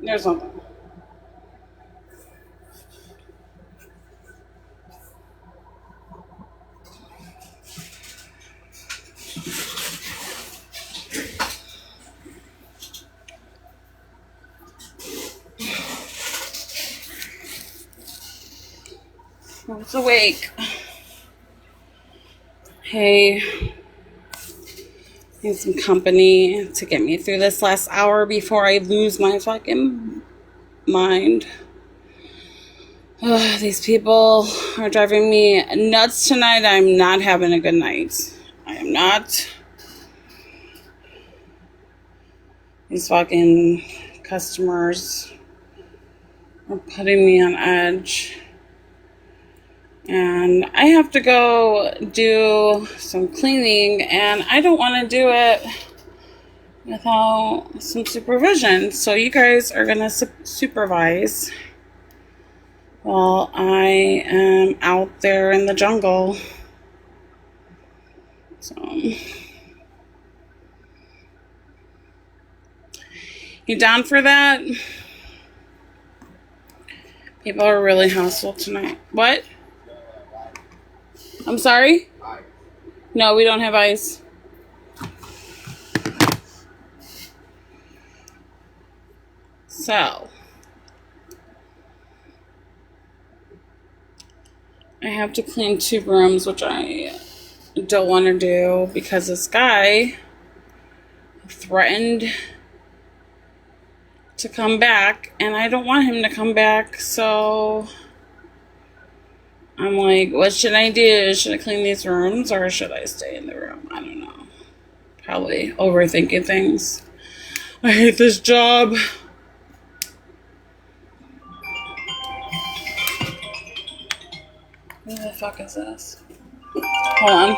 There's nothing. Who's awake? Hey, need some company to get me through this last hour before I lose my fucking mind. Ugh, these people are driving me nuts tonight. I'm not having a good night. I am not. These fucking customers are putting me on edge. And I have to go do some cleaning, and I don't want to do it without some supervision. So you guys are going to supervise while I am out there in the jungle. So, you down for that? People are really hostile tonight. What? I'm sorry? No, we don't have ice. So, I have to clean 2 rooms, which I don't want to do because this guy threatened to come back, and I don't want him to come back, so I'm like, what should I do? Should I clean these rooms or should I stay in the room? I don't know. Probably overthinking things. I hate this job. What the fuck is this? Hold on.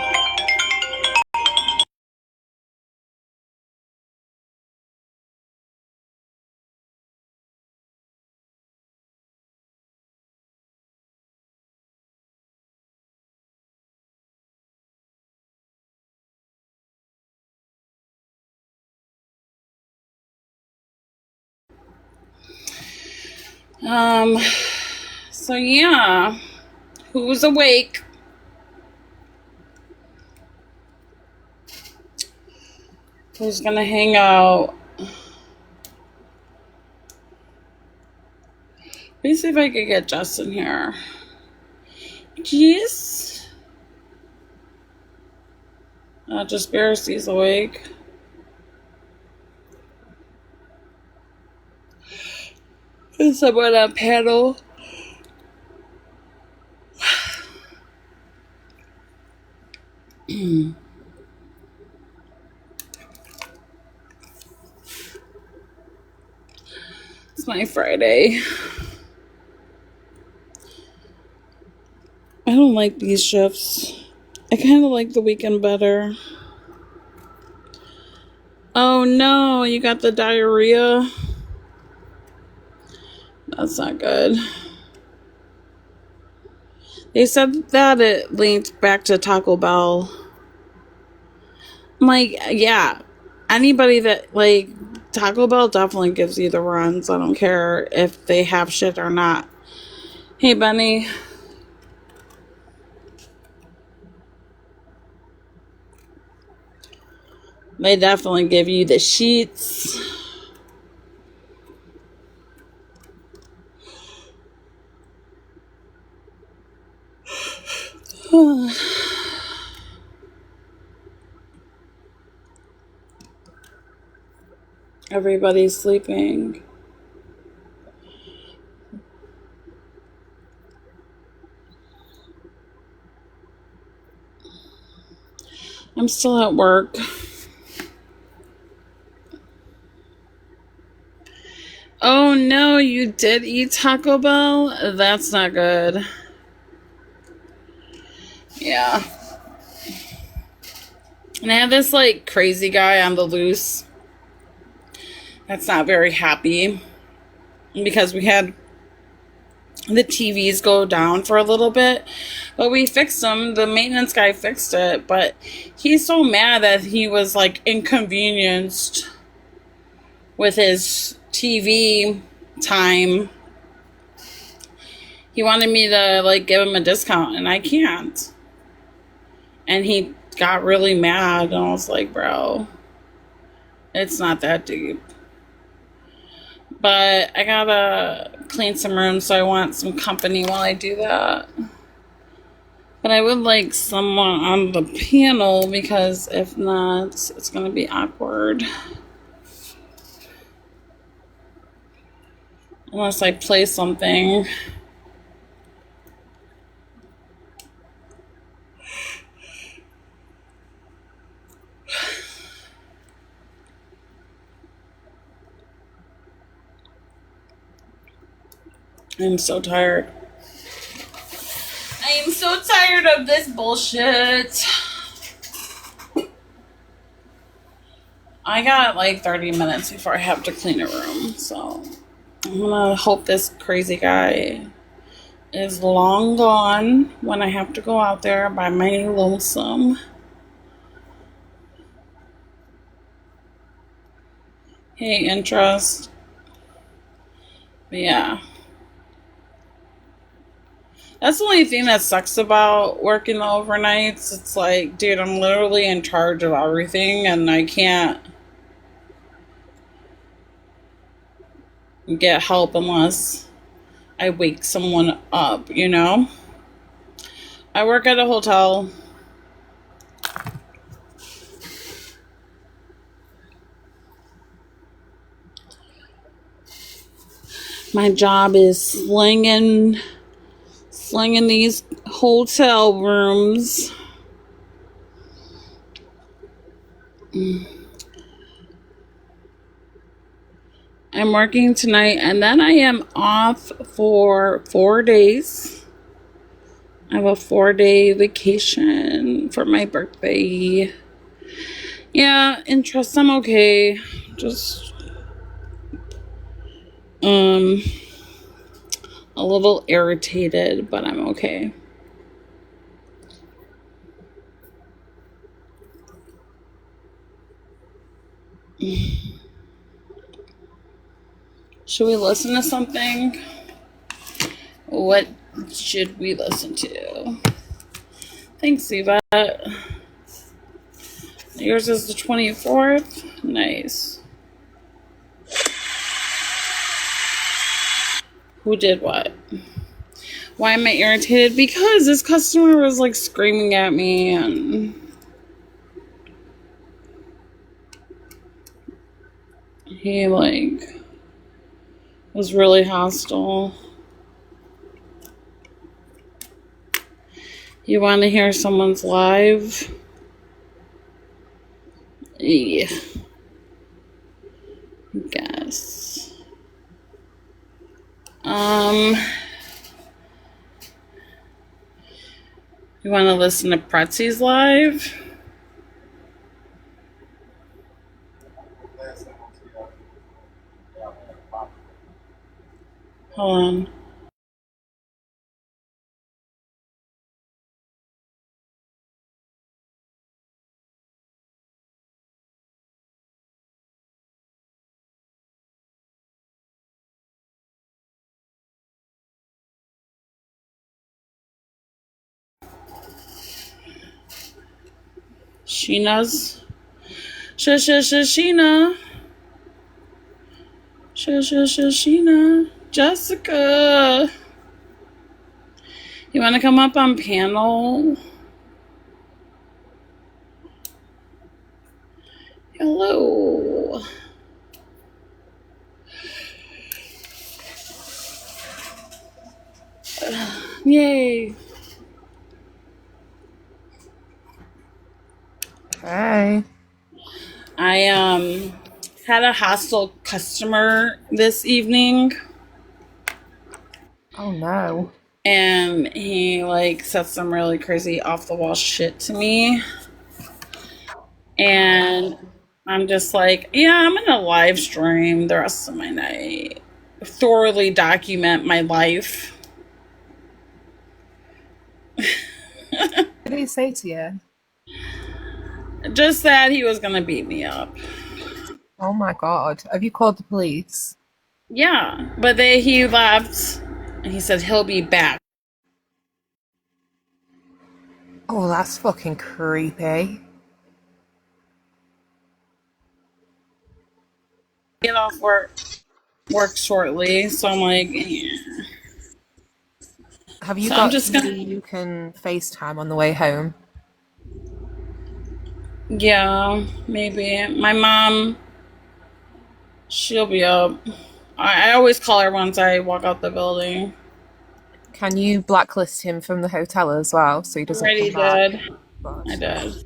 So yeah, who's awake? Who's gonna hang out? Let me see if I could get Justin here. Jeez. Just Barry's awake. And someone on panel. It's my Friday. I don't like these shifts. I kind of like the weekend better. Oh no, you got the diarrhea? That's not good. They said that it linked back to Taco Bell. I'm like, yeah. Anybody that, like, Taco Bell definitely gives you the runs. I don't care if they have shit or not. Hey, Benny. They definitely give you the sheets. Everybody's sleeping. I'm still at work. Oh no, you did eat Taco Bell? That's not good. Yeah. And I have this, like, crazy guy on the loose that's not very happy because we had the TVs go down for a little bit, but we fixed them. The maintenance guy fixed it, but he's so mad that he was, like, inconvenienced with his TV time. He wanted me to like give him a discount, and I can't. And he got really mad, and I was like, bro, it's not that deep. But I gotta clean some rooms, so I want some company while I do that. But I would like someone on the panel, because if not, it's gonna be awkward. Unless I play something. I'm so tired. I am so tired of this bullshit. I got like 30 minutes before I have to clean a room, so I'm gonna hope this crazy guy is long gone when I have to go out there by my lonesome. Hey, interest. But yeah. That's the only thing that sucks about working the overnights. It's like, dude, I'm literally in charge of everything, and I can't get help unless I wake someone up, you know? I work at a hotel. My job is slinging these hotel rooms. I'm working tonight, and then I am off for 4 days. I have a 4-day vacation for my birthday. Yeah, interest, I'm okay. Just a little irritated, but I'm okay. Should we listen to something? What should we listen to? Thanks, Eva. Yours is the 24th. Nice. Who did what? Why am I irritated? Because this customer was like screaming at me, and he like was really hostile. You want to hear someone's live? Yeah. Guess. You want to listen to Pretzi's live? Hold on. Sheena's. Sheena. Sheena. Jessica. You want to come up on panel? Hello. Yay. Hey. I had a hostile customer this evening, Oh no. and he like said some really crazy off the wall shit to me. And I'm just like, yeah, I'm gonna live stream the rest of my night, thoroughly document my life. What did he say to you? Just that he was gonna beat me up. Oh my god. Have you called the police? Yeah, but he left and he said he'll be back. Oh, that's fucking creepy. Get off work shortly, so I'm like, yeah. Have you So I'm got just somebody gonna, you can FaceTime on the way home? yeah, maybe my mom, she'll be up. I always call her once I walk out the building. Can you blacklist him from the hotel as well so he doesn't Already come back? did. God. I did.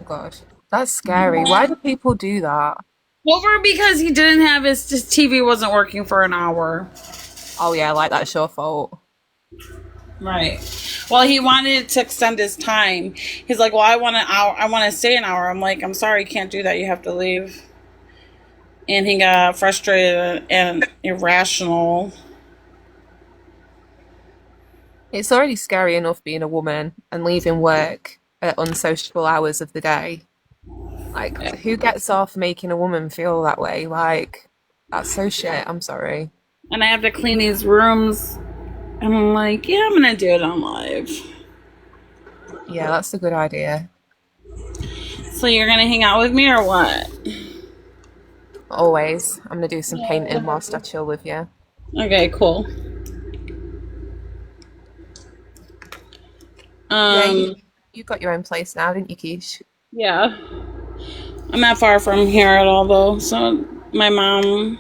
God. That's scary. Why do people do that? Over because he didn't have his TV wasn't working for an hour. Oh yeah, like that's your fault. Right. Well, he wanted to extend his time. He's like, "Well, I want an hour. I want to stay an hour." I'm like, "I'm sorry, you can't do that. You have to leave." And he got frustrated and irrational. It's already scary enough being a woman and leaving work at unsociable hours of the day. Like, who gets off making a woman feel that way? Like, that's so shit. I'm sorry. And I have to clean these rooms. And I'm like, "Yeah, I'm gonna do it on live." Yeah, that's a good idea. So you're gonna hang out with me or what? Always. I'm gonna do some painting whilst I chill with you. Okay, cool. Yeah, Um, you got your own place now, didn't you, Kesh? yeah. I'm not far from here at all, though. So my mom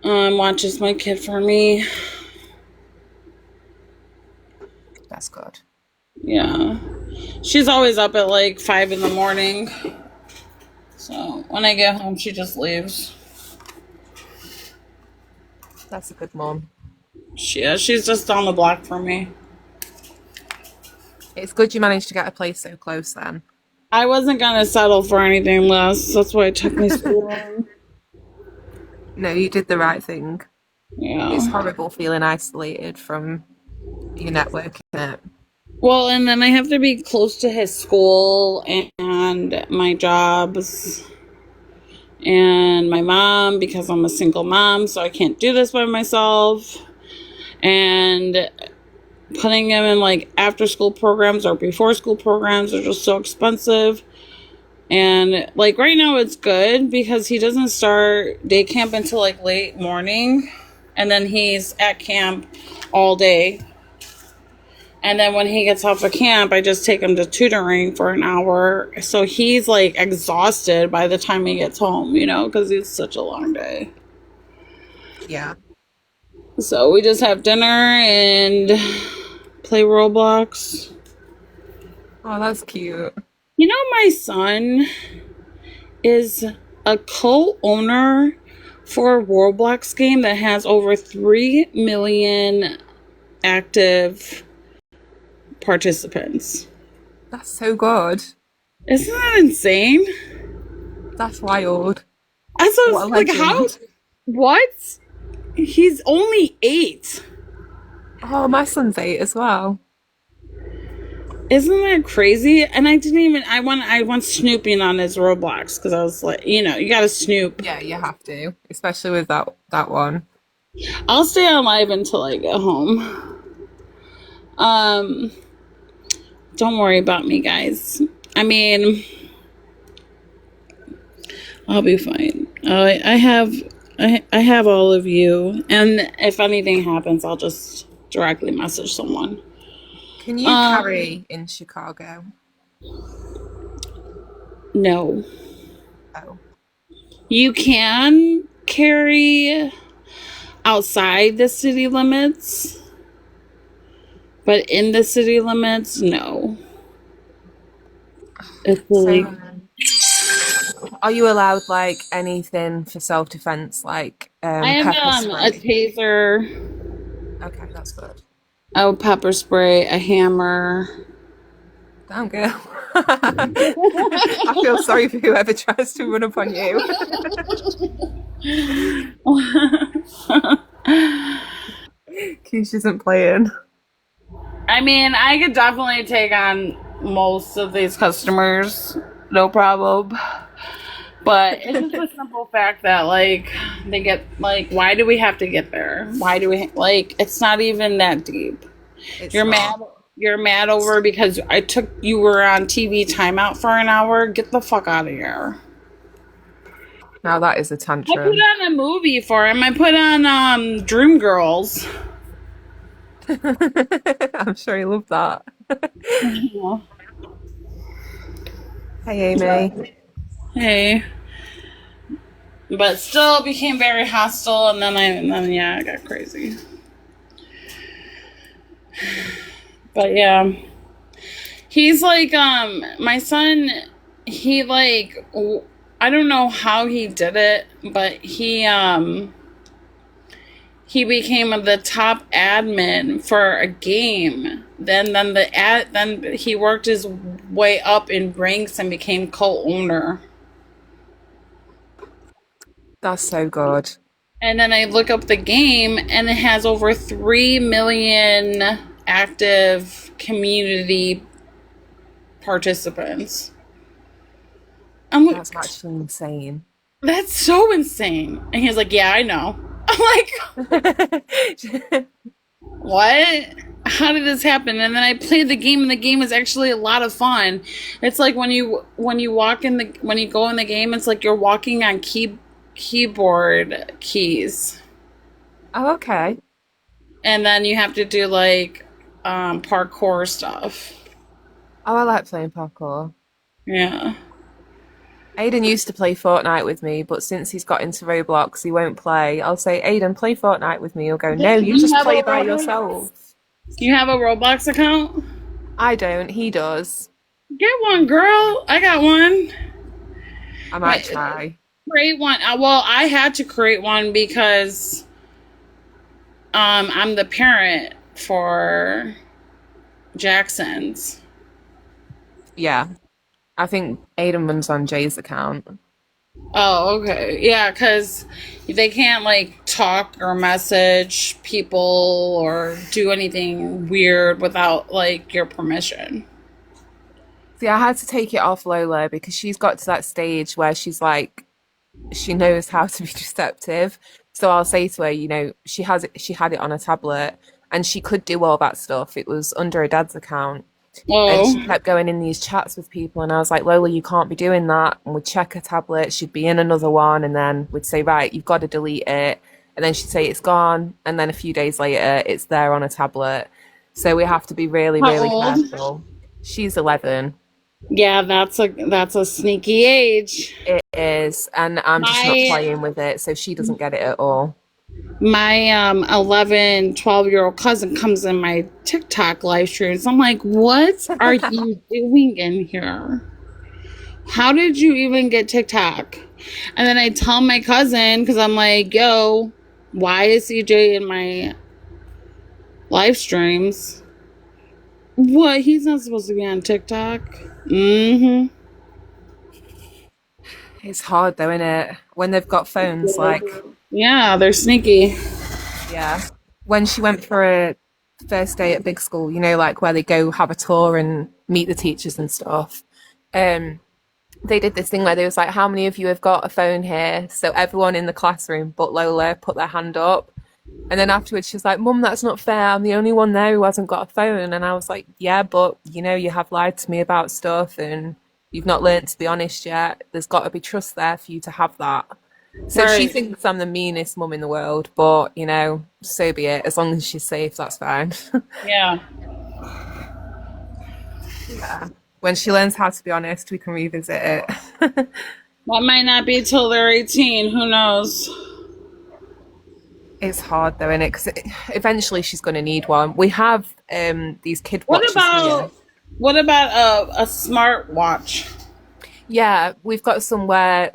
watches my kid for me. That's good. Yeah. She's always up at like 5 in the morning. So when I get home, she just leaves. That's a good mom. She's just down the block from me. It's good you managed to get a place so close then. I wasn't gonna settle for anything less. That's why it took me so long. No, you did the right thing. It's Yeah. horrible feeling isolated from your network, isn't it? Well, and then I have to be close to his school and my jobs and my mom because I'm a single mom, so I can't do this by myself. And putting him in like after school programs or before school programs are just so expensive. And like right now it's good because he doesn't start day camp until like late morning, and then he's at camp all day. And then when he gets off of camp, I just take him to tutoring for an hour. So he's like exhausted by the time he gets home, because it's such a long day. Yeah. So we just have dinner and play Roblox. Oh, that's cute. My son is a co-owner for a Roblox game that has over 3 million active participants. That's so good. Isn't that insane? That's wild. I What a was like, how? legend. What? He's only 8. Oh, my son's 8 as well. Isn't that crazy? And I want snooping on his Roblox because I was like, you gotta snoop. Yeah, you have to, especially with that one. I'll stay on live until I get home. Um, don't worry about me, guys. I mean, I'll be fine. I have all of you, and if anything happens, I'll just directly message someone. Can you carry in Chicago? No. Oh, You can carry outside the city limits, but in the city limits, no. It's illegal. so are you allowed like anything for self-defense, like I have pepper a spray? taser, Okay, that's good. a pepper spray, a hammer. Damn girl. I feel sorry for whoever tries to run up on you. Keish isn't playing. I mean, I could definitely take on most of these customers, no problem. But it's just a simple fact that like they get like, why do we have to get there? Why do we like? It's not even that deep. It's You're mad. not. You're mad over because I took you were on TV timeout for an hour. Get the fuck out of here. Now that is a I put tantrum. on a movie for him. I put on Dreamgirls. I'm sure he loved that. Yeah. Hey, Amy. Hey, but still became very hostile, and then yeah, I got crazy. But yeah, he's like my son. He like I don't know how he did it, but he became the top admin for a game. Then he worked his way up in ranks and became co-owner. That's so good. And then I look up the game and it has over 3 million active community participants. I'm like, That's actually insane. that's so insane. And he's like, yeah, I know. I'm like, what? How did this happen? And then I played the game, and the game is actually a lot of fun. It's like when you walk in the when you go in the game, it's like you're walking on keyboard keys, Oh, okay. and then you have to do like parkour stuff. Oh, I like playing parkour. Yeah. Aiden used to play Fortnite with me, but since he's got into Roblox, he won't play. I'll say, Aiden, play Fortnite with me. He'll go, no, you You just have a play by Roblox? yourself. You have a Roblox account? I don't, he does. Get one, girl. I got one. I My might try. create one. Well, I had to create one because I'm the parent for Jackson's. Yeah, I think Aiden runs on Jay's account. Oh, okay. Yeah, because they can't like talk or message people or do anything weird without like your permission. See, I had to take it off Lola because she's got to that stage where she's like, she knows how to be deceptive. So I'll say to her, she had it on a tablet and she could do all that stuff. It was under her dad's account. And she Oh, kept going in these chats with people, and I was like, Lola, you can't be doing that. And we'd check her tablet, she'd be in another one, and then we'd say, right, you've got to delete it. And then she'd say it's gone, and then a few days later, it's there on a tablet. So we have to be really, how really old? careful. She's 11. Yeah, that's a sneaky age. It is, and I'm just not My playing with it, so she doesn't get it at all. my 11, 12-year old cousin comes in my TikTok live streams. I'm like, what are you doing in here? How did you even get TikTok? And then I tell my cousin, because I'm like, yo, why is CJ in my live streams? What? He's not supposed to be on TikTok. Mm-hmm. It's hard though, isn't it? When they've got phones, like, Yeah, they're sneaky. yeah. When she went for a first day at big school, like where they go have a tour and meet the teachers and stuff. Um, they did this thing where they was like, how many of you have got a phone here? So everyone in the classroom but Lola put their hand up. And then afterwards she was like, Mum, that's not fair. I'm the only one there who hasn't got a phone. And I was like, yeah, but you have lied to me about stuff and you've not learnt to be honest yet. There's got to be trust there for you to have that. So she Right. thinks I'm the meanest mum in the world, but so be it. As long as she's safe, that's fine. Yeah. Yeah. When she learns how to be honest, we can revisit it. That might not be till they're 18. Who knows? It's hard though, isn't it? Because eventually she's going to need one. We have these kid What watches here. about what about a smart watch? Yeah, we've got somewhere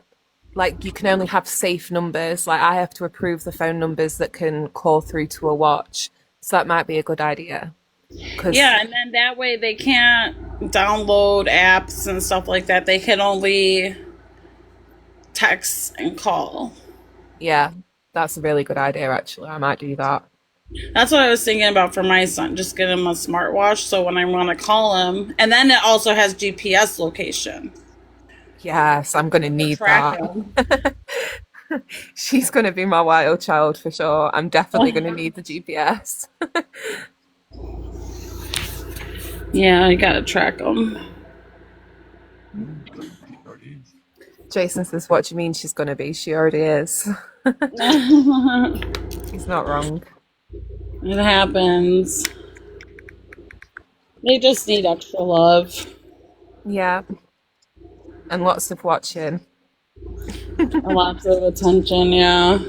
like you can only have safe numbers. Like I have to approve the phone numbers that can call through to a watch. So that might be a good idea. Because Yeah, and then that way they can't download apps and stuff like that. They can only text and call. yeah, that's a really good idea. Actually, I might do that. That's what I was thinking about for my son. Just get him a smartwatch so when I want to call him, and then it also has GPS location. Yes, I'm gonna To need track that. him. She's gonna be my wild child for sure. I'm definitely gonna need the GPS. Yeah, you gotta track him. Jason says, "What do you mean she's gonna be? She already is." It He's not wrong. happens. They just need extra love Yeah, and lots of watching. and lots of attention, yeah.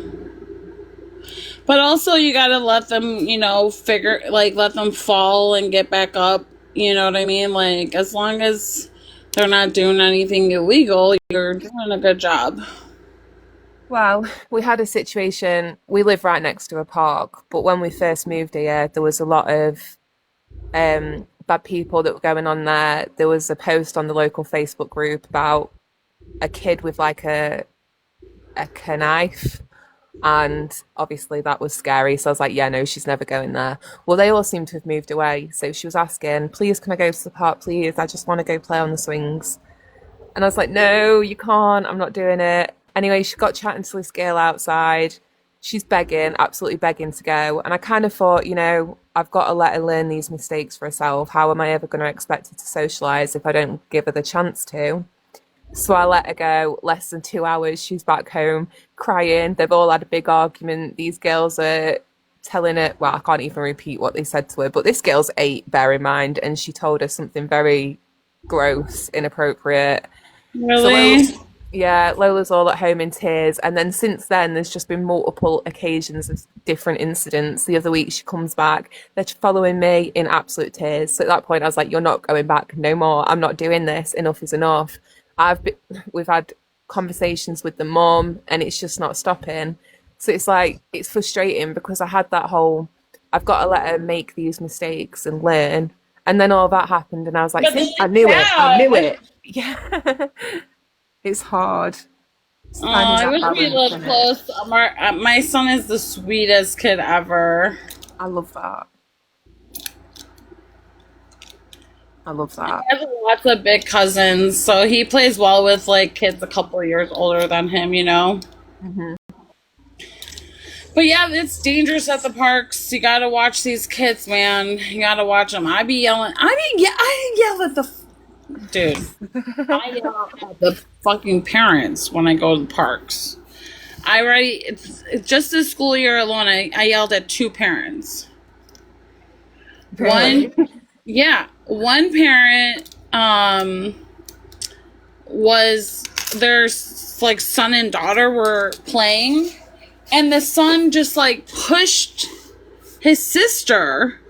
But also, you gotta let them, let them fall and get back up. You know what I mean? Like, as long as they're not doing anything illegal, you're doing a good job. Well, we had a situation. We live right next to a park, but when we first moved here, there was a lot of bad people that were going on there. There was a post on the local Facebook group about a kid with like a knife, and obviously that was scary. So I was like, yeah, no, she's never going there. Well, they all seem to have moved away. So she was asking, please, can I go to the park, please? I just want to go play on the swings. And I was like, no, you can't. I'm not doing it. Anyway, she got chatting to this girl outside. She's begging, absolutely begging to go. And I kind of thought, I've got to let her learn these mistakes for herself. How am I ever going to expect her to socialise if I don't give her the chance to? So I let her go. Less than 2 hours, she's back home crying. They've all had a big argument. These girls are telling her, well, I can't even repeat what they said to her, but this girl's 8, bear in mind, and she told her something very gross, inappropriate. So Really? Lola's all at home in tears. And then since then, there's just been multiple occasions of different incidents. The other week, she comes back, they're following me in absolute tears. So at that point, I was like, you're not going back no more. I'm not doing this. Enough is enough. We've had conversations with the mom, and it's just not stopping. So it's like, it's frustrating because I had that whole, I've got to let her make these mistakes and learn. And then all that happened, and I was like, But see, then I it's knew it. I knew sad. it. Yeah. It's hard. It's Oh, finding I that wish we balance lived in it. close. My son is the sweetest kid ever. I love that. I love that. He has lots of big cousins, so he plays well with like kids a couple of years older than him. Hmm. But yeah, it's dangerous at the parks. You gotta watch these kids, man. You gotta watch them. I be yelling. I yell at the dude. I yell at the fucking parents when I go to the parks. It's just this school year alone. I yelled at 2 parents. Really? One parent was their like son and daughter were playing, and the son just like pushed his sister,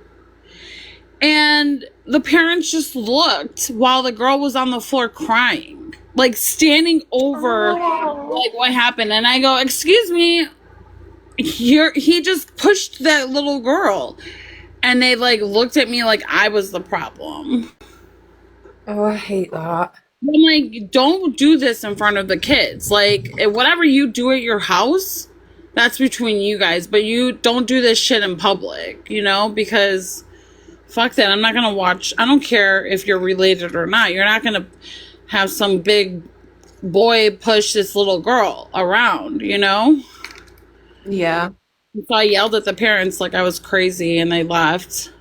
and the parents just looked while the girl was on the floor crying, like standing over Oh. like what happened. And I go, excuse me, he just pushed that little girl. And they like looked at me like I was the problem. Oh, I hate that. I'm like, don't do this in front of the kids. Like, whatever you do at your house, that's between you guys. But you don't do this shit in public, because fuck that. I'm not gonna watch. I don't care if you're related or not. You're not gonna have some big boy push this little girl around. Yeah. So I yelled at the parents like I was crazy, and they left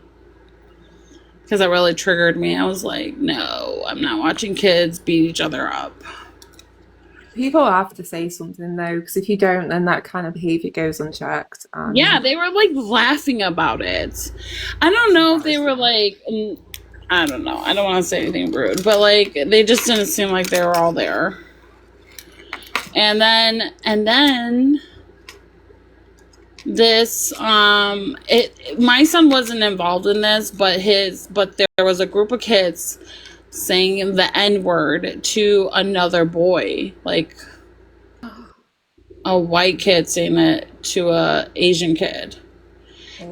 because that really triggered me. I was like, no, I'm not watching kids beat each other up. People have to say something though, because if you don't, then that kind of behavior goes unchecked. Yeah, And they were like laughing about it. I don't know if they were like, I don't know. I don't want to say anything rude, but like they just didn't seem like they were all there. And then this my son wasn't involved in this, but there was a group of kids saying the n-word to another boy, like a white kid saying it to a Asian kid,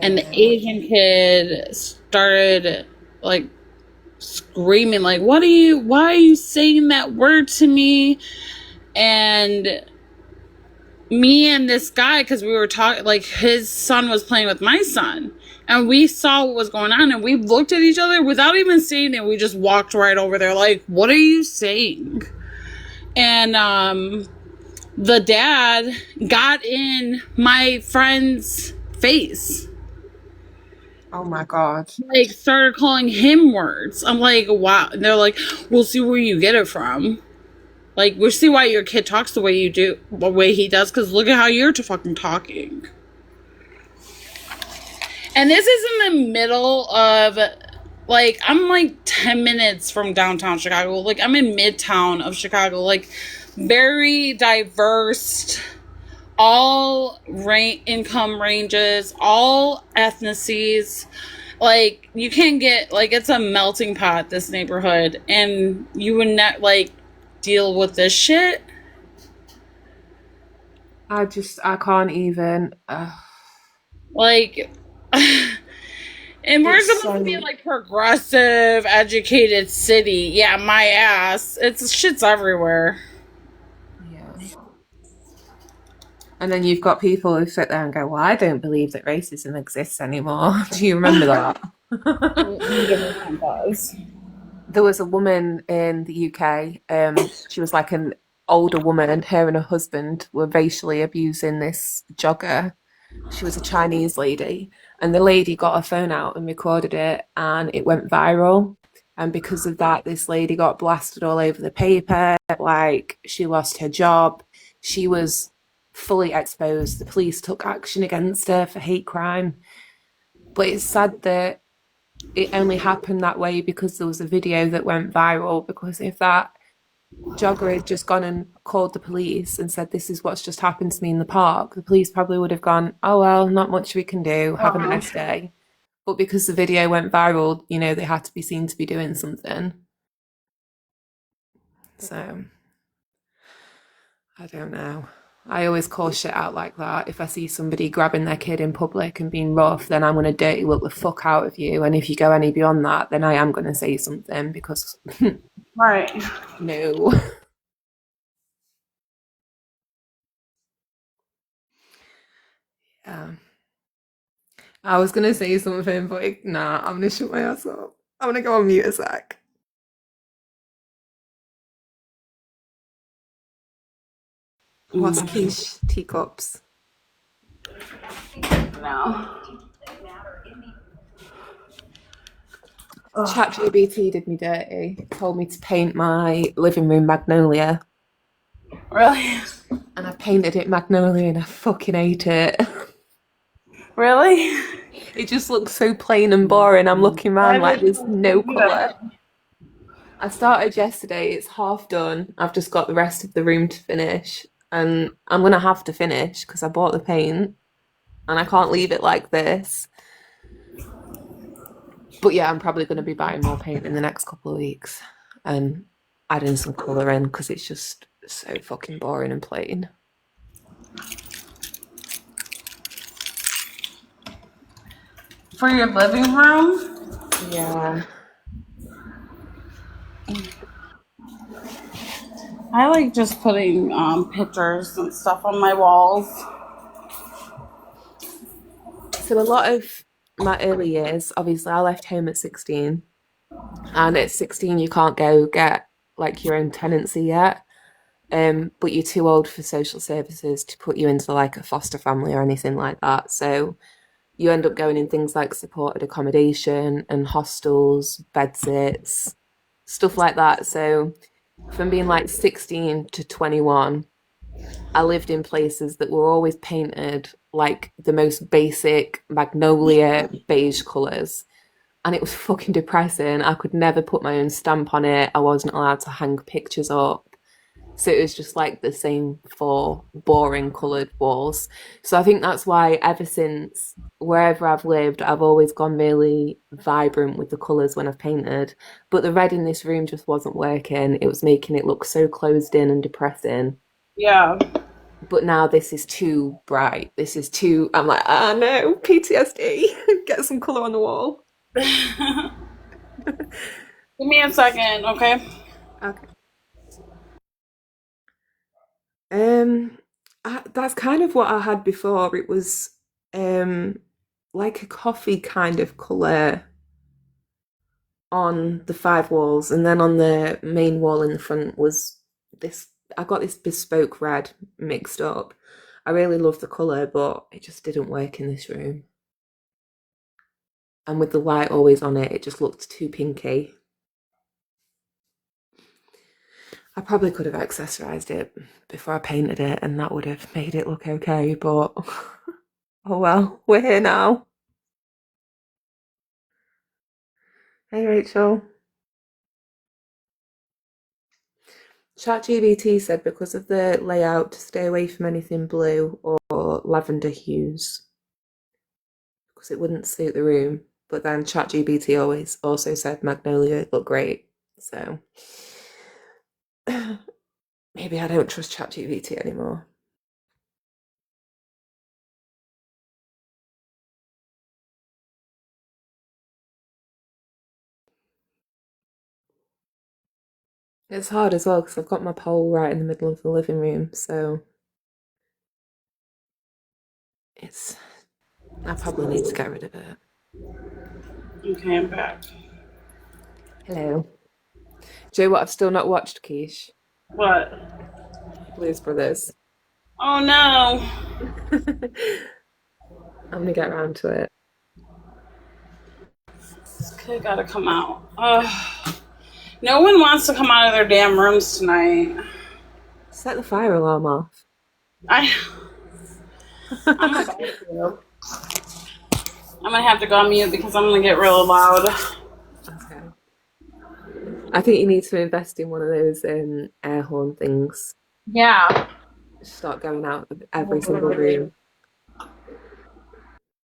and the Asian kid started like screaming like, why are you saying that word to me? And me and this guy, because we were talking, like his son was playing with my son, and we saw what was going on, and we looked at each other without even saying it. We just walked right over there like, what are you saying? And the dad got in my friend's face, Oh my God. like started calling him words. I'm like, wow. And they're like, we'll see where you get it from. Like, we'll see why your kid talks the way you do, the way he does, because look at how you're fucking talking. And this is in the middle of, like, I'm like 10 minutes from downtown Chicago. Like, I'm in midtown of Chicago. Like, very diverse, all income ranges, all ethnicities. Like, you can't get, like, it's a melting pot, this neighborhood. And you would not, like, deal with this shit. I can't even. Like, and we're It's supposed to be so, like progressive, educated city. Yeah, my ass. It's shit's everywhere. yeah. And then you've got people who sit there and go, well, I don't believe that racism exists anymore. Do you remember that? It 100% does. There was a woman in the UK. She was like an older woman, and her and her husband were racially abusing this jogger. She was a Chinese lady, and the lady got her phone out and recorded it, and it went viral. And because of that, this lady got blasted all over the paper. Like, she lost her job. She was fully exposed. The police took action against her for hate crime. But it's sad that it only happened that way because there was a video that went viral. Because if that jogger had just gone and called the police and said, this is what's just happened to me in the park, the police probably would have gone, oh, well, not much we can do. Have a Uh-huh. nice day. But because the video went viral, they had to be seen to be doing something. So I don't know. I always call shit out like that. If I see somebody grabbing their kid in public and being rough, then I'm going to dirty look the fuck out of you. And if you go any beyond that, then I am going to say something because Right. no. Yeah. I was going to say something, but nah, I'm going to shut my ass up. I'm going to go on mute a sec. What's Mm, quiche? Teacups. no. Ugh. ChatGPT did me dirty. Told me to paint my living room magnolia. Really? And I painted it magnolia and I fucking hate it. Really? It just looks so plain and boring. I'm looking Why around like did there's no you do colour. that? I started yesterday, it's half done. I've just got the rest of the room to finish. And I'm gonna have to finish because I bought the paint and I can't leave it like this. But yeah, I'm probably gonna be buying more paint in the next couple of weeks and adding some colour in because it's just so fucking boring and plain. For your living room? Yeah. I like just putting pictures and stuff on my walls. So a lot of my early years, obviously I left home at 16. And at 16 you can't go get like your own tenancy yet. But you're too old for social services to put you into like a foster family or anything like that. So you end up going in things like supported accommodation and hostels, bed sits, stuff like that. So from being like 16 to 21, I lived in places that were always painted like the most basic magnolia beige colours. And it was fucking depressing. I could never put my own stamp on it. I wasn't allowed to hang pictures up. So it was just like the same four boring coloured walls. So I think that's why ever since wherever I've lived, I've always gone really vibrant with the colours when I've painted. But the red in this room just wasn't working. It was making it look so closed in and depressing. Yeah. But now this is too bright. This is too, I'm like, ah, no, PTSD. Get some colour on the wall. Give me a second, okay? Okay. Um, that's kind of what I had before. It was um like a coffee kind of colour on the five walls, and then on the main wall in the front was this I got this bespoke red mixed up. I really love the colour, but it just didn't work in this room. And with the light always on it, it just looked too pinky. I probably could have accessorized it before I painted it, and that would have made it look okay, but oh well, we're here now. Hey Rachel. ChatGPT said because of the layout to stay away from anything blue or lavender hues because it wouldn't suit the room. But then ChatGPT always also said magnolia looked great. So maybe I don't trust ChatGPT anymore. It's hard as well because I've got my pole right in the middle of the living room, so it's I probably need to get rid of it. Okay, I'm back. Hello. Do you know what I've still not watched, Kesh? What? Blues Brothers. Oh no. I'm gonna get around to it. This kid gotta come out. Ugh. No one wants to come out of their damn rooms tonight. Set the fire alarm off. I'm about to. I'm gonna have to go on mute because I'm gonna get really loud. Okay. I think you need to invest in one of those air horn things. Yeah. Start going out of every single room.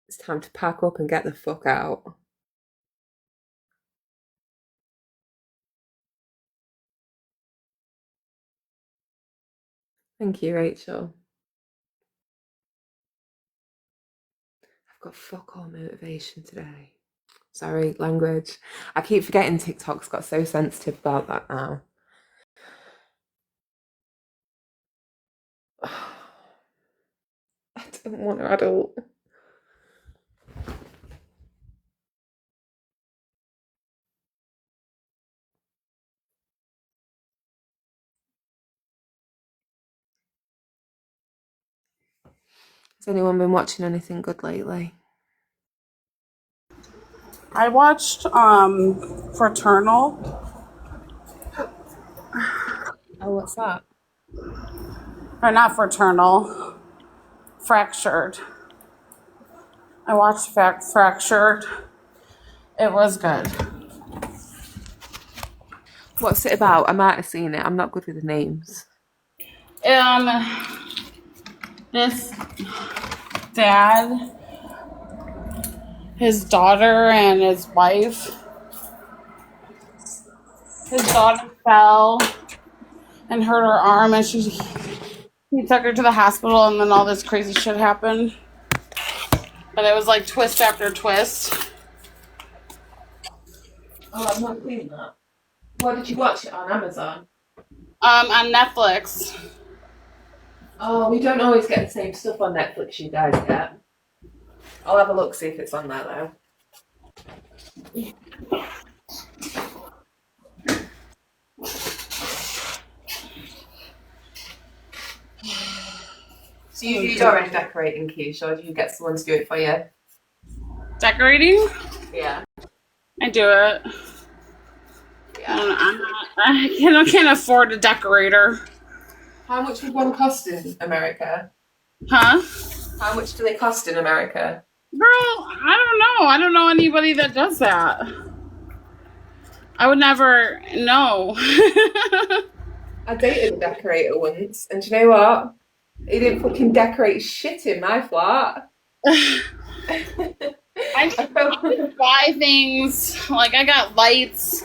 It's time to pack up and get the fuck out. Thank you, Rachel. I've got fuck all motivation today. Sorry, language. I keep forgetting TikTok's got so sensitive about that now. I don't want an adult. Has anyone been watching anything good lately? I watched Fraternal. Oh, what's that? Or not Fraternal. Fractured. I watched Fractured. It was good. What's it about? I might have seen it. I'm not good with the names. This dad, his daughter, and his wife. His daughter fell and hurt her arm, and he took her to the hospital, and then all this crazy shit happened. But it was like twist after twist. Oh, I've not seen that. Where did you watch it on Amazon? On Netflix. Oh, we don't always get the same stuff on Netflix, you guys get. I'll have a look, see if it's on there though. So you're already decorating, Keisha, or do you get someone to do it for you? Decorating? Yeah. I do it. Yeah. I can't afford a decorator. How much would one cost in America? Huh? How much do they cost in America? Girl, I don't know. I don't know anybody that does that. I would never know. I dated a decorator once, and do you know what? He didn't fucking decorate shit in my flat. I just buy things. Like, I got lights.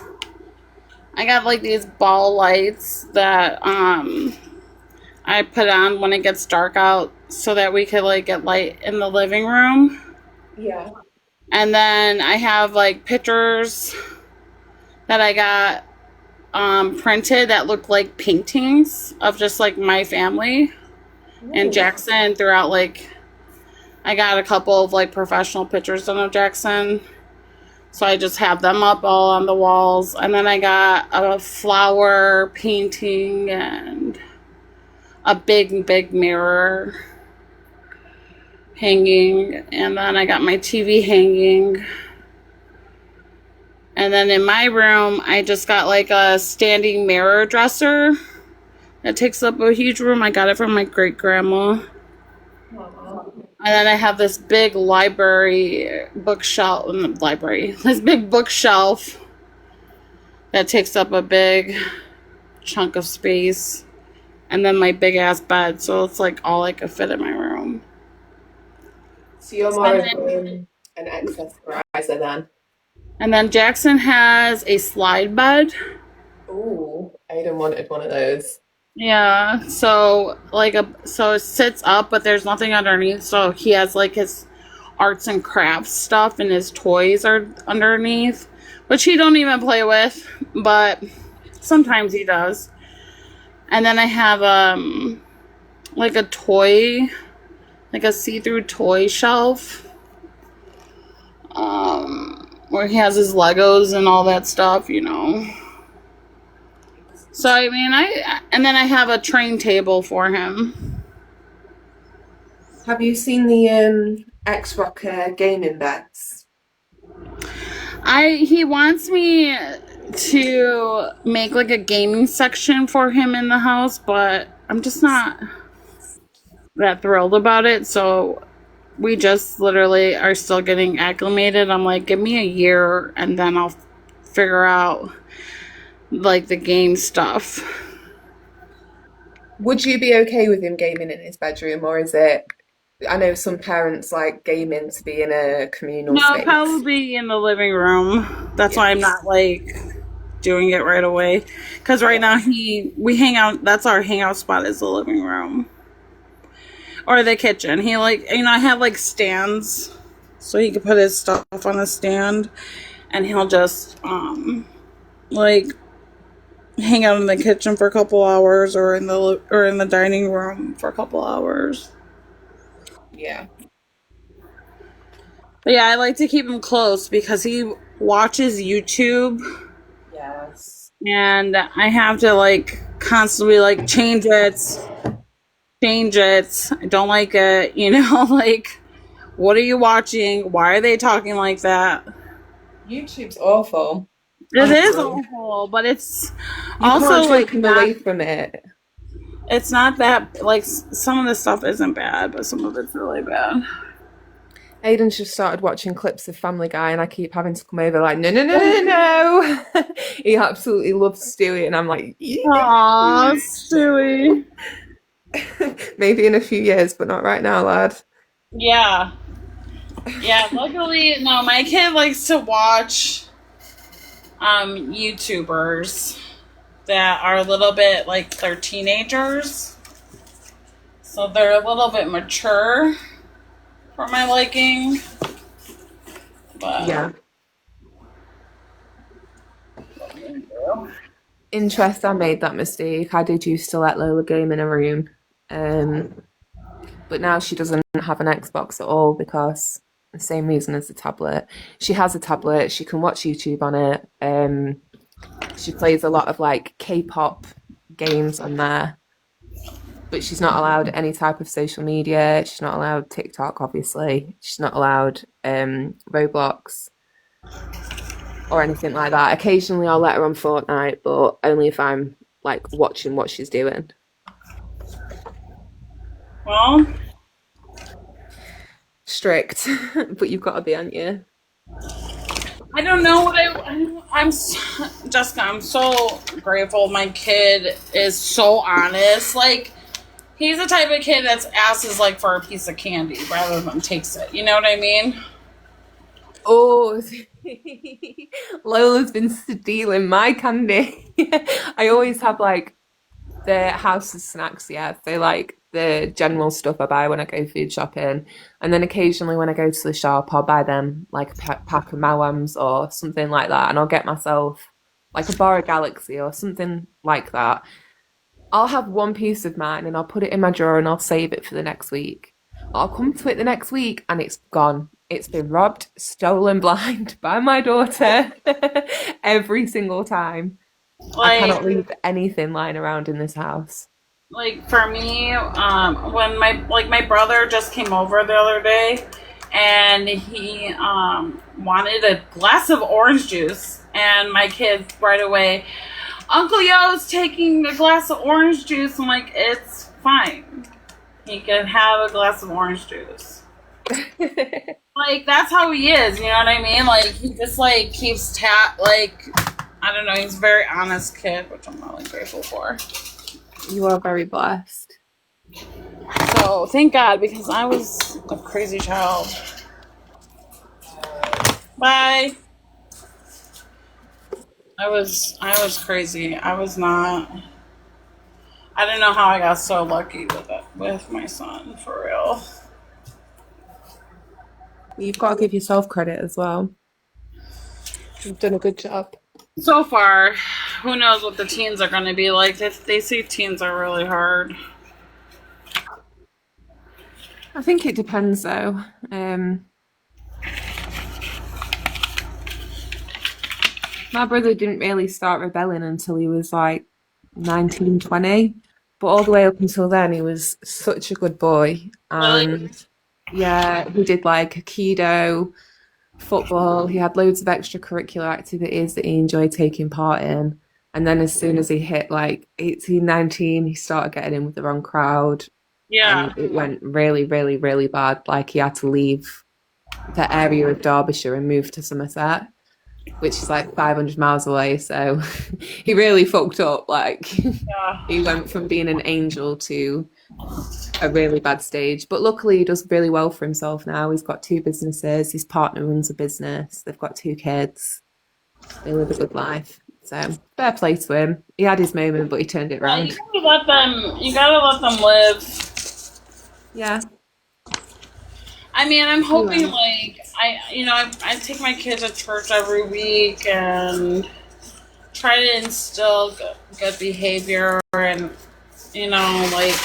I got like these ball lights that I put on when it gets dark out so that we could like get light in the living room. Yeah. And then I have like pictures that I got printed that look like paintings of just like my family and Jackson throughout. Like, I got a couple of like professional pictures done of Jackson. So I just have them up all on the walls. And then I got a flower painting and a big mirror hanging, and then I got my TV hanging. And then in my room, I just got like a standing mirror dresser that takes up a huge room. I got it from my great grandma. And then I have this big library bookshelf, this big bookshelf that takes up a big chunk of space. And then my big ass bed. So it's like all I could fit in my room. So you're more And of then, an accessorizer then? and then Jackson has a slide bed. Ooh, Aiden wanted one of those. Yeah, so so it sits up, but there's nothing underneath. So he has like his arts and crafts stuff, and his toys are underneath, which he don't even play with, but sometimes he does. And then I have like a toy, like a see-through toy shelf, where he has his Legos and all that stuff, you know. So I mean, and then I have a train table for him. Have you seen the X-Rocker gaming beds? He wants me to make like a gaming section for him in the house, but I'm just not that thrilled about it. So we just literally are still getting acclimated. I'm like, give me a year and then I'll figure out like the game stuff. Would you be okay with him gaming in his bedroom, or is it? I know some parents like gaming to be in a communal No, space. probably in the living room. That's Yeah, why I'm not like doing it right away. Because right yeah. now we hang out. That's our hangout spot is the living room or the kitchen. He like I have like stands, so he can put his stuff on a stand, and he'll just like hang out in the kitchen for a couple hours or in the dining room for a couple hours. Yeah. But yeah, I like to keep him close because he watches YouTube Yes. and I have to like constantly like change it. I don't like it, you know, like what are you watching? Why are they talking like that? YouTube's awful, It is honestly. awful, but it's You can't also like take him not away from it. it's not that like some of the stuff isn't bad, but some of it's really bad. Aiden's just started watching clips of Family Guy, and I keep having to come over like, no, no, no, no, no. He absolutely loves Stewie, and I'm like, Aw, Stewie. maybe in a few years, but not right now, lad. Yeah. Yeah, luckily no, my kid likes to watch YouTubers that are a little bit like they're teenagers. So they're a little bit mature for my liking. But Yeah. Interest, I made that mistake. I did used to let Lola game in a room. Um, but now she doesn't have an Xbox at all because the same reason as the tablet. She has a tablet, she can watch YouTube on it. She plays a lot of like K-pop games on there, but she's not allowed any type of social media. She's not allowed TikTok, obviously. She's not allowed Roblox or anything like that. Occasionally I'll let her on Fortnite, but only if I'm like watching what she's doing. well, Strict, but you've got to be, aren't you? I don't know what I'm Jessica. I'm so grateful. My kid is so honest. Like he's the type of kid that's asks like for a piece of candy rather than takes it. You know what I mean? Oh, Lola's been stealing my candy. I always have like the house of snacks, yeah. They like the general stuff I buy when I go food shopping. And then occasionally when I go to the shop, I'll buy them like a pack of Mawams or something like that. And I'll get myself like a bar of Galaxy or something like that. I'll have one piece of mine and I'll put it in my drawer and I'll save it for the next week. I'll come to it the next week and it's gone. It's been robbed, stolen blind by my daughter every single time. I Like cannot leave anything lying around in this house. like for me, when my brother just came over the other day, and he wanted a glass of orange juice, and my kids right away, Uncle Yo's taking a glass of orange juice. I'm like, it's fine. He can have a glass of orange juice. Like that's how he is. You know what I mean? Like he just like keeps like I don't know. He's a very honest kid, which I'm really grateful for. You are very blessed. So thank God because I was a crazy child. Bye. I was crazy. I was not. I don't know how I got so lucky with it with my son for real. You've got to give yourself credit as well. You've done a good job. So far, who knows what the teens are going to be like? They say teens are really hard. I think it depends though. My brother didn't really start rebelling until he was like 19, 20. But all the way up until then, he was such a good boy. Really? And yeah, he did like Aikido, football. He had loads of extracurricular activities that he enjoyed taking part in. And then as soon as he hit like 18, 19, he started getting in with the wrong crowd. Yeah. And it went really, really, really bad. Like he had to leave the area of Derbyshire and move to Somerset, which is like 500 miles away. So he really fucked up. Like Yeah. he went from being an angel to a really bad stage. But luckily, he does really well for himself now. He's got two businesses. His partner runs a business. They've got two kids. They live a good life. So fair play to him. He had his moment, but he turned it Yeah, you around. gotta let them. You gotta let them live. Yeah. I mean, I'm You hoping will. like I take my kids to church every week and try to instill good behavior and like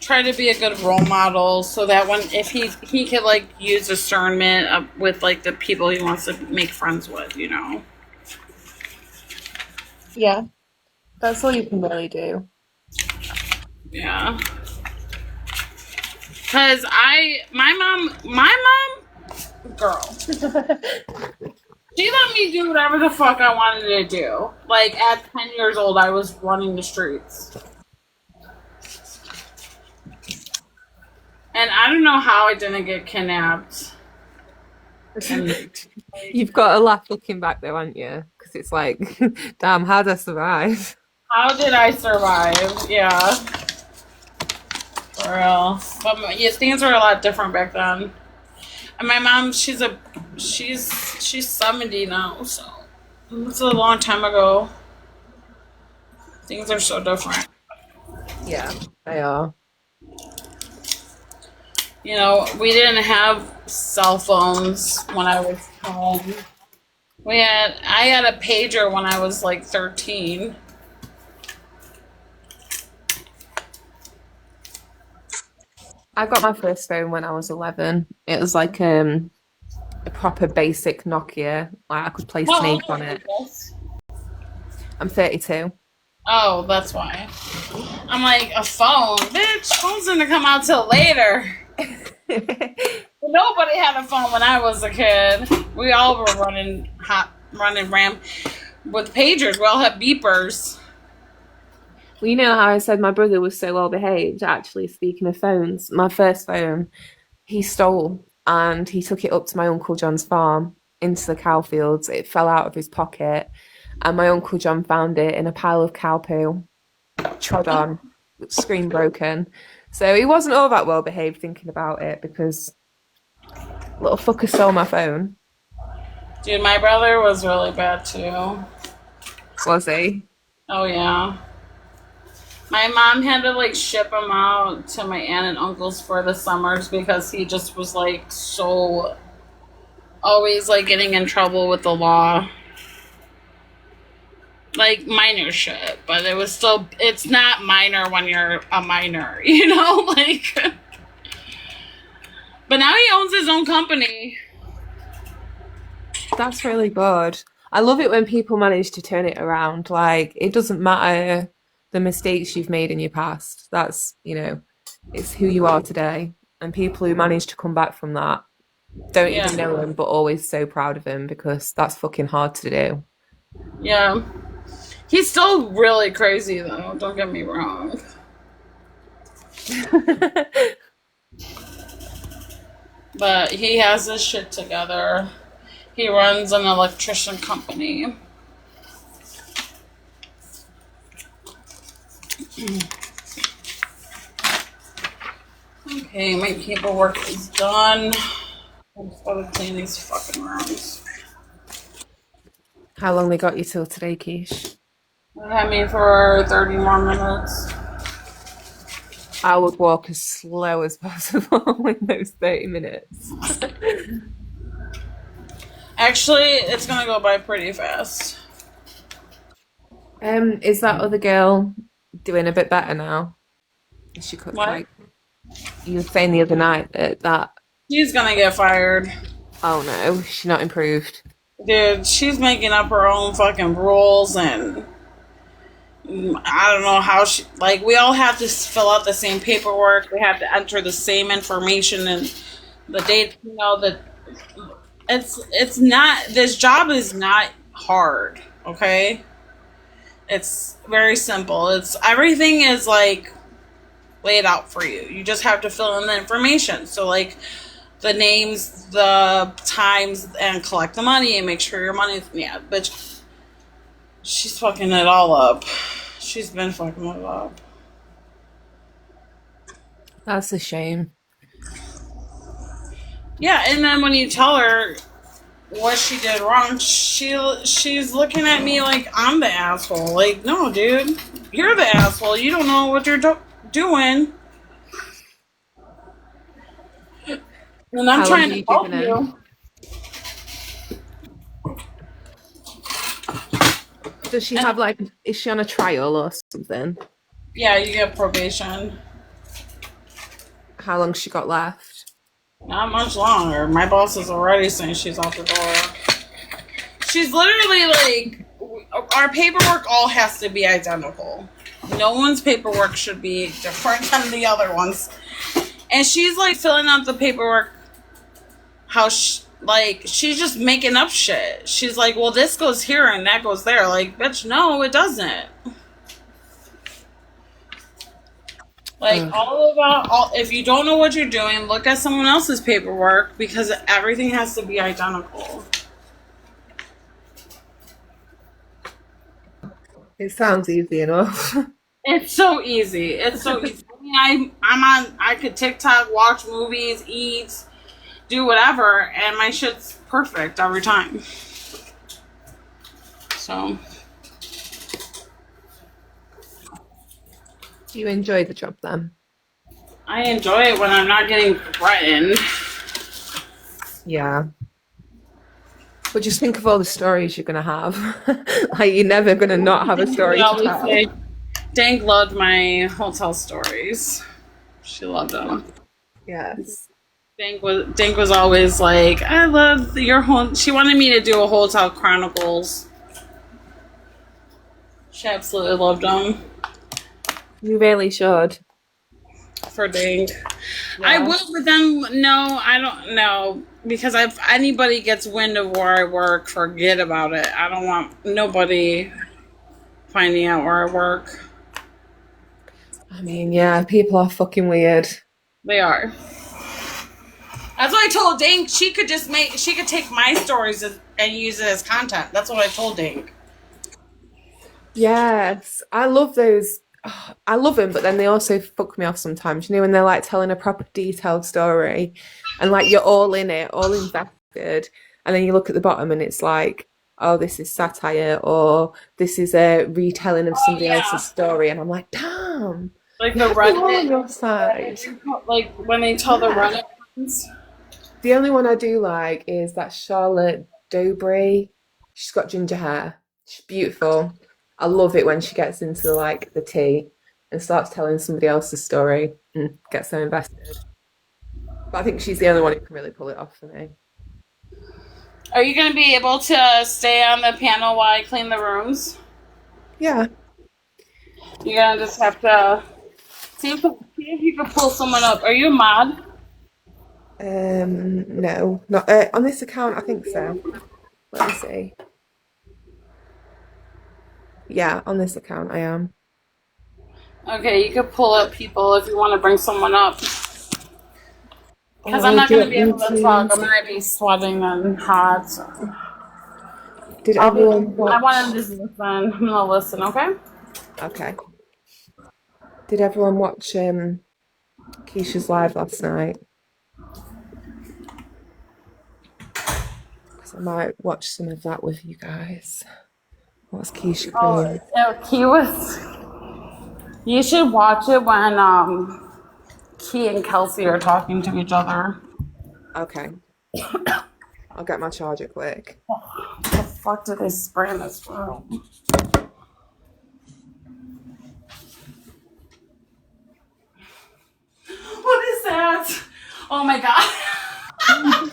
try to be a good role model so that when if he could like use discernment with like the people he wants to make friends with. Yeah. That's all you can really do. Yeah. Cause my mom, girl, she let me do whatever the fuck I wanted to do. Like at 10 years old, I was running the streets, and I don't know how I didn't get kidnapped. And You've got a laugh looking back though, haven't you? Because it's like, damn, how'd I survive? how did I survive? Yeah, for real. But yeah, things were a lot different back then. And my mom, she's 70 now, so it's a long time ago. Things are so different. Yeah, they are. We didn't have cell phones when I was home. I had a pager when I was like 13. I got my first phone when I was 11. It was like a proper basic Nokia. Like I could play How old Snake are on you, it. Jess? I'm 32. Oh, that's why. I'm like, a phone? Bitch, phones didn't come out till later. Nobody had a phone when I was a kid. We all were running ram with pagers. We all had beepers. Well, you know how I said my brother was so well behaved? Actually, speaking of phones, my first phone he stole and he took it up to my Uncle John's farm into the cow fields. It fell out of his pocket, and my Uncle John found it in a pile of cow poo, trod on, screen broken. So he wasn't all that well behaved thinking about it because little fucker stole my phone. Dude, my brother was really bad too. Was he? Oh, yeah. My mom had to like ship him out to my aunt and uncle's for the summers because he just was like so always like getting in trouble with the law. Like minor shit, but it's not minor when you're a minor. Like but now he owns his own company. That's really good. I love it when people manage to turn it around. Like, it doesn't matter. the mistakes you've made in your past. That's, it's who you are today. And people who manage to come back from that don't Yeah, even know him, but always so proud of him because that's fucking hard to do. yeah. He's still really crazy though. Don't get me wrong. But he has his shit together. He runs an electrician company. Okay, my paperwork is done. I'm just gotta clean these fucking rooms. How long they got you till today, Keish? They had me for 30 more minutes. I would walk as slow as possible in those 30 minutes. Actually, it's gonna go by pretty fast. Is that other girl doing a bit better now? She could What? like you were saying the other night that She's gonna get fired. oh no, she's not improved. Dude, she's making up her own fucking rules and I don't know how she like we all have to fill out the same paperwork. We have to enter the same information and the date, that it's not this job is not hard, okay? It's very simple. It's everything is like laid out for you. You just have to fill in the information. So like the names, the times, and collect the money and make sure your money's but she's fucking it all up. She's been fucking it up. That's a shame. Yeah, and then when you tell her what she did wrong, she's looking at me like I'm the asshole. Like, no, dude, you're the asshole. You don't know what you're doing, and I'm How long are trying to you help giving her? you. Does she And have like is she on a trial or something? yeah, you get probation. How long she got left? Not much longer. My boss is already saying she's out the door. She's literally like, our paperwork all has to be identical. No one's paperwork should be different than the other ones. And she's like filling out the paperwork like she's just making up shit. She's like, well, this goes here and that goes there. Like, bitch, no, it doesn't. Like Ugh. if you don't know what you're doing, look at someone else's paperwork because everything has to be identical. It sounds easy enough. It's so easy. It's so easy. I mean, I could TikTok, watch movies, eat, do whatever, and my shit's perfect every time. So, You enjoy the job then? I enjoy it when I'm not getting threatened. Yeah. But just think of all the stories you're gonna have. Like you're never gonna not have a We story to always tell. say, Dank loved my hotel stories. She loved them. Yes. Dank was always like, I love your whole. She wanted me to do a Hotel Chronicles. She absolutely loved them You really should. for Dank. I Yeah. will, but then no, I don't know because if anybody gets wind of where I work, forget about it. I don't want nobody finding out where I work. I mean, yeah, people are fucking weird. They are. That's what I told Dink. She could take my stories and use it as content. That's what I told Dink. Yes, I love those. I love them, but then they also fuck me off sometimes. You know, when they're like telling a proper detailed story and like you're all in it, all invested, and then you look at the bottom and it's like, oh, this is satire or this is a retelling of Oh somebody else's yeah, story. And I'm like, damn, like you the have me all on Reddit, your side. like when they tell the Yeah. Reddit ones. The only one I do like is that Charlotte Dobry. She's got ginger hair. She's beautiful. I love it when she gets into like the tea and starts telling somebody else's story and gets so invested. But I think she's the only one who can really pull it off for me. Are you gonna be able to stay on the panel while I clean the rooms? Yeah. You're gonna just have to see if you can pull someone up. Are you a mod? No, not on this account. I think so. Let me see. Yeah, on this account I am. Okay, you could pull up people if you want to bring someone up. Because I'm Oh, not do you gonna want be me able to talk. I'm to? gonna be sweating and hot. So Did I'll be. everyone I want to watch? just listen. I'm gonna listen. Okay. Okay. Did everyone watch Keisha's live last night? Because I might watch some of that with you guys. What's Keisha Oh, doing? Key was. You should watch it when Key and Kelsey are talking to each other. Okay, I'll get my charger quick. What the fuck did they spray in this room? What is that? Oh my god.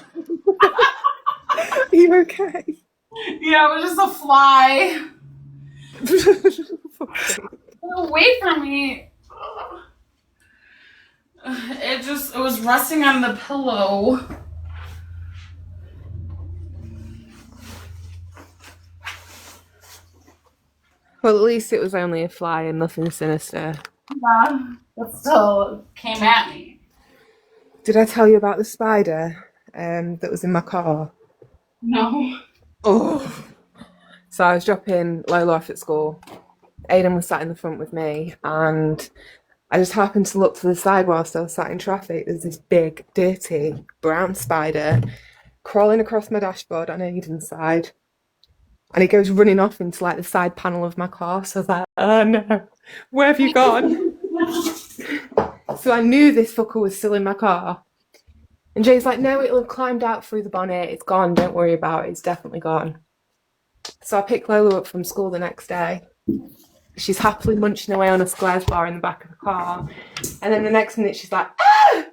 Are you okay? Yeah, it was just a fly. Okay. Away from me. It was resting on the pillow. Well, at least it was only a fly and nothing sinister. Yeah, it still came at me. Did I tell you about the spider that was in my car? No. Oh. So I was dropping Lola off at school. Aidan was sat in the front with me, and I just happened to look to the side whilst I was sat in traffic. There's this big, dirty, brown spider crawling across my dashboard on Aidan's side. And he goes running off into like the side panel of my car. So I was like, oh no, where have you gone? So I knew this fucker was still in my car. And Jay's like, no, it'll have climbed out through the bonnet. It's gone. Don't worry about it. It's definitely gone. So I picked Lola up from school the next day. She's happily munching away on a Squares bar in the back of the car. And then the next minute she's like, ah!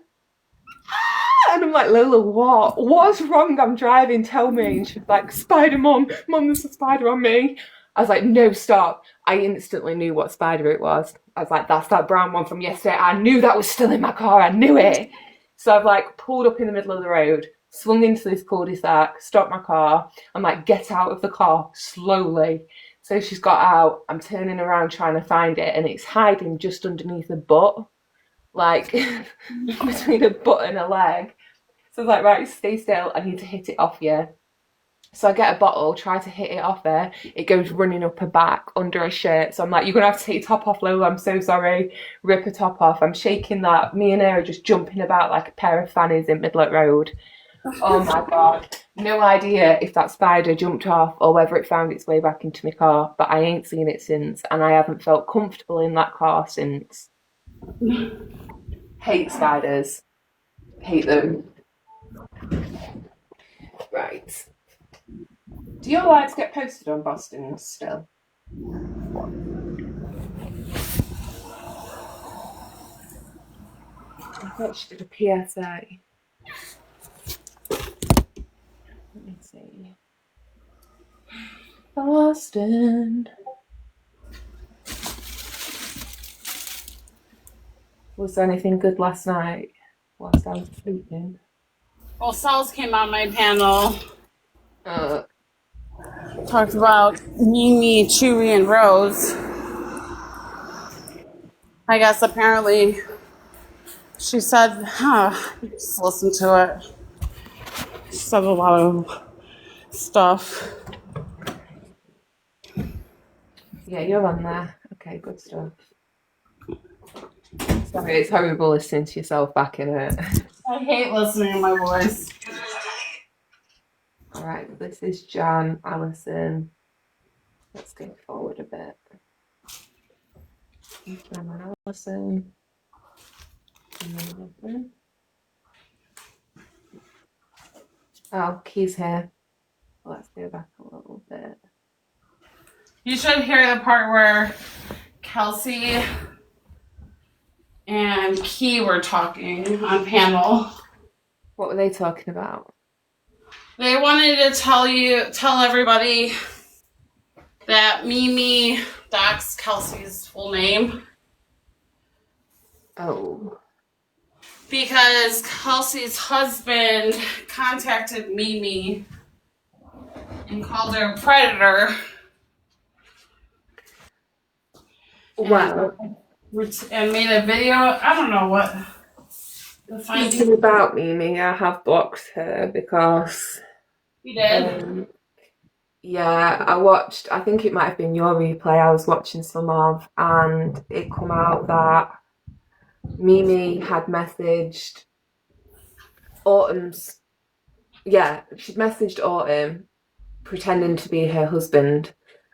And I'm like, Lola, what? What's wrong? I'm driving, tell me. And she's like, spider, mum. Mum, there's a spider on me. I was like, no, stop. I instantly knew what spider it was. I was like, that's that brown one from yesterday. I knew that was still in my car. I knew it. So I've like pulled up in the middle of the road, swung into this cul-de-sac, stopped my car. I'm like, get out of the car slowly. So she's got out. I'm turning around trying to find it, and it's hiding just underneath a butt, like between a butt and a leg. So I was like, right, stay still. I need to hit it off you. So I get a bottle, try to hit it off her. It goes running up her back under her shirt. So I'm like, you're going to have to take your top off, Lola. I'm so sorry. Rip her top off. I'm shaking that. Me and her are just jumping about like a pair of fannies in Midlet Road. Oh my God. No idea if that spider jumped off or whether it found its way back into my car. But I ain't seen it since. And I haven't felt comfortable in that car since. Hate spiders. Hate them. Right. Do your lights get posted on Boston still? I thought she did a PSA. Let me see. Boston. Was there anything good last night whilst I was sleeping? Well, Sal's came on my panel. Uh, Talked about Mimi, Chewy, and Rose. I guess apparently she said, just listen to it. She said a lot of stuff. yeah, you're on there. Okay, good stuff. Sorry, it's horrible listening to yourself back in it. I hate listening to my voice. All right, this is Jan, Alison. Let's go forward a bit. Jan and Alison. Oh, Key's here. Let's go back a little bit. You should hear the part where Kelsey and Key were talking on panel. What were they talking about? They wanted to tell everybody that Mimi, dox Kelsey's full name Oh. because Kelsey's husband contacted Mimi and called her a predator. Well, And made a video. I don't know what. speaking about Mimi, I have blocked her because You did? yeah, I think it might have been your replay I was watching some of, and it come out that Mimi had messaged Autumn's, yeah, she'd messaged Autumn pretending to be her husband,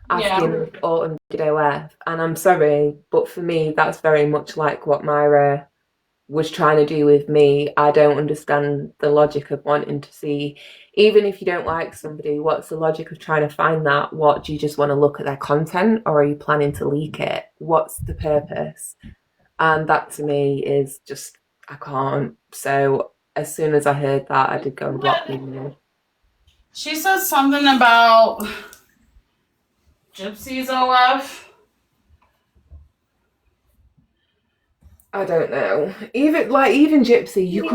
asking if Autumn did OF. And I'm sorry, but for me, that's very much like what Myra was trying to do with me. I don't understand the logic of wanting to see, even if you don't like somebody, what's the logic of trying to find that? What, do you just want to look at their content, or are you planning to leak it? What's the purpose? And that to me is just, I can't. So as soon as I heard that, I did go and block Mimi. She said something about Gypsy's OF. I don't know. Even Gypsy, you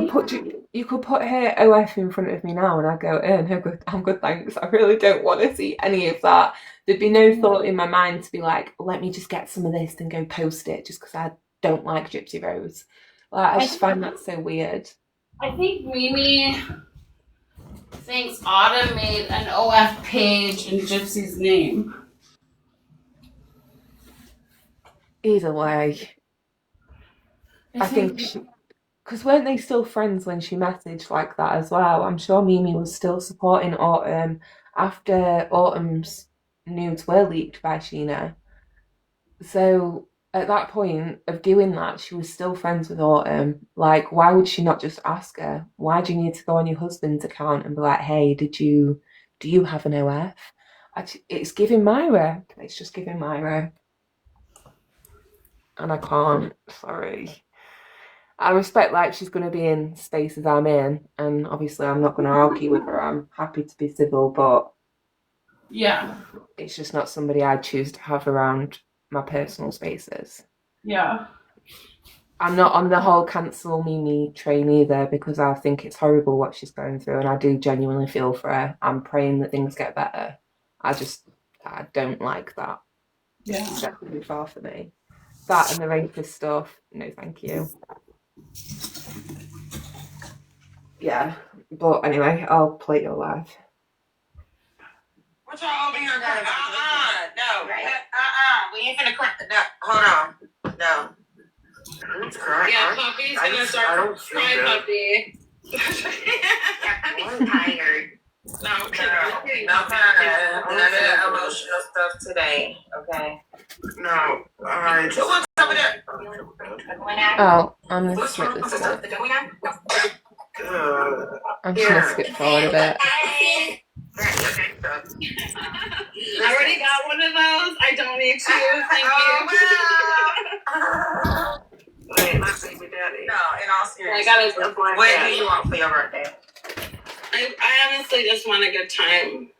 could put her OF in front of me now, and I go, no good, I'm good, thanks. I really don't want to see any of that. There'd be no thought in my mind to be like, let me just get some of this and go post it, just because I don't like Gypsy Rose. Like, I just find that so weird. I think Mimi thinks Autumn made an OF page in Gypsy's name. Either way, I think because weren't they still friends when she messaged like that as well? I'm sure Mimi was still supporting Autumn after Autumn's nudes were leaked by Sheena. So at that point of doing that, she was still friends with Autumn. Like, why would she not just ask her? Why do you need to go on your husband's account and be like, hey, do you have an OF? It's giving Myra. It's just giving Myra. And I can't, sorry. I respect like she's going to be in spaces I'm in, and obviously I'm not going to argue with her. I'm happy to be civil, but yeah, it's just not somebody I'd choose to have around my personal spaces. Yeah. I'm not on the whole cancel Mimi train either, because I think it's horrible what she's going through, and I do genuinely feel for her. I'm praying that things get better. I don't like that. Yeah. It's definitely far for me. That and the rapist stuff, no thank you. Yeah, but anyway, I'll play your live. What y'all over here crying? No. We ain't finna cry. No, hold on. No. Who's crying? Yeah, Puppy's gonna start crying, Puppy. I'm tired. No, I'm kidding. No, none of the emotional stuff today, okay? No. Alright. Who looks over there? Oh, I'm gonna skip this bit. I'm just gonna skip forward a bit. I already got one of those. I don't need to. Thank you. Wait, my baby daddy. No, in all seriousness. What do you want for your birthday? I honestly just want a good time.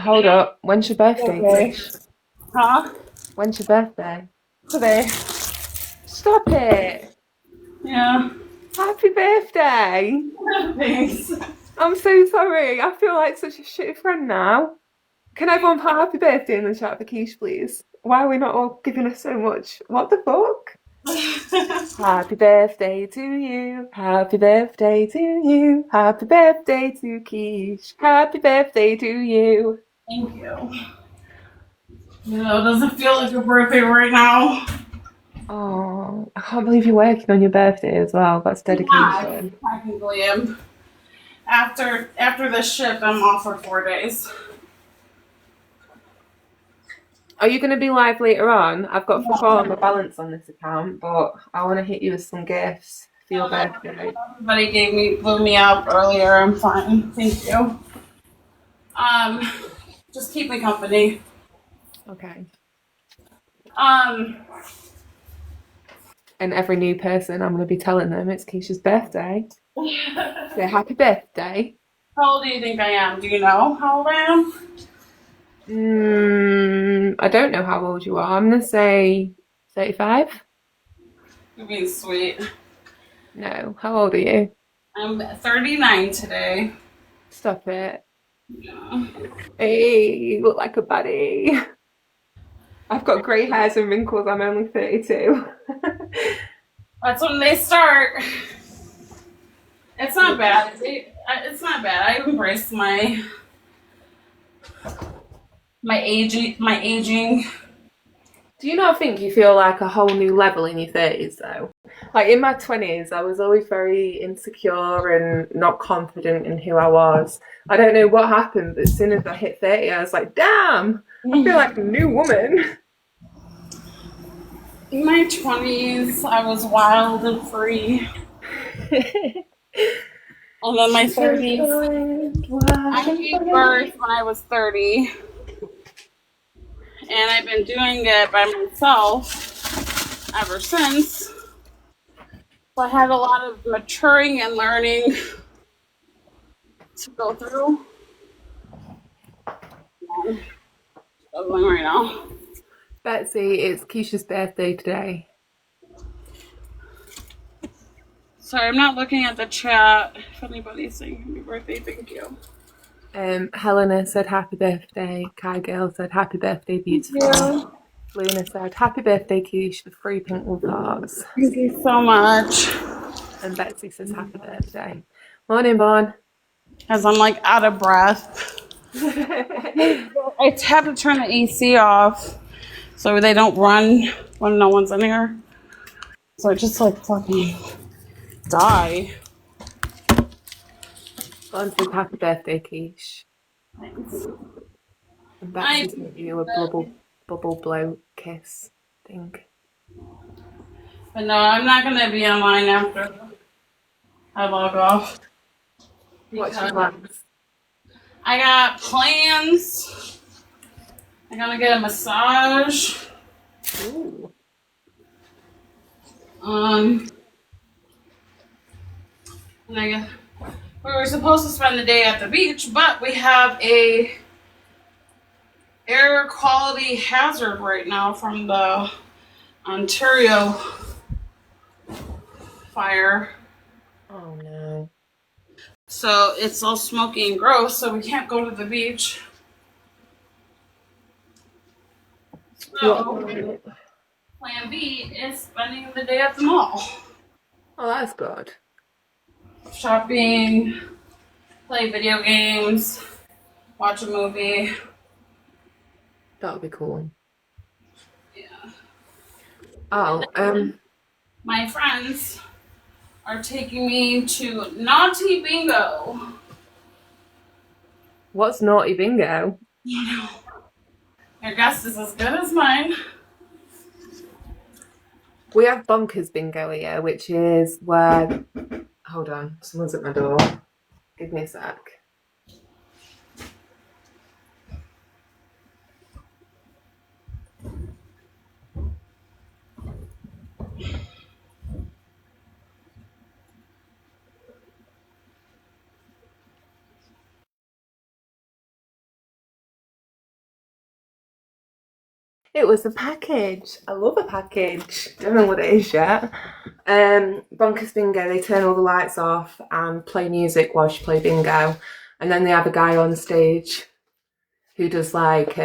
Hold up. When's your birthday, Kesh? Huh? When's your birthday? Today. Stop it. Yeah. Happy birthday. Thanks. I'm so sorry. I feel like such a shitty friend now. Can everyone put happy birthday in the chat for Kesh, please? Why are we not all giving us so much? What the fuck? Happy birthday to you. Happy birthday to you. Happy birthday to Kesh. Happy birthday to you. Thank you. You know, it doesn't feel like a birthday right now. Oh, I can't believe you're working on your birthday as well. That's dedication. Yeah, technically, after this ship, I'm off for 4 days. Are you going to be live later on? I've got fuck all on my balance on this account, but I want to hit you with some gifts for your birthday. Everybody blew me up earlier. I'm fine. Thank you. Just keep me company. Okay. And every new person, I'm going to be telling them it's Keisha's birthday. Say happy birthday. How old do you think I am? Do you know how old I am? I don't know how old you are. I'm gonna say 35. You're being sweet. No, how old are you? I'm 39 today. Stop it. Yeah. Hey, you look like a baddie. I've got grey hairs and wrinkles. I'm only 32. That's when they start. It's not bad. It's not bad. I embrace my aging. Do you not think you feel like a whole new level in your 30s though? Like in my 20s, I was always very insecure and not confident in who I was. I don't know what happened, but as soon as I hit 30, I was like, damn, I feel like a new woman. In my 20s, I was wild and free. And then my 30s, I gave birth when I was 30. And I've been doing it by myself ever since. So I had a lot of maturing and learning to go through. I'm struggling right now. Betsy, it's Keisha's birthday today. Sorry, I'm not looking at the chat. If anybody's saying happy birthday, thank you. Helena said happy birthday. Kai Girl said happy birthday, Thank beautiful. you. Luna said happy birthday, Keish, with 3 pink love hearts. Thank you so much. And Betsy says happy birthday. Morning, Bon. As I'm like out of breath. I had to turn the AC off so they don't run when no one's in here. So I just like fucking die. Bon says happy birthday, Keish. Thanks. And I Betsy's giving you a bubble blow kiss thing. But no, I'm not gonna be online after I log off. What's your plans? I got plans. I'm gonna get a massage. Ooh. And we were supposed to spend the day at the beach, but we have a air quality hazard right now from the Ontario fire. Oh no. So it's all smoky and gross, so we can't go to the beach. So plan B is spending the day at the mall. Oh, that's good. Shopping, play video games, watch a movie. That would be cool. Yeah. Oh, My friends are taking me to Naughty Bingo. what's naughty bingo? You know, your guess is as good as mine. We have bonkers bingo here, which is where. Hold on, someone's at my door. Give me a sec. It was a package. I love a package. Don't know what it is yet. Bonkers bingo. They turn all the lights off and play music whilst you play bingo, and then they have a guy on stage who does like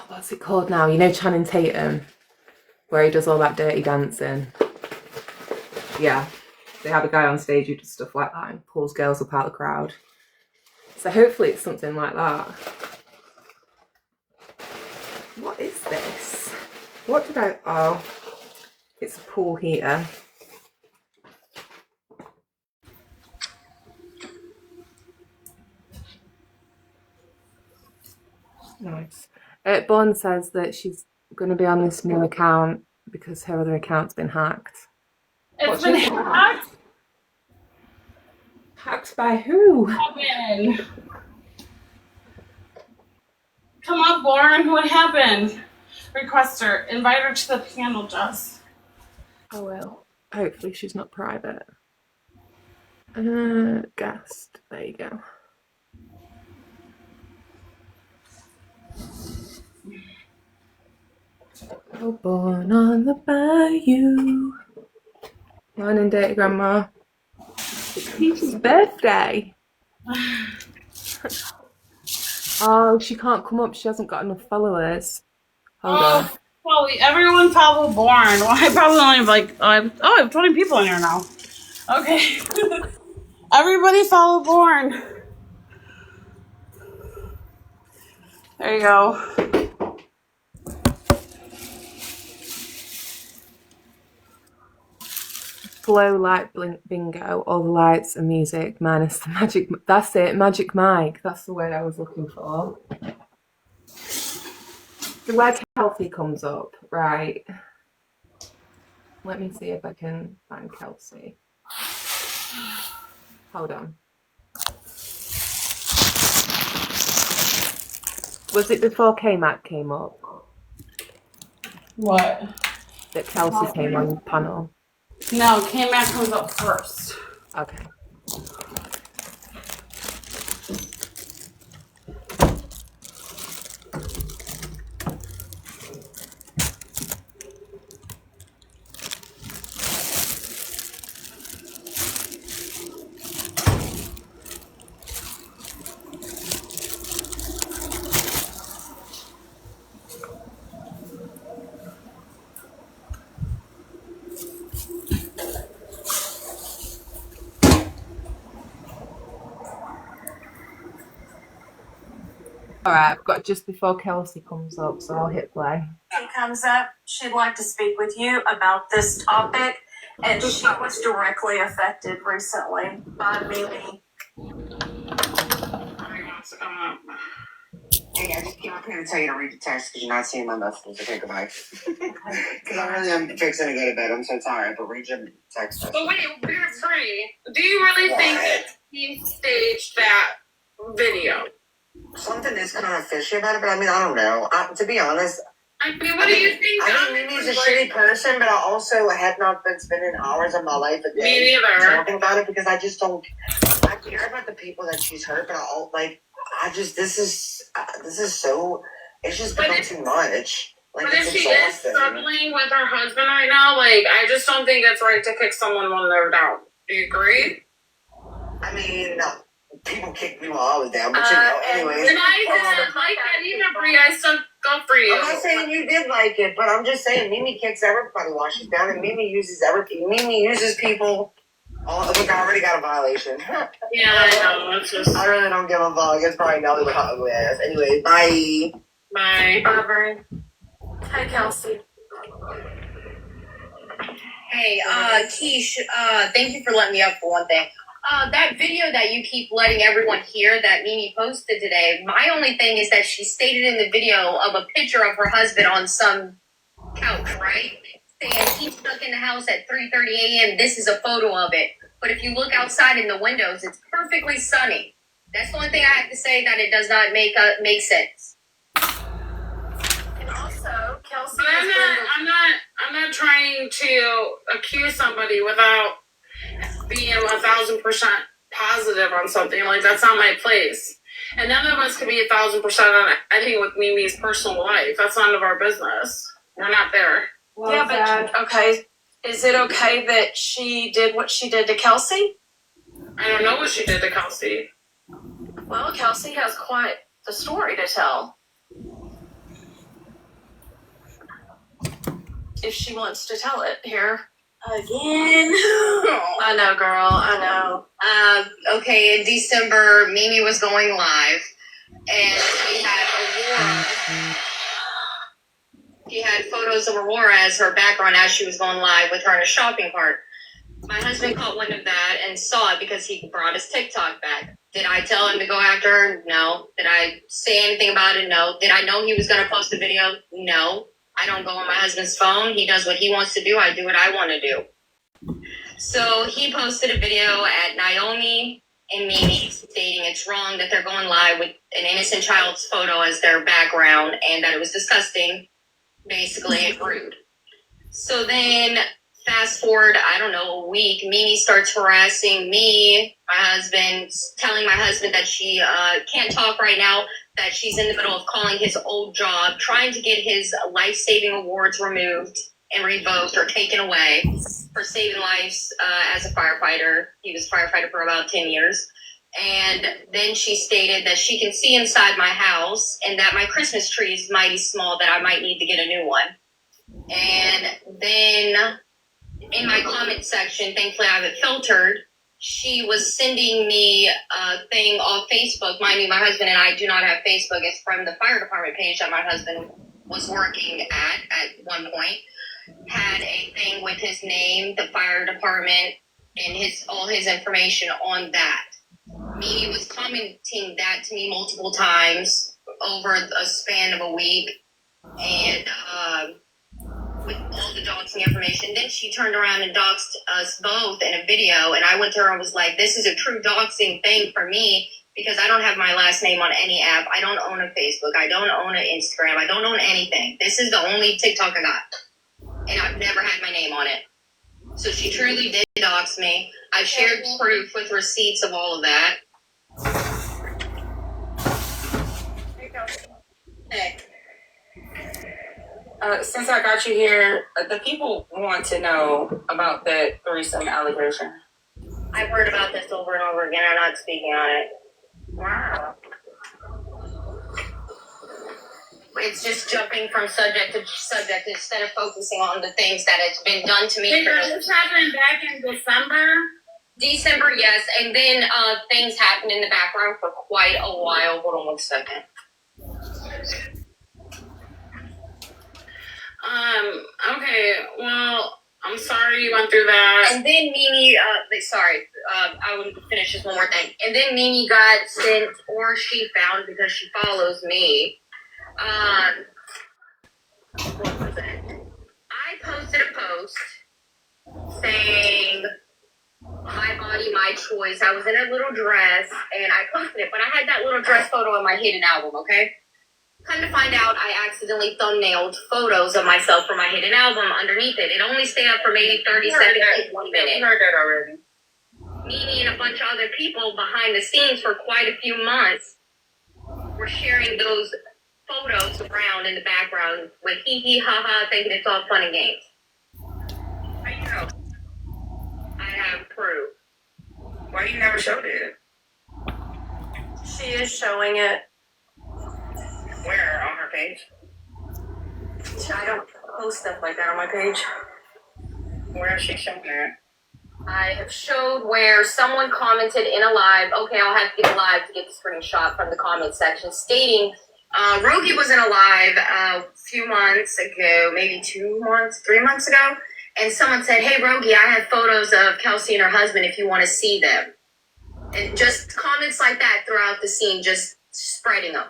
what's it called now? You know, Channing Tatum, where he does all that dirty dancing. Yeah, they have a guy on stage who does stuff like that and pulls girls up out of the crowd. So hopefully it's something like that. What is this? What did I... Oh, it's a pool heater. Nice. Bon says that she's going to be on this new account because her other account's been hacked. It's been hacked. Hacked by who? Happened. Come up, Lauren. What happened? Request her. Invite her to the panel, Jess. I will. Hopefully she's not private. Guest. There you go. Oh, born on the bayou. Morning, Dirty Grandma. It's Keish's birthday. Oh, she can't come up. She hasn't got enough followers. Hold on. Probably everyone follow Born. Well, I probably only have like I have 20 people in here now. Okay. Everybody follow Born. There you go. Flow light blink bingo. All the lights and music minus the magic. That's it. Magic Mike. That's the word I was looking for. The word healthy comes up, right? Let me see if I can find Kelsey. Hold on. Was it before K-Mac came up What? that Kelsey came on the panel? No, K-Mac comes up first. Okay. All right, I've got just before Kelsey comes up, so I'll hit play. She comes up, she'd like to speak with you about this topic, and she was directly affected recently by Mimi. Hey, I just came up here to tell you to read the text because you're not seeing my messages. Okay, goodbye. Because I really am fixing to go to bed. I'm so tired, but read your text message. But wait, we're free. Do you really think that he staged that video? Something is kind of fishy about it, but I mean, I don't know. To be honest, I mean, what do you think? I think Mimi's a shitty person, but I also have not been spending hours of my life a day Me neither. talking about it because I just don't. I care about the people that she's hurt, but this is so. It's just become too much. Like, But it's if she is exhausting. struggling with her husband right now, like, I just don't think it's right to kick someone when they're down. Do you agree? I mean, no, people kicked me while I was down, but anyways. And I didn't like that either, Brie. I stuck up for you. I'm not saying you did like it, but I'm just saying Mimi kicks everybody while she's down, and Mimi uses everything. Mimi uses people. Oh, look, I already got a violation. Yeah, I know. It's just. I really don't give a fuck. It's probably Nelly with her ugly ass. Anyway, bye. Bye. Bye. Hey, Kelsey. Hey, Kesh, thank you for letting me up for one thing. That video that you keep letting everyone hear that Mimi posted today, my only thing is that she stated in the video of a picture of her husband on some couch, right? Saying he's stuck in the house at 3:30 a.m. This is a photo of it. But if you look outside in the windows, it's perfectly sunny. That's the only thing I have to say that it does not make sense. And also, Kelsey. But I'm not trying to accuse somebody without being 1,000% positive on something. Like, that's not my place. And none of us can be 1,000% on anything with Mimi's personal life. That's none of our business. We're not there. Well, yeah, but okay. Is it okay that she did what she did to Kelsey? I don't know what she did to Kelsey. Well, Kelsey has quite the story to tell. If she wants to tell it here. Again? I know, girl. I know. Okay, in December, Mimi was going live, and she had Aurora. She had photos of Aurora as her background as she was going live with her in a shopping cart. My husband caught wind of that and saw it because he brought his TikTok back. Did I tell him to go after her? No. Did I say anything about it? No. Did I know he was going to post a video? No. I don't go on my husband's phone. He does what he wants to do. I do what I want to do. So he posted a video at Naomi and Mimi stating it's wrong that they're going live with an innocent child's photo as their background and that it was disgusting, basically, and rude. So then fast forward, I don't know, a week, Mimi starts harassing me, my husband, telling my husband that she can't talk right now, that she's in the middle of calling his old job, trying to get his life-saving awards removed and revoked or taken away for saving lives as a firefighter. He was a firefighter for about 10 years. And then she stated that she can see inside my house and that my Christmas tree is mighty small, that I might need to get a new one. And then in my comment section, thankfully I have it filtered, she was sending me a thing on Facebook. Mind you, my husband and I do not have Facebook. It's from the fire department page that my husband was working at one point. Had a thing with his name, the fire department, and all his information on that. Mimi was commenting that to me multiple times over a span of a week, and with all the doxing information. Then she turned around and doxed us both in a video, and I went to her and was like, this is a true doxing thing for me, because I don't have my last name on any app. I don't own a Facebook. I don't own an Instagram. I don't own anything. This is the only TikTok I got, and I've never had my name on it. So she truly did dox me. I've shared proof with receipts of all of that. Hey. Since I got you here, the people want to know about that threesome allegation. I've heard about this over and over again. I'm not speaking on it. Wow. It's just jumping from subject to subject instead of focusing on the things that has been done to me. This happened back in December? Yes. And then things happened in the background for quite a while. Hold on one second. Okay, well, I'm sorry you went through that. And then Mimi, I would finish this one more thing. And then Mimi got sent, or she found, because she follows me. What was it? I posted a post saying, my body, my choice. I was in a little dress, and I posted it, but I had that little dress photo in my hidden album, okay? Come to find out, I accidentally thumbnailed photos of myself for my hidden album underneath it. It only stayed up for maybe 30 seconds to 1 minute. I heard that already. Mimi and a bunch of other people behind the scenes for quite a few months were sharing those photos around in the background with hee hee ha ha, thinking it's all fun and games. How you know? I have proof. Why you never showed it? She is showing it. Where? On her page? I don't post stuff like that on my page. Where is she showing it? I have showed where someone commented in a live. Okay, I'll have to get a live to get the screenshot from the comment section stating Rogie was in a live a few months ago, maybe 3 months ago, and someone said, hey, Rogie, I have photos of Kelsey and her husband if you want to see them. And just comments like that throughout the scene, just spreading them.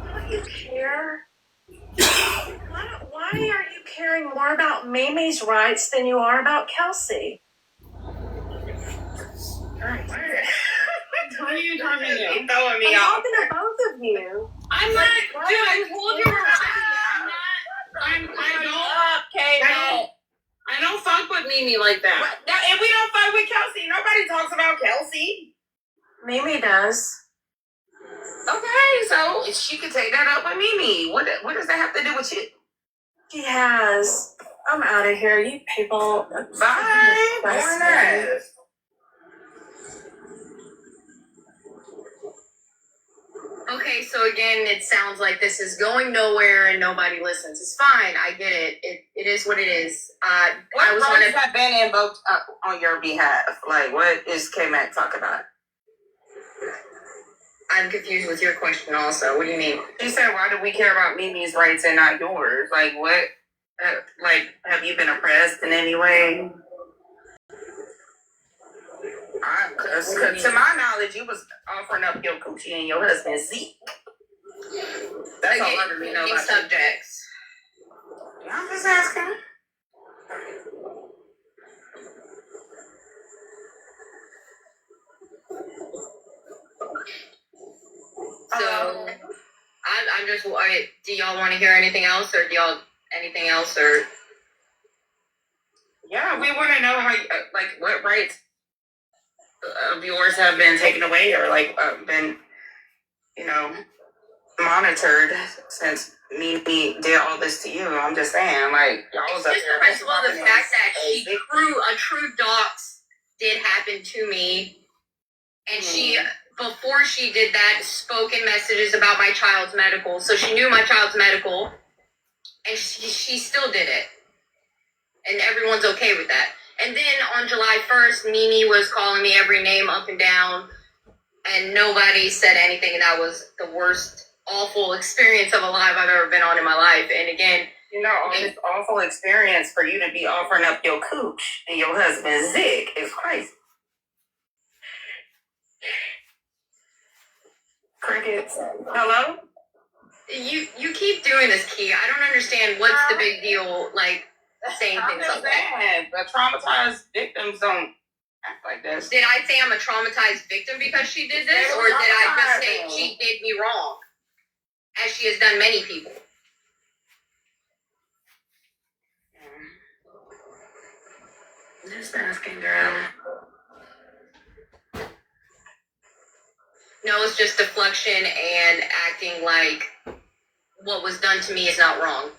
Don't you care? Why are you caring more about Mimi's rights than you are about Kelsey? What are you talking You're about? throwing me I'm off. talking to both of you. I'm not, dude, I told you I don't fuck with Mimi like that. Now, and we don't fight with Kelsey. Nobody talks about Kelsey. Mimi does. Okay, so she could take that up with Mimi. What does that have to do with you? She has. I'm out of here. You people. Bye. That's Born ass. Okay, so again, it sounds like this is going nowhere and nobody listens. It's fine. I get it. It is what it is. What I was roles wondering. have been invoked on your behalf? Like, what is K-Mac talking about? I'm confused with your question also. What do you mean? She said, why do we care about Mimi's rights and not yours? Like, what? Like, have you been oppressed in any way? Because to my knowledge, you was offering up your coochie and your husband Zeke. That's all I really know about subjects. you. I'm just asking. So, I'm just. Do y'all want to hear anything else, or do y'all anything else, or? Yeah, we want to know how, like, what rights of yours have been taken away or, like, been, you know, monitored since Mimi did all this to you. I'm just saying, like, y'all was It's up just here. the principle of the fact that a true dox did happen to me. And she, before she did that, spoke in messages about my child's medical. So she knew my child's medical. And she still did it. And everyone's okay with that. And then on July 1st, Mimi was calling me every name up and down. And nobody said anything. And that was the worst, awful experience of a live I've ever been on in my life. And again, you know, all this awful experience for you to be offering up your cooch and your husband's zig is crazy. Crickets. Hello? You keep doing this, Key. I don't understand what's the big deal, like, saying I'm things just like that. saying, the traumatized victims don't act like this. Did I say I'm a traumatized victim because she did this? Or did I just say she did me wrong? As she has done many people. Just asking, girl. No, it's just deflection and acting like what was done to me is not wrong.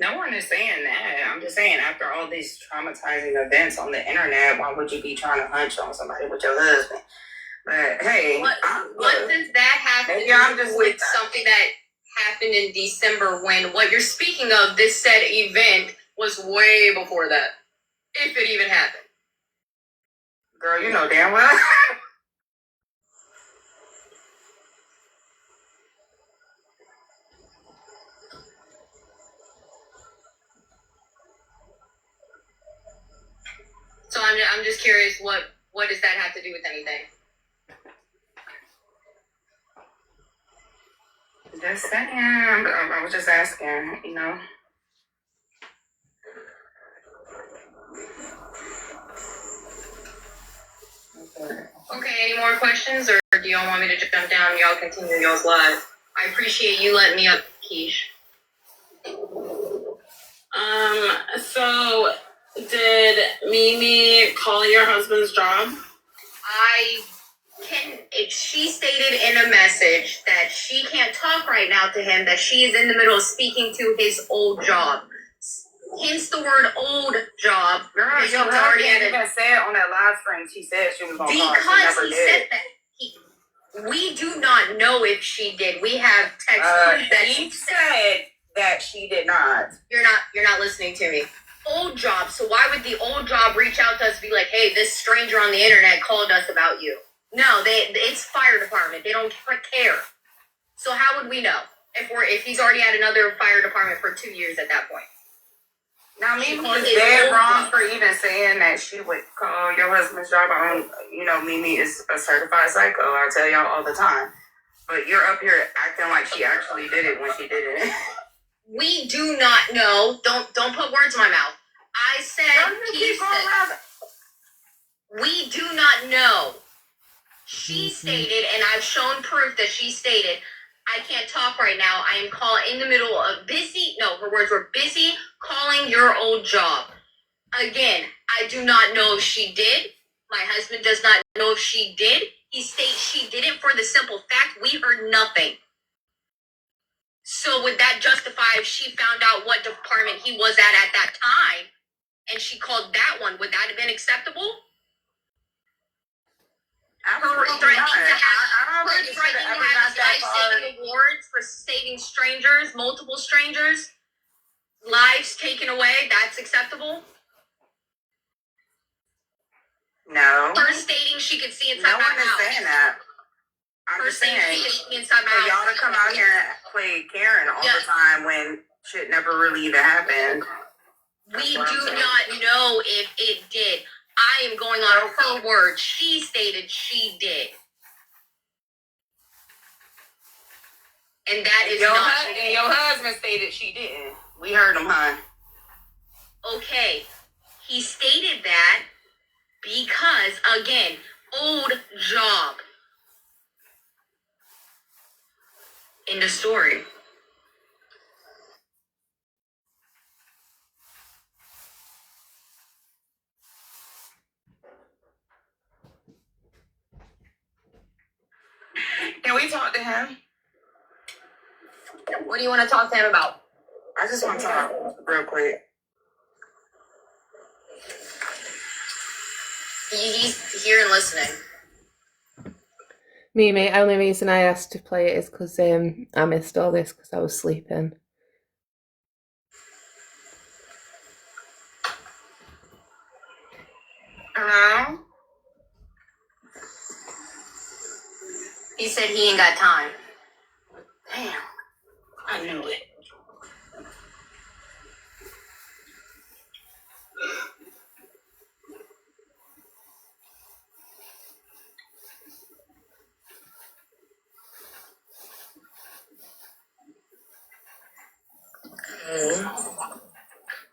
No one is saying that. I'm just saying, after all these traumatizing events on the internet, why would you be trying to hunch on somebody with your husband? But hey, What does that have to do with something that happened in December when what you're speaking of, this said event, was way before that? If it even happened. Girl, you know damn well. So I'm just curious, what does that have to do with anything? Just saying. I was just asking, you know. Okay, any more questions, or do y'all want me to jump down and y'all continue y'all's live? I appreciate you letting me up, Kesh. So did Mimi call your husband's job? She stated in a message that she can't talk right now to him, that she is in the middle of speaking to his old job. Hence the word old job. Girl, your husband even said on that live stream, she said she was going to call. Because he said that. We do not know if she did. We have text proof that he said that she did not. You're not listening to me. Old job. So why would the old job reach out to us and be like, hey, this stranger on the internet called us about you? No, it's fire department. They don't care. So how would we know if he's already had another fire department for 2 years at that point? Now, Mimi is dead wrong for even saying that she would call your husband's job. Mimi is a certified psycho. I tell y'all all the time. But you're up here acting like she actually did it when she did it. We do not know. Don't put words in my mouth. I said we do not know. She stated, and I've shown proof that she stated, I can't talk right now. I am in the middle of busy. No, her words were busy calling your old job. Again, I do not know if she did. My husband does not know if she did. He states she did it for the simple fact we heard nothing. So would that justify if she found out what department he was at that time and she called that one? Would that have been acceptable? Her threatening to have life-saving awards for saving strangers, multiple strangers, lives taken away, that's acceptable? No. Her stating she could see inside my house. No one is saying that. I'm just saying, for y'all to come out here and play Karen all the time when shit never really even happened. We do not know if it did. I am going on her word. She stated she did. And that is not... And your husband stated she didn't. We heard him, huh? Okay. He stated that because, again, old job. End of story. Can we talk to him? What do you want to talk to him about? I just want to talk real quick. He's here and listening. Mimi, only reason I asked to play it is because I missed all this because I was sleeping. Hello? He said he ain't got time. Damn. I knew it.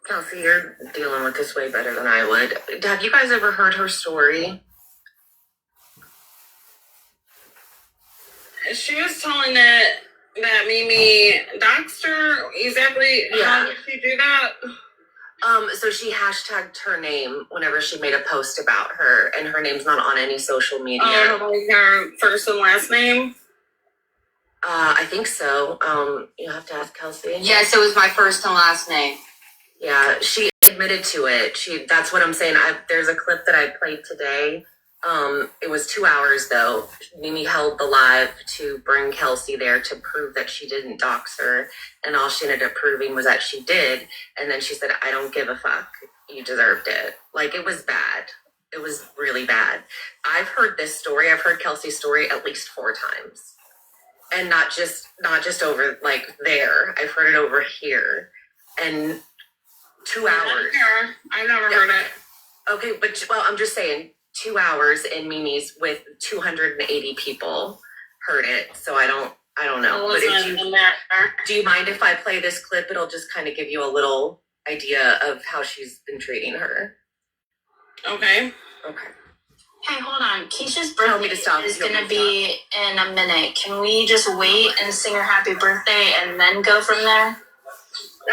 Kelsey, you're dealing with this way better than I would. Have you guys ever heard her story? She was telling that Mimi doxed her. Exactly how did she do that? So she hashtagged her name whenever she made a post about her, and her name's not on any social media. Oh, like her first and last name? I think so. You have to ask Kelsey. Yes, it was my first and last name. Yeah, she admitted to it. That's what I'm saying. There's a clip that I played today. It was 2 hours though. Mimi held the live to bring Kelsey there to prove that she didn't dox her, and all she ended up proving was that she did. And then she said, "I don't give a fuck. You deserved it." Like, it was bad. It was really bad. I've heard this story. I've heard Kelsey's story at least 4 times, and not just over like there. I've heard it over here, and 2 hours. I've never heard it. Okay, but I'm just saying. 2 hours in Mimi's with 280 people heard it, so I don't know. But do you mind if I play this clip? It'll just kind of give you a little idea of how she's been treating her. Okay. Okay. Hey, hold on. Keisha's Tell me birthday to stop. is going to be in a minute. Can we just wait and sing her happy birthday and then go from there?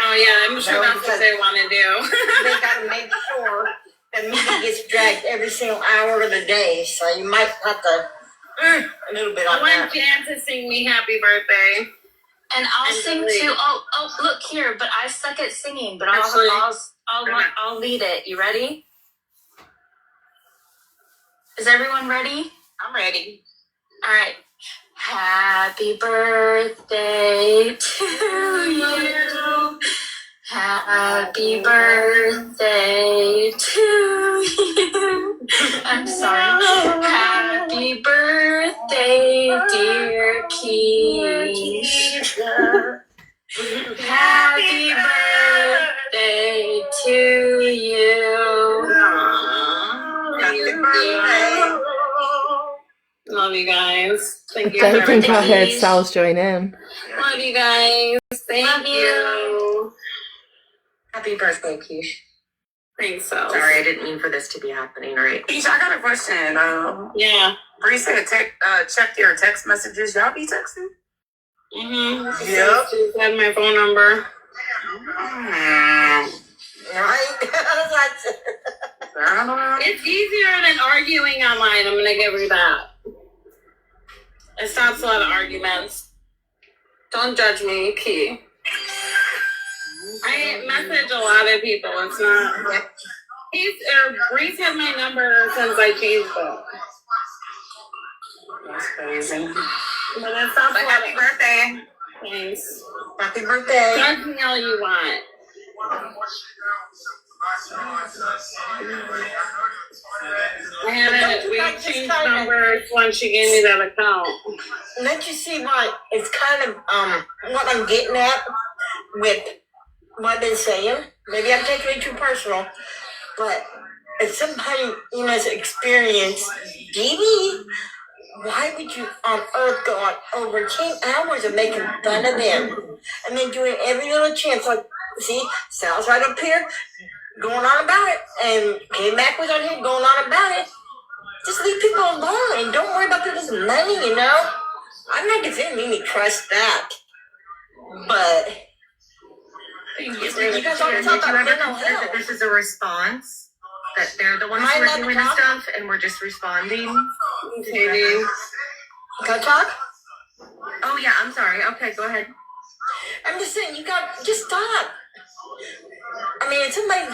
Oh, yeah, I'm sure that's what they want to do. They gotta make sure that meeting gets dragged every single hour of the day, so you might have to a little bit I on want that. Jan to sing me happy birthday. And I'll sing too. Oh, look here. But I suck at singing. But Actually, I'll lead it. You ready? Is everyone ready? I'm ready. All right. Happy birthday to you. Happy birthday to you. I'm sorry. Happy birthday, dear Kesh. Happy birthday to you. Happy birthday. Love you guys. Thank I you. don't think I heard Kesh. Sal's join in. Love you guys. Thank Love you. Happy birthday, Keish. Thanks, Sal. Sorry, I didn't mean for this to be happening. All right. Keisha, I got a question. Yeah. Bree said check your text messages. Y'all be texting? Mm-hmm. Yep. She had my phone number. Right? It's easier than arguing online. I'm gonna give you that. It stops a lot of arguments. Don't judge me, Key. I message a lot of people. It's not. Bree's had my number since I changed it. That's crazy. But it stops But a lot happy of. birthday. Thanks. Happy birthday. Judge me all you want. We changed numbers when she gave me that account. Don't you see why it's kind of what I'm getting at with what I've been saying? Maybe I'm taking it too personal, but as somebody has experienced DV, why would you on earth go on over 10 hours of making fun of them and then doing every little chance? Like, see, Sal's right up here going on about it, and K-Mac was on here going on about it. Just leave people alone and don't worry about people's money, I'm not defending Mimi, trust that. But You guys always talk about mental consider that health. this is a response? That they're the ones Am I who are allowed to doing the talk? stuff and we're just responding? Can I talk? Oh yeah, I'm sorry. Okay, go ahead. I'm just saying, you got just stop. I mean, if somebody,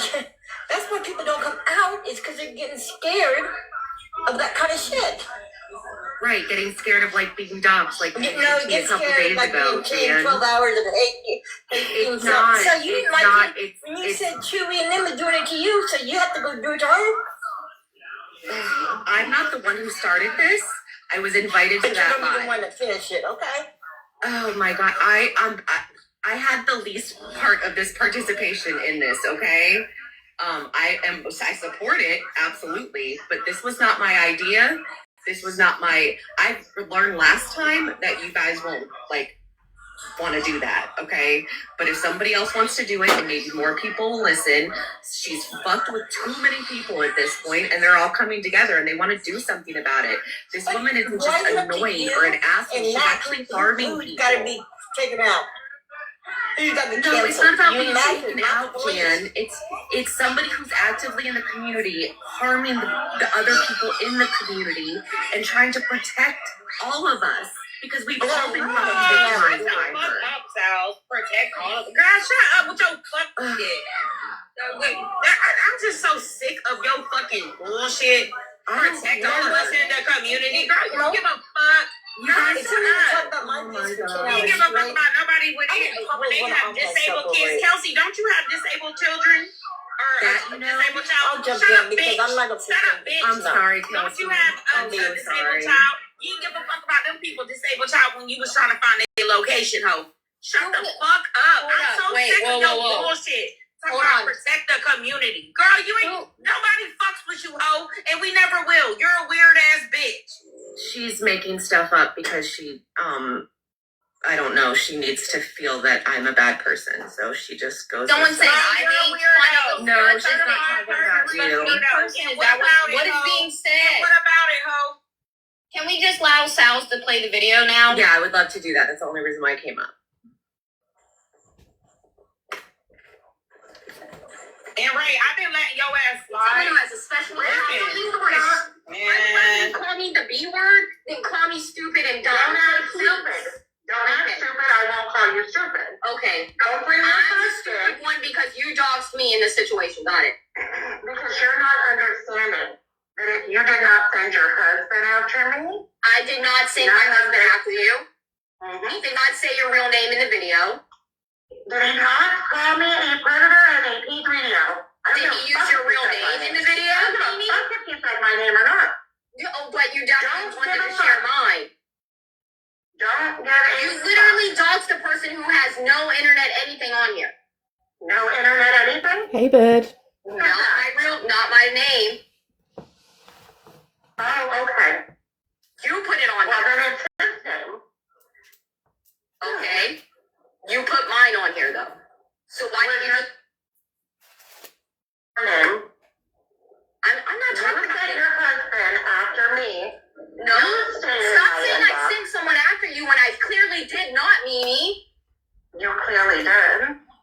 that's why people don't come out, is because they're getting scared of that kind of shit. Right, getting scared of like being dumped, like You you know, did get a couple scared days like ago. being 10, And 12 hours of it's not. So you didn't It's like not. it when you said Chewy and them was doing it to you, so you have to go do it to her? I'm not the one who started this. I was invited to But that you're going to be the live. one to finish it, okay? Oh my god, I had the least part of this participation in this. Okay, I support it absolutely, but this was not my idea. This was not my. I learned last time that you guys won't like want to do that. Okay, but if somebody else wants to do it and maybe more people will listen, she's fucked with too many people at this point, and they're all coming together and they want to do something about it. This woman isn't just annoying or an asshole. She's actually harming people. Got to be taken out. You got to be No, canceled. it's not about You being mad taken at out, the police. Jan. It's somebody who's actively in the community, harming the other people in the community, and trying to protect all of us because we've all been fucking victimized by her. Protect all of them. Girl, shut up with your fucking shit. I'm just so sick of your fucking bullshit. Protect all of us in the community. Girl, you don't give a fuck. You guys If somebody shut talk up. about my Oh my business for 10 God. hours You give a fuck straight, about nobody when I they, would when probably they wanna have own myself disabled over kids. it. Kelsey, don't you have disabled children? Or That, a you know, disabled child? I'll jump Shut in up, because bitch. I'm not gonna Shut up, bitch. I'm sorry, Don't Kelsey. you have I'm a so disabled sorry. child? You didn't give a fuck about them people disabled child when you was trying to find their location, ho. Shut the fuck up. Hold I'm up. so Wait, sick of whoa, your whoa, whoa. bullshit. Talk Hold about on. protect the community. Girl, you ain't nobody fucks with you, ho, and we never will. You're a weird ass bitch. She's making stuff up because she I don't know, she needs to feel that I'm a bad person, so she just goes Someone with said that. I You're a made weirdo. fun of No, You're a she's not certified talking about person. you. Weirdo. person. Is What that about what it, is ho? being said? What about it, ho? Can we just allow Sal's to play the video now? Yeah, I would love to do that. That's the only reason why I came up. And Ray, I've been letting your ass Someone slide. who has a special Listen, man. man. Call me the B word, then call me stupid and dumb. Don't act Please. stupid. Don't act Okay. stupid, I won't call you stupid. Okay. Don't bring me I'm the first stupid one because you doxed me in this situation. Got it. because you're not understanding that if you did not send your husband after me, I did not say my husband after you. He did not say your real name in the video. did he not call me a predator and a P3O? Did he use your real name in the video, I don't give a Mimi? fuck if you said my name or not. Oh, but you definitely Don't wanted give to a share fuck. mine. Don't get it. You literally doxed a person who has no internet anything on here. No internet anything? Hey, bird. Not my name. Oh, okay. You put it on Well, here. then it's his name. Okay. You put mine on here though. So why did you? Name. I'm not You talking about sent it. your husband after me. No. You stayed in Stop my saying I inbox. sent someone after you when I clearly did not, Mimi. You clearly did.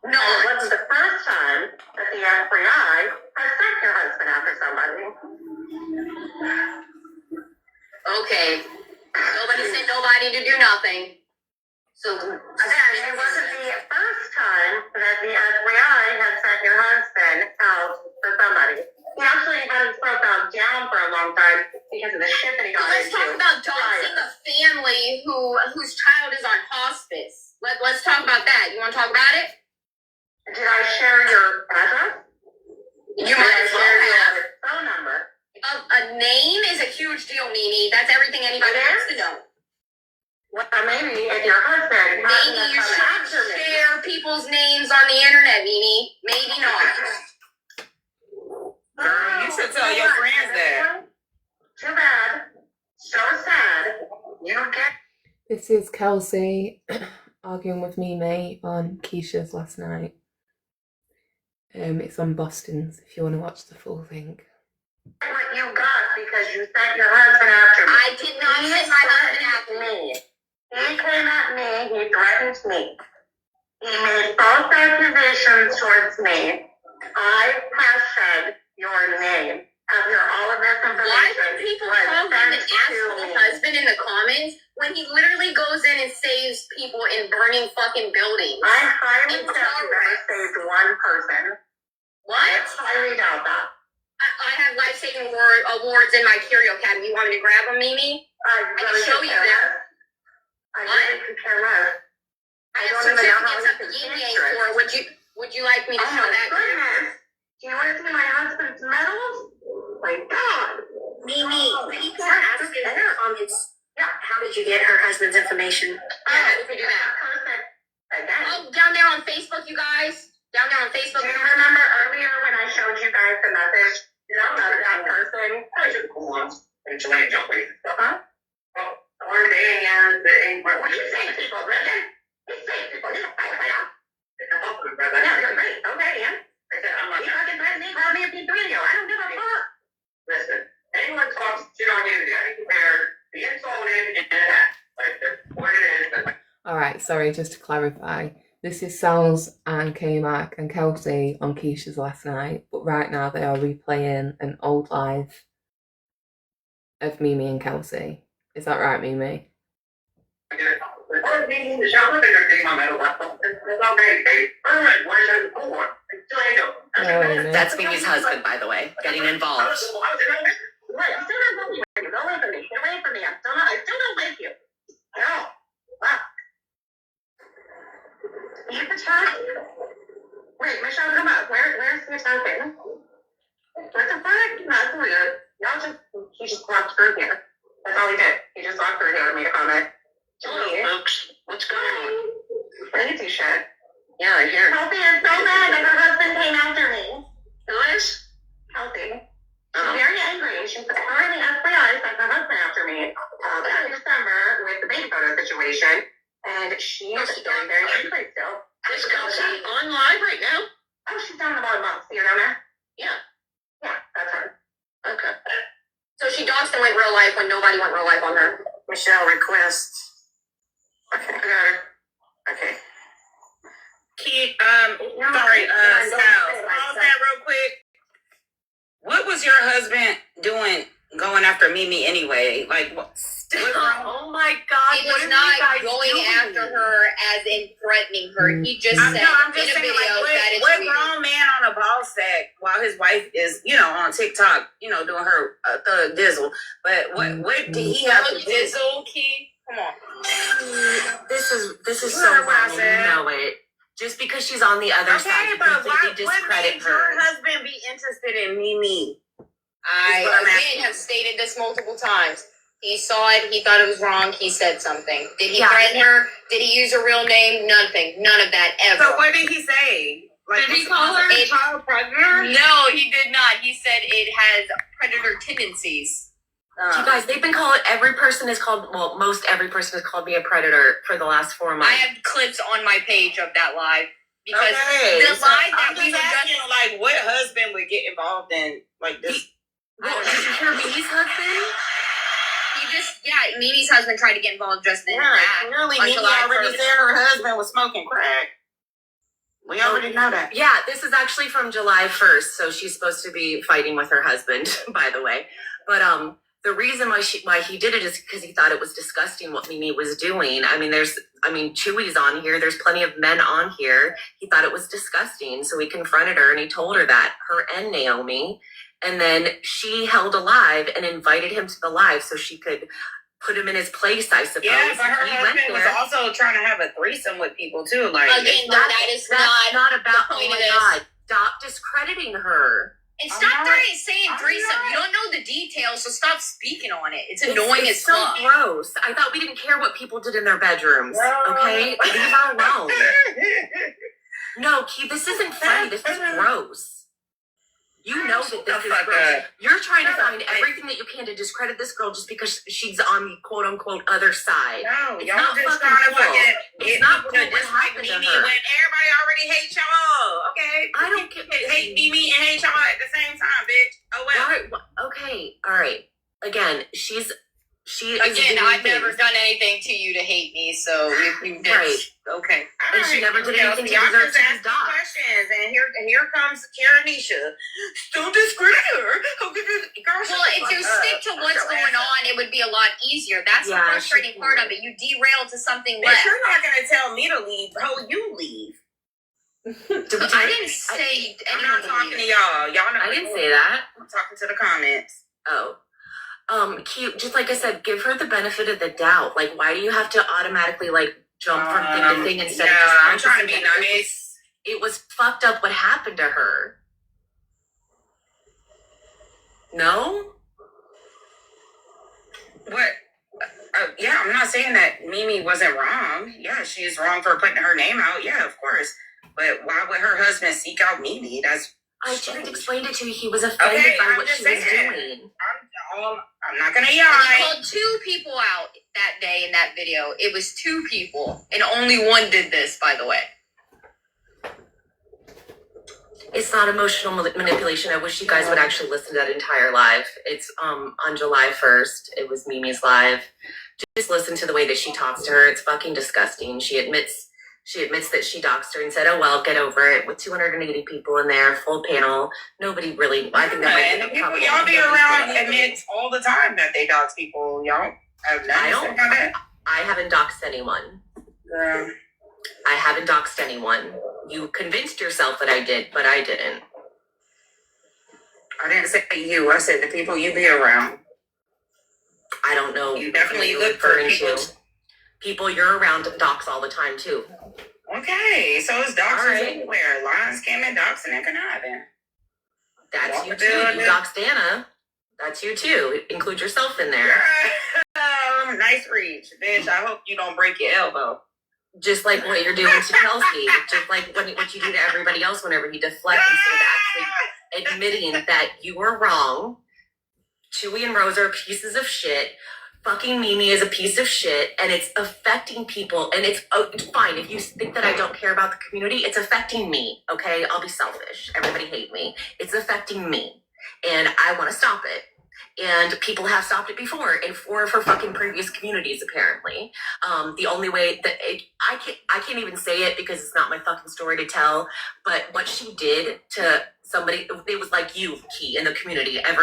No. And it wasn't the first time that the FBI has sent your husband after somebody. Okay. Nobody said nobody to do nothing. So Again, it wasn't the first time that the FBI had sent your husband out for somebody. He actually had himself out down for a long time because of the shit that he got let's into. talk about doxing a family whose child is on hospice. Let's talk about that. You want to talk about it? Did I share your address? You might as well have. Phone number. A name is a huge deal, Mimi. That's everything anybody It wants is? to know. Well, maybe if your husband Maybe happened to you come after should me. share people's names on the internet, Mimi. Maybe not. Girl, you should tell your friends that. Too bad. So sad. You get This is Kelsey arguing with Mimi on Keisha's last night. It's on Boston's if you want to watch the full thing. what you got because you sent your husband after me. I did not send my husband after me. He came at me, he threatened me. He made false accusations towards me. I hashtag your name after all of this information. Why would people call him an asshole husband in the comments when he literally goes in and saves people in burning fucking buildings? I highly doubt that I saved one person. What? I highly doubt that. I have life-saving awards in my curio cabinet. You want me to grab them, Mimi? I can show you them. I really could care less. I have don't even know how certificates you of the can yin picture it. for. Would you like me to Oh show my that to you? goodness. Do you want to see my husband's medals? My God. Mimi, people are asking in the comments, how did you get her husband's information? Yeah, we could do that. Perfect. Again. Oh, down there on Facebook, you guys. Down there on Facebook. Do you remember earlier when I showed you guys the message of that person? Huh? Or what do you say, people, Brendan? You say, people, you don't fight out. Yeah, you're great. Okay, yeah. You fucking threatened me, called me a P3 video. I don't give a fuck. Listen, anyone talks shit on you, you gotta be prepared. The insult in and that. Like, that's what it is. Alright, sorry, just to clarify. This is Sal's and K-Mac and Kelsey on Keish's last night, but right now they are replaying an old live of Mimi and Kelsey. Is that right, Mimi? That's Mimi's husband, by the way, getting involved. Right, I'm still not with you. Get away from me. Get away from me. I still don't like you. No. Wow. You have a child? Wait, Michelle, come up. Where's your husband? What the fuck? That's weird. He just walked through here. That's all he did. He just walked through here and made a comment. Hello, folks. What's going on? Crazy shit. Yeah, I hear. Kelsey is so mad that her husband came after me. Who is? Kelsey. She's very angry. She's calling the FBI sent her husband after me back in December with the baby photo situation. And she is very, very angry still. Is Kelsey on live right now? Oh, she's down in the bottom box. See her down there? Yeah. Yeah, that's her. Okay. So she doxed and went real life when nobody went real life on her. Michelle requests. Okay, I got her. Okay. Keith, No, sorry, I don't Sal, say it like pause that. that real quick. What was your husband doing going after Mimi anyway? Like, what? Oh my God! He what was are you not guys going doing? after her as in threatening her. He just I'm said just in a saying, video like, that it's what weird. grown man on a ball sack while his wife is, on TikTok, doing her thug dizzle. But what did he have to do? Dizzle, Key? Come on. This is You so heard what I wrong. You said. know it. Just because she's on the other side, Okay, you but completely what discredit made her. your husband be interested in Mimi? I, Is what I'm again, asking. have stated this multiple times. He saw it. He thought it was wrong. He said something. Did he Yeah. threaten her? Did he use a real name? Nothing. None of that ever. So what did he say? Like, Did he call her a child predator? No, he did not. He said it has predator tendencies. You guys, they've been calling, most every person has called me a predator for the last 4 I months. have clips on my page of that live because Okay, the so live that I'm we just were asking, just like, what husband would get involved in like this? Well, did you hear Mimi's husband? Mimi's husband tried to get involved just then. Right, clearly, on Mimi July already 1st. said her husband was smoking crack. We already know that. Yeah, this is actually from July 1st, so she's supposed to be fighting with her husband, by the way. But the reason why he did it is because he thought it was disgusting what Mimi was doing. Chewy's on here. There's plenty of men on here. He thought it was disgusting, so he confronted her and he told her that, her and Naomi. And then she held a live and invited him to the live so she could put him in his place, I suppose. Yeah, but her He went husband was there. also trying to have a threesome with people too. Like, Again, that is That's not about, the point oh of my this. God, stop discrediting her. And I'm stop not- saying I'm threesome. not- You don't know the details, so stop speaking on it. It's annoying It's as so fuck. gross. I thought we didn't care what people did in their bedrooms. Okay, leave her alone. No, Keith, this isn't funny. This is gross. You know that this is gross. You're trying to find everything that you can to discredit this girl just because she's on the quote unquote other side. No, It's y'all not just fucking trying to cool. fucking It's get not people cool to what dislike happened to Mimi her. when everybody already hates y'all. Okay, I don't You can hate Mimi and hate y'all at the same time, bitch. Oh well. Okay, all right. Again, she is Again, doing I've never things. done anything to you to hate me, You did. Right. Okay. And she never did anything to Y'all deserve just to be asking doxxed. questions, and here comes Karanisha. Don't discredit her. Girl, Well, if you stick to what's going on, it would be a lot easier. That's the frustrating part of it. You derail to something But less. you're not gonna tell me to leave. Ho, you leave. I didn't say I'm anyone not talking to to leave. y'all. Y'all know I didn't say that. I'm talking to the comments. Oh. Cute. Just like I said, give her the benefit of the doubt. Like, why do you have to automatically like jump from thing to thing instead of just I'm trying to be focusing on nice. it was fucked up what happened to her. No? What? Yeah, I'm not saying that Mimi wasn't wrong. Yeah, she's wrong for putting her name out. Yeah, of course. But why would her husband seek out Mimi? That's I just explained it to you. He was offended by what she was doing. I'm not gonna And yell. he called 2 people out that day in that video. It was 2 people, and only one did this, by the way. It's not emotional manipulation. I wish you guys would actually listen to that entire live. It's on July 1st. It was Mimi's live. Just listen to the way that she talks to her. It's fucking disgusting. She admits that she doxed her and said, "Oh well, get over it." With 280 people in there, full panel, nobody really. I think that might And the people y'all be around admit all the time that they dox people. Y'all have nothing about that. I haven't doxed anyone. Girl. I haven't doxed anyone. You convinced yourself that I did, but I didn't. I didn't say you. I said the people you be around. I don't know. You definitely who look for referring people. to. People you're around dox all the time too. Okay, so it's doxers All right. everywhere. Lions, scamming, doxing, and conniving. That's Walk you the too. building. You doxed Anna. That's you too. Include yourself in there. Nice reach, bitch. I hope you don't break your elbow. Just like what you're doing to Kelsey. Just like what you do to everybody else whenever you deflect instead of actually admitting that you were wrong. Chewy and Rose are pieces of shit. Fucking Mimi is a piece of shit, and it's affecting people. And it's fine if you think that I don't care about the community. It's affecting me. Okay, I'll be selfish. Everybody hate me. It's affecting me, and I want to stop it. And people have stopped it before in 4 of her fucking previous communities, apparently. The only way that I can't even say it because it's not my fucking story to tell. But what she did to somebody, it was like you, Key, in the community. At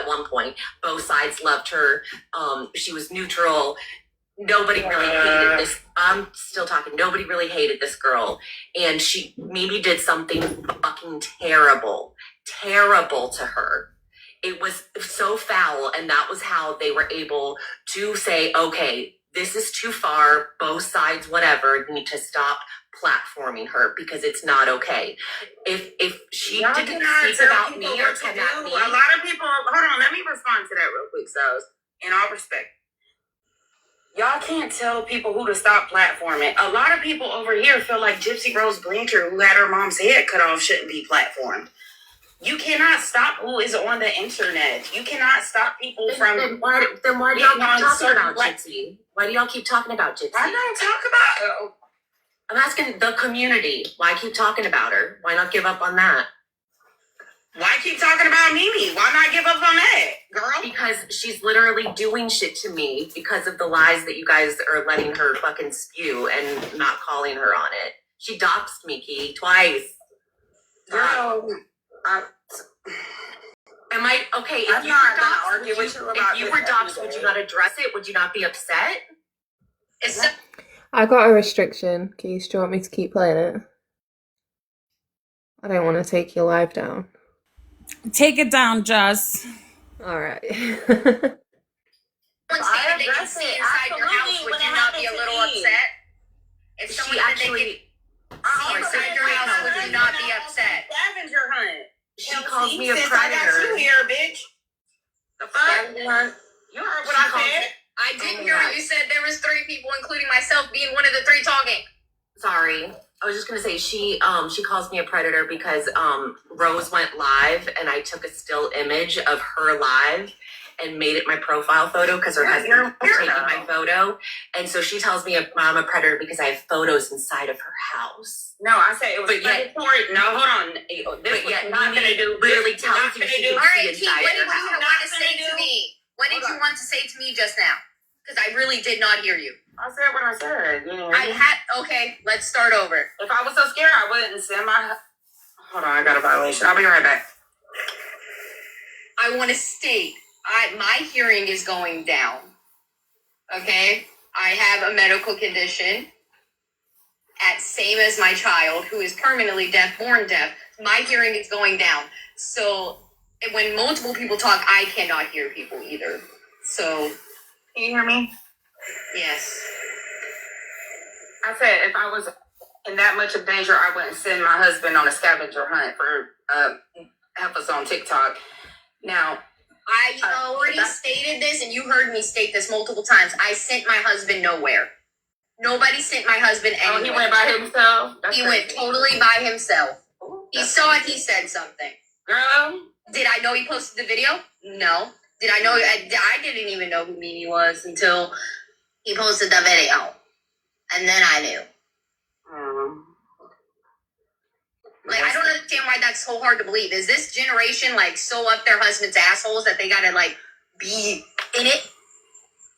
one point, both sides loved her. She was neutral. Nobody really hated this. I'm still talking. Nobody really hated this girl. And she maybe did something fucking terrible to her. It was so foul, and that was how they were able to say, okay, this is too far, both sides, whatever, need to stop platforming her because it's not okay. If she Y'all didn't cannot speak tell about people me or what to cannot do. me, A lot of people, hold on, let me respond to that real quick, so in all respect. Y'all can't tell people who to stop platforming. A lot of people over here feel like Gypsy Rose Blanchard, who had her mom's head cut off, shouldn't be platformed. You cannot stop who is on the internet. You cannot stop people from. Then why do y'all keep talking about Gypsy? Why do y'all keep talking about Gypsy? I don't talk about. I'm asking the community. Why keep talking about her? Why not give up on that? Why keep talking about Mimi? Why not give up on that, girl? Because she's literally doing shit to me because of the lies that you guys are letting her fucking spew and not calling her on it. She doxed me, Key, twice. Girl, am I okay? If I'm you not were gonna doxed, argue with you about if you this were doxed, every would you day. not address it? Would you not be upset? I got a restriction. Keys, do you want me to keep playing it? I don't want to take your live down. Take it down, Jess. Alright. Someone said that they can see inside your house, would you not be a little upset? If someone said they could see inside your house, would you not be upset? Scavenger hunt. She calls me a Since I got predator. you here, bitch. The fuck? You heard what I said? I didn't hear what you said. There was 3 people, including myself, being one of the 3 talking. Sorry. I was just gonna say she calls me a predator because Rose went live and I took a still image of her live and made it my profile photo because her husband was taking my photo. And so she tells me I'm a predator because I have photos inside of her house. No, I said it was But yet- predatory. No, hold on. This But yet was not Mimi gonna do. literally This was not tells you gonna she do. can All right, see Key, inside what did your you house. want to say to me? What did you want to say to me just now? Because I really did not hear you. I said what I said. You know, Okay, let's start over. if I was so scared, I wouldn't send my. Hold on, I got a violation. I'll be right back. I want to state, my hearing is going down. Okay? I have a medical condition, same as my child, who is permanently deaf, born deaf. My hearing is going down. So when multiple people talk, I cannot hear people either. So, Can you hear me? yes. I said if I was in that much of danger, I wouldn't send my husband on a scavenger hunt for help us on TikTok. Now, I already stated this, and you heard me state this multiple times. I sent my husband nowhere. Nobody sent my husband anywhere. oh, he went by himself. He went totally by himself. He saw it. He said something. Girl, Did I know he posted the video? No. Did I know? I didn't even know who Mimi was until he posted the video, and then I knew. Like, I don't understand why that's so hard to believe. Is this generation like so up their husband's assholes that they gotta like be in it,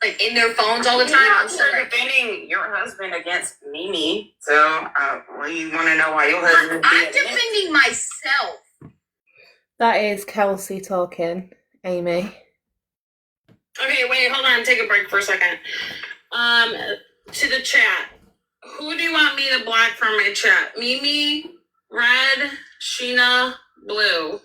like in their phones all the time? Yeah, I'm sorry. you're defending your husband against Mimi. So, well, you want to know why your husband? I'm defending myself. That is Kelsey talking, Amy. Okay, wait, hold on. Take a break for a second. To the chat. Who do you want me to block from my chat? Mimi, Red, Sheena, Blue.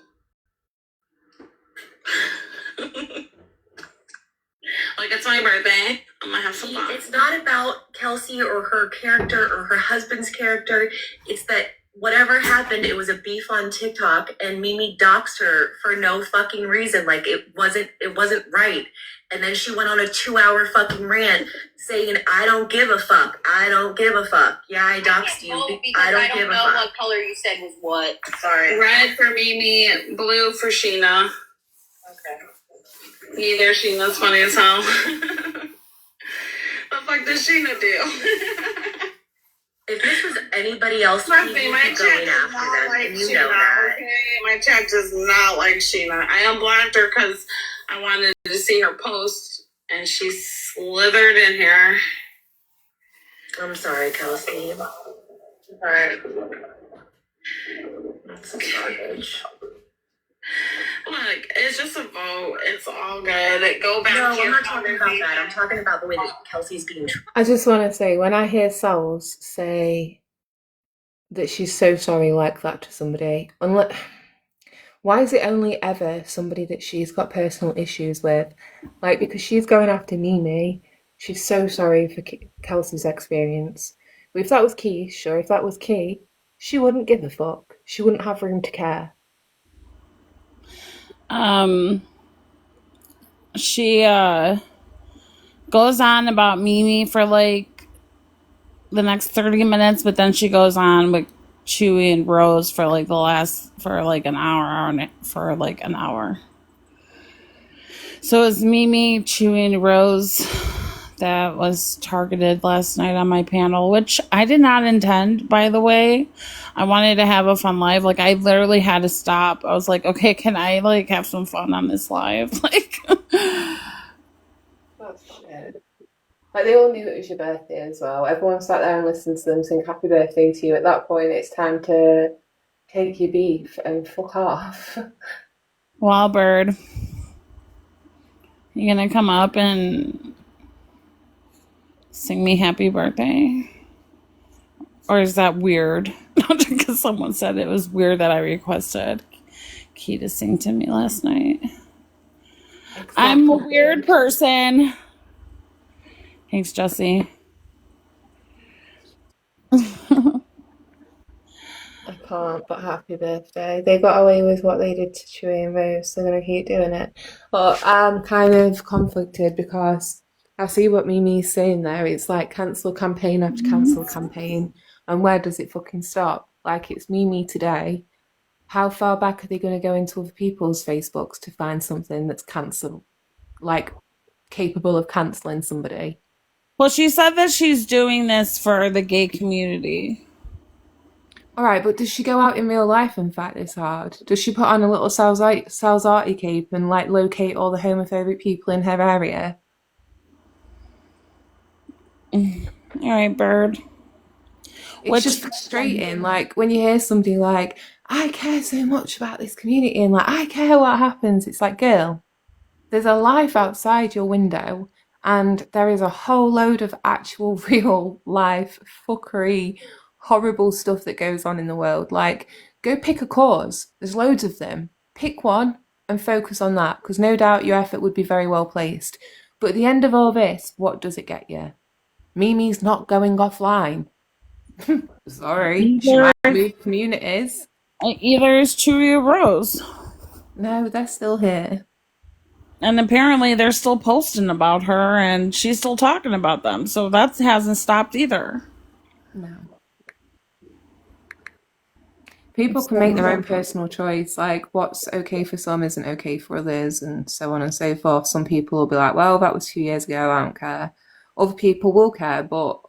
Like, it's my birthday. I'm gonna have some fun. It's not about Kelsey or her character or her husband's character. It's that whatever happened, it was a beef on TikTok, and Mimi doxed her for no fucking reason. Like, it wasn't right. And then she went on a 2-hour fucking rant saying, I don't give a fuck. I don't give a fuck. Yeah, I doxed you. I don't give a know fuck. what color you said was what. Sorry. Red for Mimi, blue for Sheena. Okay. Neither Sheena's funny as hell. The fuck does Sheena do? If this was anybody else, Trust you'd me, be my chat going does after not them. like And you Sheena. know that. Okay? My chat does not like Sheena. I unblocked her because I wanted to see her post, and she slithered in here. I'm sorry, Kelsey. Alright. That's some garbage. Look, it's just a vote. It's all good. Go back. No, to I'm your not talking about that. I'm conversation. talking about the way that Kelsey's being treated. I just want to say, when I hear Sal's say that she's so sorry like that to somebody, why is it only ever somebody that she's got personal issues with? Like, because she's going after Mimi, she's so sorry for Kelsey's experience. But if that was Kesh, or if that was Key, she wouldn't give a fuck. She wouldn't have room to care. She goes on about Mimi for like the next 30 minutes, but then she goes on with Chewy and Rose for like an hour. So it was Mimi, Chewy, and Rose that was targeted last night on my panel, which I did not intend, by the way. I wanted to have a fun live. Like, I literally had to stop. I was like, okay, can I like have some fun on this live? Like, That's not good. Like, they all knew it was your birthday as well. Everyone sat there and listened to them sing happy birthday to you. At that point, it's time to take your beef and fuck off. Wildbird, you gonna come up and sing me happy birthday? Or is that weird? Because someone said it was weird that I requested Key to sing to me last night. Exactly. I'm a weird person. Thanks, Jesse. I can't, but happy birthday. They got away with what they did to Chewy and Rose. They're going to keep doing it. But I'm kind of conflicted because I see what Mimi's saying there. It's like cancel campaign after cancel campaign. And where does it fucking stop? Like, it's Mimi today. How far back are they going to go into other people's Facebooks to find something that's cancelled, like capable of cancelling somebody? Well, she said that she's doing this for the gay community. All right, but does she go out in real life and fight this hard? Does she put on a little Salzarty cape and like locate all the homophobic people in her area? All right, Bird. It's Which just frustrating. Like when you hear somebody like, I care so much about this community and like I care what happens. It's like, girl, there's a life outside your window and there is a whole load of actual real life fuckery, horrible stuff that goes on in the world. Like, go pick a cause. There's loads of them. Pick one and focus on that because no doubt your effort would be very well placed. But at the end of all this, what does it get you? Mimi's not going offline. Sorry, she either might move communities. either is Chewy or Rose. No, they're still here. And apparently they're still posting about her and she's still talking about them. So that hasn't stopped either. No. People can make their own personal choice, like what's okay for some isn't okay for others, and so on and so forth. Some people will be like, well, that was 2 years ago, I don't care. Other people will care, but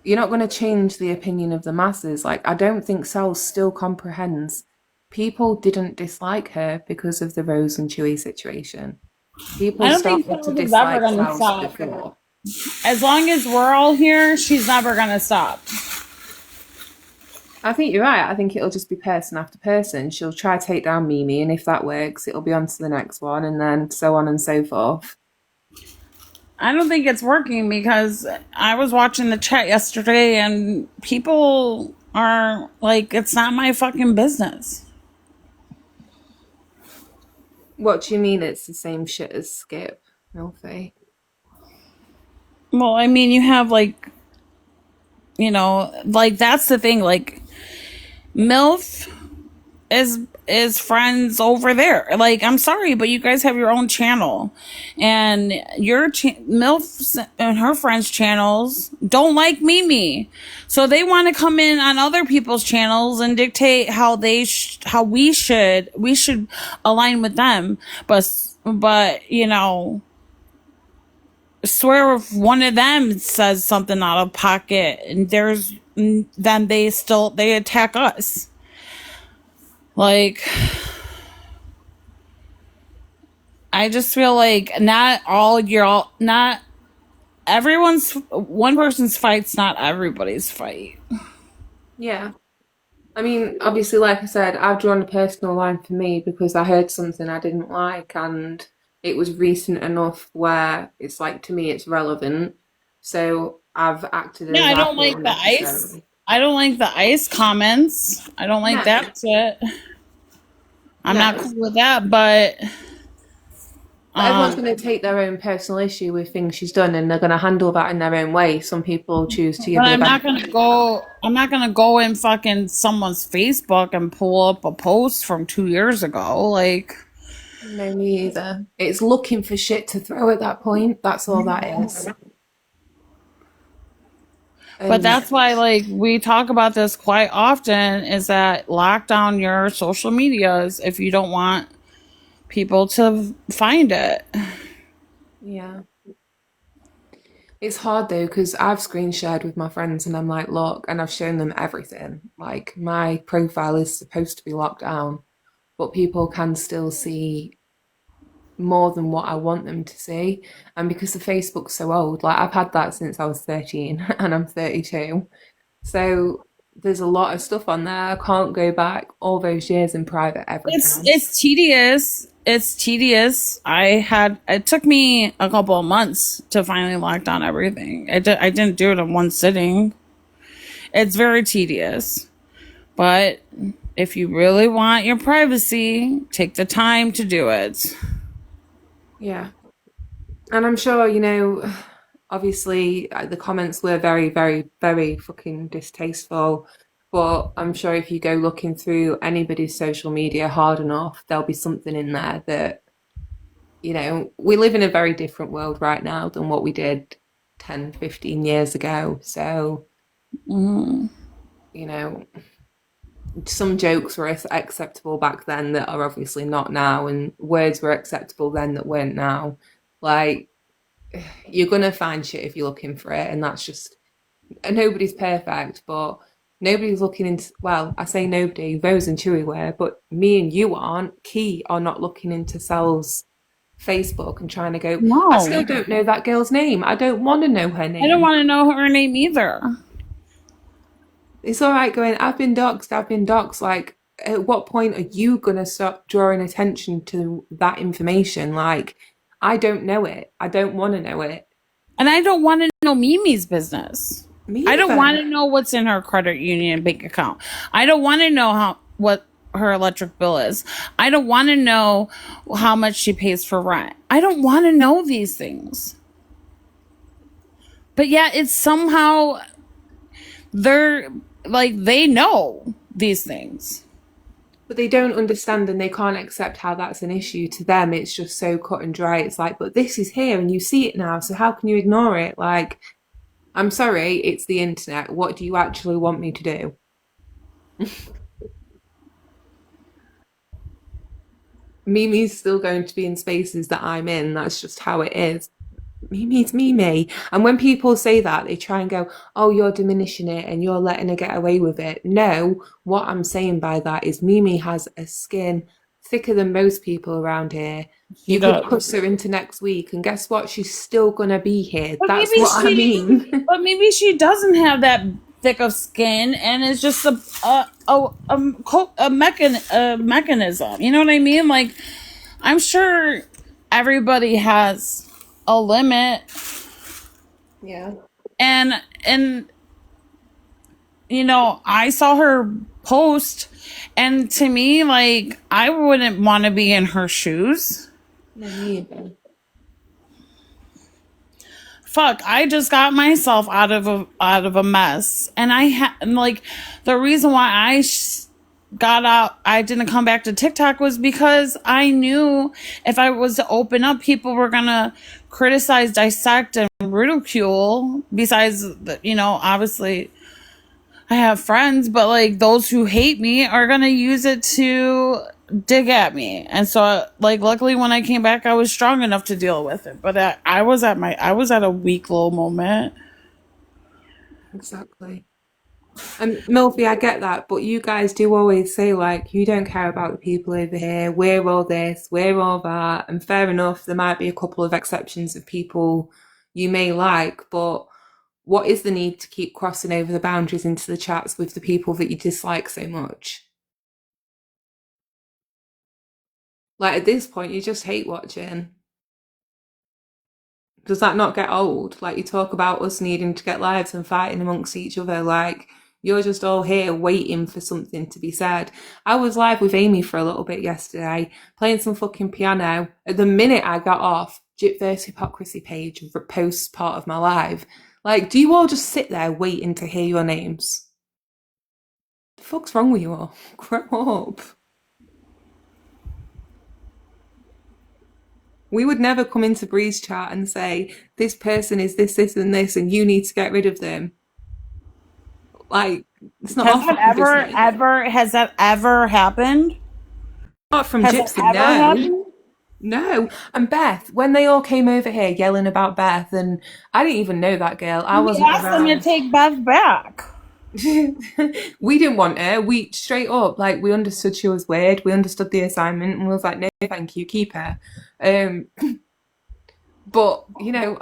you're not going to change the opinion of the masses. Like, I don't think Sal still comprehends. People didn't dislike her because of the Rose and Chewy situation. People I don't think started to Sal is ever dislike going to Sal stop. before. As long as we're all here, she's never going to stop. I think you're right. I think it'll just be person after person. She'll try to take down Mimi, and if that works, it'll be on to the next one, and then so on and so forth. I don't think it's working because I was watching the chat yesterday and people are like, it's not my fucking business. What do you mean it's the same shit as Skip, Milfy? Well, I mean, you have like, you know, like that's the thing. Like, MILF is friends over there. Like, I'm sorry, but you guys have your own channel, and your MILF and her friends' channels don't like Mimi, so they want to come in on other people's channels and dictate how how we should align with them. But you know, swear if one of them says something out of pocket, and then they attack us. Like, I just feel like not everyone's, one person's fight's not everybody's fight. Yeah. I mean, obviously, like I said, I've drawn a personal line for me because I heard something I didn't like and it was recent enough where it's like, to me, it's relevant. So I've acted as Yeah, I I don't feel like the ice. necessary. I don't like the ice comments. I don't like No. that shit. I'm No. not cool with that, but But everyone's going to take their own personal issue with things she's done, and they're going to handle that in their own way. Some people choose to give but her I'm the not benefit. gonna go in fucking someone's Facebook and pull up a post from 2 years ago. Like, No, me either. It's looking for shit to throw at that point. That's all that is. but that's why, like, we talk about this quite often, is that lock down your social medias if you don't want people to find it. Yeah. It's hard though, because I've screen shared with my friends and I'm like, look, and I've shown them everything. Like, my profile is supposed to be locked down, but people can still see more than what I want them to see. And because the Facebook's so old, like, I've had that since I was 13 and I'm 32. So there's a lot of stuff on there. I can't go back all those years in private everything. It's tedious. It's tedious. It took me a couple of months to finally lock down everything. I didn't do it in one sitting. It's very tedious. But if you really want your privacy, take the time to do it. Yeah. And I'm sure, you know, obviously the comments were very, very, very fucking distasteful. But I'm sure if you go looking through anybody's social media hard enough, there'll be something in there that, you know, we live in a very different world right now than what we did 10, 15 years ago. So, you know, some jokes were acceptable back then that are obviously not now, and words were acceptable then that weren't now. Like, you're gonna find shit if you're looking for it, and that's just, nobody's perfect, but nobody's looking into, well, I say nobody, Rose and Chewy were, but me and you aren't. Key are not looking into Sal's Facebook and trying to go, I still No, don't know that girl's name. I don't want to know her I don't name. want to know her name either. It's all right going, I've been doxxed, I've been doxxed. Like, at what point are you going to stop drawing attention to that information? Like, I don't know it. I don't want to know it. And I don't want to know Mimi's business. Me I don't either. want to know what's in her credit union bank account. I don't want to know what her electric bill is. I don't want to know how much she pays for rent. I don't want to know these things. But yeah, it's somehow they're like they know these things. But they don't understand and they can't accept how that's an issue. To them, it's just so cut and dry. It's like, but this is here and you see it now, so how can you ignore it? Like, I'm sorry, it's the internet. What do you actually want me to do? Mimi's still going to be in spaces that I'm in. That's just how it is. Mimi's Mimi. And when people say that, they try and go, oh, you're diminishing it and you're letting her get away with it. No, what I'm saying by that is Mimi has a skin thicker than most people around here. You could push her into next week, and guess what? She's still gonna be here. But That's maybe what I mean. But maybe she doesn't have that thick of skin, and it's just a mechanism. You know what I mean? Like, I'm sure everybody has a limit, Yeah. and you know, I saw her post, and to me, like, I wouldn't want to be in her shoes. No, me either. Fuck, I just got myself out of a mess, and like, the reason why got out, I didn't come back to TikTok was because I knew if I was to open up, people were gonna criticize, dissect, and ridicule. Besides, you know, obviously I have friends, but like those who hate me are gonna use it to dig at me. And so, like, luckily when I came back, I was strong enough to deal with it. But I was at a weak little moment. Exactly. And Milfy, I get that, but you guys do always say, like, you don't care about the people over here. We're all this, we're all that. And fair enough, there might be a couple of exceptions of people you may like, but what is the need to keep crossing over the boundaries into the chats with the people that you dislike so much? Like, at this point, you just hate watching. Does that not get old? Like, you talk about us needing to get lives and fighting amongst each other. Like, you're just all here waiting for something to be said. I was live with Amy for a little bit yesterday, playing some fucking piano. At the minute I got off, Jitverse Hypocrisy page posts part of my live. Like, do you all just sit there waiting to hear your names? The fuck's wrong with you all? Grow up. We would never come into Breeze chat and say, this person is this, this, and this, and you need to get rid of them. Like, it's not Has that ever happened? Not from Has Gypsy, it ever happened? No. And Beth, when they all came over here yelling about Beth, and I didn't even know that girl. I wasn't asked them to around. take Beth back. We didn't want her. We straight up, like, we understood she was weird. We understood the assignment, and we was like, no, thank you, keep her. But you know,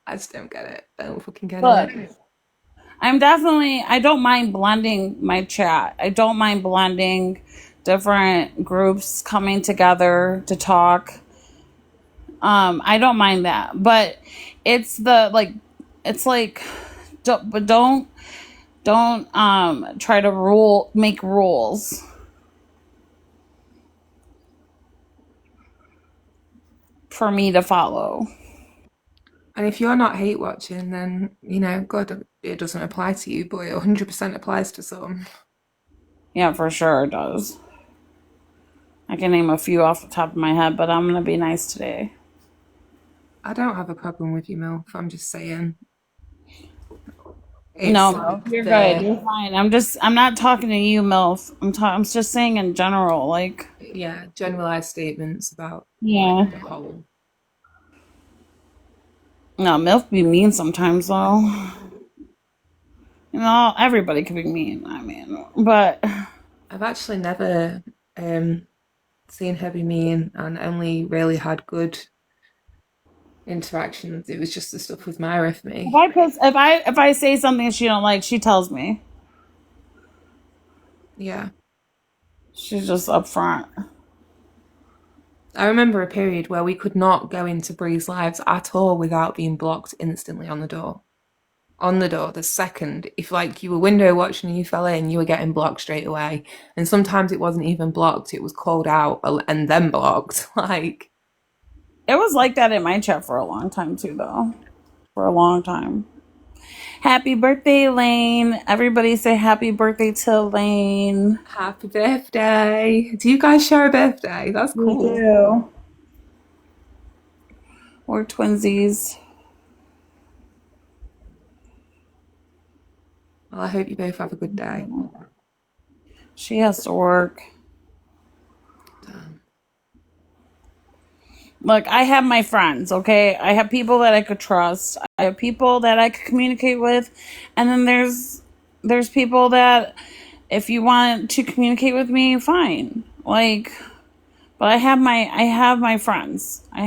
I just don't get it. I don't fucking get it. I don't mind blending my chat. I don't mind blending different groups coming together to talk. I don't mind that, but it's don't try to make rules for me to follow. And if you're not hate watching, then, you know, God, it doesn't apply to you, but it 100% applies to some. Yeah, for sure it does. I can name a few off the top of my head, but I'm going to be nice today. I don't have a problem with you, MILF. I'm just saying. No, you're good. You're fine. I'm not talking to you, MILF. I'm just saying in general, like. Yeah, generalized statements about the whole. No, MILF be mean sometimes, though. You know, everybody can be mean, I mean, but. I've actually never seeing her be mean and only really had good interactions. It was just the stuff with Myra for me. If I say something she don't like, she tells me. Yeah. She's just upfront. I remember a period where we could not go into Bree's lives at all without being blocked instantly on the door. On the door, the second. If like you were window watching and you fell in, you were getting blocked straight away. And sometimes it wasn't even blocked, it was called out and then blocked. Like, It was like that in my chat for a long time too, though. For a long time. Happy birthday, Lane. Everybody say happy birthday to Lane. happy birthday. Do you guys share a birthday? That's We cool. do. We're twinsies. Well, I hope you both have a good day. She has to work. Damn. Look, I have my friends, okay? I have people that I could trust. I have people that I could communicate with. And then there's people that if you want to communicate with me, fine. Like, but I have my friends. I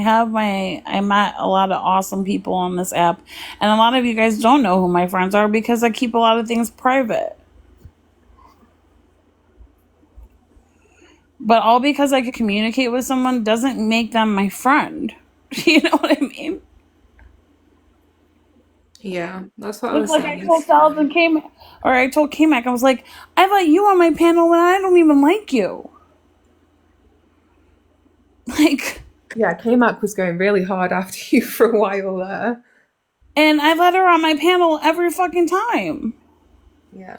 met a lot of awesome people on this app. And a lot of you guys don't know who my friends are because I keep a lot of things private. But all because I could communicate with someone doesn't make them my friend. You know what I mean? Yeah, that's what I was It's like saying. I told Salve and I told K-Mac, I was like, I let you on my panel when I don't even like you. Like, yeah, K-Mac was going really hard after you for a while there. and I let her on my panel every fucking time. Yeah.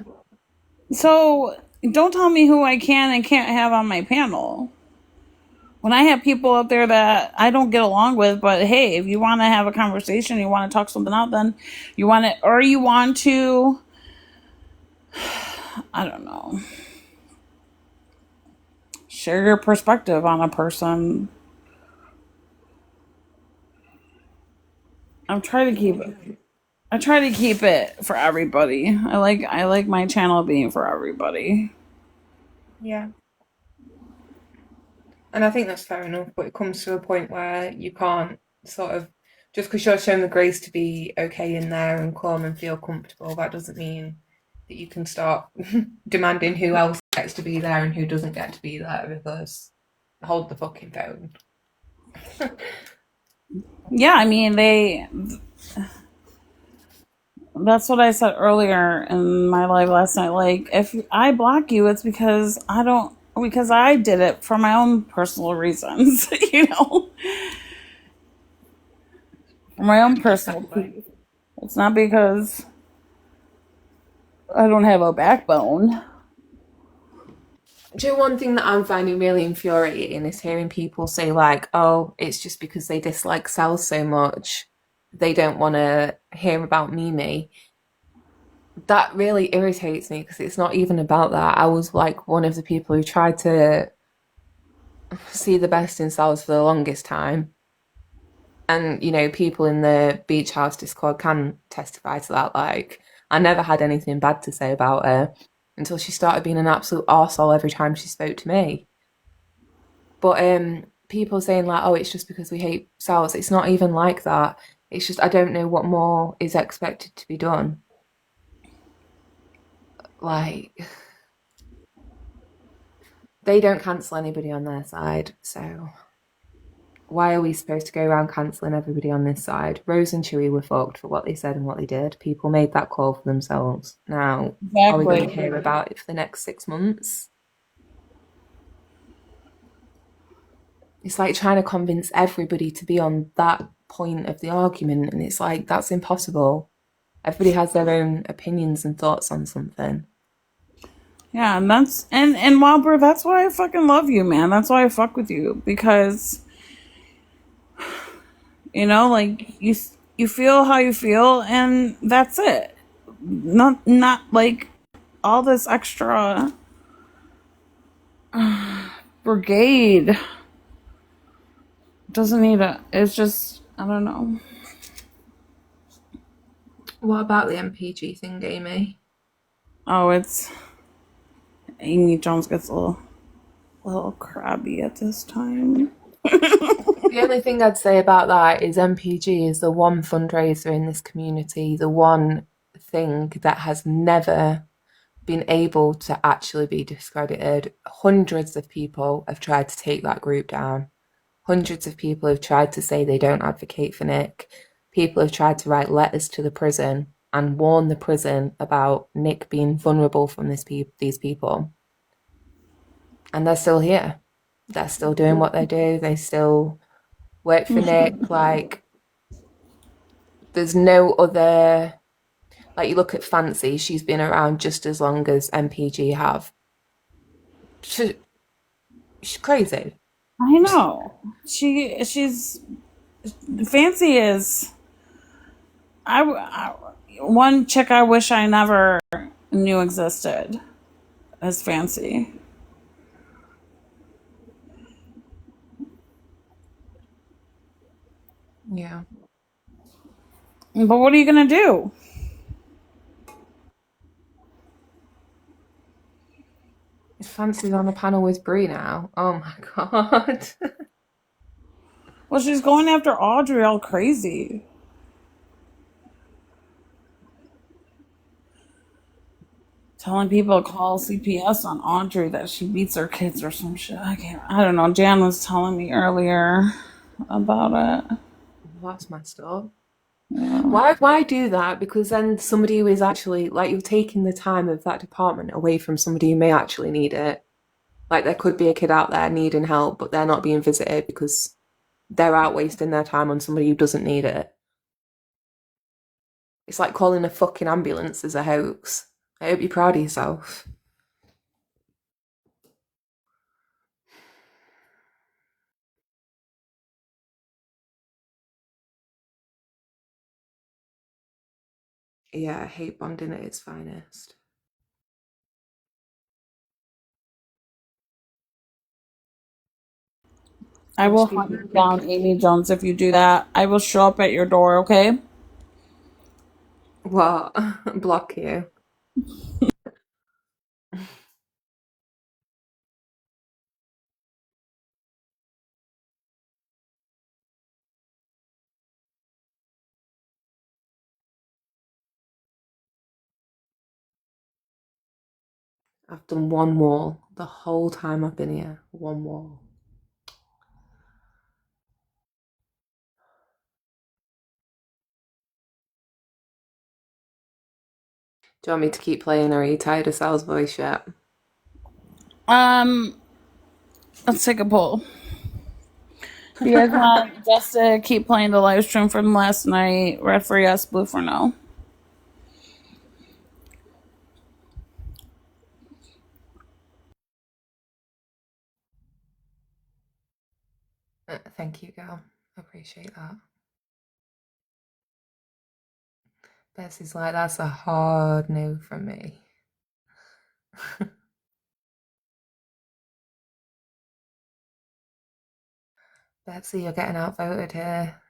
So don't tell me who I can and can't have on my panel. When I have people out there that I don't get along with, but hey, if you want to have a conversation, you want to talk something out, then you want to, I don't know, share your perspective on a person. I try to keep it for everybody. I like my channel being for everybody. Yeah. And I think that's fair enough, but it comes to a point where you can't sort of, just because you're shown the grace to be okay in there and calm and feel comfortable, that doesn't mean that you can start demanding who else gets to be there and who doesn't get to be there, because hold the fucking phone. Yeah, I mean that's what I said earlier in my live last night. Like, if I block you, it's because I did it for my own personal reasons, you know? For my own personal peace. It's not because I don't have a backbone. Do you know one thing that I'm finding really infuriating is hearing people say like, oh, it's just because they dislike Sal so much, they don't want to hear about Mimi. That really irritates me because it's not even about that. I was like one of the people who tried to see the best in Sal for the longest time. And, you know, people in the Beach House Discord can testify to that. Like, I never had anything bad to say about her until she started being an absolute arsehole every time she spoke to me. But people saying like, oh, it's just because we hate Sal's. It's not even like that. It's just I don't know what more is expected to be done. Like, they don't cancel anybody on their side, so why are we supposed to go around cancelling everybody on this side? Rose and Chewy were fucked for what they said and what they did. People made that call for themselves. Now, are we going to hear about it for the next 6 months? It's like trying to convince everybody to be on that point of the argument, and it's like, that's impossible. Everybody has their own opinions and thoughts on something. Yeah, and Wilbur, that's why I fucking love you, man. That's why I fuck with you, because you know, like you feel how you feel, and that's it. Not like all this extra brigade doesn't need it. It's just, I don't know. What about the MPG thing, Amy? Oh, it's Amy Jones gets a little little crabby at this time. The only thing I'd say about that is MPG is the one fundraiser in this community, the one thing that has never been able to actually be discredited. Hundreds of people have tried to take that group down. Hundreds of people have tried to say they don't advocate for Nick. People have tried to write letters to the prison and warn the prison about Nick being vulnerable from these people. And they're still here. They're still doing what they do. They still work for Nick. Like, there's no other... Like, you look at Fancy, she's been around just as long as MPG have. She's crazy. I know. She's... Fancy is... one chick I wish I never knew existed is Fancy. Yeah. But what are you gonna do? Fancy's on a panel with Brie now. Oh my god. Well, she's going after Audrey all crazy. Telling people to call CPS on Audrey that she beats her kids or some shit. I don't know. Jan was telling me earlier about it. Well, that's messed up. Yeah. Why do that? Because then somebody who is actually, like, you're taking the time of that department away from somebody who may actually need it. Like, there could be a kid out there needing help, but they're not being visited because they're out wasting their time on somebody who doesn't need it. It's like calling a fucking ambulance as a hoax. I hope you're proud of yourself. Yeah, I hate bonding at its finest. I will hunt you down, Amy Jones, if you do that. I will show up at your door, okay? What? Block you? I've done one wall the whole time I've been here. One wall. Do you want me to keep playing, or are you tired of Sal's voice yet? Let's take a poll. Do you guys want just to keep playing the live stream from last night? Red for yes, blue for no. Thank you, girl. I appreciate that. Betsy's like, that's a hard no from me. Betsy, you're getting outvoted here.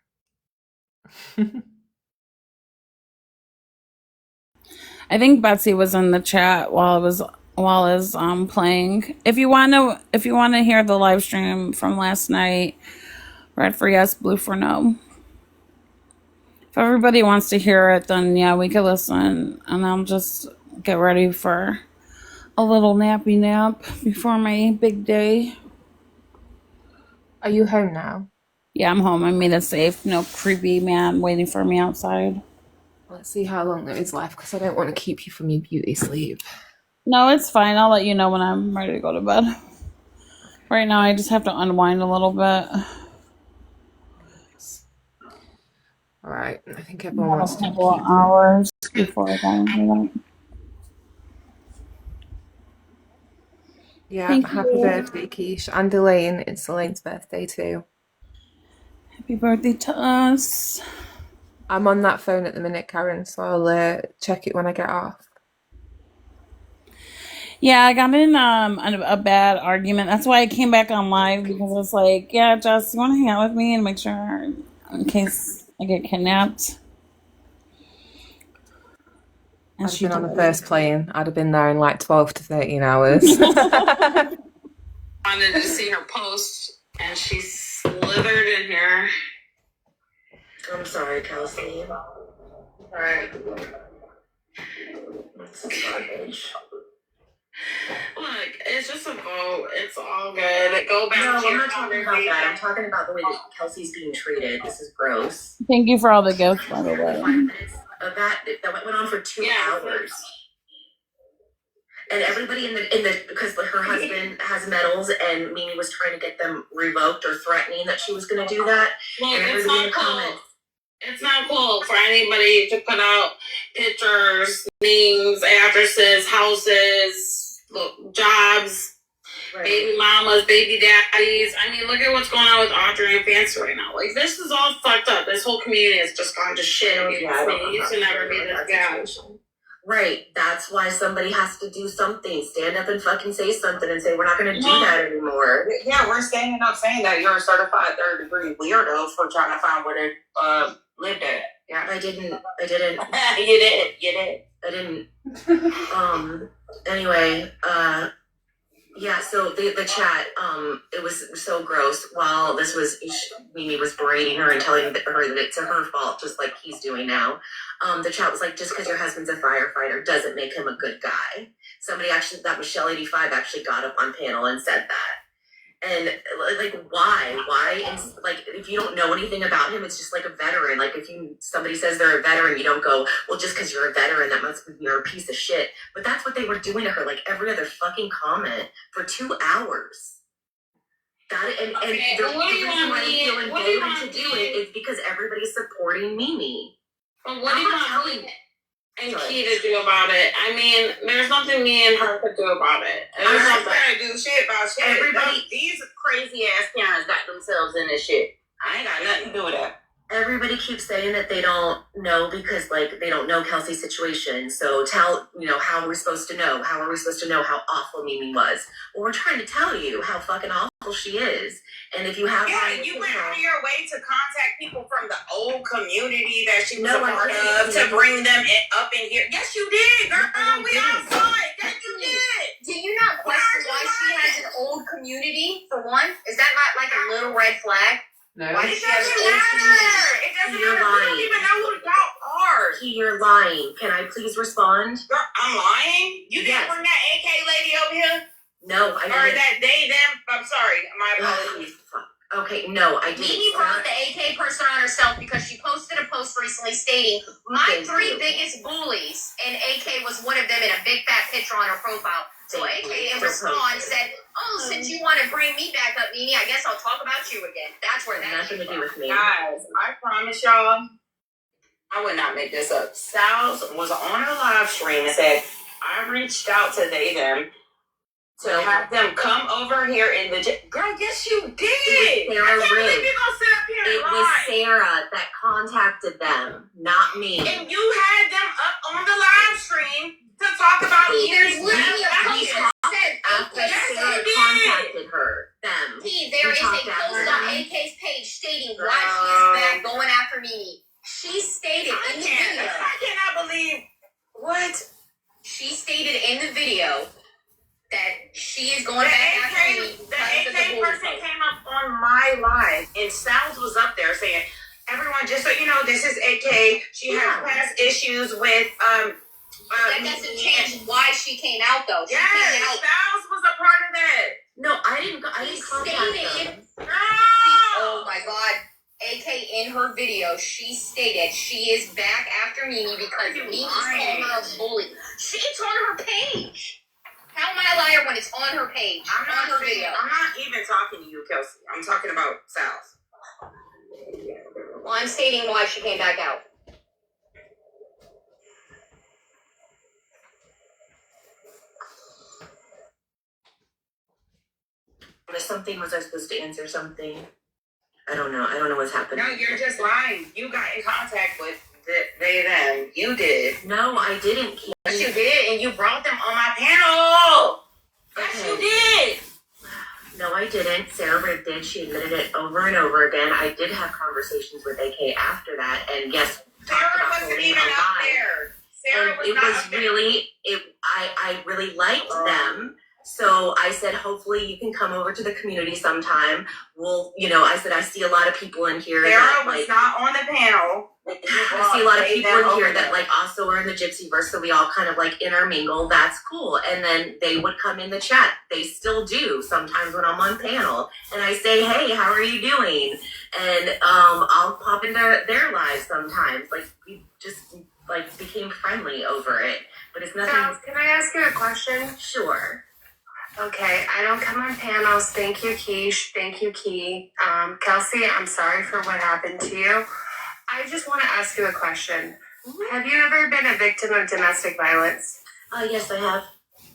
I think Betsy was in the chat while I was playing. If you want to hear the live stream from last night, red for yes, blue for no. If everybody wants to hear it, then yeah, we could listen, and I'll just get ready for a little nappy nap before my big day. Are you home now? Yeah, I'm home. I made it safe. No creepy man waiting for me outside. Let's see how long there is left, because I don't want to keep you from your beauty sleep. No, it's fine. I'll let you know when I'm ready to go to bed. Right now, I just have to unwind a little bit. All right. I think everyone wants to keep a couple of hours before I go into that. Yeah, Thank happy you. birthday, Kesh. And Elaine. It's Elaine's birthday too. Happy birthday to us. I'm on that phone at the minute, Karen, so I'll check it when I get off. Yeah, I got in a bad argument. That's why I came back on live, because I was like, yeah, Jess, you want to hang out with me and make sure in case I get kidnapped? And I'd been on the first plane. I'd have been there in like 12 to 13 hours. wanted to see her post, and she slithered in here. I'm sorry, Kelsey. Alright. That's garbage. Look, it's just a vote. It's all good. Go back No, to I'm your not talking about that. I'm talking about the way that Kelsey's being treated. This is gross. Thank you for all the gifts, by the way. 5 minutes of that went on for 2 hours. And everybody in the because her husband has medals and Mimi was trying to get them revoked or threatening that she was going to do that. Look, and it's everybody in not the cool. comments. It's not cool for anybody to put out pictures, names, addresses, houses, look, jobs, Right. baby mamas, baby daddies. I mean, look at what's going on with Audrey and Fancy right now. Like, this is all fucked up. This whole community has just gone to shit. It used to never be this bad. Right. That's why somebody has to do something. Stand up and fucking say something and say, we're not going to do that anymore. Yeah, we're standing up saying that you're a certified third degree weirdo for trying to find where they lived at. Yeah. I didn't. You did. I didn't. Anyway, yeah, so the chat, it was so gross. While this was, Mimi was berating her and telling her that it's her fault, just like he's doing now. The chat was like, just because your husband's a firefighter doesn't make him a good guy. Somebody actually, that Michelle 85 actually got up on panel and said that. And like, why? And like, if you don't know anything about him, it's just like a veteran. Like, if somebody says they're a veteran, you don't go, well, just because you're a veteran, that must mean you're a piece of shit. But that's what they were doing to her, like every other fucking comment for 2 hours. The reason why they feel emboldened to do it is because everybody's supporting Mimi. But what do you want me and Key to do about it? I mean, there's nothing me and her could do about it. I'm not trying to do shit about shit. Everybody, these crazy ass parents got themselves in this shit. I ain't got nothing to do with that. Everybody keeps saying that they don't know because, like, they don't know Kelsey's situation. So how are we supposed to know? How are we supposed to know how awful Mimi was? Well, we're trying to tell you how fucking awful she is. And if you have... Yeah, you went out of your way to contact people from the old community that she was a part of to bring them up in here. Yes, you did, girl. We all saw it. Yes, you did. Do you not question why she has an old community, for one? Is that not like a little red flag? No. Why does that matter? It doesn't matter. We don't even know who y'all are. You're lying. Can I please respond? Girl, I'm lying? You didn't bring that AK lady over here? No, I didn't. Or that they, them? I'm sorry. My apologies. Okay, no, I didn't. Mimi brought the AK person on herself because she posted a post recently stating, my 3 biggest bullies, and AK was one of them in a big fat picture on her profile. So AK in response said, oh, since you want to bring me back up, Mimi, I guess I'll talk about you again. That's where that nothing to do with me. Guys, I promise y'all, I would not make this up. Sal's was on her live stream and said, I reached out to them to have them come over here in the girl, yes you did. It was Sarah I can't believe you gonna sit up here and lie. It was Sarah that contacted them, not me. And you had them up on the live stream to talk about there's literally a post that said after Sarah contacted her. There is a post on AK's page stating why she's back going after Mimi. She stated in the video. I cannot believe what? She stated in the video that she is going back after Mimi. The AK person came up on my live and Sal's was up there saying, everyone, just so you know, this is AK. She has past issues with that doesn't change why she came out though. She came out. Sal's was a part of that. No, I didn't contact them. Oh my god. AK in her video, she stated she is back after Mimi because Mimi's calling her a bully. It's on her page. How am I a liar when it's on her page? I'm not even talking to you, Kelsey. I'm talking about Sal's. Well, I'm stating why she came back out. Something, was I supposed to answer something? I don't know what's happening. No, you're just lying. You got in contact with them. You did. No, I didn't. Yes, you did, and you brought them on my panel. Yes, you did. No, I didn't. Sarah did. She admitted it over and over again. I did have conversations with AK after that, and yes, Sarah wasn't even up there. Sarah was not up there. I really liked them. So I said, hopefully you can come over to the community sometime. We'll, I said, I see a lot of people in here. Sarah was not on the panel. I see a lot of people in here that like also are in the Gypsyverse, so we all kind of like intermingle. That's cool. And then they would come in the chat. They still do sometimes when I'm on panel, and I say, "Hey, how are you doing?" And I'll pop into their lives sometimes. Like we just like became friendly over it, but it's nothing. So, can I ask you a question? Sure. Okay, I don't come on panels. Thank you, Kesh. Thank you, Key. Kelsey, I'm sorry for what happened to you. I just want to ask you a question. Have you ever been a victim of domestic violence? Yes, I have.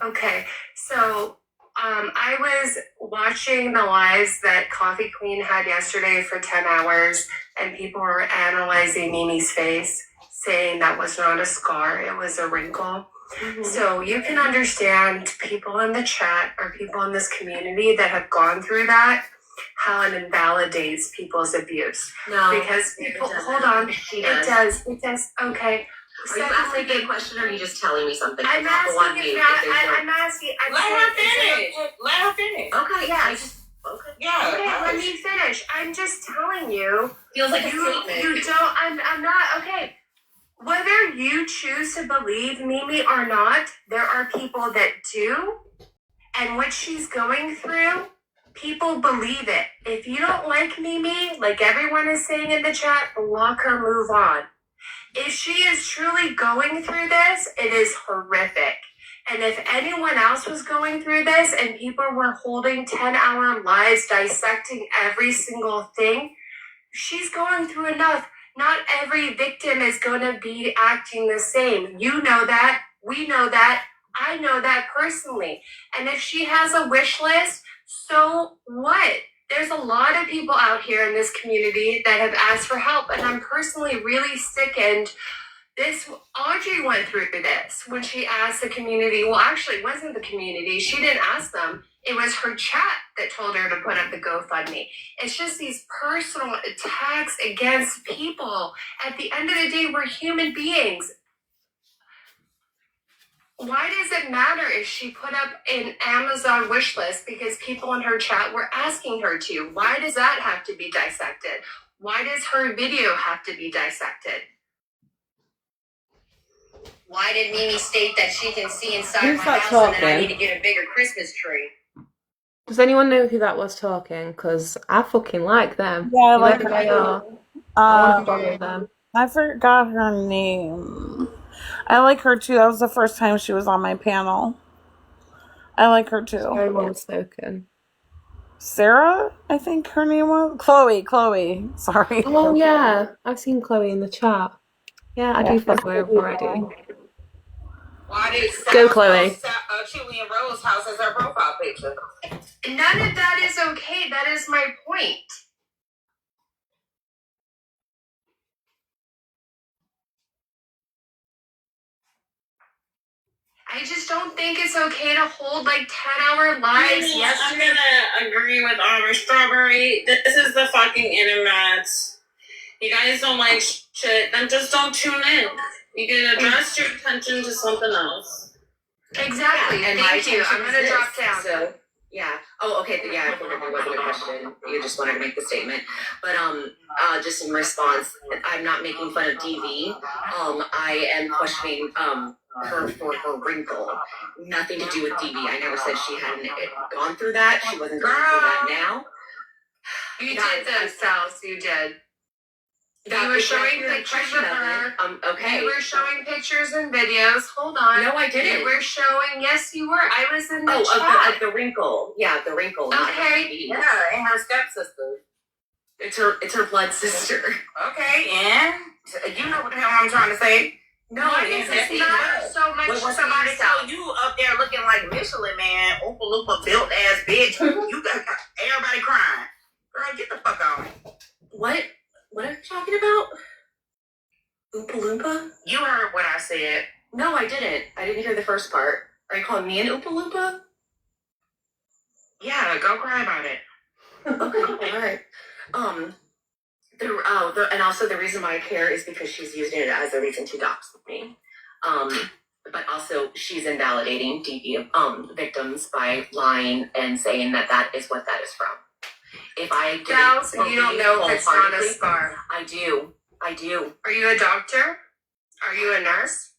Okay, so I was watching the lives that Coffee Queen had yesterday for 10 hours, and people were analyzing Mimi's face, saying that was not a scar, it was a wrinkle. Mm-hmm. So you can understand people in the chat or people in this community that have gone through that, how it invalidates people's abuse. No, because people, hold on, it does. Okay. Are you asking me a question or are you just telling me something? I'm asking you that. I'm asking. Let her finish. Let her finish. Okay, yeah. Okay. Yeah. Okay, let me finish. I'm just telling you. Feels like a statement. You don't. I'm not. Okay. Whether you choose to believe Mimi or not, there are people that do, and what she's going through, people believe it. If you don't like Mimi, like everyone is saying in the chat, block her, move on. If she is truly going through this, it is horrific. And if anyone else was going through this and people were holding 10-hour lives dissecting every single thing, she's going through enough. Not every victim is going to be acting the same. You know that. We know that. I know that personally. And if she has a wish list, so what? There's a lot of people out here in this community that have asked for help. And I'm personally really sickened. Audrey went through this when she asked the community. Well, actually, it wasn't the community. She didn't ask them. It was her chat that told her to put up the GoFundMe. It's just these personal attacks against people. At the end of the day, we're human beings. Why does it matter if she put up an Amazon wish list because people in her chat were asking her to? Why does that have to be dissected? Why does her video have to be dissected? Why did Mimi state that she can see inside Who's my that house and then I talking? need to get a bigger Christmas tree? Does anyone know who that was talking? Because I fucking like them. Yeah, I like Whoever they are. I want to follow them. I forgot her name. I like her too. That was the first time she was on my panel. I like her too. Very well spoken. Sarah, I think her name was Chloe. Sorry. Oh yeah, I've seen Chloe in the chat. Yeah, I do fuck with her already. Why did Go, Chloe. Chewy and Rose house as her profile picture? None of that is okay. That is my point. I just don't think it's okay to hold like 10-hour lives. Yes, I'm gonna agree with Strawberry. This is the fucking internet. You guys don't like shit, then just don't tune in. You can address your attention to something else. Exactly. Yeah, and thank you. I'm gonna drop down. So yeah. Oh, okay. Yeah, I figured there wasn't a question. You just wanted to make the statement. But just in response, I'm not making fun of DV. I am questioning her for her wrinkle. Nothing to do with DV. I never said she hadn't gone through that. She wasn't going through that now. You did themselves. You did. You were showing pictures of her. Okay. You were showing pictures and videos. Hold on. No, I didn't. You were showing. Yes, you were. I was in the chat. Of the wrinkle. Yeah, the wrinkle. Okay. Yeah, and her stepsister. It's her blood sister. Okay, and you know what the hell I'm trying to say. No, it's not so much. When somebody tell you up there looking like Michelin Man, Oompa Loompa built ass bitch, you got everybody crying. Girl, get the fuck on. What? What are you talking about? Oompa Loompa? You heard what I said. No, I didn't. I didn't hear the first part. Are you calling me an Oompa Loompa? Yeah, go cry about it. Okay, all right. And also the reason why I care is because she's using it as a reason to dox me. but also she's invalidating DV victims by lying and saying that that is what that is from. If I Gal, so you don't know if it's not a scar. I do. Are you a doctor? Are you a nurse?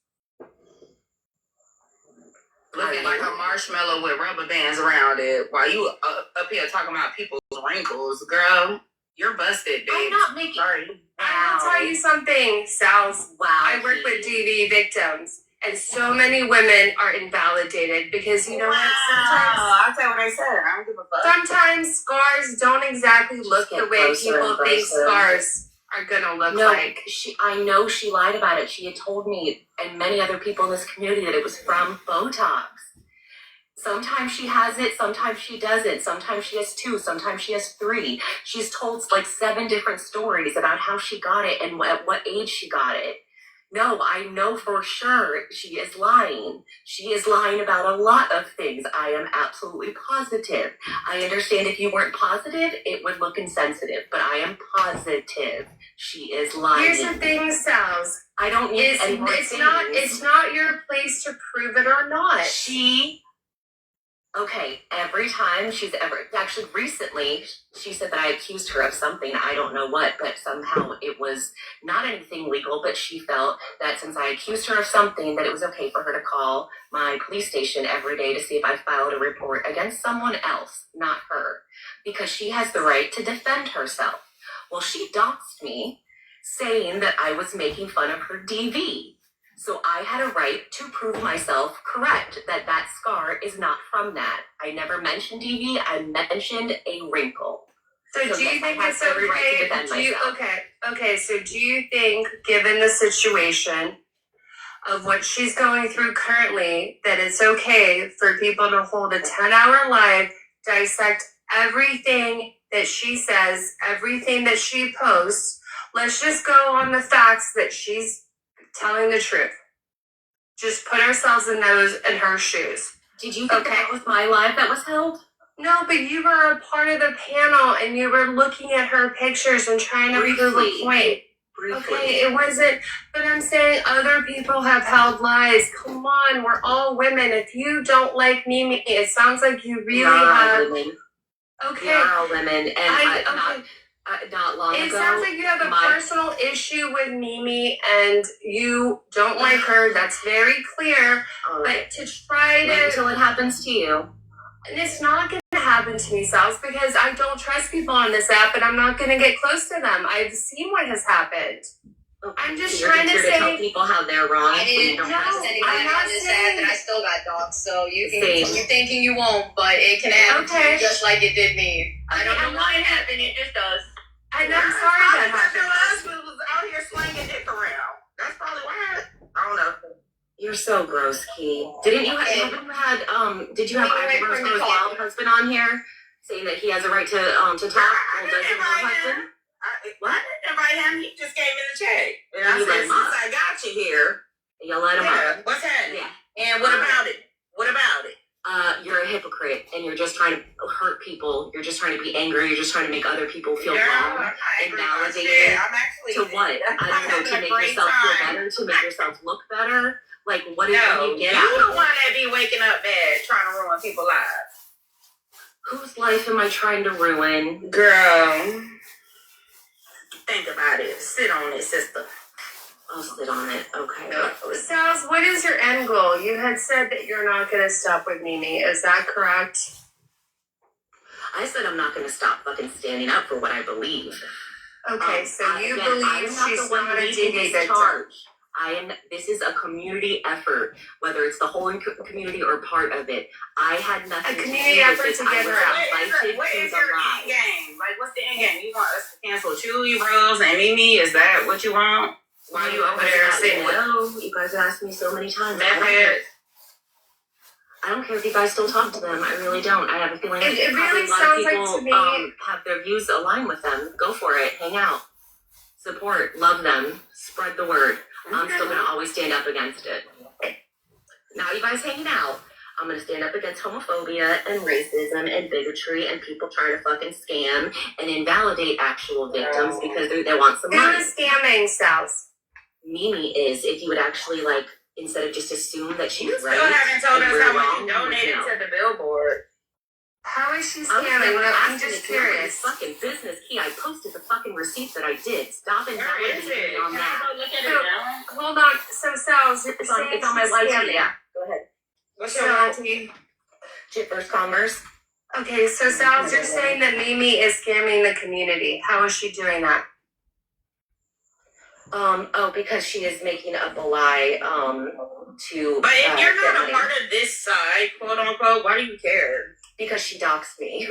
Looking like a marshmallow with rubber bands around it while you up here talking about people's wrinkles. Girl, you're busted, babe. I'm not making... Sorry. I will tell you something, Sal's. Wow. I work with DV victims, and so many women are invalidated because you know what? Sometimes, I'll tell you what I said. I don't give a fuck. sometimes scars don't exactly look the way people think scars are gonna look like. I know she lied about it. She had told me and many other people in this community that it was from Botox. Sometimes she has it, sometimes she doesn't. Sometimes she has 2, sometimes she has 3. She's told like 7 different stories about how she got it and at what age she got it. No, I know for sure she is lying. She is lying about a lot of things. I am absolutely positive. I understand if you weren't positive, it would look insensitive, but I am positive she is lying. Here's the thing, Sal's. I don't need any more things. It's not your place to prove it or not. Okay, every time she's ever, actually recently, she said that I accused her of something, I don't know what, but somehow it was not anything legal, but she felt that since I accused her of something, that it was okay for her to call my police station every day to see if I filed a report against someone else, not her, because she has the right to defend herself. Well, she doxed me, saying that I was making fun of her DV. So I had a right to prove myself correct, that that scar is not from that. I never mentioned DV, I mentioned a wrinkle. So do you think it's okay? Okay, so do you think, given the situation of what she's going through currently, that it's okay for people to hold a 10-hour live, dissect everything that she says, everything that she posts? Let's just go on the facts that she's telling the truth. Just put ourselves in her shoes. Did you think that was my live that was held? No, but you were a part of the panel and you were looking at her pictures and trying to prove a point. Briefly. Okay, it wasn't, but I'm saying other people have held lies. Come on, we're all women. If you don't like Mimi, it sounds like you really have. Women. Okay. We are all women, and not long ago. It sounds like you have a personal issue with Mimi and you don't like her. That's very clear. But to try to... Wait until it happens to you. And it's not going to happen to me, Sals, because I don't trust people on this app and I'm not going to get close to them. I've seen what has happened. Okay. I'm just so trying to say... tell people how they're wrong. I didn't trust anybody on this app, and I still got dogs. So you're thinking you won't, but it can happen to you just like it did me. I don't know why it happened. It just does. And I'm sorry that happened. Your husband was out here slinging dick around. That's probably why. I don't know. You're so gross, Key. Did you have Ivory's wild husband on here saying that he has a right to talk? I didn't invite him. What? I didn't invite him. He just came in the chat. And I said, since I got you here, you let him up. What's happening? And what about it? What about it? You're a hypocrite, and you're just trying to hurt people. You're just trying to be angry. You're just trying to make other people feel wrong and validated. To what? I don't know. To make yourself feel better. To make yourself look better. Like, what is you get? You're the one that be waking up bad, trying to ruin people's lives. Whose life am I trying to ruin? Girl, think about it. Sit on it, sister. I'll sit on it. Okay. Sals, what is your end goal? You had said that you're not going to stop with Mimi. Is that correct? I said I'm not going to stop fucking standing up for what I believe. Okay, so you believe she's not a DV victim. This is a community effort, whether it's the whole community or part of it. I had nothing to do with it. What is your end game? Like, what's the end game? You want us to cancel Chewy Rose and Mimi? Is that what you want? Why are you over there saying no? You guys have asked me so many times. I don't care if you guys still talk to them. I really don't. I have a feeling it really sounds like to me have their views align with them. Go for it. Hang out. Support. Love them. Spread the word. I'm still going to always stand up against it. Now you guys hanging out. I'm going to stand up against homophobia and racism and bigotry and people trying to fucking scam and invalidate actual victims because they want some money. Who is scamming, Sals? Mimi is, if you would actually, like, instead of just assume that she's You right. still haven't told and us we're how much wrong. you donated No. to the billboard. How is she I'm scamming? No, I'm asking just if nobody's curious. fucking business. Key, I posted the fucking receipt that I did. Stop and Where is validate it? me on Can I that. go look at it So- now? Hold on. So, Sal's It's on my YT. Yeah. Go ahead. What's your YT? Chip first commerce. Okay, so Sal's, you're saying that Mimi is scamming the community. How is she doing that? Because she is making up a lie, to. But if you're get not a money. part of this side, quote unquote, why do you care? Because she doxed me.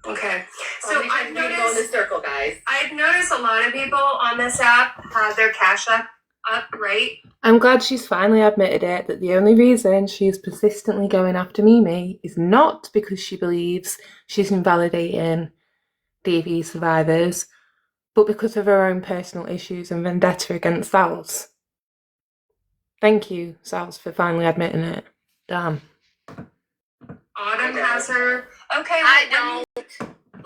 Okay. So So I've noticed in this circle, guys. I've noticed a lot of people on this app have their Cash App up, right? I'm glad she's finally admitted it, that the only reason she's persistently going after Mimi is not because she believes she's invalidating DV survivors, but because of her own personal issues and vendetta against Sal's. Thank you, Sal's, for finally admitting it. Damn. Autumn has her. Okay, I don't.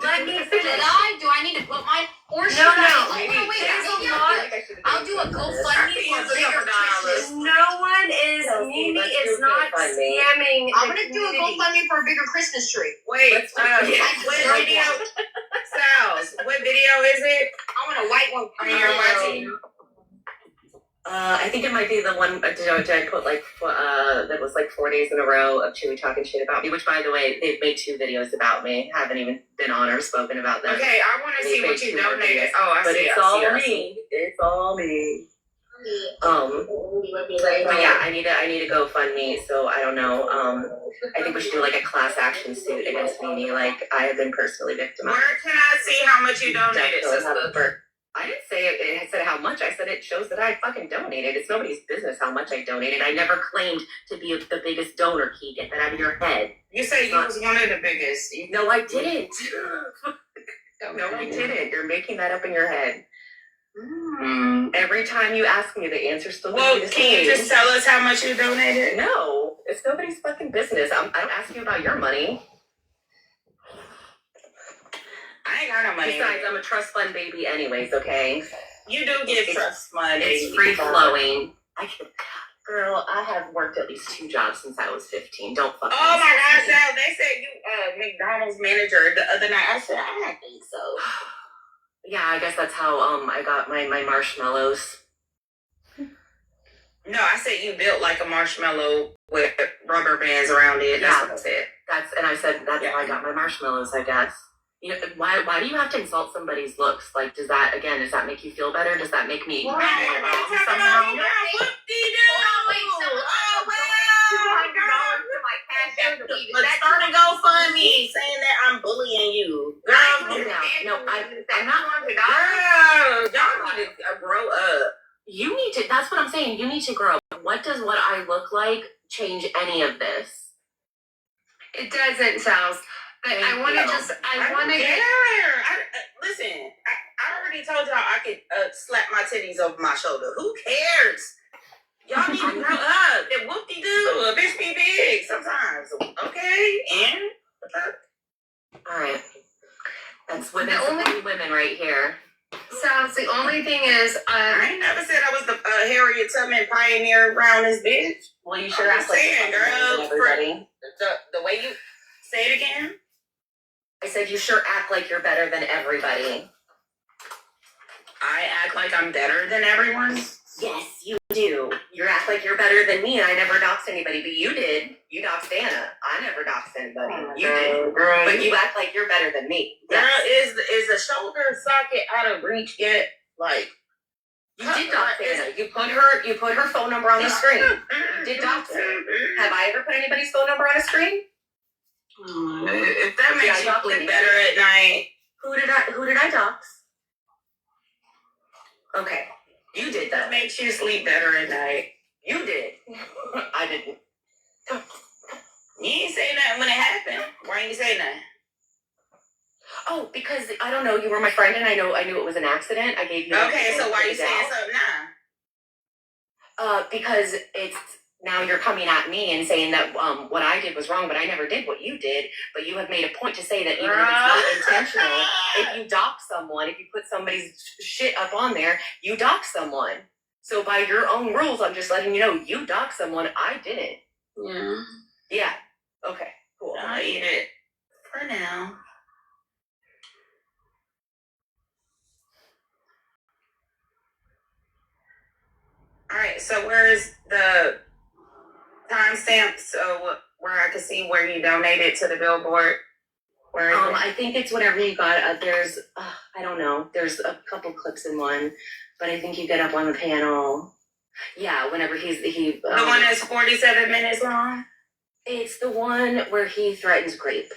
Let me finish. Did I? Do I need to put mine? Or should No, I? no. Wait, There's maybe a I'll lot. I'll do a GoFundMe for bigger Christmas. No one is. Chelsea, Mimi let's is do not GoFundMe. scamming. I'm the gonna do a community. GoFundMe for a bigger Christmas tree. Wait, Let's do what it. video? Sal's, what video is it? I want a white one. On your YT? I think it might be the one. Did I put like that was like 4 days in a row of Chewy talking shit about me? Which, by the way, they've made 2 videos about me. Haven't even been on or spoken about them. Okay, I want to They see what made you 2 more donated. videos. Oh, I But see. it's I all see. I me. see. It's all me. But yeah, I need to GoFundMe. So I don't know. I think we should do like a class action suit against Mimi. Like I have been personally victimized. Where can I see how much you donated, sister? I didn't say it. It said how much. I said it shows that I fucking donated. It's nobody's business how much I donated. I never claimed to be the biggest donor. Key, get that out of your head. You said you was one of the biggest. No, I didn't. No, I didn't. You're making that up in your head. Every time you ask me, the answer's still Well, gonna be the can you same. just tell us how much you donated? No, it's nobody's fucking business. I don't ask you about your money. I ain't got no money. Besides, I'm a trust fund baby anyways, okay? You do give trust money. It's free flowing. Girl, I have worked at least 2 jobs since I was 15. Don't fucking. Oh my gosh, insult me. Sal, they said you McDonald's manager the other night. I said, I don't think so. Yeah, I guess that's how I got my marshmallows. No, I said you built like a marshmallow with rubber bands around it. That's Yeah. what I said. I said that's how I got my marshmallows, I guess. You know, why do you have to insult somebody's looks? Like, does that make you feel better? Does that make me Well, wrong somehow? whoop-de-doo. Oh, wow. But start a GoFundMe saying that I'm bullying you. Girl, I'm not. girl, y'all need to grow up. You need to. That's what I'm saying. You need to grow up. What does what I look like change any of this? It doesn't, Sal's. But I want to just. I want to get. Listen, I already told y'all I could slap my titties over my shoulder. Who cares? Y'all need to grow up. And whoop-de-doo. A bitch be big sometimes. Okay? And? All right. That's women. The only- women right here. Sal's, the only thing is, I ain't never said I was the Harriet Tubman pioneer around this bitch. Well, you sure I'm act like saying, you're better than girl, everybody. the way you say it again. I said you sure act like you're better than everybody. I act like I'm better than everyone. Yes, you do. You act like you're better than me, and I never doxed anybody, but you did. You doxed Anna. I never doxed anybody. You did. Girl, But you act like you're better than me. girl, Yes. is the shoulder socket out of reach yet? Like, You did dox Anna. You put her phone number on the screen. You did dox her. Have I ever put anybody's phone number on a screen? If that makes Did I you dox sleep anybody? better at night, Who did I dox? Okay. You did that that. makes you sleep better at night. You did. I didn't. You ain't say nothing when it happened. Why you say nothing? Oh, because I don't know, you were my friend and I knew it was an accident. I gave you Okay, so why you saying out. something now? Because it's now you're coming at me and saying that what I did was wrong, but I never did what you did. But you have made a point to say that even if it's not intentional, if you dox someone, if you put somebody's shit up on there, you dox someone. So by your own rules, I'm just letting you know you doxed someone. I didn't. Yeah. Yeah. Okay. Cool. I'll eat it for now. All right. So where's the timestamp? So where I can see where you donated to the billboard. Where is it? I think it's whatever you got. There's, I don't know. There's a couple clips in one, but I think you get up on the panel. Yeah, whenever he. The one that's 47 minutes long. It's the one where he threatens grape.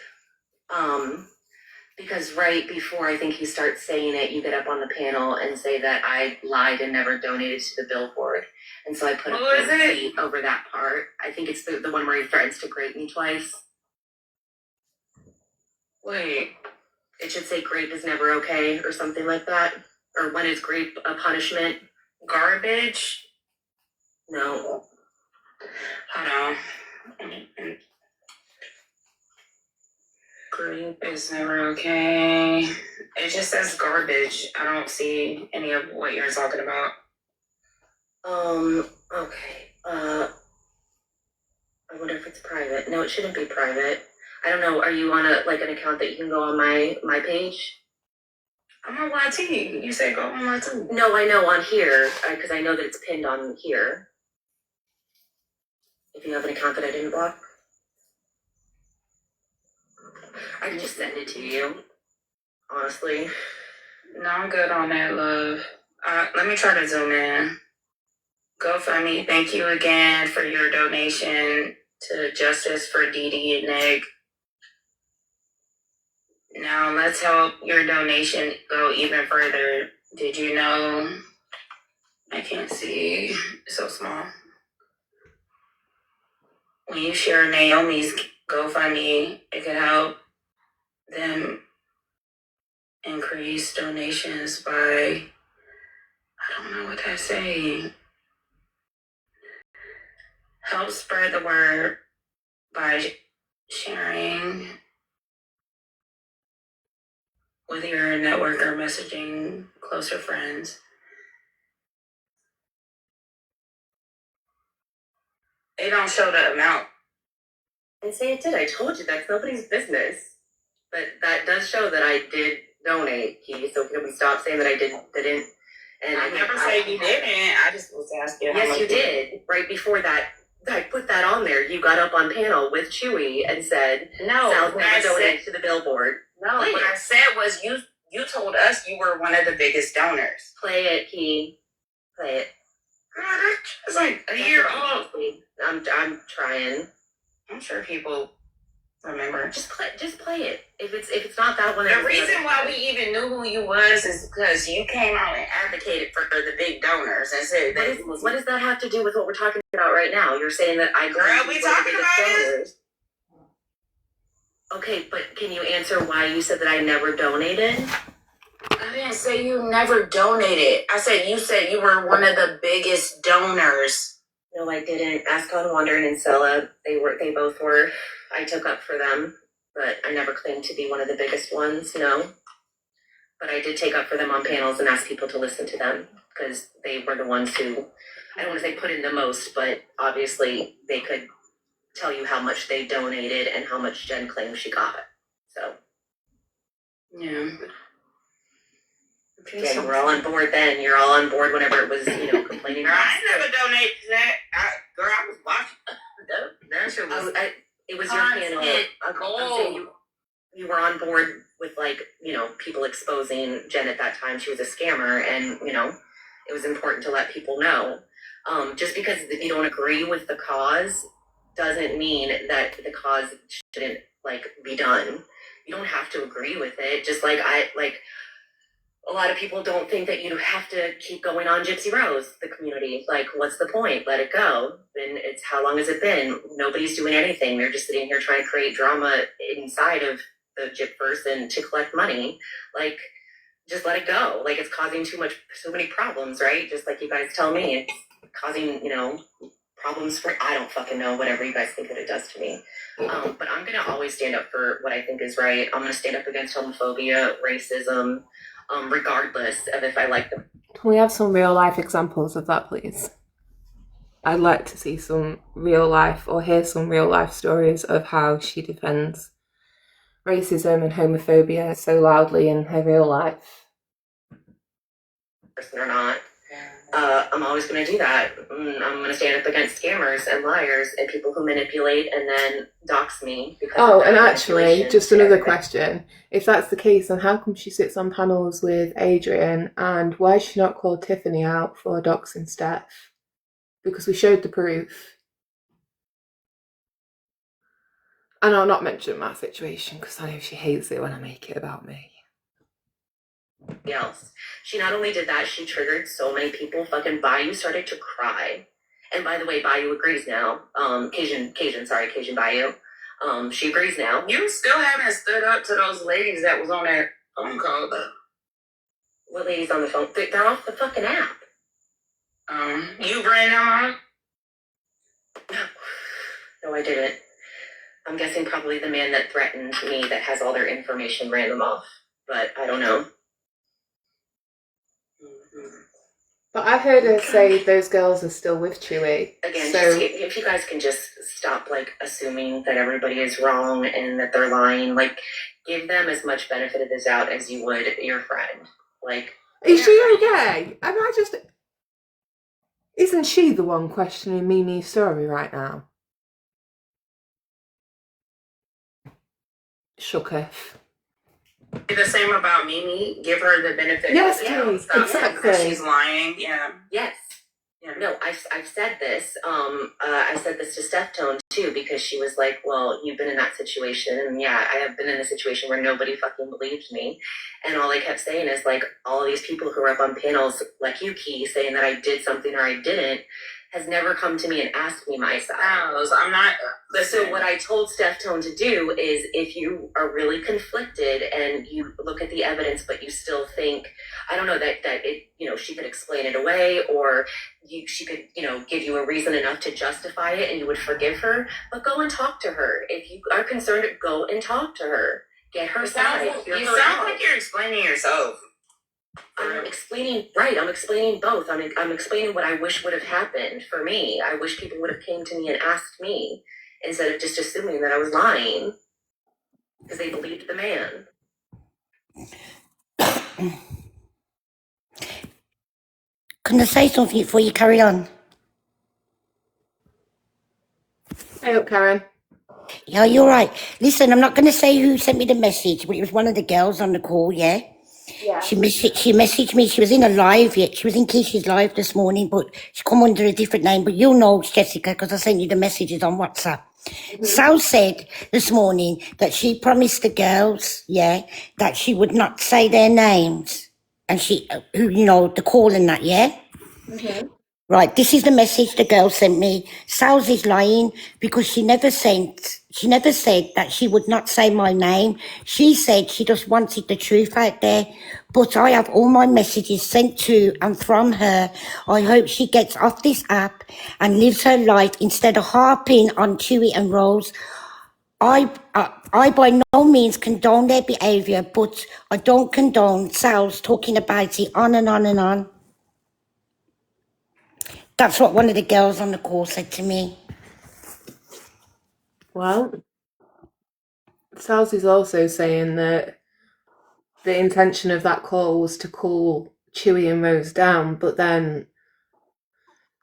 Because right before I think he starts saying it, you get up on the panel and say that I lied and never donated to the billboard. And so I put a tweet over that part. I think it's the one where he threatens to grape me twice. Wait. It should say grape is never okay or something like that. Or when is grape a punishment? Garbage? No. Hold on. Grape is never okay. It just says garbage. I don't see any of what you're talking about. Okay. I wonder if it's private. No, it shouldn't be private. I don't know. Are you on an account that you can go on my page? I'm on YT. You said go on YT. No, I know on here because I know that it's pinned on here. If you have an account that I didn't block, I can just send it to you. Honestly, no, I'm good on that, love. Let me try to zoom in. GoFundMe, thank you again for your donation to Justice for Dee Dee and Nick. Now let's help your donation go even further. Did you know? I can't see. It's so small. When you share Naomi's GoFundMe, it could help them increase donations by, I don't know what that's saying. Help spread the word by sharing with your network or messaging closer friends. They don't show the amount. and say it did. I told you that's nobody's business. But that does show that I did donate, Key. So can we stop saying that I didn't? And I never said you didn't. I just was asking. Yes, you did. Right before that, I put that on there. You got up on panel with Chewy and said, "No, South never donated to the billboard." No, what I said was you told us you were one of the biggest donors. Play it, Key. Play it. God, it's like a year old. I'm trying. I'm sure people remember. Just play it. If it's not that one. The reason why we even knew who you was is because you came out and advocated for the big donors and said what does that have to do with what we're talking about right now? You're saying that I. Girl, we talking about it. Okay, but can you answer why you said that I never donated? I didn't say you never donated. I said you were one of the biggest donors. No, I didn't. Ask on Wonder and Incella, they both were. I took up for them, but I never claimed to be one of the biggest ones, no. But I did take up for them on panels and ask people to listen to them because they were the ones who, I don't want to say put in the most, but obviously they could tell you how much they donated and how much Jen claimed she got. So. Yeah. Yeah, you were all on board then. You're all on board whenever it was, complaining. Girl, I never donated to that. I was watching. That shit was. It was your panel. You were on board with people exposing Jen at that time. She was a scammer, and it was important to let people know. Just because you don't agree with the cause doesn't mean that the cause shouldn't be done. You don't have to agree with it. Just a lot of people don't think that you have to keep going on Gypsy Rose, the community. What's the point? Let it go. And it's how long has it been? Nobody's doing anything. They're just sitting here trying to create drama inside of the Gyp person to collect money. Just let it go. It's causing so many problems, right? Just like you guys tell me, it's causing, problems for, I don't fucking know, whatever you guys think that it does to me. But I'm gonna always stand up for what I think is right. I'm gonna stand up against homophobia, racism, regardless of if I like them. Can we have some real life examples of that, please? I'd like to see some real life or hear some real life stories of how she defends racism and homophobia so loudly in her real life. Person or not, I'm always going to do that. I'm going to stand up against scammers and liars and people who manipulate and then dox me. Oh, and actually, just another question. If that's the case, then how come she sits on panels with Adrian, and why is she not called Tiffany out for doxing Steph? Because we showed the proof. And I'll not mention my situation because I know she hates it when I make it about me. Else. She not only did that, she triggered so many people. Fucking Bayou started to cry. And by the way, Bayou agrees now. Cajun Bayou. She agrees now. You still haven't stood up to those ladies that was on that phone call. What ladies on the phone? They're off the fucking app. You bring them on? No, I didn't. I'm guessing probably the man that threatened me that has all their information ran them off. But I don't know. But I heard her say those girls are still with Chewy. Again, so if you guys can just stop, like, assuming that everybody is wrong and that they're lying, like, give them as much benefit of the doubt as you would your friend. Like, is she okay? Am I just... Isn't she the one questioning Mimi's story right now? Shooketh. The same about Mimi. Give her the benefit. Yes, of the doubt. please. Stop Exactly. saying that she's lying. Yeah. Yes. Yeah. No, I've said this. I said this to Steph Tone too, because she was like, well, you've been in that situation. And yeah, I have been in a situation where nobody fucking believed me. And all I kept saying is, like, all of these people who are up on panels like you, Key, saying that I did something or I didn't, has never come to me and asked me my side. I'm not. Listen. So what I told Steph Tone to do is, if you are really conflicted and you look at the evidence, but you still think, I don't know, that it, you know, she could explain it away, or she could, you know, give you a reason enough to justify it and you would forgive her, but go and talk to her. If you are concerned, go and talk to her. Get her side. You sound like you're explaining yourself. I'm explaining both. I'm explaining what I wish would have happened for me. I wish people would have came to me and asked me instead of just assuming that I was lying because they believed the man. Can I say something before you carry on? Hey up, Karen. Yeah, you're right. Listen, I'm not going to say who sent me the message, but it was one of the girls on the call, yeah? Yeah. She messaged me. She was in a live yet. She was in Kesh's live this morning, but she come under a different name. But you'll know, Jessica, because I sent you the messages on WhatsApp. Sal said this morning that she promised the girls, yeah, that she would not say their names. And she, who, you know, the call and that, yeah? Mm-hmm. Right, this is the message the girl sent me. Sal's is lying because she never said that she would not say my name. She said she just wanted the truth out there. But I have all my messages sent to and from her. I hope she gets off this app and lives her life instead of harping on Chewy and Rose. I by no means condone their behaviour, but I don't condone Sal's talking about it on and on and on. That's what one of the girls on the call said to me. Well, Sals is also saying that the intention of that call was to cool Chewy and Rose down, but then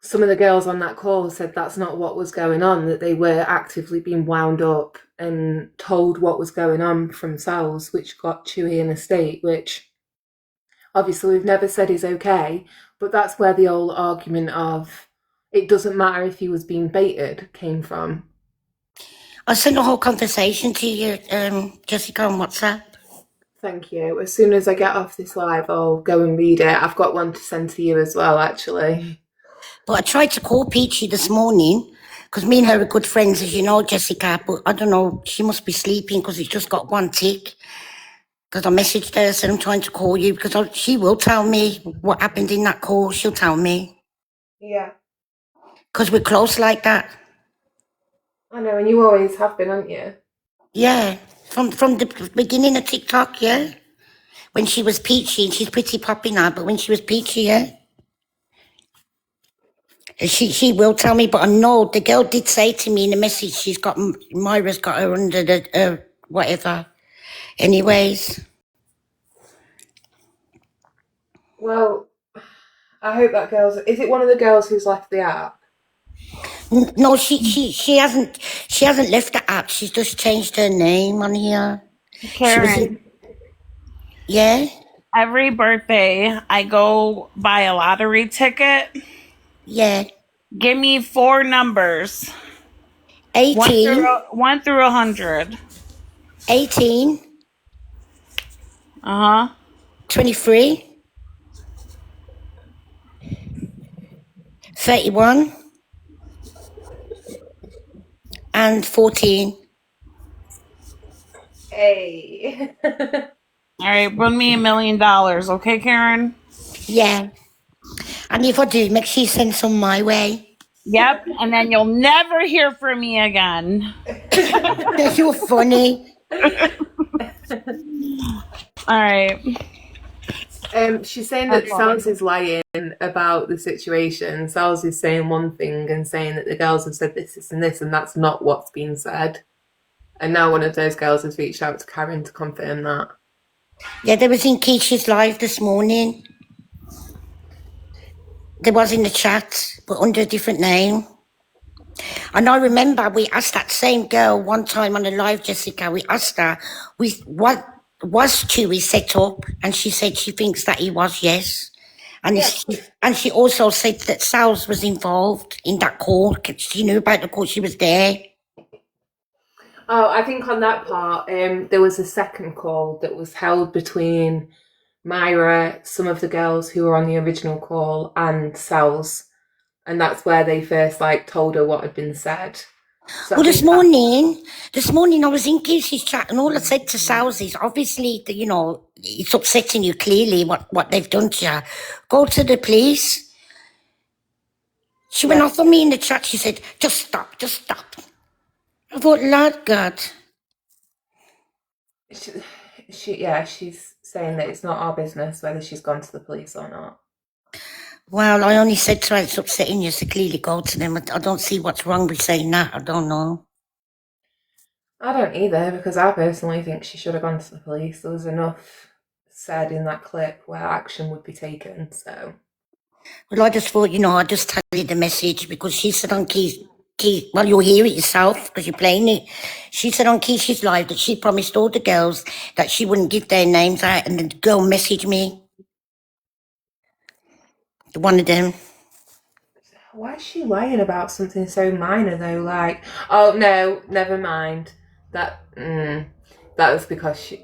some of the girls on that call said that's not what was going on, that they were actively being wound up and told what was going on from Sals, which got Chewy in a state, which obviously we've never said is okay, but that's where the old argument of it doesn't matter if he was being baited came from. I sent the whole conversation to you, Jessica, on WhatsApp. Thank you. As soon as I get off this live, I'll go and read it. I've got one to send to you as well, actually. But I tried to call Peachy this morning, because me and her are good friends, as you know, Jessica, but I don't know, she must be sleeping because it's just got one tick. Because I messaged her, said I'm trying to call you, because she will tell me what happened in that call. She'll tell me. Yeah. Because we're close like that. I know, and you always have been, haven't you? Yeah, from the beginning of TikTok, yeah. When she was peachy, and she's pretty poppy now, but when she was peachy, yeah. And she will tell me, but I know the girl did say to me in the message Myra's got her under the whatever. Anyways, Well, I hope that girl's... Is it one of the girls who's left the app? no, she hasn't left the app. She's just changed her name on here. She was Karen, yeah, every birthday I go buy a lottery ticket. yeah. Give me 4 numbers. 18, 1 through 100. 18, Uh-huh. 23, 31, and 14. Hey. All right, win me $1 million, okay, Karen? Yeah. And if I do, make sure you send some my way. Yep, and then you'll never hear from me again. You're funny. All right. She's saying that Sals is lying about the situation. Sals is saying one thing and saying that the girls have said this, and this, and that's not what's been said. And now one of those girls has reached out to Karen to confirm that. Yeah, there was in Keish's live this morning. There was in the chat, but under a different name. And I remember we asked that same girl one time on the live, Jessica, we asked her, what was Chewy set up? And she said she thinks that he was, yes. And, she also said that Sals was involved in that call. She knew about the call, she was there. Oh, I think on that part, there was a second call that was held between Myra, some of the girls who were on the original call, and Sals. And that's where they first told her what had been said. So well, this morning I was in Casey's chat, and all I said to Sals is, obviously, it's upsetting you clearly what they've done to you. Go to the police. She went off on me in the chat. She said, just stop. I thought, Lord God. She's saying that it's not our business whether she's gone to the police or not. Well, I only said to her it's upsetting you, so clearly go to them. I don't see what's wrong with saying that. I don't know. I don't either, because I personally think she should have gone to the police. There was enough said in that clip where action would be taken, so... Well, I just thought, I'd just tell you the message, because she said on well, you'll hear it yourself because you're playing it. She said on Keisha's live that she promised all the girls that she wouldn't give their names out, and the girl messaged me. One of them. Why is she lying about something so minor though? Oh no, never mind. That was because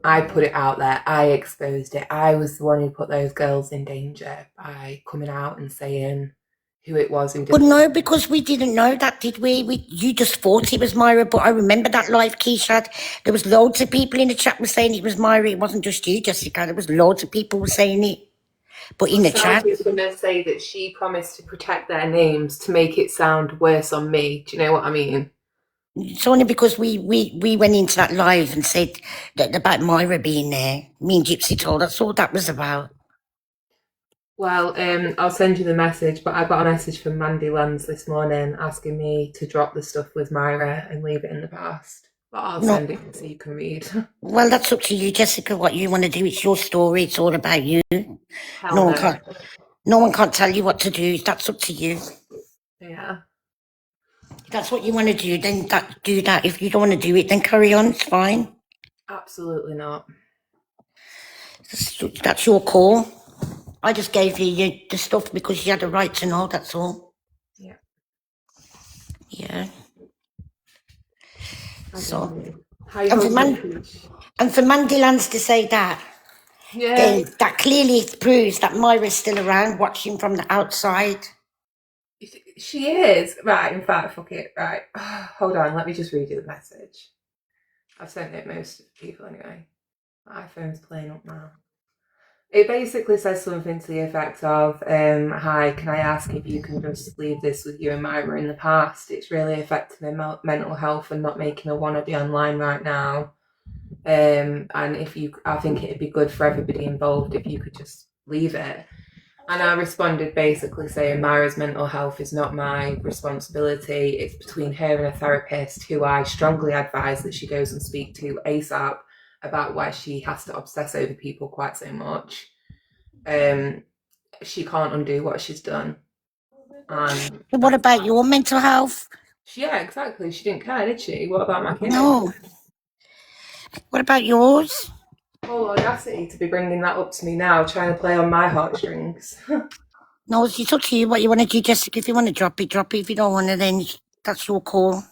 I put it out there. I exposed it. I was the one who put those girls in danger by coming out and saying who it was who did. But no, because we didn't know that, did we? You just thought it was Myra, but I remember that live Keisha. There was loads of people in the chat were saying it was Myra. It wasn't just you, Jessica. There was loads of people were saying it. But in the chat, is going to say that she promised to protect their names to make it sound worse on me. Do you know what I mean? It's only because we went into that live and said that about Myra being there. Me and Gypsy told us all that was about. Well, I'll send you the message, but I got a message from Mandy Lands this morning asking me to drop the stuff with Myra and leave it in the past. But I'll send it so you can read. Well, that's up to you, Jessica, what you want to do. It's your story. It's all about you. No one can't tell you what to do. That's up to you. Yeah. If that's what you want to do, then do that. If you don't want to do it, then carry on. It's fine. Absolutely not. That's your call. I just gave you the stuff because you had a right to know, that's all. Yeah. Yeah. So, and for Mandy Lance to say that, then that clearly proves that Myra's still around watching from the outside. She is. Right, in fact, fuck it. Right. Hold on, let me just read you the message. I've sent it most people anyway. My iPhone's playing up now. It basically says something to the effect of, hi, can I ask if you can just leave this with you and Myra in the past? It's really affecting their mental health and not making her want to be online right now. And I think it'd be good for everybody involved if you could just leave it. And I responded basically saying Myra's mental health is not my responsibility. It's between her and a therapist who I strongly advise that she goes and speak to ASAP about why she has to obsess over people quite so much. She can't undo what she's done. And What about your mental health? yeah, exactly. She didn't care, did she? What about my kids? No. What about yours? Oh, audacity to be bringing that up to me now, trying to play on my heartstrings. No, it's up to you what you want to do, Jessica. If you want to drop it, drop it. If you don't want to, then that's your call.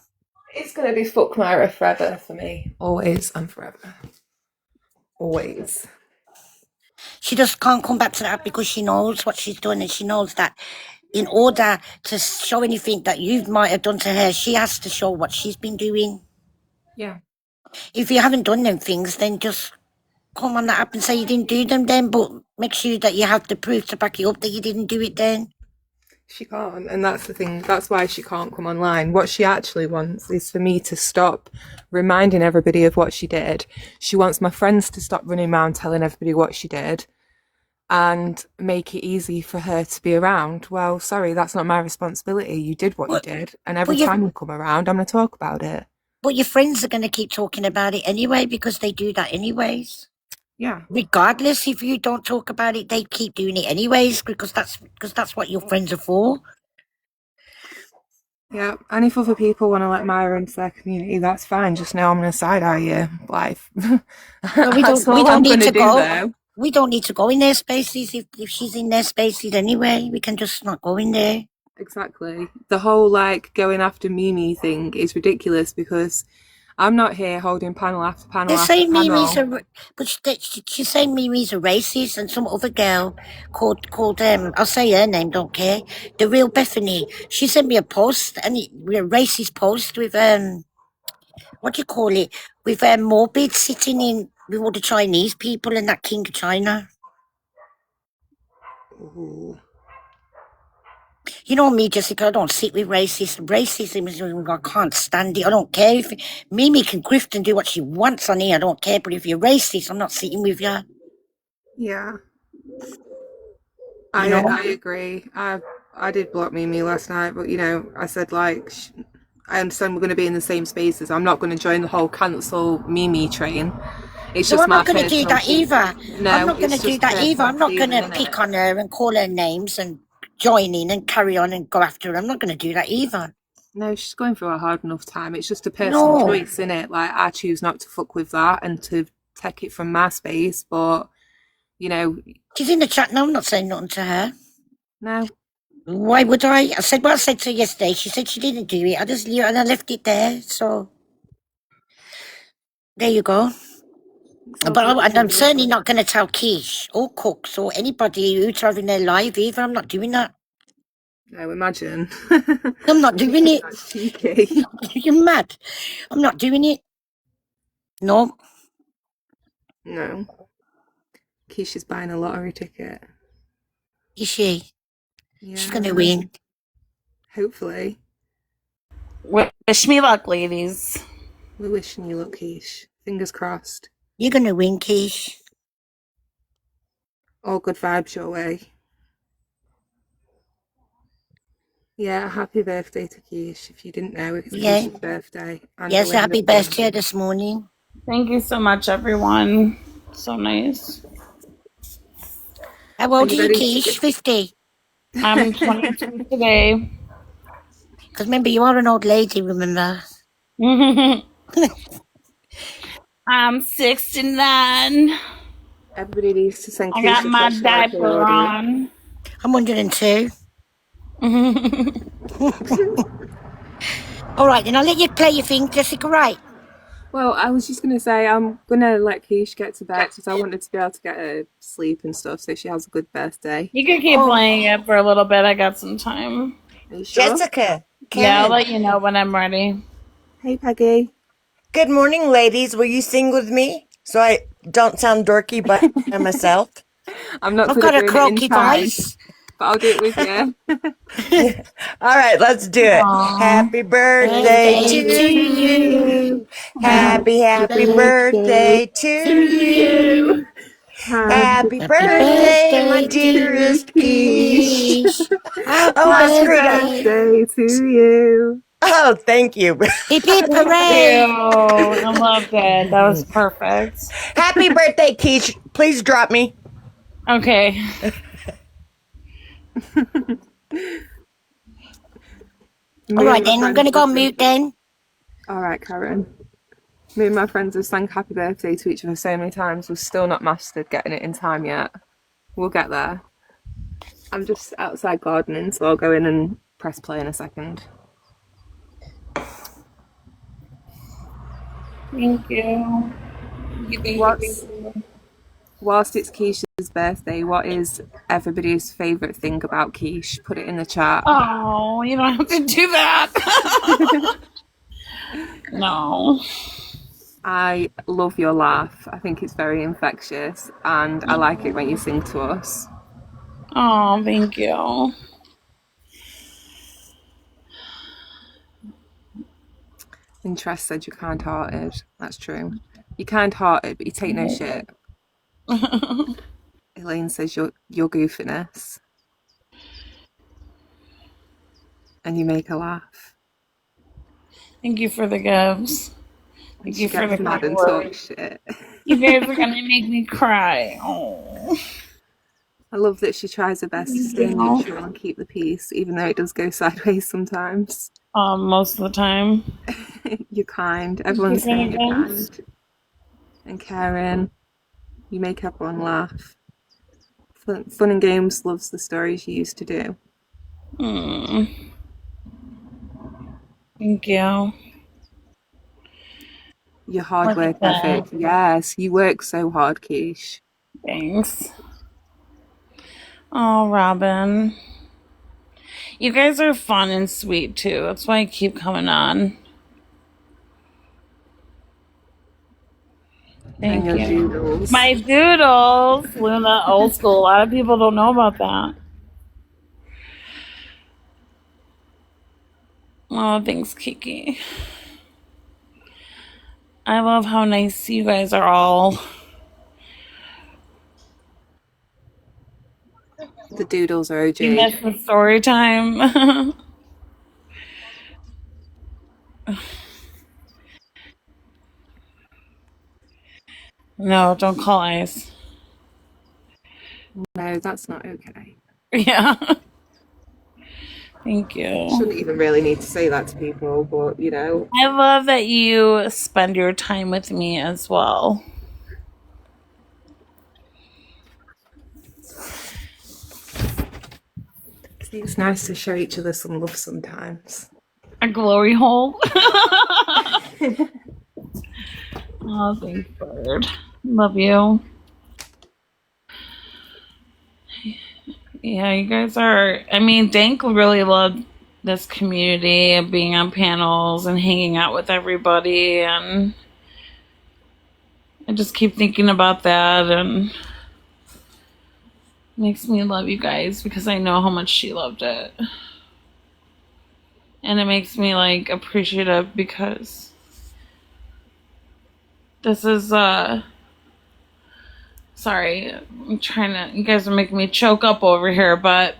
It's going to be fuck Myra forever for me. Always and forever. Always. She just can't come back to that because she knows what she's done, and she knows that in order to show anything that you might have done to her, she has to show what she's been doing. Yeah. If you haven't done them things, then just come on that app and say you didn't do them then, but make sure that you have the proof to back it up that you didn't do it then. She can't, and that's the thing. That's why she can't come online. What she actually wants is for me to stop reminding everybody of what she did. She wants my friends to stop running around telling everybody what she did and make it easy for her to be around. Well, sorry, that's not my responsibility. You did what you did, and every time you come around, I'm going to talk about it. But your friends are going to keep talking about it anyway because they do that anyways. Yeah. Regardless, if you don't talk about it, they keep doing it anyways because that's what your friends are for. Yeah, and if other people want to let Myra into their community, that's fine. Just know I'm going to side-eye your life. No, we don't need to go. We don't need to go in their spaces if she's in their spaces anyway. We can just not go in there. Exactly. The whole going after Mimi thing is ridiculous because I'm not here holding panel after panel They're after saying panel. She's saying Mimi's a racist, and some other girl called I'll say her name, don't care. The real Bethany. She sent me a post, and a racist post with what do you call it? With Morbid sitting in with all the Chinese people and that King of China. Ooh. You know me, Jessica, I don't sit with racism. Racism is, I can't stand it. I don't care if Mimi can grift and do what she wants on here. I don't care, but if you're racist, I'm not sitting with you. Yeah. I agree. I did block Mimi last night, but I said I understand we're going to be in the same spaces. I'm not going to join the whole cancel Mimi train. It's just I'm not going to do that either. No, I'm not going to do that either. I'm not going to pick on her and call her names and join in and carry on and go after her. I'm not going to do that either. No, she's going through a hard enough time. It's just a personal choice, isn't it? I choose not to fuck with that and to take it from my space, but she's in the chat now. I'm not saying nothing to her. No. Why would I? I said what I said to her yesterday. She said she didn't do it. I left it there. So there you go. But I'm certainly not going to tell Kesh or Cooks or anybody who's having their live either. I'm not doing that. No, imagine. I'm not doing it. That's cheeky. You're mad. I'm not doing it. No. No. Kesh is buying a lottery ticket. Is she? Yeah. She's going to win. Hopefully. Wish me luck, ladies. We're wishing you luck, Kesh. Fingers crossed. You're going to win, Kesh. All good vibes your way. Yeah, happy birthday to Kesh. If you didn't know, it's Kesh's birthday. Yes, happy birthday this morning. Thank you so much, everyone. So nice. How old are you, Kesh? 50? I'm 22 today. Because remember, you are an old lady, remember? I'm 69. Everybody needs to send Kesh. I got my diaper on. I'm 102. All right, then I'll let you play your thing, Jessica, right? Well, I was just going to say, I'm going to let Kesh get to bed because I wanted to be able to get her sleep and stuff so she has a good birthday. You can keep playing it for a little bit. I got some time. Are you sure? Jessica. Yeah, I'll let you know when I'm ready. Hey, Peggy. Good morning, ladies. Will you sing with me so I don't sound dorky by myself? I'm not I've good at got a doing it in croaky time, voice. but I'll do it with you. All right, let's do it. Aw. Happy birthday Birthday to to you. you. Happy Birthday birthday to to you. you. Happy Happy Happy birthday, my birthday to dearest Keish. Keish. Oh, I Happy screwed up. Birthday. birthday to you. Oh, thank you. Hip hip Thank you. hooray. I loved it. That was perfect. Happy birthday, Keish. Please drop me. Okay. All Me right and my then, I'm friends going to go have mute then. All right, Karen. Me and my friends have sang happy birthday to each other so many times. We've still not mastered getting it in time yet. We'll get there. I'm just outside gardening, so I'll go in and press play in a second. Thank you. Whilst it's Keisha's birthday, what is everybody's favourite thing about Keish? Put it in the chat. Oh, you don't have to do that. No. I love your laugh. I think it's very infectious, and I like it when you sing to us. Oh, thank you. And Tress said you're kind-hearted. That's true. You're kind-hearted, but you take no shit. Elaine says your goofiness, and you make her laugh. Thank you for the gifts. Thank you for the mad and words. talk shit. You guys are gonna make me cry. Oh. I love that she tries her best to stay neutral and keep the peace, even though it does go sideways sometimes. Most of the time. You're kind. Everyone's saying you're Thanks. kind. And caring. You make everyone laugh. Fun and Games loves the stories you used to do. Thank you. Your hard work ethic. Yes, you work so hard, Keish. Thanks. Oh, Robin. You guys are fun and sweet too. That's why I keep coming on. Thank and your you. doodles. My doodles. Luna, old school. A lot of people don't know about that. Oh, thanks, Kiki. I love how nice you guys are all. The doodles are OG. You missed the story time. No, don't call Ice. No, that's not okay. Yeah. Thank you. Shouldn't even really need to say that to people, but you know. I love that you spend your time with me as well. It's nice to show each other some love sometimes. A glory hole. Oh, thanks, Bird. Love you. Yeah, you guys are. I mean, Dank really loved this community and being on panels and hanging out with everybody. And I just keep thinking about that, and it makes me love you guys because I know how much she loved it. And it makes me like appreciative because this is sorry, I'm trying to, you guys are making me choke up over here, but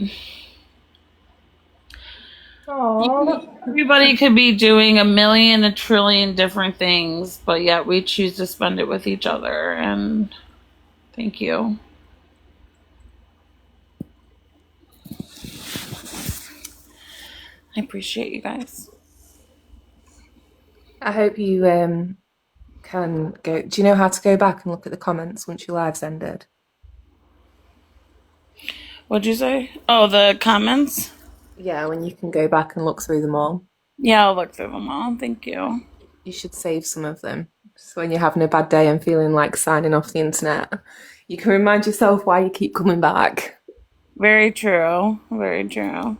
everybody could be doing a million, a trillion different things, but yet we choose to spend it with each other, and thank you. I appreciate you guys. I hope you can go. Do you know how to go back and look at the comments once your live's ended? What'd you say? Oh, the comments? Yeah, when you can go back and look through them all. Yeah, I'll look through them all. Thank you. You should save some of them. So when you're having a bad day and feeling like signing off the internet, you can remind yourself why you keep coming back. Very true. Very true.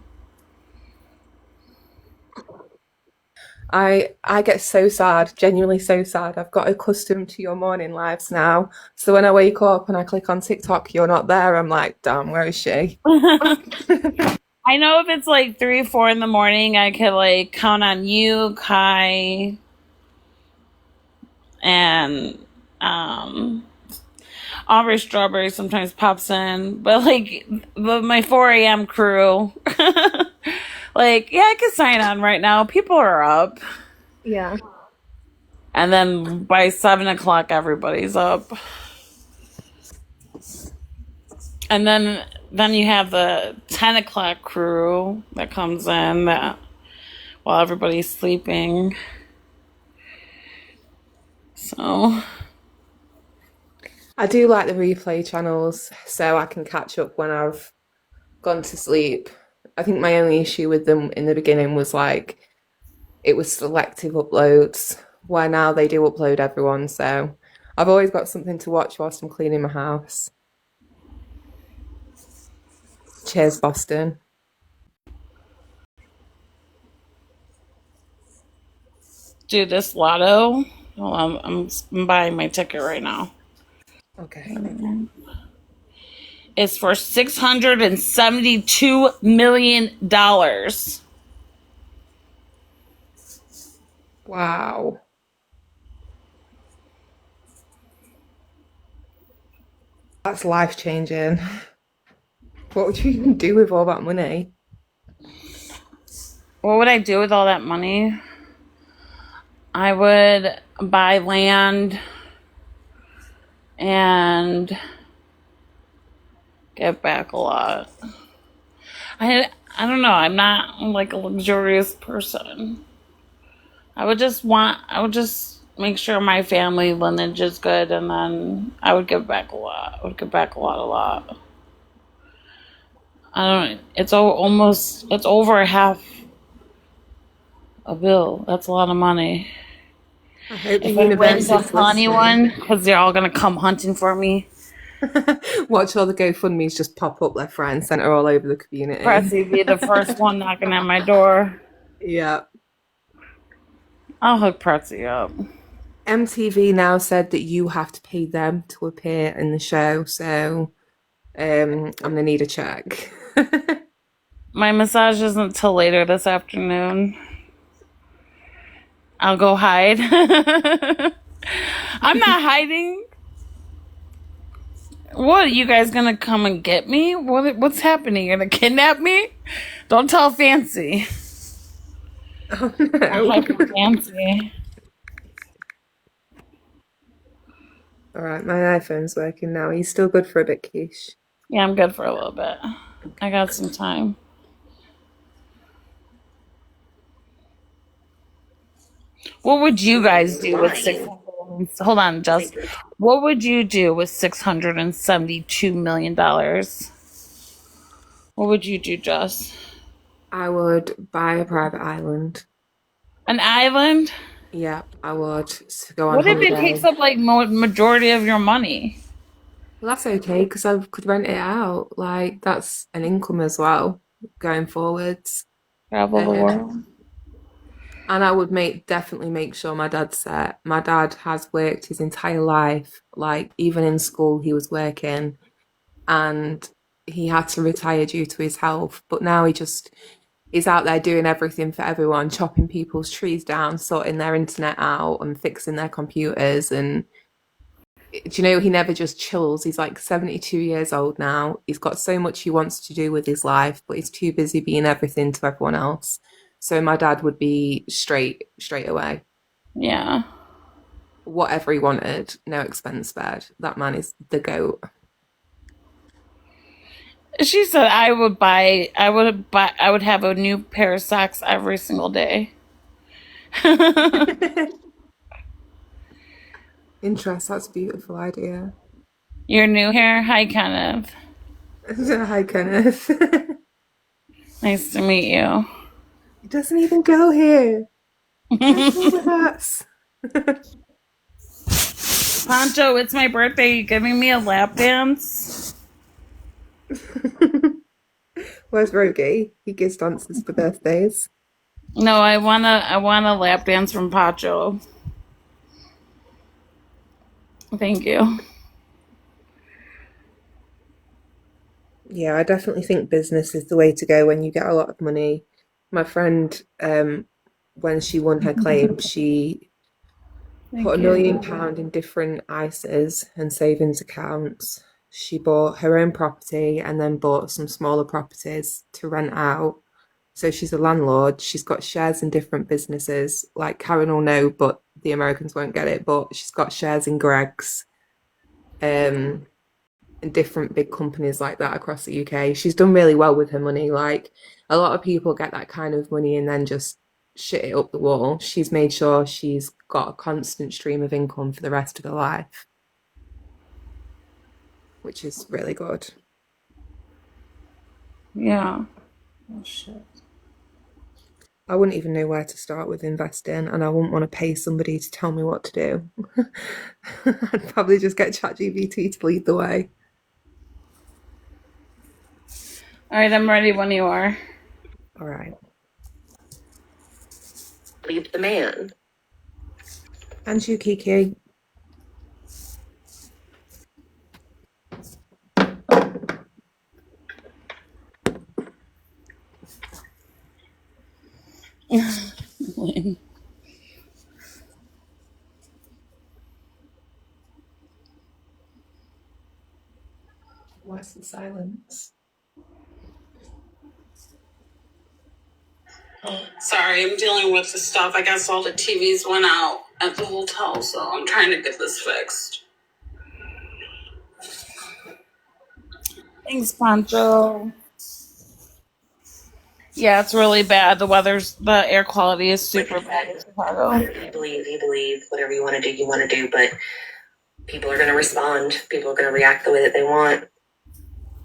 I get so sad, genuinely so sad. I've got accustomed to your morning lives now. So when I wake up and I click on TikTok, you're not there. I'm like, damn, where is she? I know if it's like 3, 4 in the morning, I could like count on you, Kai, and Aubrey Strawberry sometimes pops in, but like my 4 a.m. crew, like yeah, I could sign on right now. People are up, Yeah. and then by 7 o'clock, everybody's up, and then you have the 10 o'clock crew that comes in while everybody's sleeping. So I do like the replay channels so I can catch up when I've gone to sleep. I think my only issue with them in the beginning was like it was selective uploads, where now they do upload everyone. So I've always got something to watch whilst I'm cleaning my house. Cheers, Boston. do this lotto. Well, I'm buying my ticket right now. Okay. It's for $672 million. Wow. That's life changing. What would you even do with all that money? What would I do with all that money? I would buy land and give back a lot. I don't know. I'm not like a luxurious person. I would just make sure my family lineage is good, and then I would give back a lot. I would give back a lot. I don't. It's almost. It's over half a bill. That's a lot of money. I hope the If I win universe the is funny listening. one, because they're all gonna come hunting for me. Watch all the GoFundMe's just pop up left, right, and centre all over the community. Pressy be the first one knocking at my door. Yeah. I'll hook Pressy up. MTV now said that you have to pay them to appear in the show, so I'm gonna need a check. My massage isn't till later this afternoon. I'll go hide. I'm not hiding. What, you guys gonna come and get me? What's happening? You're gonna kidnap me? Don't tell Fancy. Oh no. I'll hide from Fancy. All right, my iPhone's working now. Are you still good for a bit, Kesh? Yeah, I'm good for a little bit. I got some time. What would you guys do with 600? Hold on, just what would you do with $672 million? What would you do, Just? I would buy a private island. An island? Yeah, I would to go on What if holiday. it takes up like majority of your money? Well, that's okay because I could rent it out. Like that's an income as well going forwards. Travel the world. And I would definitely make sure my dad's set. My dad has worked his entire life, like even in school he was working, and he had to retire due to his health. But now he just is out there doing everything for everyone, chopping people's trees down, sorting their internet out, and fixing their computers. And do you know, he never just chills. He's like 72 years old now. He's got so much he wants to do with his life, but he's too busy being everything to everyone else. So my dad would be straight away. Yeah. Whatever he wanted, no expense spared. That man is the GOAT. She said I would have a new pair of socks every single day. Interest, that's a beautiful idea. You're new here? Hi, Kenneth. Hi, Kenneth. Nice to meet you. He doesn't even go here. He's with us. Pancho, it's my birthday. You giving me a lap dance? Where's Rogie? He gives dances for birthdays. No, I want a lap dance from Pacho. Thank you. Yeah, I definitely think business is the way to go when you get a lot of money. My friend, when she won her claim, she put Thank £1 you. million in different ISAs and savings accounts. She bought her own property and then bought some smaller properties to rent out. So she's a landlord. She's got shares in different businesses. Like Karen will know, but the Americans won't get it. But she's got shares in Greg's, and different big companies like that across the UK. She's done really well with her money. Like a lot of people get that kind of money and then just shit it up the wall. She's made sure she's got a constant stream of income for the rest of her life, which is really good. Yeah. Oh shit. I wouldn't even know where to start with investing, and I wouldn't want to pay somebody to tell me what to do. I'd probably just get ChatGPT to lead the way. All right, I'm ready when you are. All right. Leave the man. And you, Kiki. What's the silence? Sorry, I'm dealing with the stuff. I guess all the TVs went out at the hotel, so I'm trying to get this fixed. Thanks, Pancho. Yeah, it's really bad. The air quality is super bad in Chicago. You believe, whatever you want to do, but people are going to respond. People are going to react the way that they want.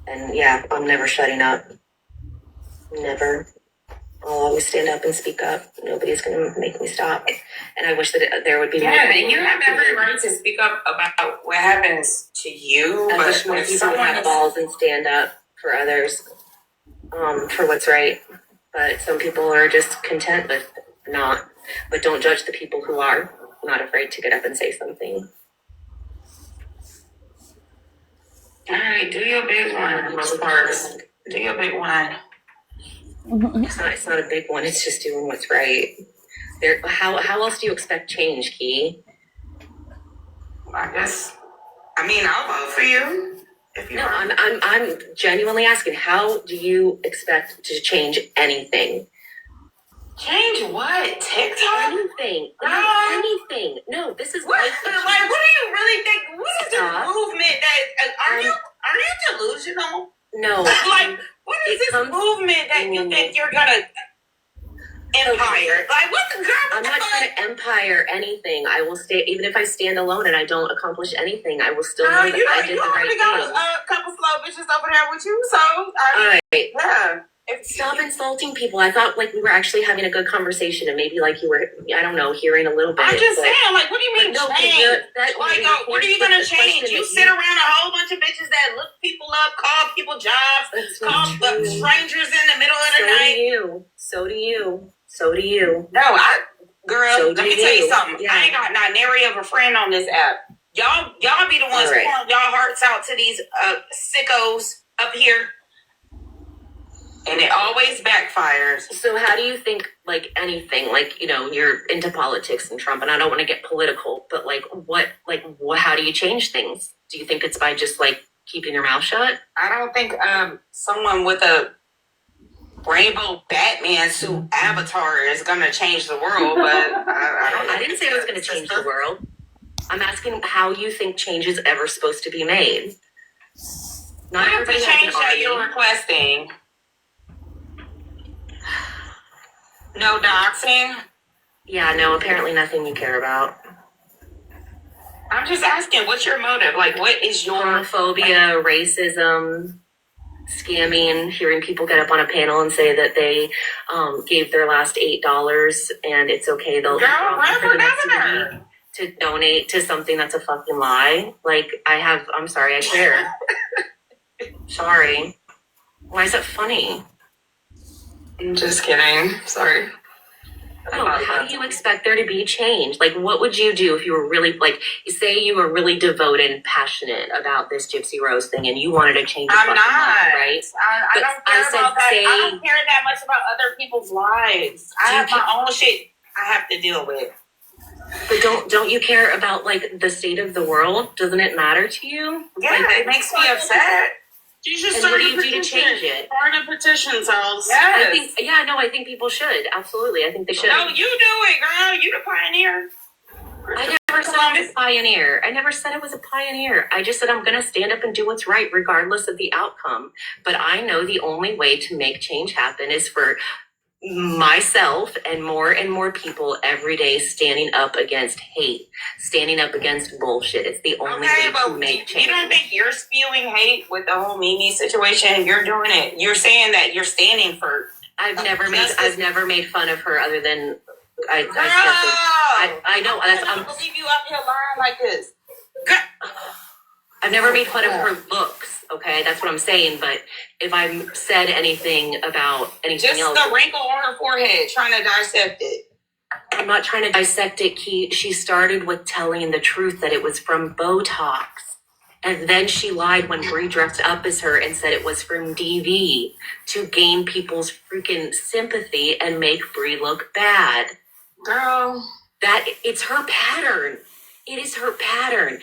And yeah, I'm never shutting up. Never. I'll always stand up and speak up. Nobody's going to make me stop. And I wish that there would be more. Yeah, and you have every right to speak up about what happens to you. I wish more people would have balls and stand up for others, for what's right. But some people are just content with not. But don't judge the people who are not afraid to get up and say something. All right, do your big one, Rosa Parks. Do your big one. It's not a big one. It's just doing what's right. How else do you expect change, Key? I guess. I mean, I'll vote for you. If you want. I'm genuinely asking. How do you expect to change anything? Change what? TikTok? Anything. Anything. No, this is what. Life Like, what do you really think? What is this movement that? Are you delusional? No. Like, what is this movement that you think you're gonna empire? Like, what's the girl? I'm not trying to empire anything. I will stay, even if I stand alone and I don't accomplish anything, I will still know that I did the right thing. Got a couple slow bitches over there with you, so all right. Yeah. Stop insulting people. I thought like we were actually having a good conversation, and maybe like you were, I don't know, hearing a little bit. I'm just saying, like, what do you mean change? What are you gonna change? You sit around a whole bunch of bitches that look people up, call people jobs, call strangers in the middle of the night. So do you. No, girl, let me tell you something. Yeah. I ain't got not nary of a friend on this app. Y'all be the ones pouring y'all hearts out to these sickos up here. And it always backfires. So how do you think, like, anything, like, you know, you're into politics and Trump, and I don't want to get political, but, how do you change things? Do you think it's by just, like, keeping your mouth shut? I don't think someone with a rainbow Batman suit avatar is going to change the world, but I don't know. I didn't say I was going to change the world. I'm asking how you think change is ever supposed to be made. Not everybody change that you're requesting. No doxing? Yeah, no, apparently nothing you care about. I'm just asking, what's your motive? Like, what is your... Homophobia, racism, scamming, hearing people get up on a panel and say that they gave their last $8 and it's okay, they'll run for governor to donate to something that's a fucking lie. Like, I'm sorry, I care. Sorry. Why is it funny? I'm just kidding. Sorry. No, how do you expect there to be change? Like, what would you do if you were really, like, say you were really devoted and passionate about this Gypsy Rose thing and you wanted to change your I'm fucking not. life, right? I don't care about that. Say, I don't care that much about other people's lives. I have my own shit I have to deal with. But don't you care about, like, the state of the world? Doesn't it matter to you? Yeah, like, it makes me upset. You should and start what do a you do to petition. change it? Start a petition, Cells. Yes. I think people should. Absolutely. I think they should. No, you do it, girl. You the pioneer. I never said I was a pioneer. I never said I was a pioneer. I just said I'm going to stand up and do what's right regardless of the outcome. But I know the only way to make change happen is for myself and more people every day standing up against hate, standing up against bullshit. It's the only way to make change. You don't think you're spewing hate with the whole Mimi situation? You're doing it. You're saying that you're standing for. I've never made fun of her other than I know. I don't believe you up here lying like this. I've never made fun of her looks, okay? That's what I'm saying. But if I've said anything about anything else... Just the wrinkle on her forehead, trying to dissect it. I'm not trying to dissect it, Key. She started with telling the truth that it was from Botox. And then she lied when Brie dressed up as her and said it was from DV to gain people's freaking sympathy and make Brie look bad. Girl. It's her pattern. It is her pattern.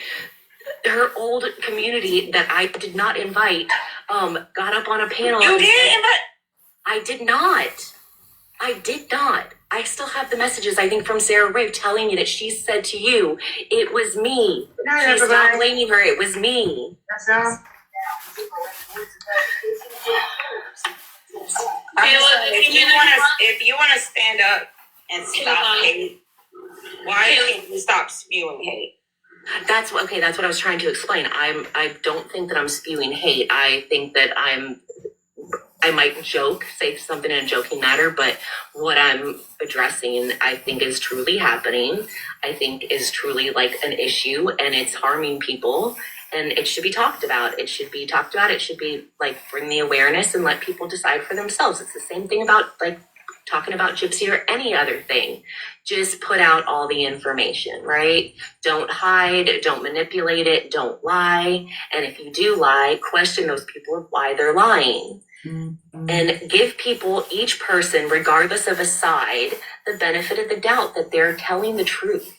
Her old community that I did not invite got up on a panel. You did invite? I did not. I still have the messages, I think, from Sarah Rave telling you that she said to you, it was me. She's not blaming her. It was me. That's all. If you want to stand up and stop hate, why can't you stop spewing hate? That's what I was trying to explain. I don't think that I'm spewing hate. I think that I might say something in a joking manner, but what I'm addressing, I think, is truly happening. I think is truly like an issue, and it's harming people, and it should be talked about. It should be like bring the awareness and let people decide for themselves. It's the same thing about like talking about Gypsy or any other thing. Just put out all the information, right? Don't hide, don't manipulate it, don't lie. And if you do lie, question those people of why they're lying. Mm-hmm. And give people, each person, regardless of a side, the benefit of the doubt that they're telling the truth.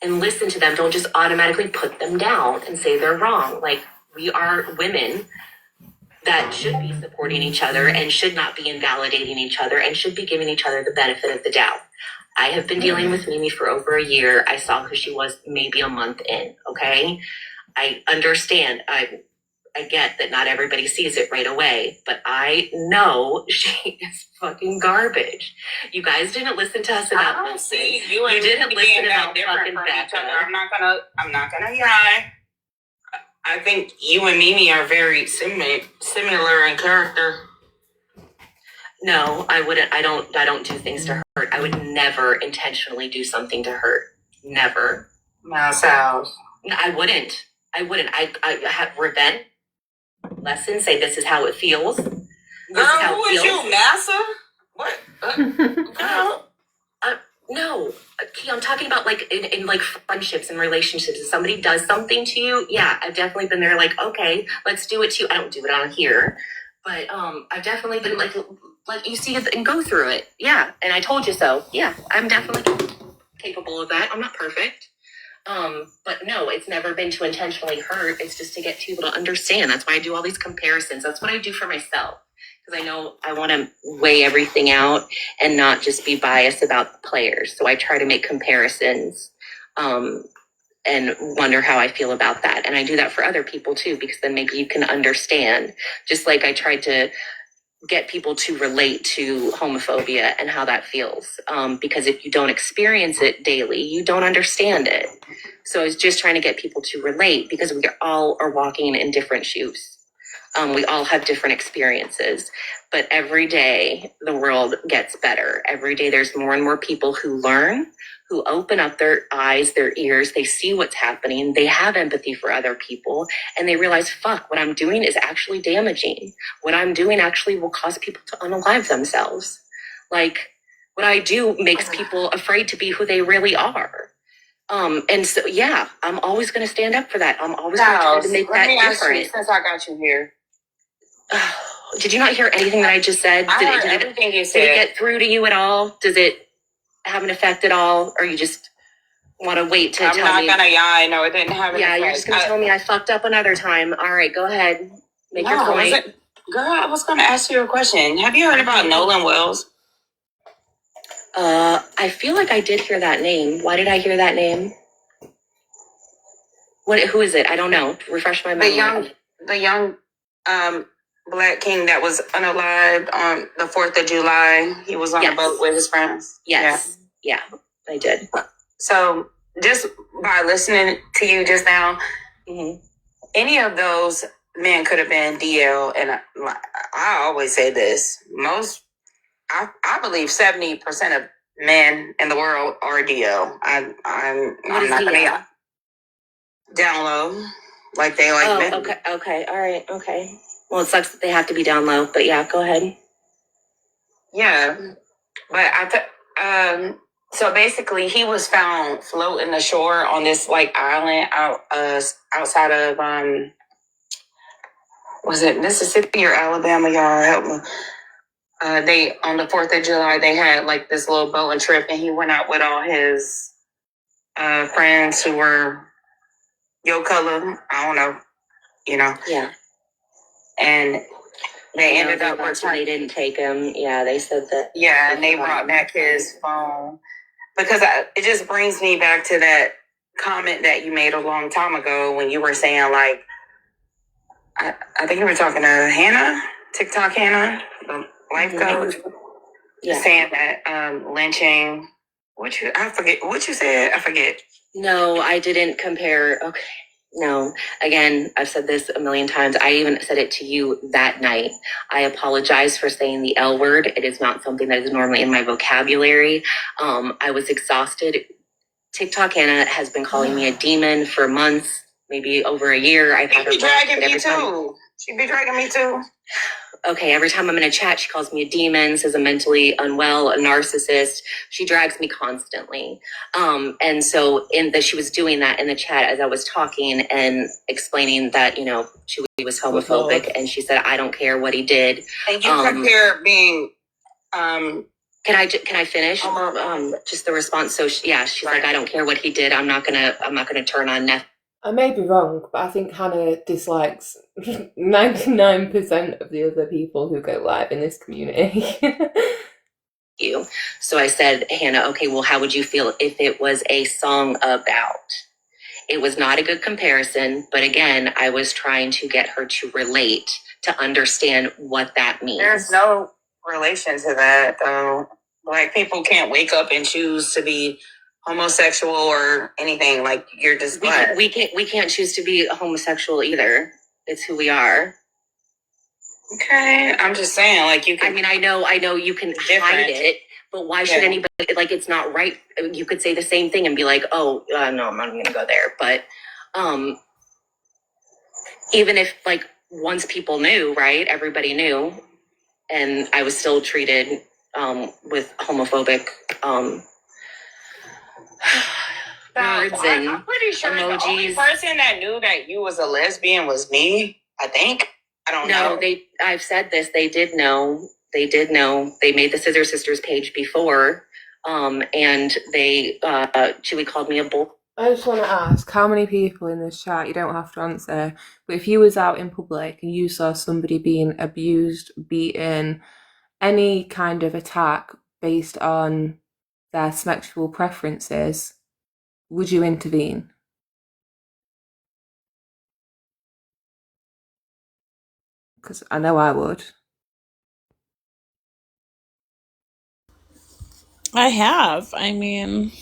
And listen to them. Don't just automatically put them down and say they're wrong. Like, we are women that should be supporting each other and should not be invalidating each other and should be giving each other the benefit of the doubt. I have been dealing with Mimi for over a year. I saw who she was maybe a month in, okay? I understand. I get that not everybody sees it right away, but I know she is fucking garbage. You guys didn't listen to us about I don't see you and didn't listen about fucking fucking each other. I'm not gonna lie. I think you and Mimi are very similar in character. No, I wouldn't. I don't do things to hurt. I would never intentionally do something to hurt. Never. Myself. I wouldn't. I have revenge lessons. Say this is how it feels. Girl, who is you, NASA? What? Girl. No, Key, I'm talking about like in like friendships and relationships. If somebody does something to you, yeah, I've definitely been there. Like, okay, let's do it to you. I don't do it on here, but I've definitely been like you see it and go through it. Yeah, and I told you so. Yeah, I'm definitely capable of that. I'm not perfect, but no, it's never been to intentionally hurt. It's just to get people to understand. That's why I do all these comparisons. That's what I do for myself. Because I know I want to weigh everything out and not just be biased about the players. So I try to make comparisons and wonder how I feel about that. And I do that for other people too, because then maybe you can understand. Just like I tried to get people to relate to homophobia and how that feels. Because if you don't experience it daily, you don't understand it. So I was just trying to get people to relate because we all are walking in different shoes. We all have different experiences, but every day the world gets better. Every day there's more and more people who learn, who open up their eyes, their ears, they see what's happening, they have empathy for other people, and they realize, fuck, what I'm doing is actually damaging. What I'm doing actually will cause people to unalive themselves. Like, what I do makes people afraid to be who they really are. And so, yeah, I'm always going to stand up for that. I'm always going to try to make that different. Since I got you here. Did you not hear anything that I just said? I heard everything you said. Did it get through to you at all? Does it have an effect at all? Or you just want to wait to tell me? I'm not going to lie. No, it didn't have an effect. Yeah, you're just going to tell me I fucked up another time. All right, go ahead. Make your point. Girl, I was going to ask you a question. Have you heard about Nolan Wells? I feel like I did hear that name. Why did I hear that name? Who is it? I don't know. Refresh my memory. The young Black king that was unalived on the 4th of July. He was on a boat with his friends. Yes. Yeah, I did. So just by listening to you just now, any of those men could have been DL. And I always say this. I believe 70% of men in the world are DL. I'm not going to down low like they like men. Okay, all right, okay. Well, it sucks that they have to be down low, but yeah, go ahead. Yeah, but so basically he was found floating ashore on this like island outside of was it Mississippi or Alabama? Y'all help me. They on the 4th of July they had like this little boating trip, and he went out with all his friends who were your color. I don't know, Yeah. And they ended up they didn't take him. Yeah, they said that. Yeah, and they brought back his phone because it just brings me back to that comment that you made a long time ago when you were saying like, I think you were talking to Hannah, TikTok Hannah, the life coach, saying that lynching. I forget what you said. I forget. No, I didn't compare. Okay. No, again, I've said this a million times. I even said it to you that night. I apologize for saying the L word. It is not something that is normally in my vocabulary. I was exhausted. TikTok Hannah has been calling me a demon for months, maybe over a year. I've had her dragging me too. She be dragging me too. Okay, every time I'm in a chat, she calls me a demon, says I'm mentally unwell, a narcissist. She drags me constantly. And so she was doing that in the chat as I was talking and explaining that, she was homophobic. And she said, I don't care what he did. And you compare being... Can I finish? Just the response. So she's like, I don't care what he did. I'm not gonna turn on Netflix. I may be wrong, but I think Hannah dislikes 99% of the other people who go live in this community. So I said, Hannah, okay, well, how would you feel if it was a song about? It was not a good comparison, but again, I was trying to get her to relate, to understand what that means. There's no relation to that, though. Black people can't wake up and choose to be homosexual or anything. Like, you're just black. We can't choose to be homosexual either. It's who we are. Okay, I'm just saying, like, you can... I mean, I know you can hide it, but why should anybody, like, it's not right. You could say the same thing and be like, oh, no, I'm not going to go there. But even if, like, once people knew, right, everybody knew, and I was still treated with homophobic words and I'm pretty sure emojis. The only person that knew that you was a lesbian was me, I think. I don't know. No, I've said this. They did know. They did know. They made the Scissor Sisters page before, and Chewy called me a bull. I just want to ask, how many people in this chat, you don't have to answer, but if you was out in public and you saw somebody being abused, beaten, any kind of attack based on their sexual preferences, would you intervene? Because I know I would. I have. I mean,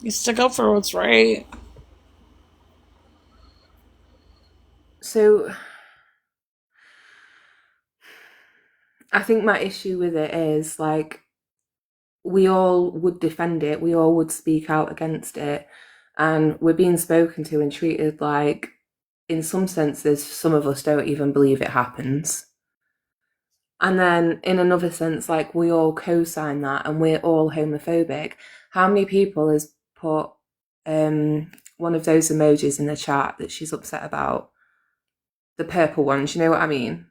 you stick up for what's right. So, I think my issue with it is, like, we all would defend it, we all would speak out against it, and we're being spoken to and treated like, in some senses, some of us don't even believe it happens. And then in another sense, like we all co-sign that and we're all homophobic. How many people has put one of those emojis in the chat that she's upset about? The purple ones, you know what I mean?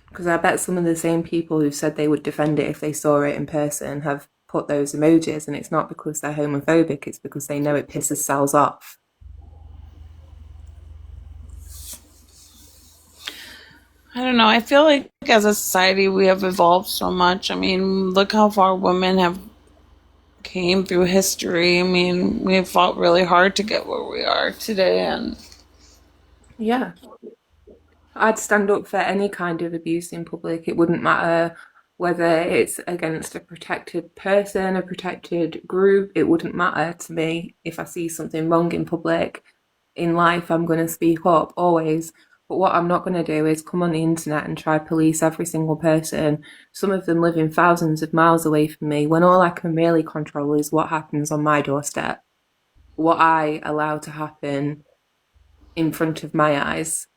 Because I bet some of the same people who said they would defend it if they saw it in person have put those emojis, and it's not because they're homophobic, it's because they know it pisses Sal's off. I don't know. I feel like as a society we have evolved so much. I mean, look how far women have came through history. I mean, we have fought really hard to get where we are today, and Yeah. I'd stand up for any kind of abuse in public. It wouldn't matter whether it's against a protected person, a protected group. It wouldn't matter to me. If I see something wrong in public, in life, I'm going to speak up always. But what I'm not going to do is come on the internet and try police every single person. Some of them living thousands of miles away from me, when all I can really control is what happens on my doorstep, what I allow to happen in front of my eyes.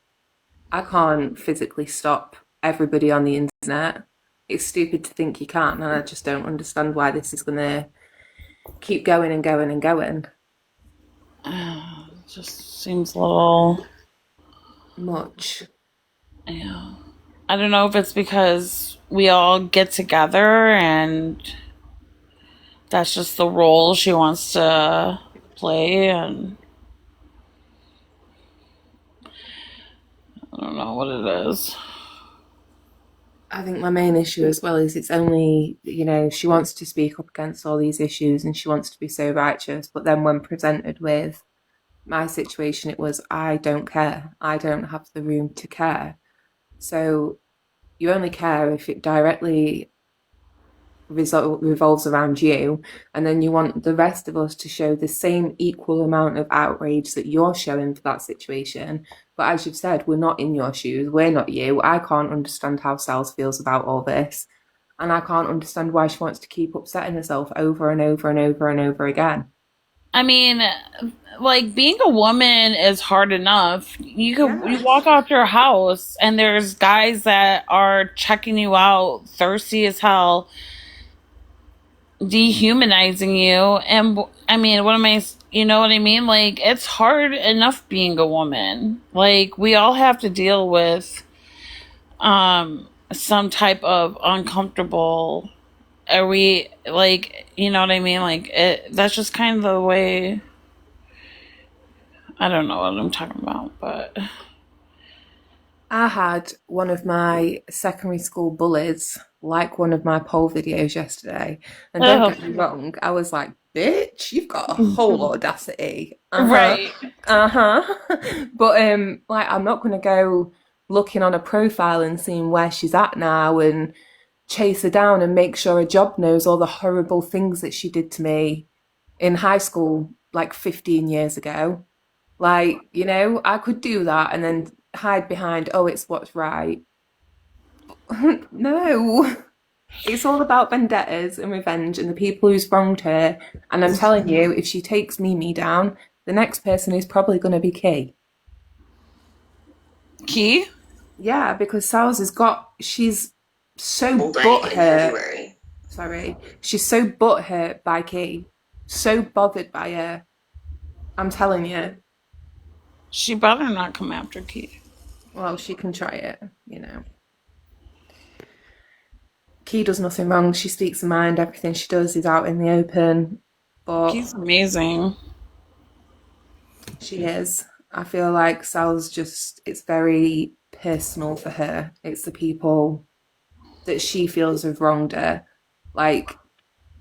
I can't physically stop everybody on the internet. It's stupid to think you can, and I just don't understand why this is going to keep going and going and going. it just seems a little much. Yeah. I don't know if it's because we all get together and that's just the role she wants to play, and I don't know what it is. I think my main issue as well is it's only, she wants to speak up against all these issues and she wants to be so righteous. But then when presented with my situation, it was, I don't care. I don't have the room to care. So you only care if it directly revolves around you, and then you want the rest of us to show the same equal amount of outrage that you're showing for that situation. But as you've said, we're not in your shoes, we're not you. I can't understand how Sals feels about all this, and I can't understand why she wants to keep upsetting herself over and over and over and over again. I mean, like, being a woman is hard enough. You walk out your house and there's guys that are checking you out, thirsty as hell, dehumanizing you. And I mean, you know what I mean? Like, it's hard enough being a woman. Like, we all have to deal with some type of uncomfortable, are we, like, you know what I mean? Like, that's just kind of the way. I don't know what I'm talking about, but I had one of my secondary school bullies like one of my poll videos yesterday. And don't get me wrong, I was like, bitch, you've got a whole audacity. Right. But like, I'm not going to go looking on a profile and seeing where she's at now and chase her down and make sure her job knows all the horrible things that she did to me in high school like 15 years ago. Like, I could do that and then hide behind, oh, it's what's right. No. It's all about vendettas and revenge and the people who's wronged her. And I'm telling you, if she takes Mimi down, the next person is probably going to be Key. Key? Yeah, because Sal's she's so butthurt. Sorry. She's so butthurt by Key. So bothered by her. I'm telling you. She better not come after Key. Well, she can try it, Key does nothing wrong. She speaks her mind. Everything she does is out in the open. But Key's amazing. She is. I feel like Sal's it's very personal for her. It's the people that she feels have wronged her. Like,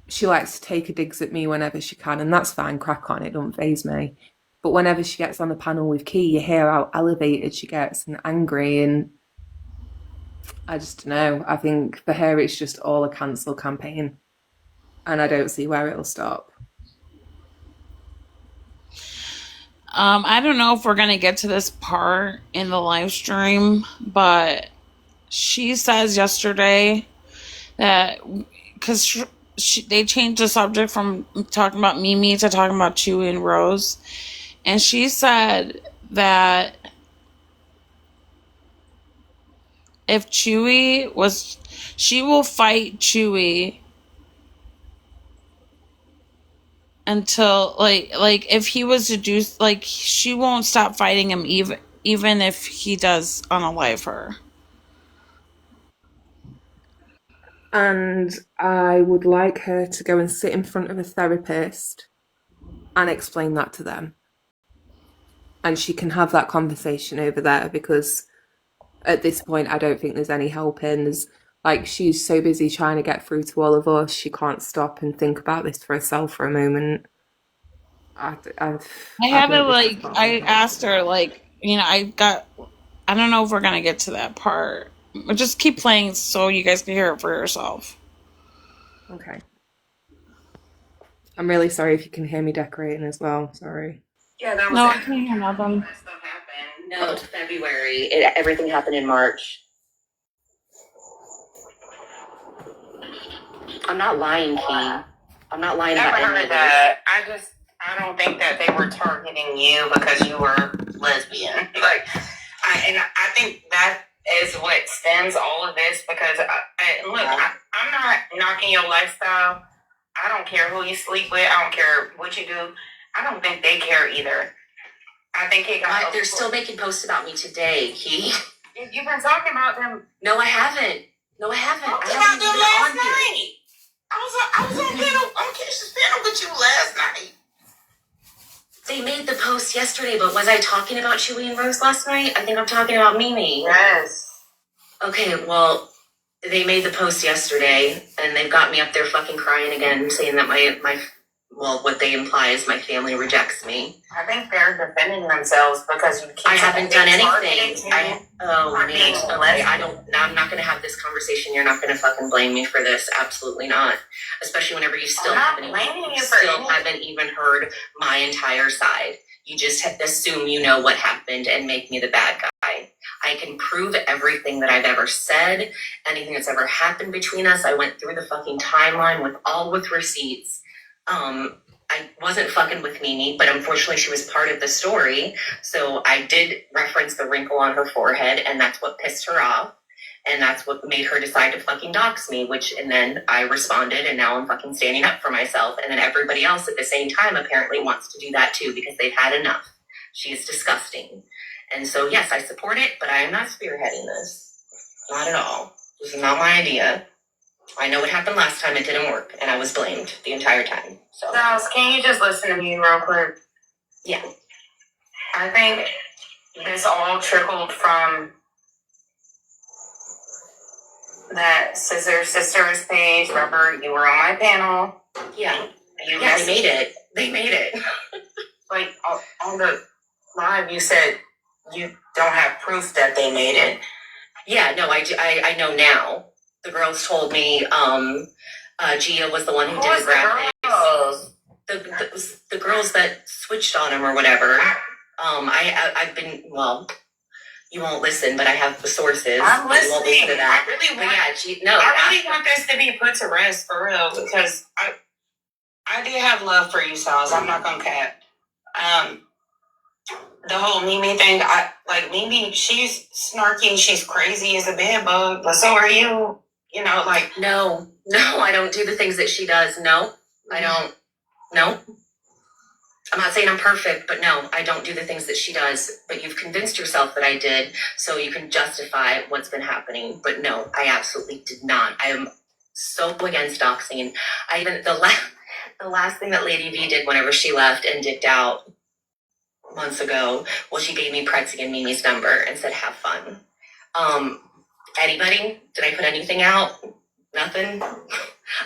she likes to take a digs at me whenever she can, and that's fine, crack on, it don't faze me. But whenever she gets on the panel with Key, you hear how elevated she gets and angry, and I just don't know. I think for her it's just all a cancel campaign, and I don't see where it'll stop. I don't know if we're going to get to this part in the live stream, but she says yesterday that because they changed the subject from talking about Mimi to talking about Chewy and Rose, and she said that if Chewy was, she will fight Chewy until like if he was to do, like, she won't stop fighting him even if he does unalive her. And I would like her to go and sit in front of a therapist and explain that to them. And she can have that conversation over there, because at this point, I don't think there's any helping. There's, like, she's so busy trying to get through to all of us, she can't stop and think about this for herself for a moment. I had to, like, I asked her, like, you know, I don't know if we're gonna get to that part, but just keep playing so you guys can hear it for yourself. Okay. I'm really sorry if you can hear me decorating as well. Sorry. Yeah, that was No, I can't hear nothing. That stuff happened. No, February. Everything happened in March. I'm not lying, Key. I'm not lying Never about any heard of that. I don't think that they were targeting you because you were lesbian. Like, I think that is what stems all of this, because I'm not knocking your lifestyle. I don't care who you sleep with. I don't care what you do. I don't think they care either. I think it got. They're still making posts about me today, Key. You've been talking about them. No, I haven't. No, I haven't. I I talked haven't about them even last been on here. night. I was on panel, on Kesh's panel with you last night. They made the post yesterday, but was I talking about Chewy and Rose last night? I think I'm talking about Mimi. Yes. Okay, well, they made the post yesterday, and they've got me up there fucking crying again, saying that my what they imply is my family rejects me. I think they're defending themselves because you keep. I haven't done anything. Okay, I'm not going to have this conversation. You're not going to fucking blame me for this. Absolutely not. Especially whenever you still haven't even heard my entire side. You just assume you know what happened and make me the bad guy. I can prove everything that I've ever said, anything that's ever happened between us. I went through the fucking timeline with receipts. I wasn't fucking with Mimi, but unfortunately she was part of the story. So I did reference the wrinkle on her forehead, and that's what pissed her off. And that's what made her decide to fucking dox me, and then I responded, and now I'm fucking standing up for myself. And then everybody else at the same time apparently wants to do that too, because they've had enough. She is disgusting. And so, yes, I support it, but I am not spearheading this. Not at all. This is not my idea. I know what happened last time. It didn't work, and I was blamed the entire time. So, Giles, can you just listen to me real quick? Yeah. I think this all trickled from that Sisters page. Remember, you were on my panel. Yeah. They made it. They made it. Like, on the live, you said you don't have proof that they made it. Yeah, no, I know now. The girls told me Gia was the one who did the graphics. The girls that switched on him or whatever. I've been, well, you won't listen, but I have the sources. I'm listening. You won't listen to that. I really want, I really want this to be put to rest for real, because I do have love for you, Sals. I'm not gonna cap. The whole Mimi thing, Mimi, she's snarky, she's crazy as a bed bug, but so are you. You know, like, no, I don't do the things that she does. No, I don't. No. I'm not saying I'm perfect, but no, I don't do the things that she does. But you've convinced yourself that I did, so you can justify what's been happening. But no, I absolutely did not. I am so against doxing. I even the last thing that Lady V did whenever she left and dipped out months ago, well, she gave me Pretzi and Mimi's number and said, "Have fun." Anybody? Did I put anything out? Nothing?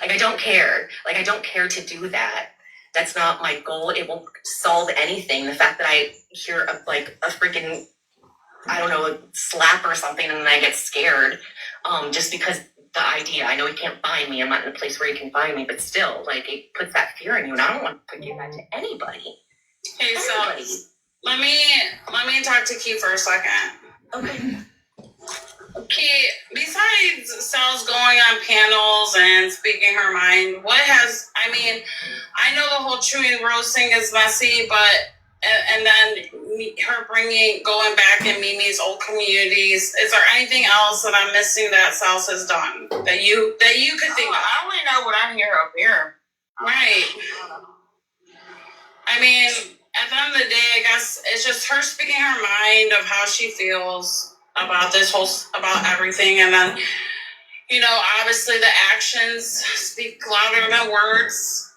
I don't care. I don't care to do that. That's not my goal. It won't solve anything. The fact that I hear a freaking, I don't know, a slap or something, and then I get scared, just because the idea, I know he can't find me. I'm not in a place where he can find me, but still, it puts that fear in you, and I don't want to give that to anybody. Okay, so let me talk to Key for a second. Okay. Key, besides Sal's going on panels and speaking her mind, I know the whole Chewy Rose thing is messy, but and then her going back in Mimi's old communities. Is there anything else that I'm missing that South has done that you could think of? I only know what I hear up here. Right. I mean, at the end of the day, I guess it's just her speaking her mind of how she feels about about everything, and then, obviously the actions speak louder than words.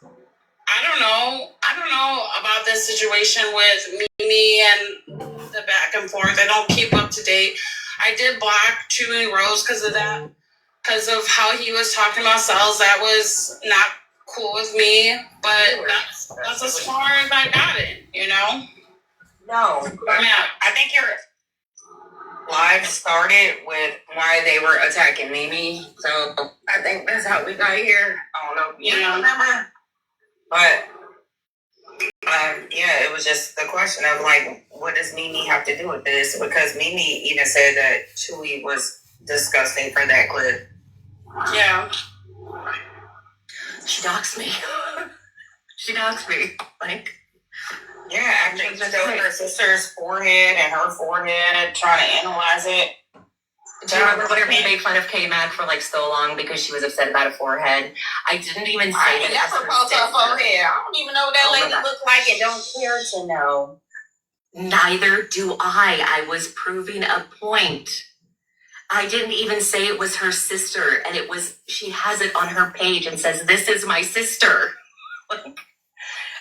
I don't know about this situation with Mimi and the back and forth. I don't keep up to date. I did block Chewy Rose because of that, because of how he was talking about cells. That was not cool with me, but that's as far as I got it, No, I think your live started with why they were attacking Mimi. So I think that's how we got here. I don't know. You remember? But yeah, it was just the question of like, what does Mimi have to do with this? Because Mimi even said that Chewy was disgusting for that clip. Yeah. She doxed me. She doxed me. Like, yeah, after you showed her sister's forehead and her forehead, trying to analyze it. Do you remember whenever you made fun of K-Mac for like so long because she was upset about a forehead? I didn't even say I never post her forehead. I don't even know what that lady looked like and don't care to know. Neither do I. I was proving a point. I didn't even say it was her sister, and she has it on her page and says, "This is my sister." Like,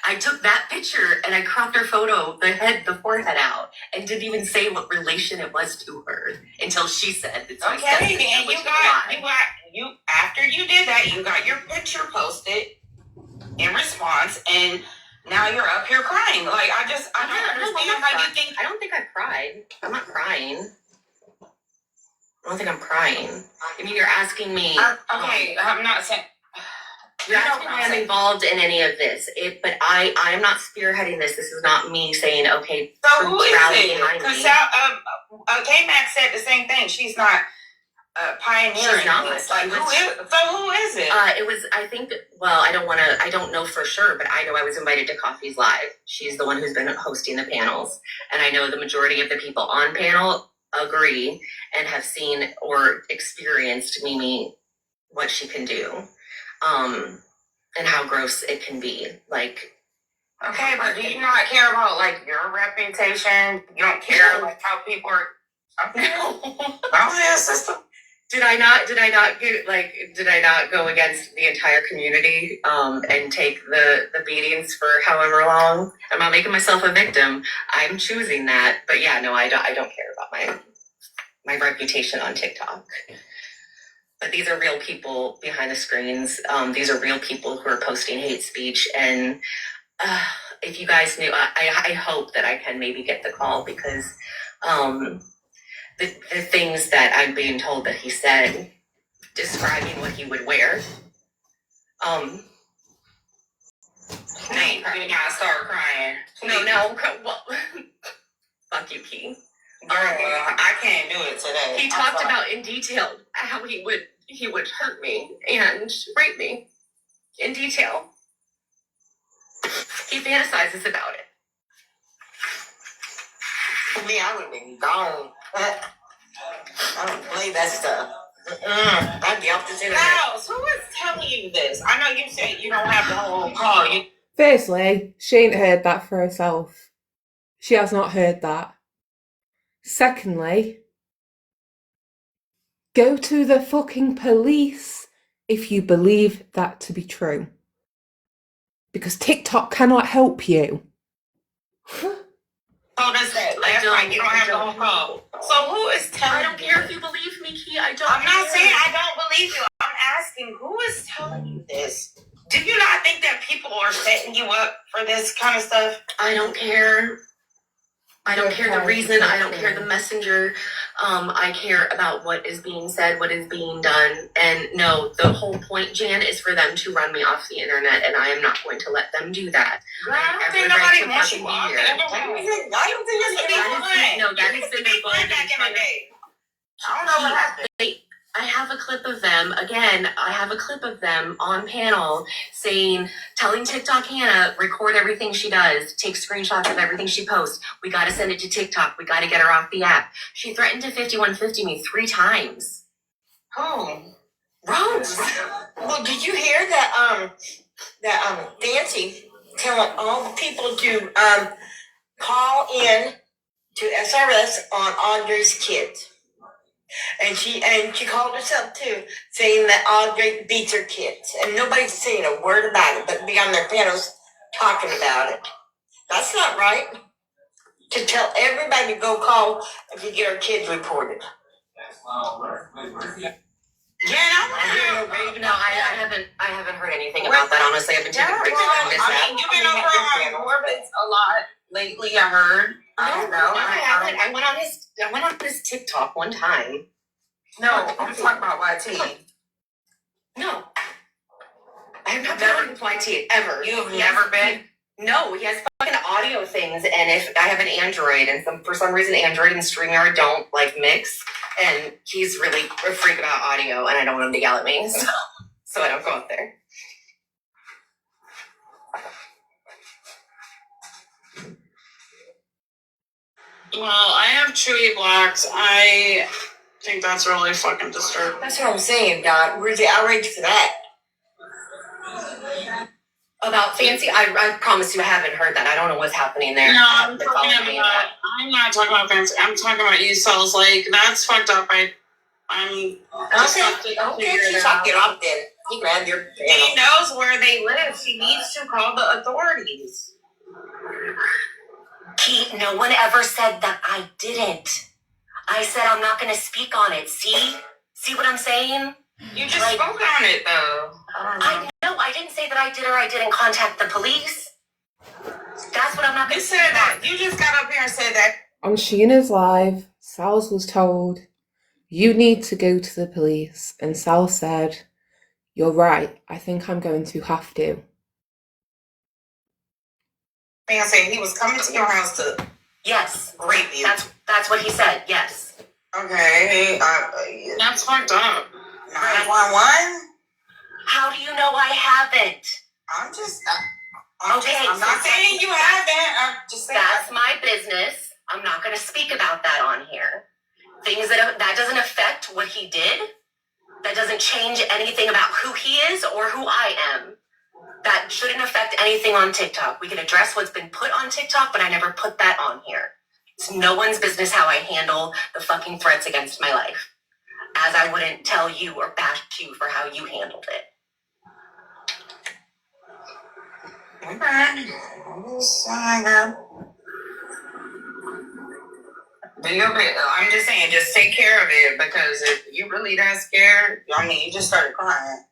I took that picture and I cropped her photo, the forehead out, and didn't even say what relation it was to her until she said it's my sister. Okay, then you after you did that, you got your picture posted in response, and now you're up here crying. Like I don't understand how you think. I don't think I cried. I'm not crying. I don't think I'm crying. I mean, you're asking me. Okay, I'm not saying. You're asking why I'm involved in any of this. But I am not spearheading this. This is not me saying, okay, so who is it? Because K-Mac said the same thing. She's not pioneering. She's not. This. Like, who is it? It was, I think, well, I don't know for sure, but I know I was invited to Coffee's Live. She's the one who's been hosting the panels. And I know the majority of the people on panel agree and have seen or experienced Mimi, what she can do. And how gross it can be. Like, okay, but do you not care about like your reputation? You don't care like how people are. No, yeah, sister. Did I not go against the entire community and take the beatings for however long? I'm not making myself a victim. I'm choosing that. But yeah, no, I don't care about my reputation on TikTok. But these are real people behind the screens. These are real people who are posting hate speech. And if you guys knew, I hope that I can maybe get the call because the things that I'm being told that he said, describing what he would wear. Nate, did not start crying. No. Well, fuck you, Key. Girl, I can't do it today. He talked about in detail how he would hurt me and rape me in detail. He fantasizes about it. For me, I would have been gone. I don't play that stuff. I'd be off the internet. House, who is telling you this? I know you said you don't have the whole call. Firstly, she ain't heard that for herself. She has not heard that. Secondly, go to the fucking police if you believe that to be true. Because TikTok cannot help you. Told us that last night you don't have the whole call. So who is telling you? I don't care if you believe me, Key. I'm not saying I don't believe you. I'm asking who is telling you this? Do you not think that people are setting you up for this kind of stuff? I don't care. I don't care the reason. I don't care the messenger. I care about what is being said, what is being done. And no, the whole point, Jan, is for them to run me off the internet, and I am not going to let them do that. Girl, I don't think nobody wants you off the internet. I don't think it's the people. No, that has been their goal. Back in the day. I don't know what happened. I have a clip of them. Again, I have a clip of them on panel telling TikTok Hannah, record everything she does, take screenshots of everything she posts. We got to send it to TikTok. We got to get her off the app. She threatened to 5150 me 3 times. Oh, Rose. well, did you hear that? Nancy telling all the people to call in to SRS on Audrey's kids. And she called herself too, saying that Audrey beats her kids. And nobody's saying a word about it, but be on their panels talking about it. That's not right. To tell everybody to go call if you get our kids reported. Yeah, No, I haven't heard anything about that, honestly. I've been taking breaks. You've been over on Orbits a lot lately, I heard. I don't know. I went on his TikTok one time. No, I'm talking about YT. No. I have not been on YT ever. You've never been? No, he has fucking audio things, and if I have an Android, and for some reason Android and StreamYard don't like mix, and he's really a freak about audio, and I don't want him to yell at me, so I don't go up there. Well, I have Chewy blocks. I think that's really fucking disturbing. That's what I'm saying, Dot. Where's the outrage for that? About Fancy, I promise you I haven't heard that. I don't know what's happening there. No, I'm not talking about Fancy. I'm talking about you cells. Like, that's fucked up. I'm just Okay, she's not get off then. You grab your He knows where they live. She needs to call the authorities. Pete, no one ever said that I didn't. I said I'm not going to speak on it. See what I'm saying? You just spoke on it, though. I know. I didn't say that I did or I didn't contact the police. That's what I'm not going to say. You said that. You just got up here and said that. On Sheena's live, Sal's was told, you need to go to the police. And Sal said, you're right. I think I'm going to have to. Fancy, he was coming to your house to rape you. That's what he said. Yes. Okay. That's fucked up. 911? How do you know I haven't? I'm just. Okay. I'm not saying you haven't. I'm just saying. That's my business. I'm not going to speak about that on here. Things that doesn't affect what he did. That doesn't change anything about who he is or who I am. That shouldn't affect anything on TikTok. We can address what's been put on TikTok, but I never put that on here. It's no one's business how I handle the fucking threats against my life. As I wouldn't tell you or bash you for how you handled it. Okay. I'm just saying, just take care of it, because if you really that scared, you just started crying.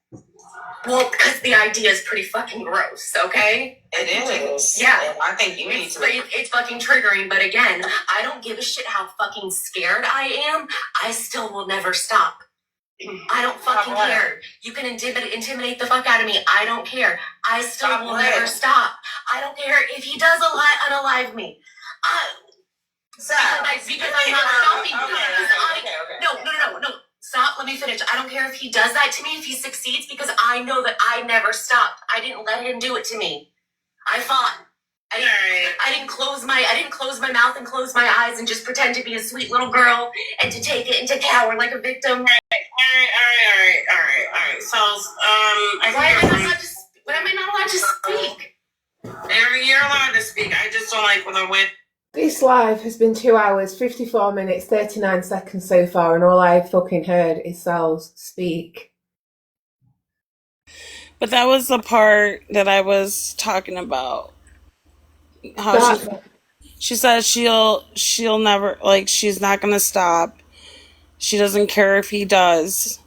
Well, because the idea is pretty fucking gross, okay? It is. Yeah. I think you need to. It's fucking triggering, but again, I don't give a shit how fucking scared I am. I still will never stop. I don't fucking care. You can intimidate the fuck out of me. I don't care. I still will never stop. I don't care if he does unalive me. Because I'm not stopping you. No. Stop. Let me finish. I don't care if he does that to me, if he succeeds, because I know that I never stopped. I didn't let him do it to me. I fought. I didn't close my mouth and close my eyes and just pretend to be a sweet little girl and to take it and to cower like a victim. All right. So, Why am I not allowed to speak? You're allowed to speak. I just don't like the way. This live has been 2 hours, 54 minutes, 39 seconds so far, and all I've fucking heard is Sal's speak. But that was the part that I was talking about. How she says she'll never, like, she's not gonna stop. She doesn't care if he does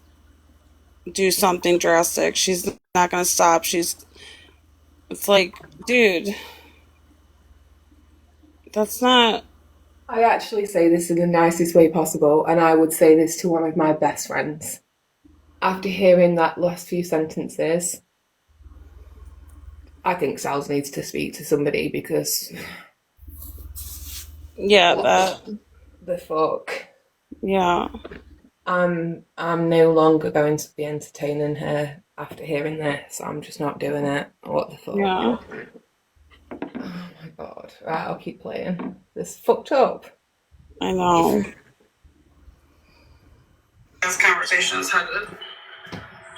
do something drastic. She's not gonna stop. It's like, dude, that's not. I actually say this in the nicest way possible, and I would say this to one of my best friends. After hearing that last few sentences, I think Sals needs to speak to somebody, because... Yeah, that... The fuck? Yeah. I'm no longer going to be entertaining her after hearing this. I'm just not doing it. What the fuck? Yeah. Oh my god. Right, I'll keep playing. This fucked up. I know. This conversation is headed.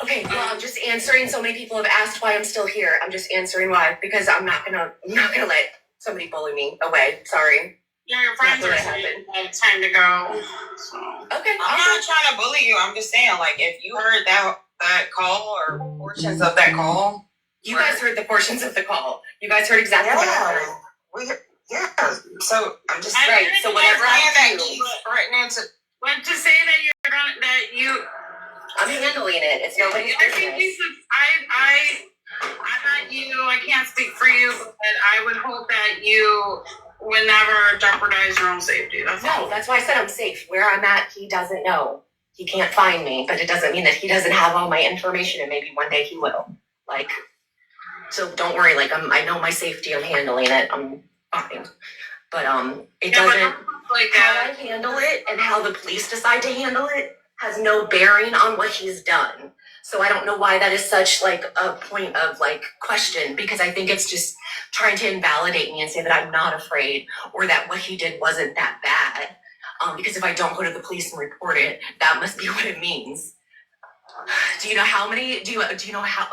Okay, well, I'm just answering. So many people have asked why I'm still here. I'm just answering why, because I'm not gonna let somebody bully me away. Sorry. Yeah, your friends are saying it's time to go. So. Okay. I'm not trying to bully you. I'm just saying, like, if you heard that call or portions of that call. You guys heard the portions of the call. You guys heard exactly what I heard. Yeah. So I'm just right. So whatever I do, threatening to. But to say that you're gonna I'm handling it. It's nobody's business. I'm not you. I can't speak for you, but I would hope that you would never jeopardize your own safety. That's why I said I'm safe. Where I'm at, he doesn't know. He can't find me, but it doesn't mean that he doesn't have all my information, and maybe one day he will. Like, so don't worry. Like, I know my safety. I'm handling it. I'm fine. But it doesn't. Like how I handle it and how the police decide to handle it has no bearing on what he's done. So I don't know why that is such like a point of like question, because I think it's just trying to invalidate me and say that I'm not afraid or that what he did wasn't that bad. Because if I don't go to the police and report it, that must be what it means. Do you know how many? Do you know how?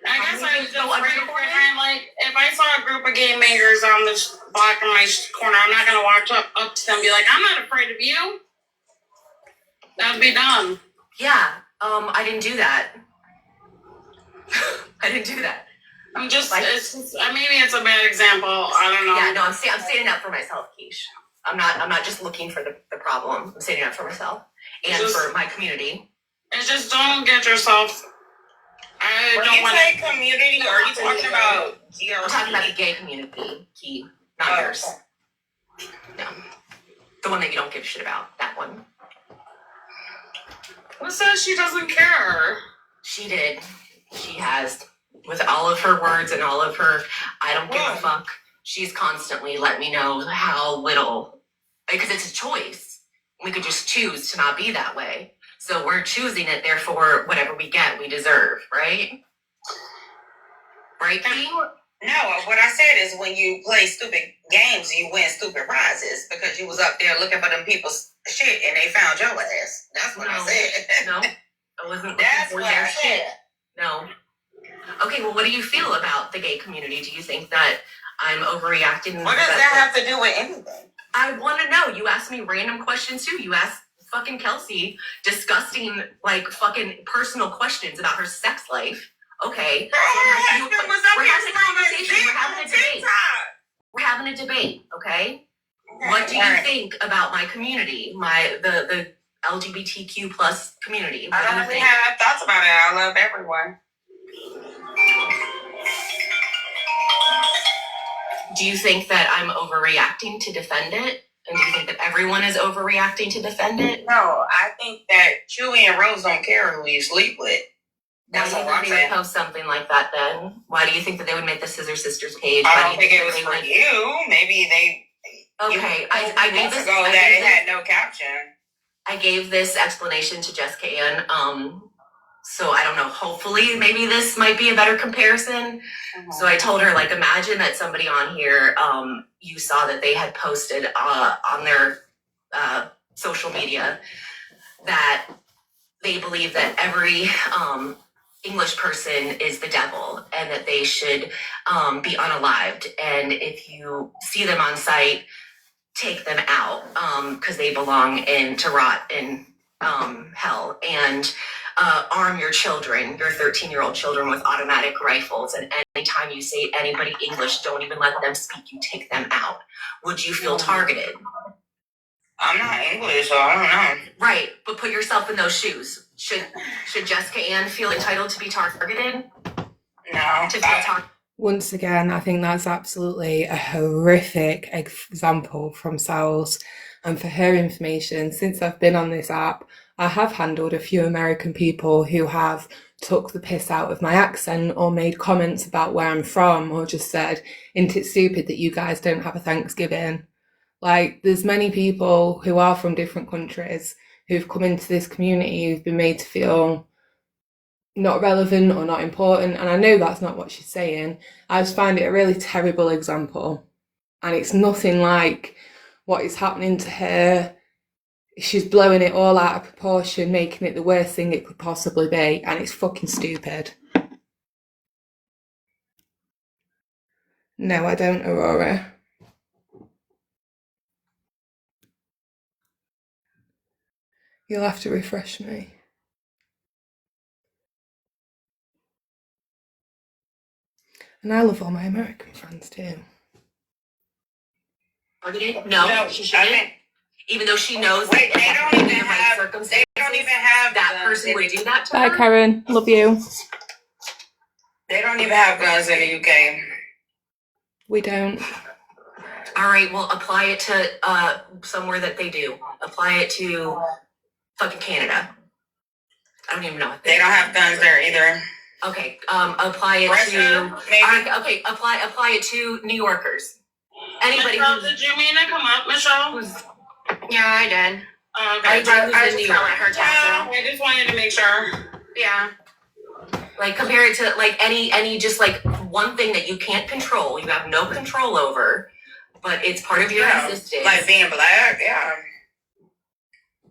I guess I was just afraid for him. Like, if I saw a group of game makers on this block in my corner, I'm not gonna walk up to them and be like, "I'm not afraid of you." That'd be dumb. Yeah. I didn't do that. I didn't do that. I'm just, maybe it's a bad example. I don't know. Yeah, no, I'm standing up for myself, Kesh. I'm not just looking for the problem. I'm standing up for myself and for my community. It's just don't get yourself. When you say community, are you talking about I'm talking about the gay community, Key, not yours. No. The one that you don't give a shit about, that one. Who says she doesn't care? She did. She has. With all of her words and all of her, I don't give a fuck, she's constantly let me know how little, because it's a choice. We could just choose to not be that way. So we're choosing it, therefore, whatever we get, we deserve, right? Right, Key? No, what I said is when you play stupid games, you win stupid prizes because you was up there looking for them people's shit and they found your ass. That's what I said. No, I wasn't looking for their shit. No. Okay, well, what do you feel about the gay community? Do you think that I'm overreacting? What does that have to do with anything? I want to know. You asked me random questions too. You asked fucking Kelsey disgusting, like, fucking personal questions about her sex life. Okay. So we're having a conversation. We're having a debate. We're having a debate, okay? What do you think about my community, the LGBTQ plus community? I don't really have thoughts about it. I love everyone. Do you think that I'm overreacting to defend it? And do you think that everyone is overreacting to defend it? No, I think that Chewy and Rose don't care who you sleep with. That's why do you think they would post something like that then? Why do you think that they would make the Scissor Sisters page? I don't think it was for you. Maybe they... Okay, I gave this... It had no caption. I gave this explanation to Jessica Ann. So I don't know, hopefully maybe this might be a better comparison. So I told her, like, imagine that somebody on here, you saw that they had posted on their social media that they believe that every English person is the devil and that they should be unalived. And if you see them on site, take them out because they belong to rot in hell. And arm your children, your 13-year-old children, with automatic rifles. And anytime you say anybody English, don't even let them speak. You take them out. Would you feel targeted? I'm not English, so I don't know. Right, but put yourself in those shoes. Should Jessica Ann feel entitled to be targeted? No. To feel targeted? Once again, I think that's absolutely a horrific example from Sal's. And for her information, since I've been on this app, I have handled a few American people who have took the piss out of my accent or made comments about where I'm from or just said, "Isn't it stupid that you guys don't have a Thanksgiving?" Like, there's many people who are from different countries who've come into this community who've been made to feel not relevant or not important. And I know that's not what she's saying. I just find it a really terrible example. And it's nothing like what is happening to her. She's blowing it all out of proportion, making it the worst thing it could possibly be. And it's fucking stupid. No, I don't, Aurora. You'll have to refresh me. And I love all my American friends too. No, she shouldn't. Even though she knows Wait, they don't even have. circumstances, They don't even have that guns person in would the- do that to Bye, her. Karen. Love you. They don't even have guns in the UK. We don't. All right, well, apply it to somewhere that they do. Apply it to fucking Canada. I don't even know. They don't have guns there either. Okay, apply it Russia, to. maybe. Okay, apply it to New Yorkers. Anybody Michelle, who's did you mean to come up, Michelle? Yeah, I did. Oh, I okay. did. I New just York. felt like her Yeah, too. I just wanted to make sure. Yeah. like compare it to like any just like one thing that you can't control, you have no control over, but it's part of your existence. Like being black, yeah.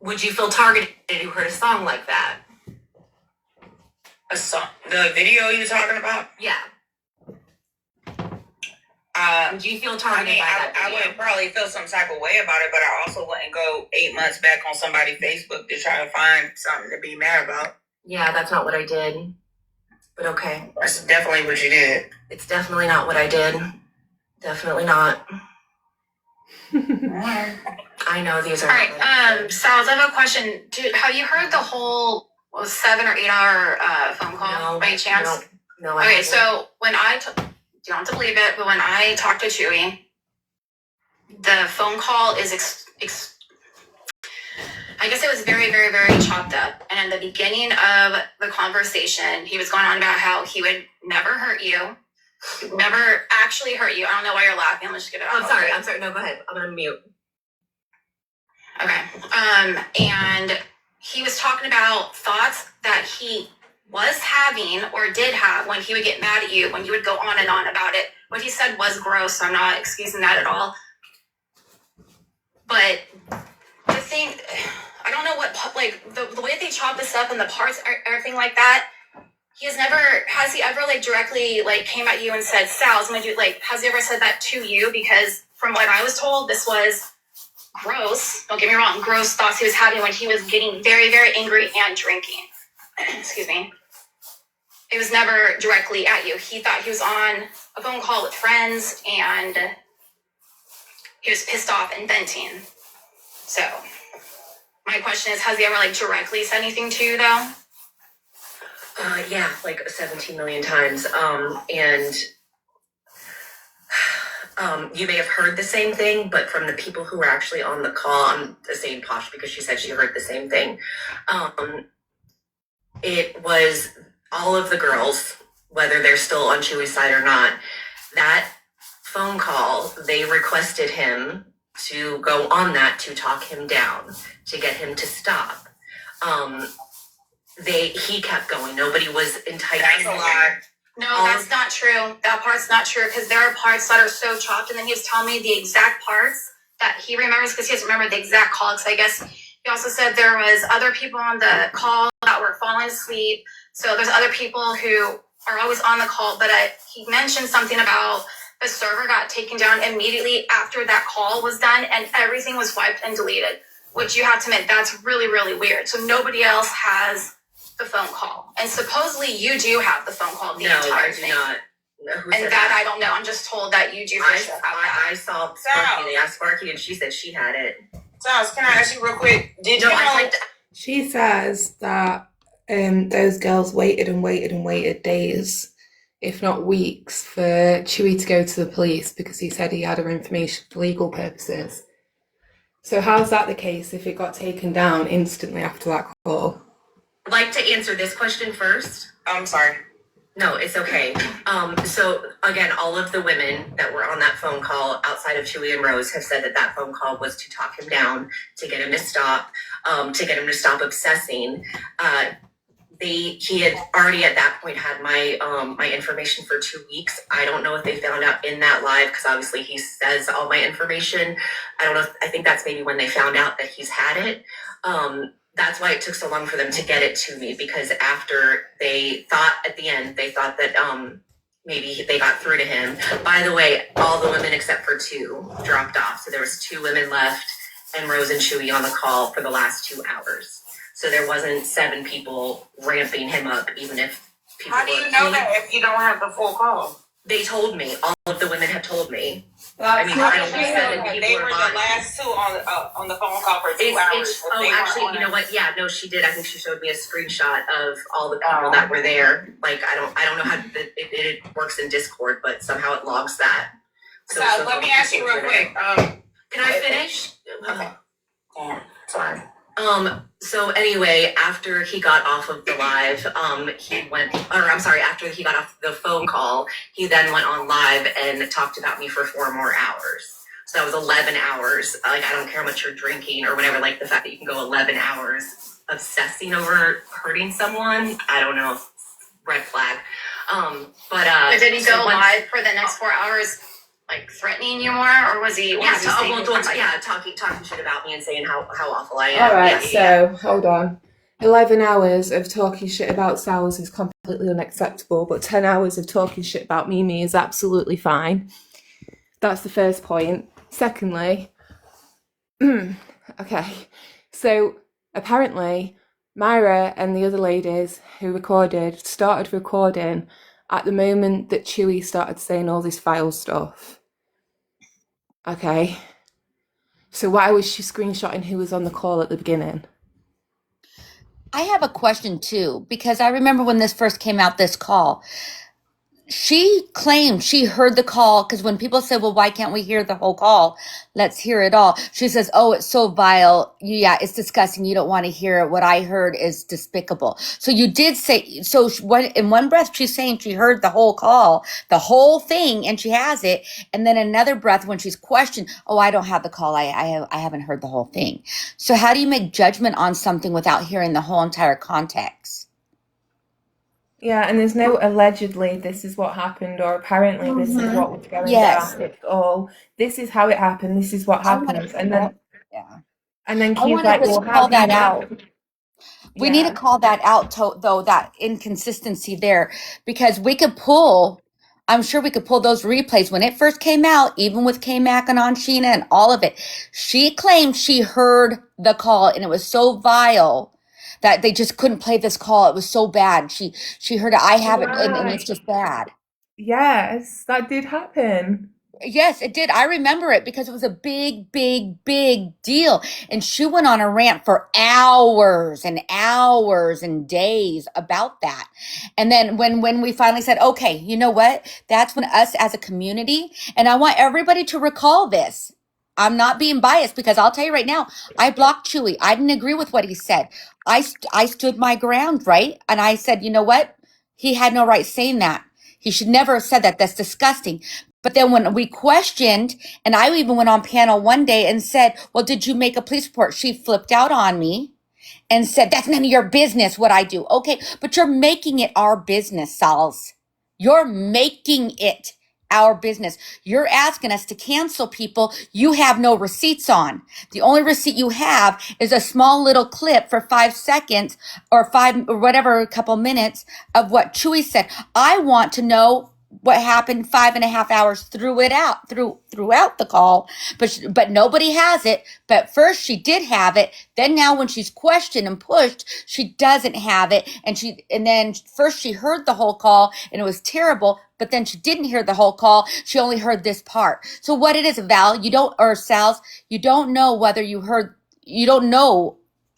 Would you feel targeted if you heard a song like that? A song, the video you talking about? Yeah. Would you feel I targeted mean, by that I video? would probably feel some type of way about it, but I also wouldn't go 8 months back on somebody's Facebook to try to find something to be mad about. Yeah, that's not what I did. But okay. That's definitely what you did. It's definitely not what I did. Definitely not. I know these are. All right, Sals, I have a question. Have you heard the whole 7 or 8 hour phone call by chance? No. Okay, so when you don't have to believe it, but when I talked to Chewy, the phone call is I guess it was very, very, very chopped up. And in the beginning of the conversation, he was going on about how he would never hurt you, never actually hurt you. I don't know why you're laughing. Let's just get it out. I'm sorry. No, go ahead. I'm gonna mute. Okay. And he was talking about thoughts that he was having or did have when he would get mad at you, when you would go on and on about it. What he said was gross, so I'm not excusing that at all. But the thing, I don't know what, like, the way they chop this up and the parts, everything like that, has he ever, like, directly, like, came at you and said, Sal, I'm gonna do, like, has he ever said that to you? Because from what I was told, this was gross, don't get me wrong, gross thoughts he was having when he was getting very, very angry and drinking. Excuse me. It was never directly at you. He thought he was on a phone call with friends and he was pissed off and venting. So my question is, has he ever like directly said anything to you though? Yeah, like 17 million times. And you may have heard the same thing, but from the people who were actually on the call, I'm saying posh because she said she heard the same thing. It was all of the girls, whether they're still on Chewy's side or not, that phone call, they requested him to go on that to talk him down, to get him to stop. He kept going. Nobody was enticed. That's a lie. No, that's not true. That part's not true because there are parts that are so chopped. And then he was telling me the exact parts that he remembers because he doesn't remember the exact call. Because I guess he also said there was other people on the call that were falling asleep. So there's other people who are always on the call. But he mentioned something about the server got taken down immediately after that call was done and everything was wiped and deleted, which you have to admit, that's really, really weird. So nobody else has the phone call. And supposedly you do have the phone call the entire thing. No, I do not. Who And said that I don't know. I'm just told that you do for sure have that. I saw Sparky. They asked Sparky and she said she had it. Sals, can I ask you real quick? Did you know? She says that those girls waited and waited and waited days, if not weeks, for Chewy to go to the police because he said he had her information for legal purposes. So how's that the case if it got taken down instantly after that call? I'd like to answer this question first. I'm sorry. No, it's okay. So again, all of the women that were on that phone call outside of Chewy and Rose have said that that phone call was to talk him down, to get him to stop obsessing. He had already at that point had my information for 2 weeks. I don't know if they found out in that live, because obviously he says all my information. I don't know I think that's maybe when they found out that he's had it. That's why it took so long for them to get it to me, because after they thought at the end, they thought that maybe they got through to him. By the way, all the women except for 2 dropped off. So there was 2 women left and Rose and Chewy on the call for the last 2 hours. So there wasn't 7 people ramping him up, even if people. How do you know that if you don't have the full call? They told me. All of the women have told me. I mean, how I did don't you think know 7 that people they are were the lying. last 2 on the phone call for 2 hours? Actually, you know what? Yeah, no, she did. I think she showed me a screenshot of all the people that were there. Like, I don't know how it works in Discord, but somehow it logs that. So let me ask you real quick. Can I finish? Okay. Yeah, sorry. So anyway, after he got off of the live, after he got off the phone call, he then went on live and talked about me for 4 more hours. So that was 11 hours. Like, I don't care how much you're drinking or whatever, like the fact that you can go 11 hours obsessing over hurting someone, I don't know, red flag. But did he go live for the next 4 hours, like threatening you more, or was he? Talking shit about me and saying how awful I am. All right, hold on. 11 hours of talking shit about Sals is completely unacceptable, but 10 hours of talking shit about Mimi is absolutely fine. That's the first point. Secondly, okay, so apparently Myra and the other ladies who started recording at the moment that Chewy started saying all this vile stuff. Okay. So why was she screenshotting who was on the call at the beginning? I have a question too, because I remember when this first came out, this call, she claimed she heard the call, because when people said, well, why can't we hear the whole call? Let's hear it all. She says, oh, it's so vile. Yeah, it's disgusting. You don't want to hear it. What I heard is despicable. So you did say, so in one breath, she's saying she heard the whole call, the whole thing, and she has it. And then another breath when she's questioned, oh, I don't have the call. I haven't heard the whole thing. So how do you make judgment on something without hearing the whole entire context? Yeah, and there's no allegedly this is what happened or apparently this is what was going down. It's all this is how it happened, this is what happened. And then Q's like, well, call that out. We need to Yeah. call that out, though, that inconsistency there, because we could pull, I'm sure we could pull those replays when it first came out, even with K-Mac and on Sheena and all of it. She claimed she heard the call and it was so vile that they just couldn't play this call. It was so bad. She heard it. I have it, and it's just bad. Yes, that did happen. Yes, it did. I remember it because it was a big, big, big deal. And she went on a rant for hours and hours and days about that. And then when we finally said, okay, you know what? That's when us as a community, and I want everybody to recall this. I'm not being biased, because I'll tell you right now, I blocked Chewy. I didn't agree with what he said. I stood my ground, right? And I said, you know what? He had no right saying that. He should never have said that. That's disgusting. But then when we questioned, and I even went on panel one day and said, well, did you make a police report? She flipped out on me and said, that's none of your business what I do. Okay, but you're making it our business, Sals. You're making it our business. You're asking us to cancel people you have no receipts on. The only receipt you have is a small little clip for 5 seconds or a couple minutes of what Chewy said. I want to know what happened 5.5 hours throughout the call, but nobody has it. But first she did have it. Then now when she's questioned and pushed, she doesn't have it. And then first she heard the whole call and it was terrible, but then she didn't hear the whole call. She only heard this part. So what it is, Val, Sals, you don't know whether you don't know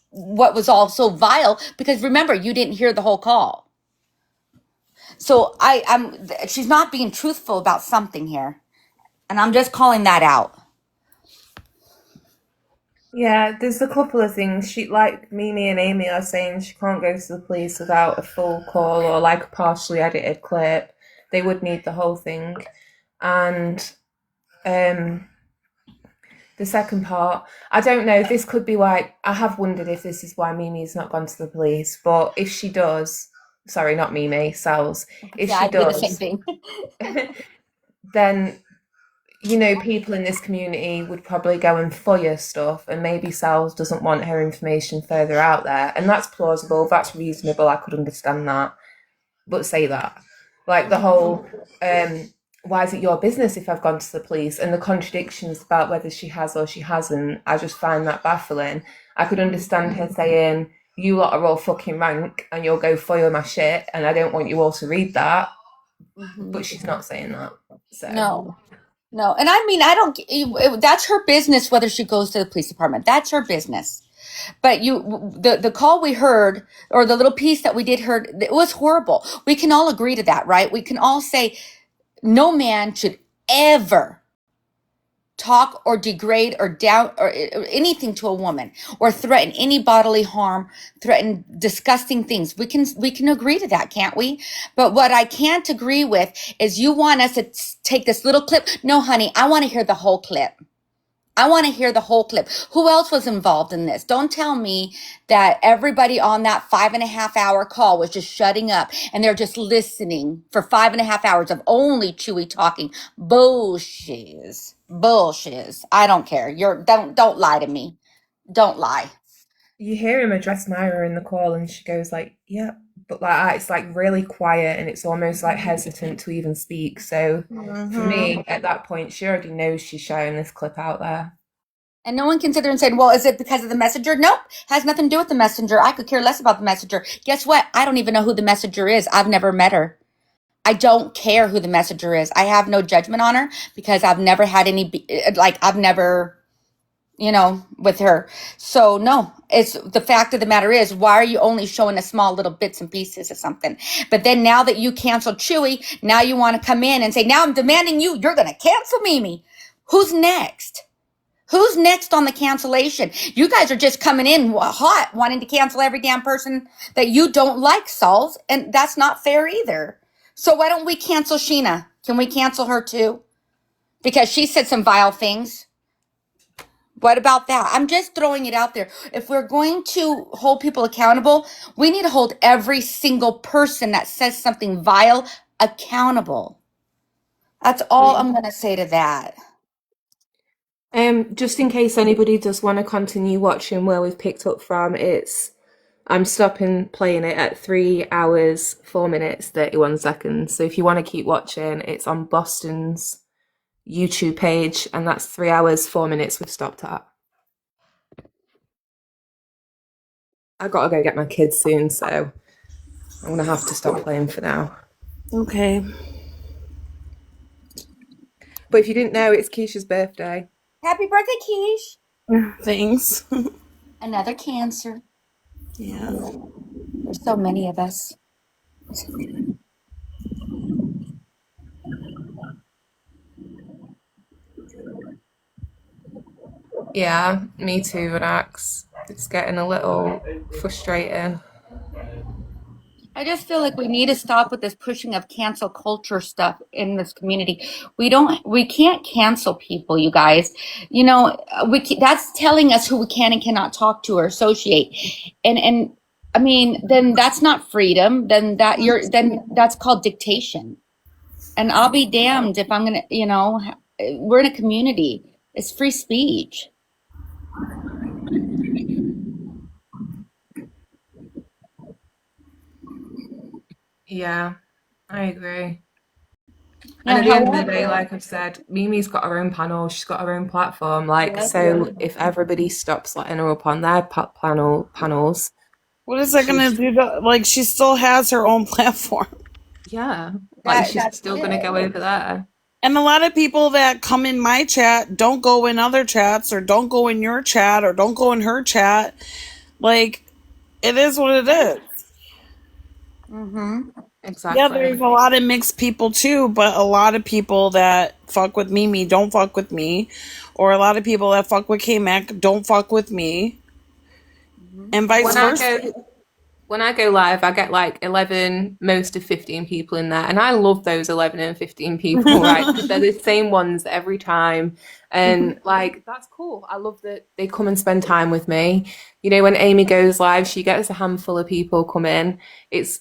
what was all so vile, because remember, you didn't hear the whole call. So she's not being truthful about something here. And I'm just calling that out. Yeah, there's a couple of things. She, like Mimi and Amy are saying, she can't go to the police without a full call or like a partially edited clip. They would need the whole thing. And um the second part, I don't know, this could be why, I have wondered if this is why Mimi's not gone to the police, but if she does, sorry, not Mimi, Sal's, if Yeah, she I did the same does, thing. then, you know, people in this community would probably go and FOIA stuff, and maybe Sal's doesn't want her information further out there, and that's plausible, that's reasonable, I could understand that, but say that. Like the whole, why is it your business if I've gone to the police? And the contradictions about whether she has or she hasn't, I just find that baffling. I could understand her saying, you lot are all fucking rank and you'll go FOIA my shit and I don't want you all to read that. But she's not saying that. So No. And I mean, I don't, that's her business whether she goes to the police department. That's her business. But the call we heard, or the little piece that we did heard, it was horrible. We can all agree to that, right? We can all say no man should ever talk or degrade or doubt or anything to a woman, or threaten any bodily harm, threaten disgusting things. We can agree to that, can't we? But what I can't agree with is you want us to take this little clip. No, honey, I want to hear the whole clip. I want to hear the whole clip. Who else was involved in this? Don't tell me that everybody on that 5.5 hour call was just shutting up and they're just listening for 5.5 hours of only Chewy talking. Bullshiz. I don't care. Don't lie to me. Don't lie. you hear him address Myra in the call and she goes like, yeah, but like it's like really quiet and it's almost like hesitant to even speak. So for me, at that point, she already knows she's sharing this clip out there. And no one can sit there and say, well, is it because of the messenger? Nope. Has nothing to do with the messenger. I could care less about the messenger. Guess what? I don't even know who the messenger is. I've never met her. I don't care who the messenger is. I have no judgment on her because I've never had I've never, with her. So no, it's the fact of the matter is, why are you only showing us small little bits and pieces of something? But then now that you canceled Chewy, now you want to come in and say, now I'm demanding you're going to cancel Mimi. Who's next? Who's next on the cancellation? You guys are just coming in hot, wanting to cancel every damn person that you don't like, Sauls, and that's not fair either. So why don't we cancel Sheena? Can we cancel her too? Because she said some vile things. What about that? I'm just throwing it out there. If we're going to hold people accountable, we need to hold every single person that says something vile accountable. That's all I'm going to say to that. Just in case anybody does want to continue watching where we've picked up from, I'm stopping playing it at 3 hours, 4 minutes, 31 seconds. So if you want to keep watching, it's on Boston's YouTube page, and that's 3 hours, 4 minutes we've stopped at. I gotta go get my kids soon, so I'm gonna have to stop playing for now. Okay. But if you didn't know, it's Keisha's birthday. Happy birthday, Keish. Thanks. Another Cancer. Yeah. There's so many of us. Yeah, me too, Renax. It's getting a little frustrating. I just feel like we need to stop with this pushing of cancel culture stuff in this community. We can't cancel people, you guys. That's telling us who we can and cannot talk to or associate. And I mean, then that's not freedom. Then that's called dictation. And I'll be damned if I'm gonna, we're in a community. It's free speech. Yeah, I agree. Now, And at the end of the day, like I've said, Mimi's got her own panel, she's got her own platform. If everybody stops letting her up on their panels, what is that going to do? She still has her own platform. Yeah, she's still going to go over there. And a lot of people that come in my chat don't go in other chats, or don't go in your chat, or don't go in her chat. It is what it is. Mm-hmm. Yeah, there's Exactly. a lot of mixed people too, but a lot of people that fuck with Mimi don't fuck with me, or a lot of people that fuck with K-Mac don't fuck with me, and vice When I versa. go when I go live, I get like 11, most of 15 people in there. And I love those 11 and 15 people, right? Because they're the same ones every time. And like, that's cool. I love that they come and spend time with me. You know, when Amy goes live, she gets a handful of people come in. It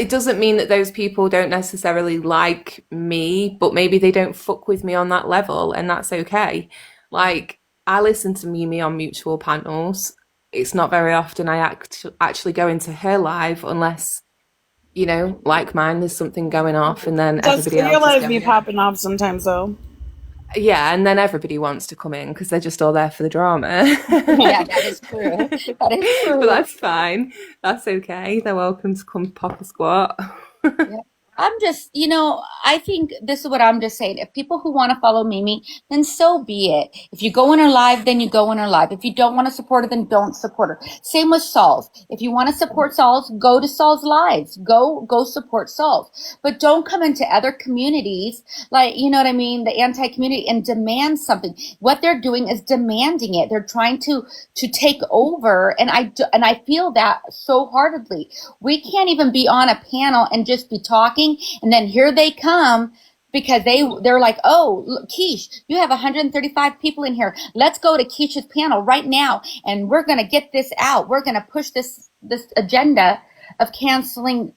doesn't mean that those people don't necessarily like me, but maybe they don't fuck with me on that level, and that's okay. Like, I listen to Mimi on mutual panels. It's not very often I actually go into her live unless, like mine, there's something going off, and then Does everybody clear else is lives be going in. popping off sometimes though? Yeah, and then everybody wants to come in because they're just all there for the drama. Yeah, that is true. That is But true. that's fine. That's okay. They're welcome to come pop a squat. Yeah. I'm just, I think this is what I'm just saying. If people who want to follow Mimi, then so be it. If you go in her live, then you go in her live. If you don't want to support her, then don't support her. Same with Saul's. If you want to support Saul's, go to Saul's lives. Go support Saul's. But don't come into other communities, like, you know what I mean, the anti-community, and demand something. What they're doing is demanding it. They're trying to take over, and I feel that so heartedly. We can't even be on a panel and just be talking, and then here they come because they're like, oh, look, Keish, you have 135 people in here. Let's go to Keish's panel right now, and we're going to get this out. We're going to push this agenda of canceling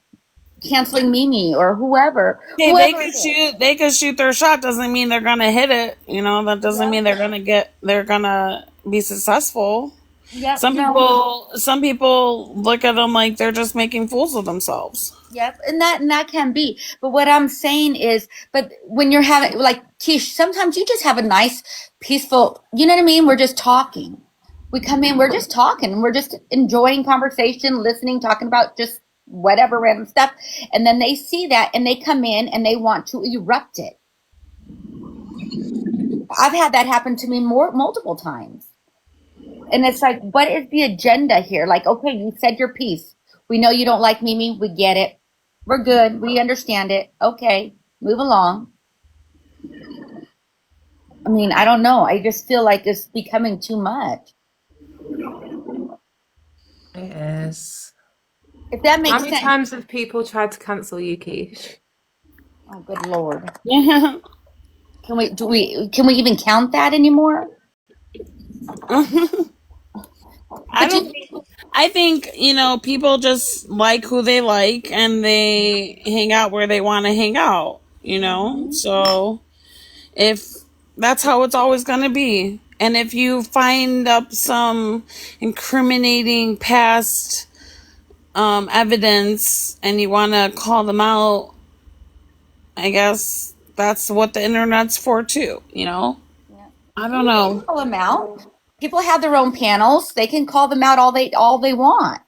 Mimi or whoever. Okay, Whoever it is. they could shoot their shot. Doesn't mean they're gonna hit it. That doesn't mean they're gonna be successful. Yep. Some people look at them like they're just making fools of themselves. Yep, and that can be. But what I'm saying is, but when you're having, like, Kish, sometimes you just have a nice, peaceful, you know what I mean? We're just talking. We come in, we're just talking, we're just enjoying conversation, listening, talking about just whatever random stuff. And then they see that and they come in and they want to erupt it. I've had that happen to me multiple times. And it's like, what is the agenda here? Like, okay, you said your piece. We know you don't like Mimi. We get it. We're good. We understand it. Okay, move along. I mean, I don't know. I just feel like it's becoming too much. It is. If that makes How sense. many times have people tried to cancel you, Keish? Oh, good Lord. Yeah. Can we even count that anymore? I think, people just like who they like and they hang out where they want to hang out, So if that's how it's always going to be. And if you find up some incriminating past evidence and you want to call them out, I guess that's what the internet's for too, Yeah. I don't know. Call them out. People have their own panels. They can call them out all they want.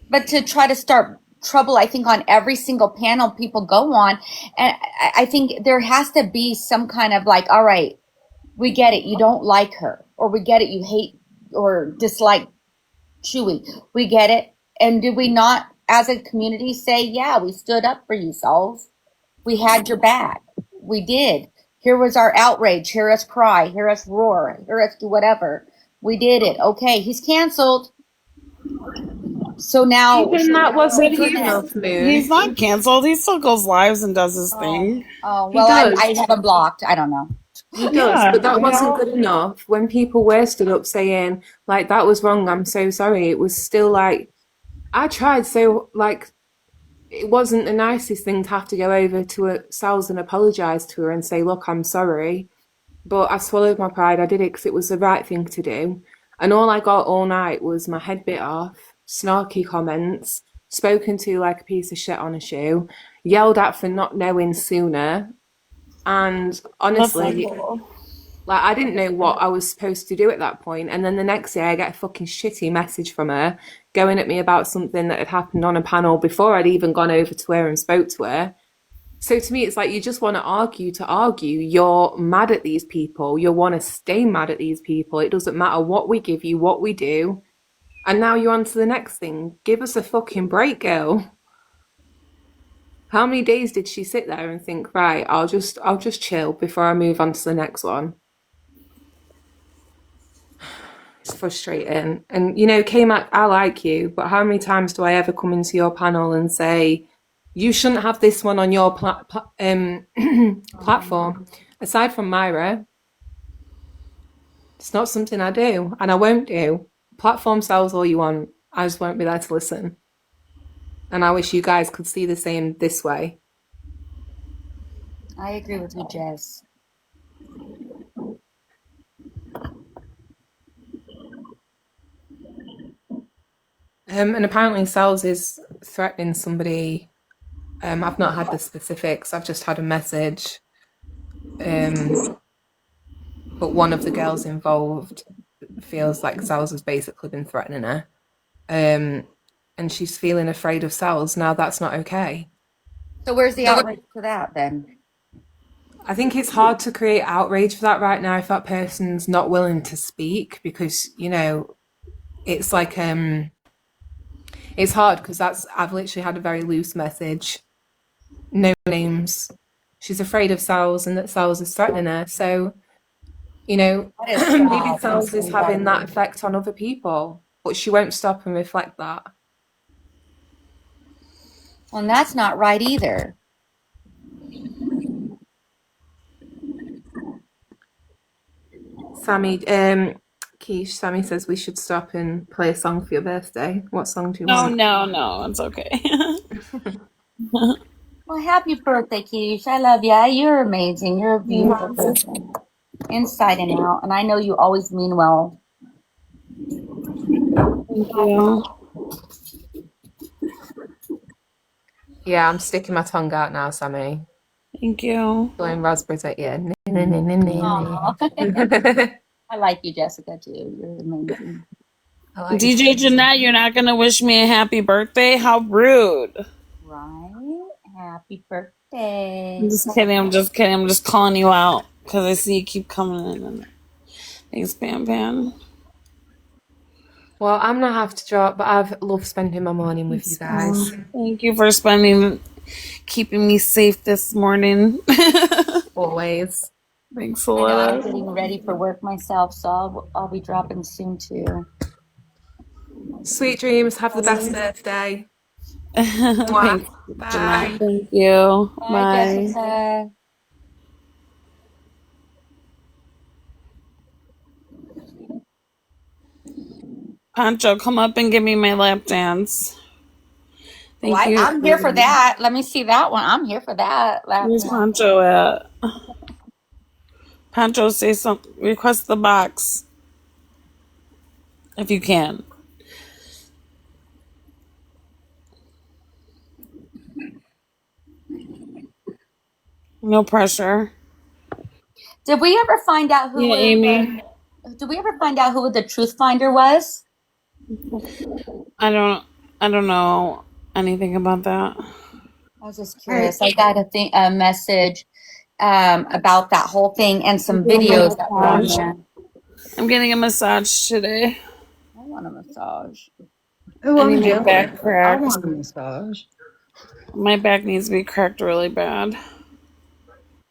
But to try to start trouble, I think, on every single panel people go on, and I think there has to be some kind of like, all right, we get it, you don't like her, or we get it, you hate or dislike Chewy. We get it. And did we not, as a community, say, yeah, we stood up for you, Souls. We had your back. We did. Here was our outrage. Hear us cry. Hear us roar. Hear us do whatever. We did it. Okay, he's canceled. So now, even that wasn't good enough, Moon. He's not canceled. He still goes lives and does his thing. Oh, well, I have him blocked. I don't know. He does, but that wasn't good enough. When people were stood up saying, like, that was wrong, I'm so sorry, it was still like, I tried, so, like, it wasn't the nicest thing to have to go over to Sal's and apologise to her and say, look, I'm sorry. But I swallowed my pride. I did it because it was the right thing to do. And all I got all night was my head bit off, snarky comments, spoken to like a piece of shit on a shoe, yelled at for not knowing sooner. And honestly, like, I didn't know what I was supposed to do at that point. And then the next day I get a fucking shitty message from her going at me about something that had happened on a panel before I'd even gone over to her and spoke to her. So to me, it's like, you just want to argue. You're mad at these people. You want to stay mad at these people. It doesn't matter what we give you, what we do. And now you're on to the next thing. Give us a fucking break, girl. How many days did she sit there and think, right, I'll just chill before I move on to the next one? It's frustrating. And K-Mac, I like you, but how many times do I ever come into your panel and say, you shouldn't have this one on your platform? Aside from Myra, it's not something I do, and I won't do. Platform sells all you want. I just won't be there to listen. And I wish you guys could see the same this way. I agree with you, Jess. And apparently Sal's is threatening somebody. I've not had the specifics. I've just had a message. But one of the girls involved feels like Sal's has basically been threatening her. And she's feeling afraid of Sal's. Now that's not okay. So where's the outrage for that then? I think it's hard to create outrage for that right now if that person's not willing to speak, because it's like it's hard because I've literally had a very loose message, no names. She's afraid of Sal's and that Sal's is threatening her. So maybe Sal's is having that effect on other people, but she won't stop and reflect that. Well, and that's not right either. Sammy, Kesh, Sammy says we should stop and play a song for your birthday. What song do you want? No, it's okay. Well, happy birthday, Kesh. I love you. You're amazing. You're a beautiful person, inside and out. And I know you always mean well. Thank you. Yeah, I'm sticking my tongue out now, Sammy. Thank you. Blowing raspberries at you. I like you, Jessica, too. You're amazing. Like DJ Jeanette, you're not going to wish me a happy birthday? How rude. Right? Happy birthday. I'm just kidding. I'm just calling you out because I see you keep coming in. Thanks, Pam Pam. Well, I'm going to have to drop, but I've loved spending my morning with you guys. Thank you for keeping me safe this morning. Always. Thanks a I know lot. I'm getting ready for work myself, so I'll be dropping soon, too. Sweet dreams. Have the best birthday. Thanks, Bye. Jeanette. Thank you. Bye, Jessica. Pancho, come up and give me my lap dance. Thank you. I'm here for that. Let me see that one. I'm here for that. Where's Pancho at? Pancho, say something. Request the box. If you can. No pressure. Did we ever find out who? Yeah, Amy. Did we ever find out who the truth finder was? I don't know anything about that. I was just curious. I got a message about that whole thing and some videos that were on there. I'm getting a massage today. I want a massage. I need my back cracked. I want a massage. My back needs to be cracked really bad.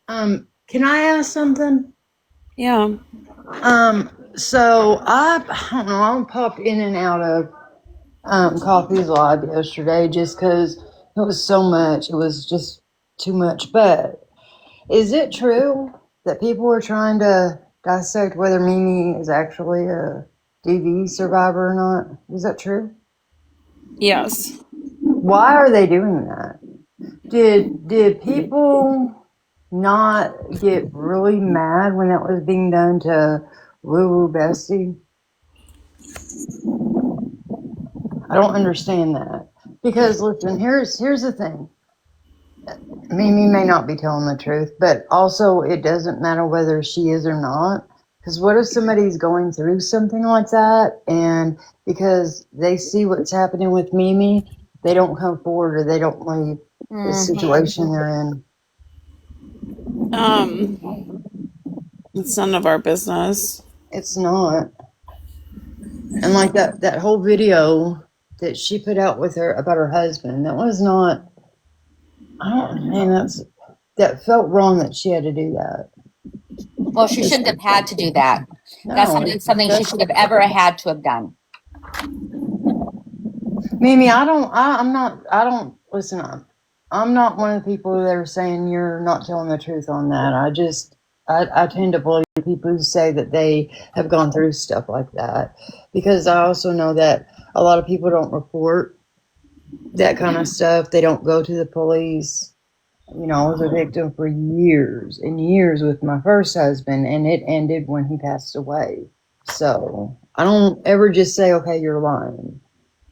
Can I ask something? Yeah. So I don't know, I popped in and out of Coffee's Live yesterday just because it was so much. It was just too much. But is it true that people were trying to dissect whether Mimi is actually a DV survivor or not? Is that true? Yes. Why are they doing that? Did people not get really mad when that was being done to Woo Woo Bessie? I don't understand that. Because listen, here's the thing. Mimi may not be telling the truth, but also it doesn't matter whether she is or not. Because what if somebody's going through something like that, and because they see what's happening with Mimi, they don't come forward or they don't leave the situation they're in? It's none of our business. It's not. And like that whole video that she put out with her about her husband, that was not, Man, that felt wrong that she had to do that. Well, she shouldn't have had to do that. That's No, something she should have ever had to have done. Mimi, listen, I'm not one of the people that are saying you're not telling the truth on that. I tend to believe people who say that they have gone through stuff like that, because I also know that a lot of people don't report that kind of stuff. They don't go to the police. You know, I was a victim for years and years with my first husband, and it ended when he passed away. So I don't ever just say, okay, you're lying.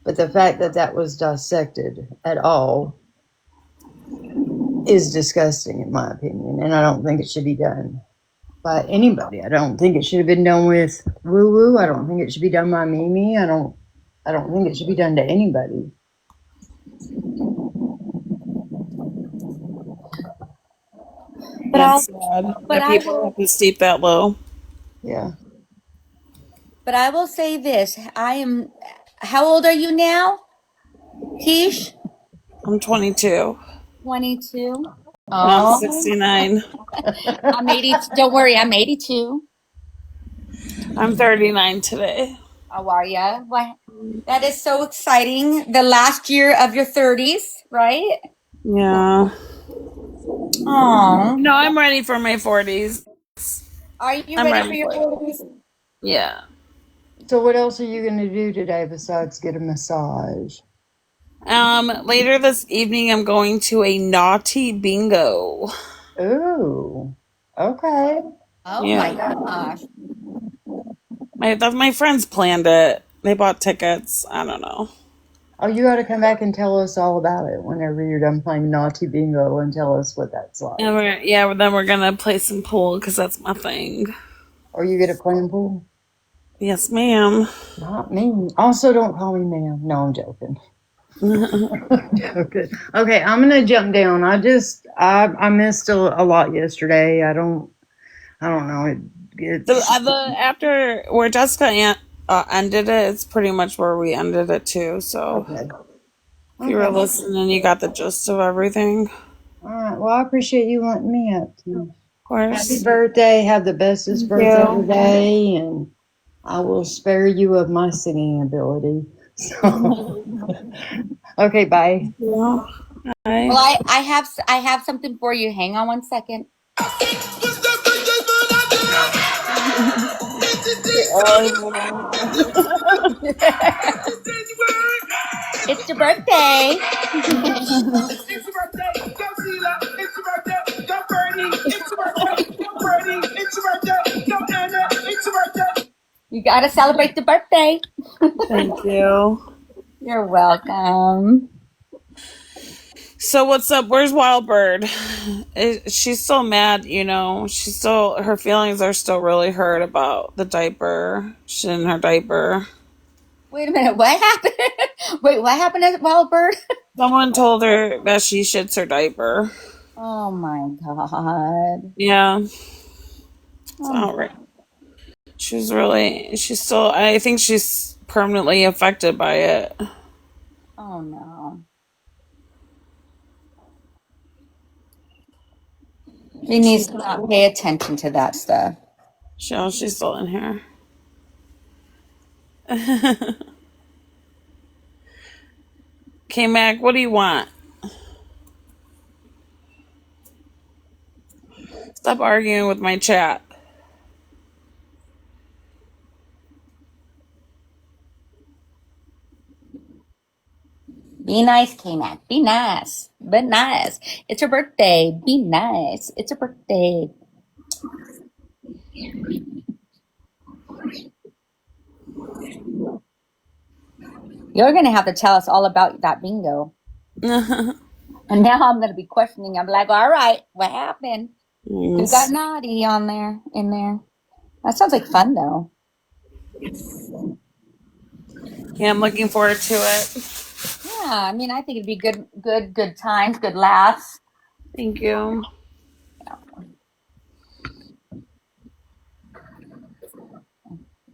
But the fact that that was dissected at all is disgusting, in my opinion, and I don't think it should be done by anybody. I don't think it should have been done with Woo Woo. I don't think it should be done by Mimi. I don't think it should be done to anybody. That's sad that people have to steep that low. Yeah. But I will say this: How old are you now, Kesh? I'm 22. 22. I'm Oh, 69. I'm 80. Don't worry, I'm 82. I'm 39 today. How are you? What? That is so exciting. The last year of your 30s, right? Yeah. Oh. No, I'm ready for my 40s. Are you I'm ready for your for it. 40s? Yeah. So what else are you going to do today besides get a massage? Later this evening, I'm going to a naughty bingo. Ooh. Okay. Oh Yeah. my gosh. My friends planned it. They bought tickets. I don't know. Oh, you got to come back and tell us all about it whenever you're done playing naughty bingo, and tell us what that's like. And then we're gonna play some pool because that's my thing. Are you good at playing pool? Yes, ma'am. Not me. Also, don't call me ma'am. No, I'm joking. Okay. Okay, I'm gonna jump down. I missed a lot yesterday. I don't know. After where Jessica ended it, it's pretty much where we ended it too. So Okay. if you were listening, you got the gist of everything. All right. Well, I appreciate you letting me up too. Of course. Happy birthday. Have the bestest birthday today, and I will spare you of my singing ability. So, okay, bye. Well, I have something for you. Hang on one second. It's your birthday. It's your birthday. Go Sheila. It's your birthday. Go Bernie. It's your birthday. Go Bernie. It's your birthday. Go Anna. It's your birthday. You gotta celebrate the birthday. Thank you. You're welcome. So what's up? Where's Wildbird? She's still mad, you know. Her feelings are still really hurt about the diaper. Shit in her diaper. Wait a minute. What happened? Wait, what happened at Wildbird? Someone told her that she shits her diaper. Oh my god. Yeah. It's outright. I think she's permanently affected by it. Oh no. She needs to not pay attention to that stuff. She's still in here. Okay, Mac, what do you want? Stop arguing with my chat. Be nice, K-Mac. Be nice. But nice. It's your birthday. Be nice. It's your birthday. You're going to have to tell us all about that bingo. And now I'm going to be questioning. I'm like, all right, what happened? Who got naughty in there? That sounds like fun, though. Yeah, I'm looking forward to it. Yeah, I mean, I think it'd be good times, good laughs. Thank you.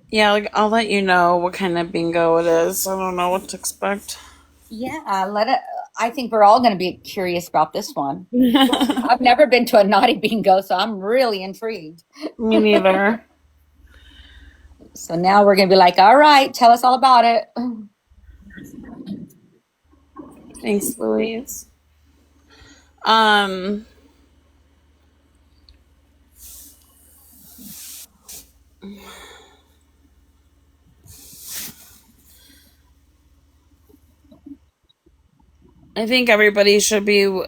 Yeah, I'll let you know what kind of bingo it is. I don't know what to expect. Yeah, I think we're all going to be curious about this one. I've never been to a naughty bingo, so I'm really intrigued. Me neither. So now we're going to be like, all right, tell us all about it. Thanks, Louise. I think everybody should be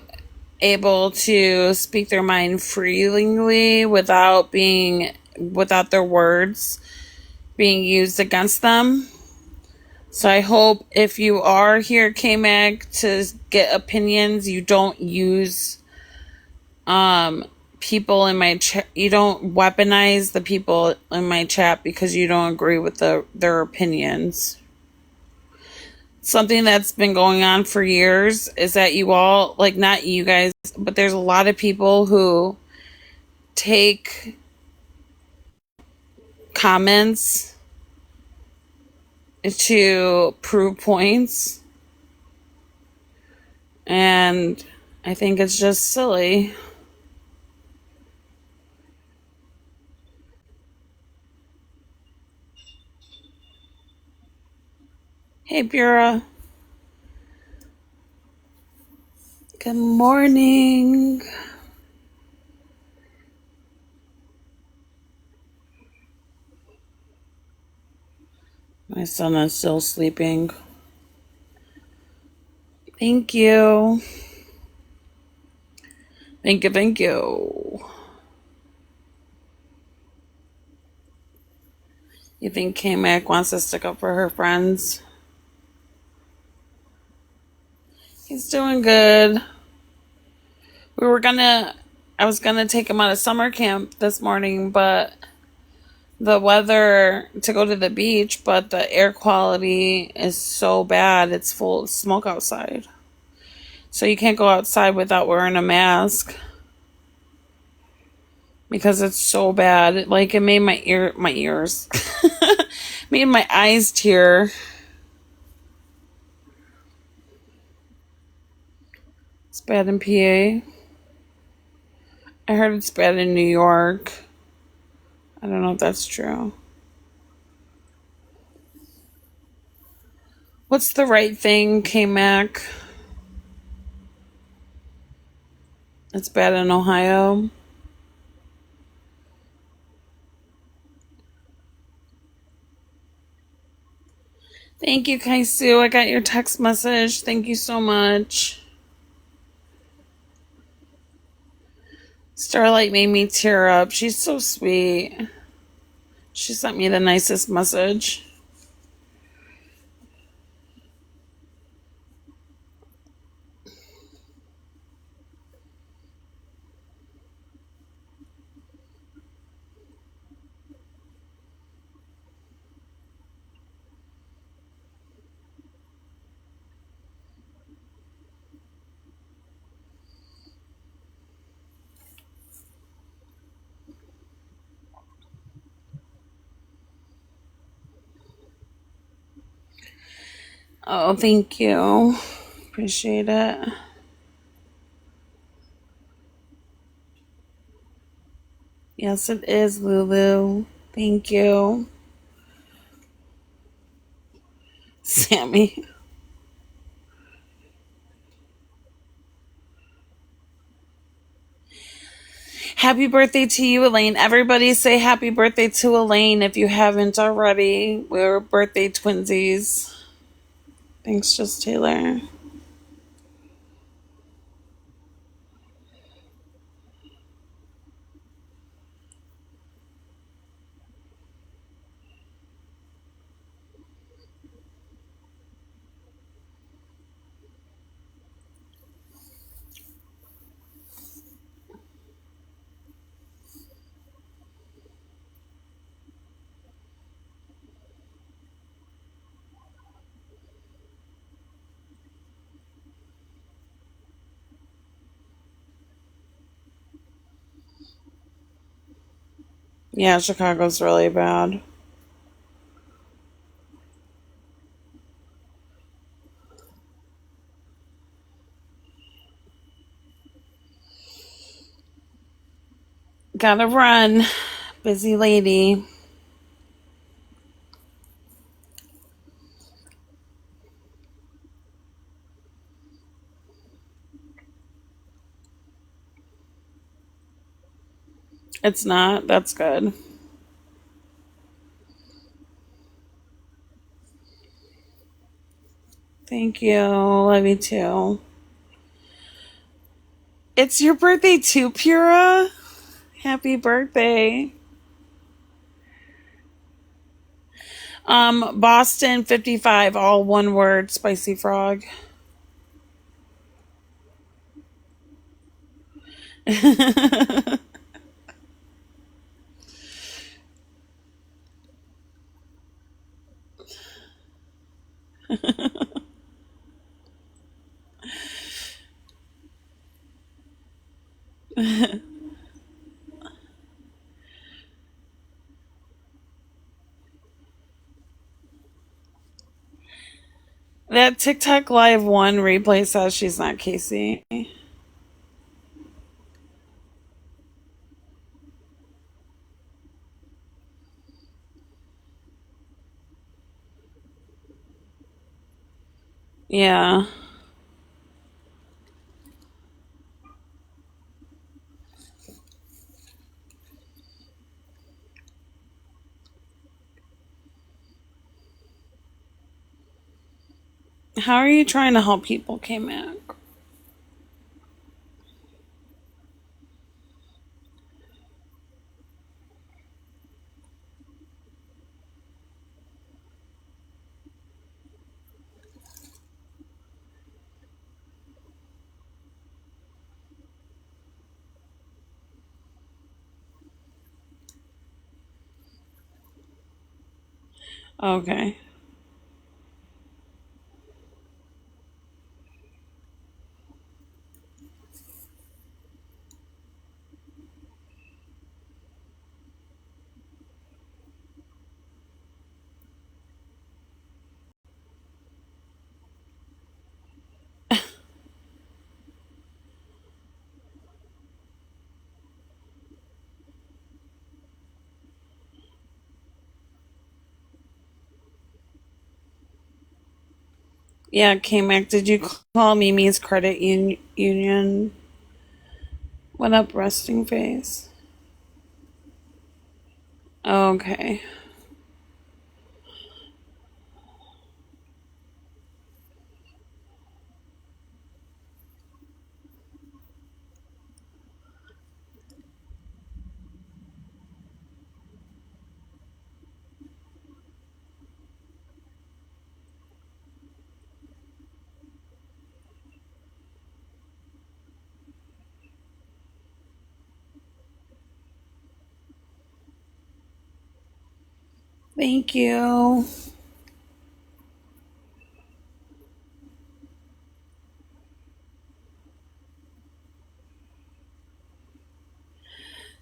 able to speak their mind freely without their words being used against them. So I hope if you are here, K-Mag, to get opinions, you don't use people in my chat. You don't weaponize the people in my chat because you don't agree with their opinions. Something that's been going on for years is that you all, like, not you guys, but there's a lot of people who take comments to prove points, and I think it's just silly. Hey, Bura. Good morning. My son is still sleeping. Thank you. Thank you, thank you. You think K-Mac wants to stick up for her friends? He's doing good. I was gonna take him out of summer camp this morning, but the weather to go to the beach, but the air quality is so bad. It's full of smoke outside. So you can't go outside without wearing a mask because it's so bad. Like, it made my ears, made my eyes tear. It's bad in PA. I heard it's bad in New York. I don't know if that's true. What's the right thing, K-Mac? It's bad in Ohio. Thank you, Kaisu. I got your text message. Thank you so much. Starlight made me tear up. She's so sweet. She sent me the nicest message. Oh, thank you. Appreciate it. Yes, it is, Lulu. Thank you. Sammy. Happy birthday to you, Elaine. Everybody say happy birthday to Elaine if you haven't already. We're birthday twinsies. Thanks, Just Taylor. Yeah, Chicago's really bad. Gotta run. Busy lady. It's not. That's good. Thank you. Love you too. It's your birthday too, Pura. Happy birthday. Boston 55, all one word, spicy frog. That TikTok Live 1 replay says she's not Casey. Yeah. How are you trying to help people, K-Mac? Okay. Yeah, K-Mac, did you call Mimi's credit union? What up, resting face? Okay. Thank you.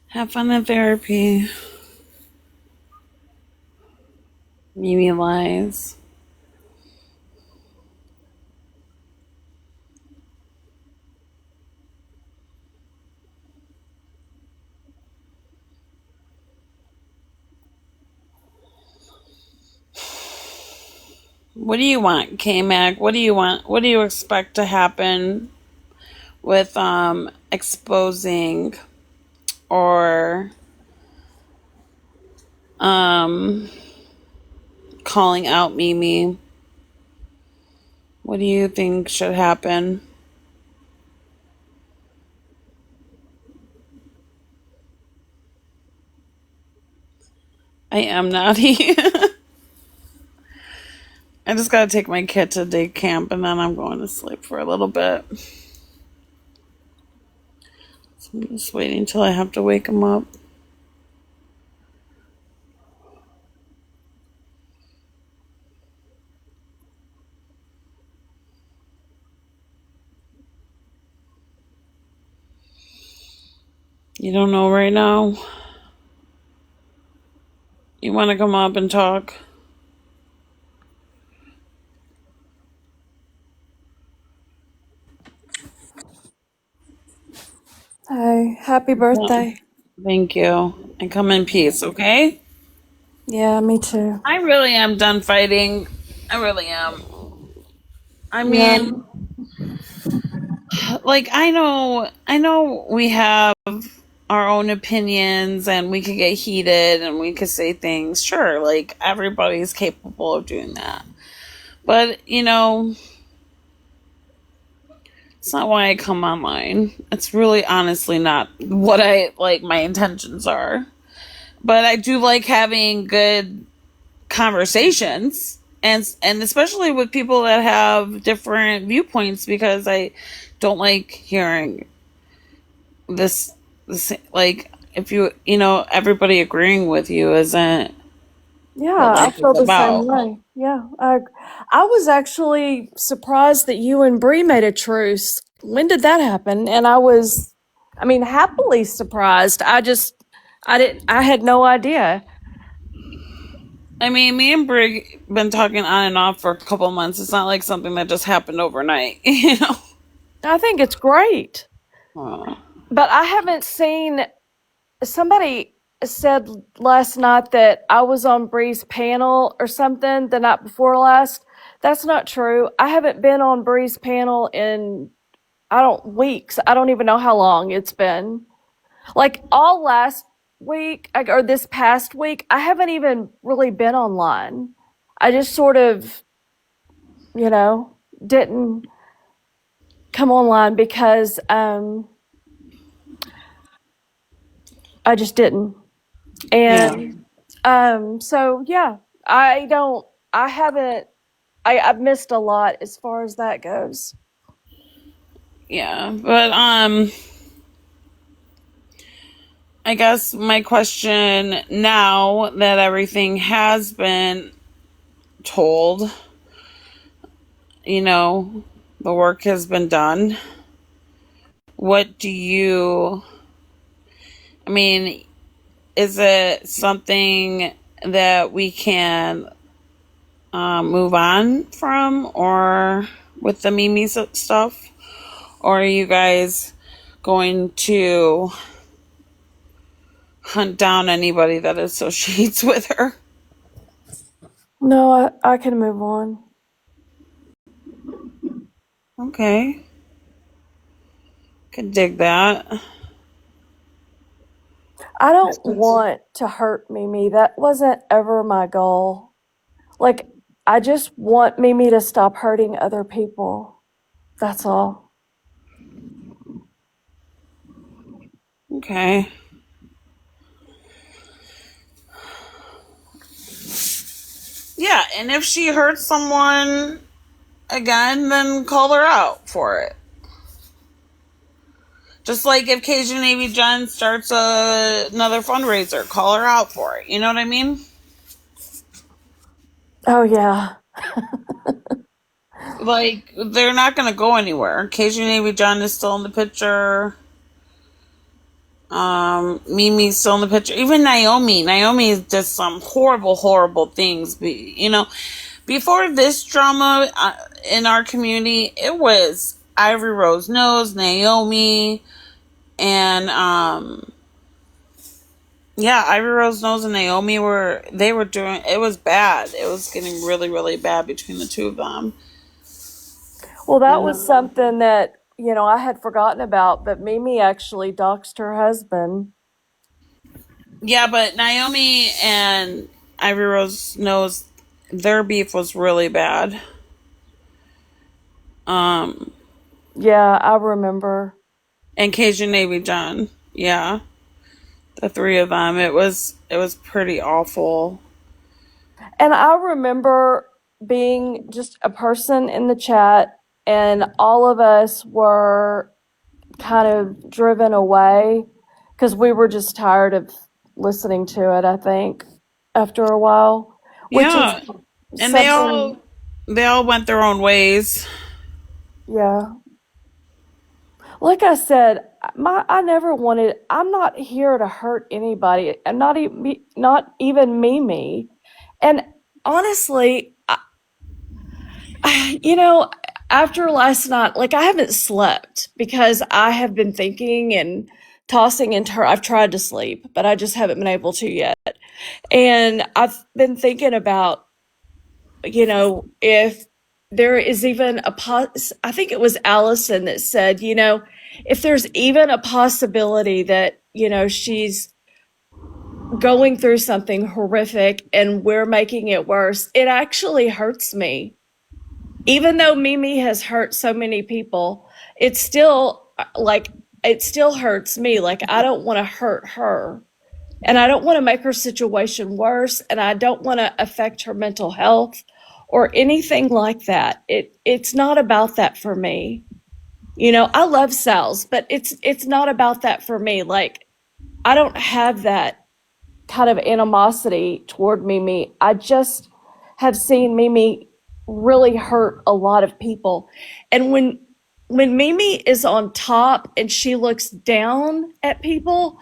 Have fun in therapy. Mimi lies. What do you want, K-Mac? What do you want? What do you expect to happen with exposing or um calling out Mimi? What do you think should happen? I am naughty. I just gotta take my kid to day camp and then I'm going to sleep for a little bit. So I'm just waiting till I have to wake him up. You don't know right now? You want to come up and talk? Hi, happy Well, birthday. Thank you. And come in peace, okay? Yeah, me too. I really am done fighting. I really am. I Yeah. mean, like I know we have our own opinions and we could get heated and we could say things. Sure, like everybody's capable of doing that. But, it's not why I come online. It's really honestly not what my intentions are. But I do like having good conversations and especially with people that have different viewpoints because I don't like hearing this like if everybody agreeing with you isn't Yeah, what I life is feel the same about. way. Yeah, I was actually surprised that you and Bree made a truce. When did that happen? And I mean, happily surprised. I had no idea. I mean, me and Brig been talking on and off for a couple months. It's not like something that just happened overnight, I think it's great. Aw. But I haven't seen somebody said last night that I was on Bree's panel or something the night before last. That's not true. I haven't been on Bree's panel in weeks. I don't even know how long it's been. Like all last week or this past week, I haven't even really been online. I just sort of, didn't come online because I just didn't. Yeah. And so yeah, I haven't I've missed a lot as far as that goes. Yeah, but I guess my question now that everything has been told, the work has been done. What do you, I mean, is it something that we can move on from or with the Mimi stuff? Or are you guys going to hunt down anybody that associates with her? No, I can move on. Okay. Could dig that. I don't want to hurt Mimi. That wasn't ever my goal. Like, I just want Mimi to stop hurting other people. That's all. Okay. Yeah, and if she hurts someone again, then call her out for it. Just like if Cajun Navy Jen starts another fundraiser, call her out for it. You know what I mean? Oh, yeah. Like, they're not going to go anywhere. Cajun Navy Jen is still in the picture. Mimi's still in the picture. Even Naomi. Naomi did some horrible, horrible things. Before this drama in our community, it was Ivory Rose Knows, Naomi, and yeah, Ivory Rose Knows and Naomi were doing, it was bad. It was getting really, really bad between the two of them. Well, that was something that, I had forgotten about, but Mimi actually doxed her husband. Yeah, but Naomi and Ivory Rose Knows their beef was really bad. Yeah, I remember. And Cajun Navy John. Yeah. The three of them. It was pretty awful. And I remember being just a person in the chat, and all of us were kind of driven away because we were just tired of listening to it, I think, after a while. Which Yeah. is And something, they all went their own ways. yeah. Like I said, I never wanted. I'm not here to hurt anybody, and not even Mimi. And honestly, you know, after last night, like I haven't slept because I have been thinking and tossing and turning. I've tried to sleep, but I just haven't been able to yet. And I've been thinking about, if there is even I think it was Allison that said, if there's even a possibility that, she's going through something horrific and we're making it worse, it actually hurts me. Even though Mimi has hurt so many people, it still hurts me. Like, I don't want to hurt her. And I don't want to make her situation worse, and I don't want to affect her mental health or anything like that. It's not about that for me. I love Sal's, but it's not about that for me. Like, I don't have that kind of animosity toward Mimi. I just have seen Mimi really hurt a lot of people. And when Mimi is on top and she looks down at people,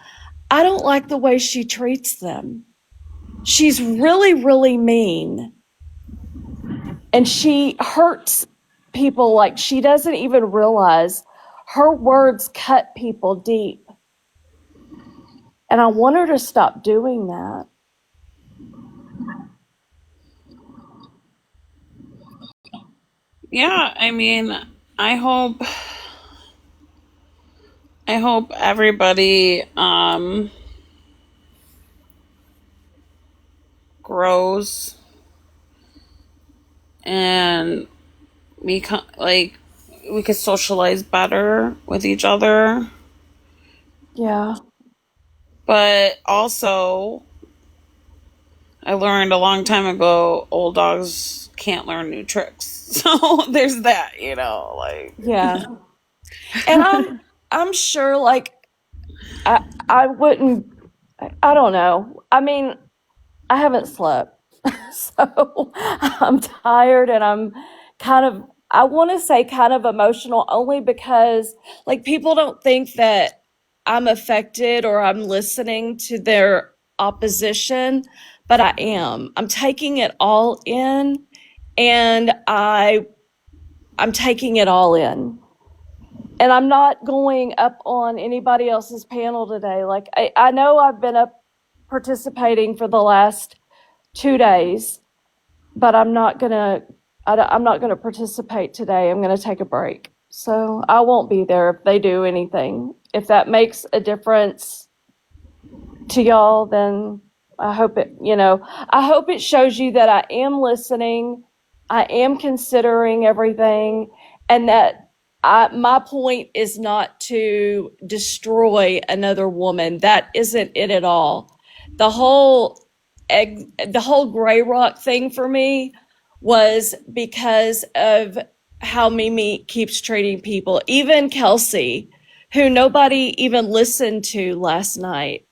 I don't like the way she treats them. She's really, really mean. And she hurts people like she doesn't even realize. Her words cut people deep. And I want her to stop doing that. Yeah, I mean, I hope everybody grows and we could socialize better with each other. Yeah. But also, I learned a long time ago, old dogs can't learn new tricks. So there's that, Yeah. And I'm sure, like, I wouldn't, I don't know. I mean, I haven't slept. So I'm tired and I'm I want to say kind of emotional, only because, like, people don't think that I'm affected or I'm listening to their opposition, but I am. I'm taking it all in, and I'm taking it all in. And I'm not going up on anybody else's panel today. Like, I know I've been up participating for the last 2 days, but I'm not gonna participate today. I'm gonna take a break. So I won't be there if they do anything. If that makes a difference to y'all, then I hope it shows you that I am listening, I am considering everything, and that my point is not to destroy another woman. That isn't it at all. The whole Gray Rock thing for me was because of how Mimi keeps treating people. Even Kelsey, who nobody even listened to last night,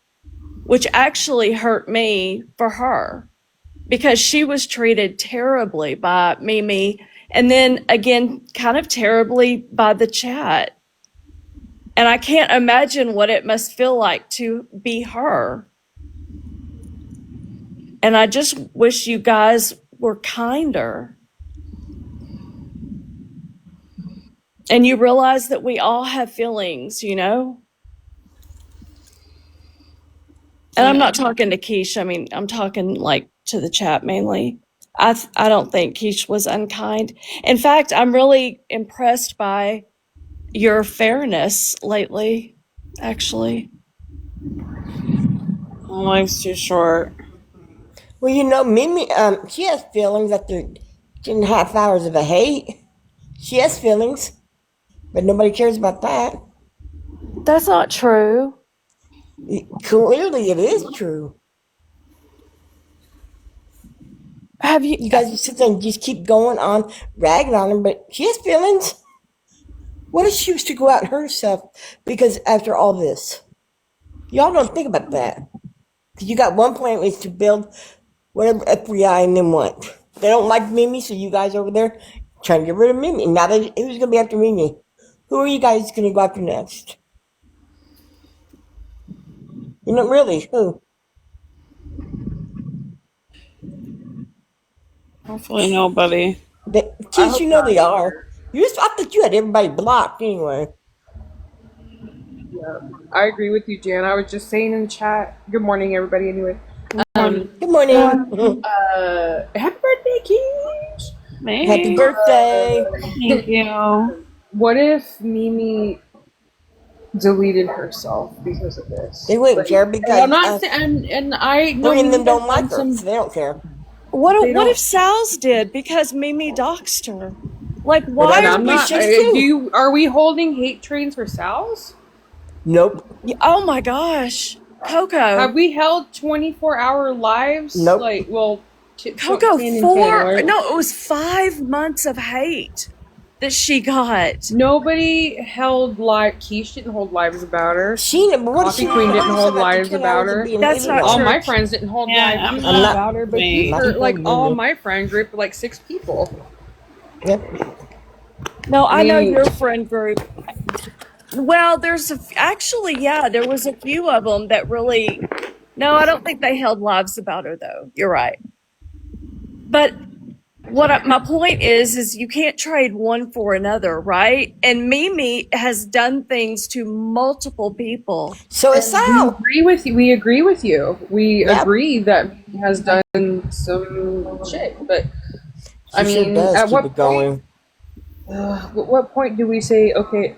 which actually hurt me for her, because she was treated terribly by Mimi, and then again, kind of terribly by the chat. And I can't imagine what it must feel like to be her. And I just wish you guys were kinder. And you realize that we all have feelings, And I'm not talking to Kesh. I mean, I'm talking like to the chat mainly. I don't think Kesh was unkind. In fact, I'm really impressed by your fairness lately, actually. Life's too short. Well, Mimi, she has feelings after 2.5 hours of a hate. She has feelings, but nobody cares about that. That's not true. Clearly, it is true. Have you? You guys just sit there and just keep going on, ragging on her, but she has feelings. What if she was to go out and hurt herself because after all this? Y'all don't think about that. Because you got one plan is to build whatever FBI and then what? They don't like Mimi, so you guys over there trying to get rid of Mimi. Now, who's going to be after Mimi? Who are you guys going to go after next? Really, who? Hopefully nobody. Kids, they are. I thought you had everybody blocked anyway. Yeah, I agree with you, Jan. I was just saying in the chat. Good morning, everybody. Anyway, Good morning. happy birthday, Kesh. Happy birthday. Thank you. What if Mimi deleted herself because of this? They wouldn't care And because I'm not saying, and I know Bree and Mimi them don't has like done her, some. so they don't care. What if Sal's did because Mimi doxed her? Like, But why And are I'm we not. just Are we holding hate trains for Sal's? Nope. Oh my gosh, Coco. Have we held 24-hour lives? Nope. Like, well, Coco, 10 and 10, right? no, it was 5 months of hate that she got. Nobody held live. Kesh didn't hold lives about her. Coffee she Queen didn't promised hold after lives 10 about hours of her. being That's not All true. my friends didn't hold lives about her, but you heard, like, all my friend group, like 6 people. No, I know mean- your friend group. Well, actually, yeah, there was a few of them that really. No, I don't think they held lives about her, though. You're right. But my point is you can't trade one for another, right? And Mimi has done things to multiple people. So is Sal. We agree with you. We Yep. agree that he has done some shit, but I She sure mean, does at keep what it going. what point do we say, okay,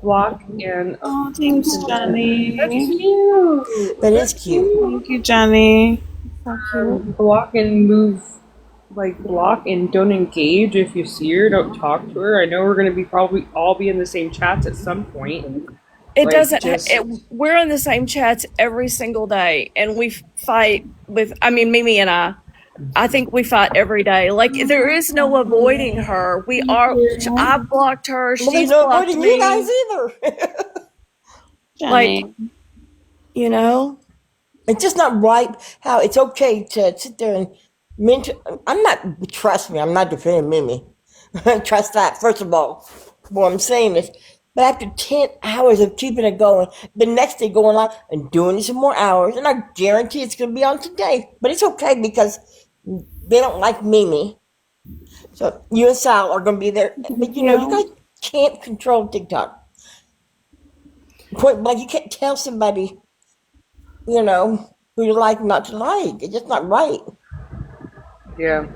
block and Oh, thanks, Jenny. That's cute. That is cute. Thank you, Jenny. Block and move, like block and don't engage if you see her. Don't talk to her. I know we're gonna be probably all be in the same chats at some point. It Like, doesn't. just- We're in the same chats every single day, and we fight with. I mean, Mimi and I. I think we fight every day. Like there is no avoiding her. We are. I've blocked her. Well, there's She's no blocked avoiding me. you guys either. Like, you know, it's just not right how it's okay to sit there and I'm not, trust me, I'm not defending Mimi. Trust that, first of all. What I'm saying is, but after 10 hours of keeping it going, the next day going on and doing some more hours, and I guarantee it's going to be on today. But it's okay because they don't like Mimi. So you and Sal are going to be there. But you know, you guys can't control TikTok. Point blank, you can't tell somebody, you know, who you like, not to like. It's just not right. Yeah.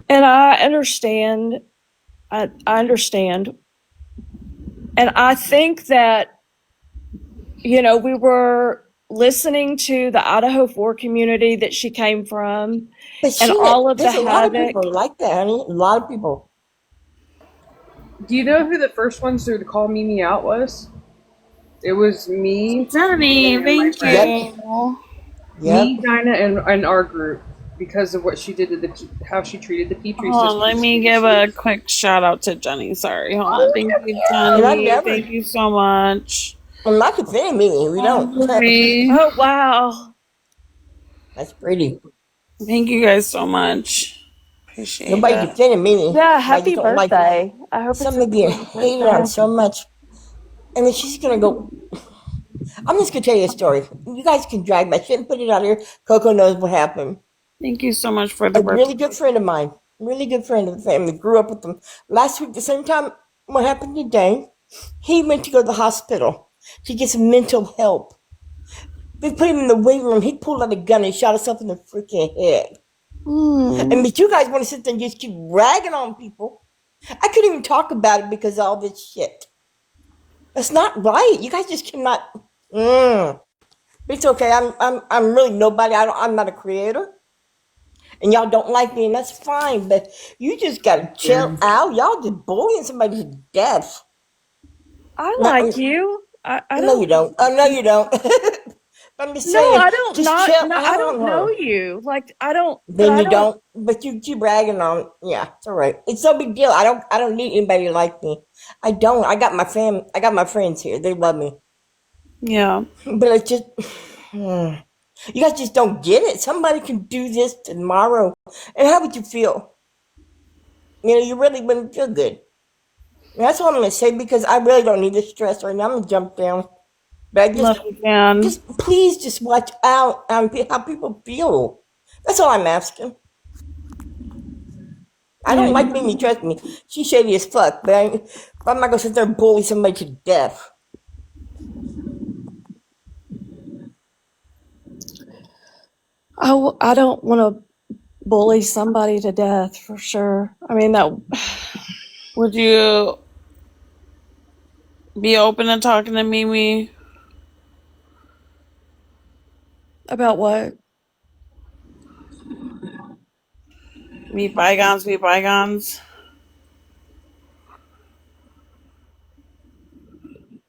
and I understand. I understand. And I think that, you know, we were listening to the Idaho 4 community that she came from But and all of the there's a lot of havoc. people like that, honey. A lot of people. Do you know who the first ones to call Mimi out was? It was me, Jenny. and my Thank friend. you. Me, Dinah, and our group because of what she did to how she treated the Petrie Hold on, sisters. let me give a quick shout out to Jenny. Sorry, hold on. Thank you, Jenny. Thank you so much. I'm not defending Mimi. We don't. Oh, wow. That's pretty. Thank you guys so much. Appreciate Nobody it. defending Mimi. Yeah, I happy just don't like birthday. I hope somebody it's being a hated on so much. And then she's going to go. I'm just going to tell you a story. You guys can drag my shit and put it out here. Coco knows what happened. Thank you so much for the really good friend of mine. Really good friend of the family. Grew up with them. Last week, the same time what happened today, he went to go to the hospital to get some mental help. They put him in the waiting room. He pulled out a gun and shot himself in the freaking head. And but you guys want to sit there and just keep ragging on people. I couldn't even talk about it because of all this shit. That's not right. You guys just cannot. It's okay. I'm really nobody. I'm not a creator. And y'all don't like me, and that's fine. But you just gotta chill out. Y'all just bullying somebody to death. I like you. I know you don't. I know you don't. I'm just saying. No, I don't. Just chill out I don't on know her. you. Like I don't. Then you don't. But you keep bragging on. Yeah, it's all right. It's no big deal. I don't need anybody to like me. I don't. I got my I got my friends here. They love me. Yeah. But it's just. You guys just don't get it. Somebody can do this tomorrow. And how would you feel? You know, you really wouldn't feel good. And that's all I'm going to say because I really don't need the stress right now. I'm going to jump down. But I just please just watch out on how people feel. That's all I'm asking. I don't like Mimi, trust me. She's shady as fuck, but I'm not going to sit there and bully somebody to death. I don't want to bully somebody to death for sure. I mean, that. Would you be open to talking to Mimi? About what? Meet bygones, meet bygones.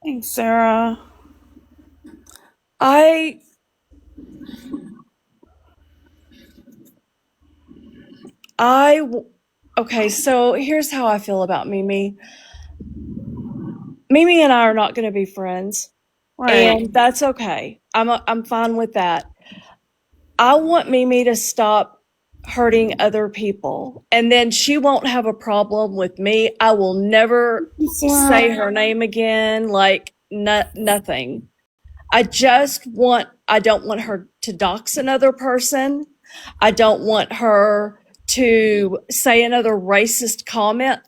Thanks, Sarah. Okay, so here's how I feel about Mimi. Mimi and I are not going to be friends. Right. And that's okay. I'm fine with that. I want Mimi to stop hurting other people, and then she won't have a problem with me. I will never say her name again, like nothing. I don't want her to dox another person. I don't want her to say another racist comment.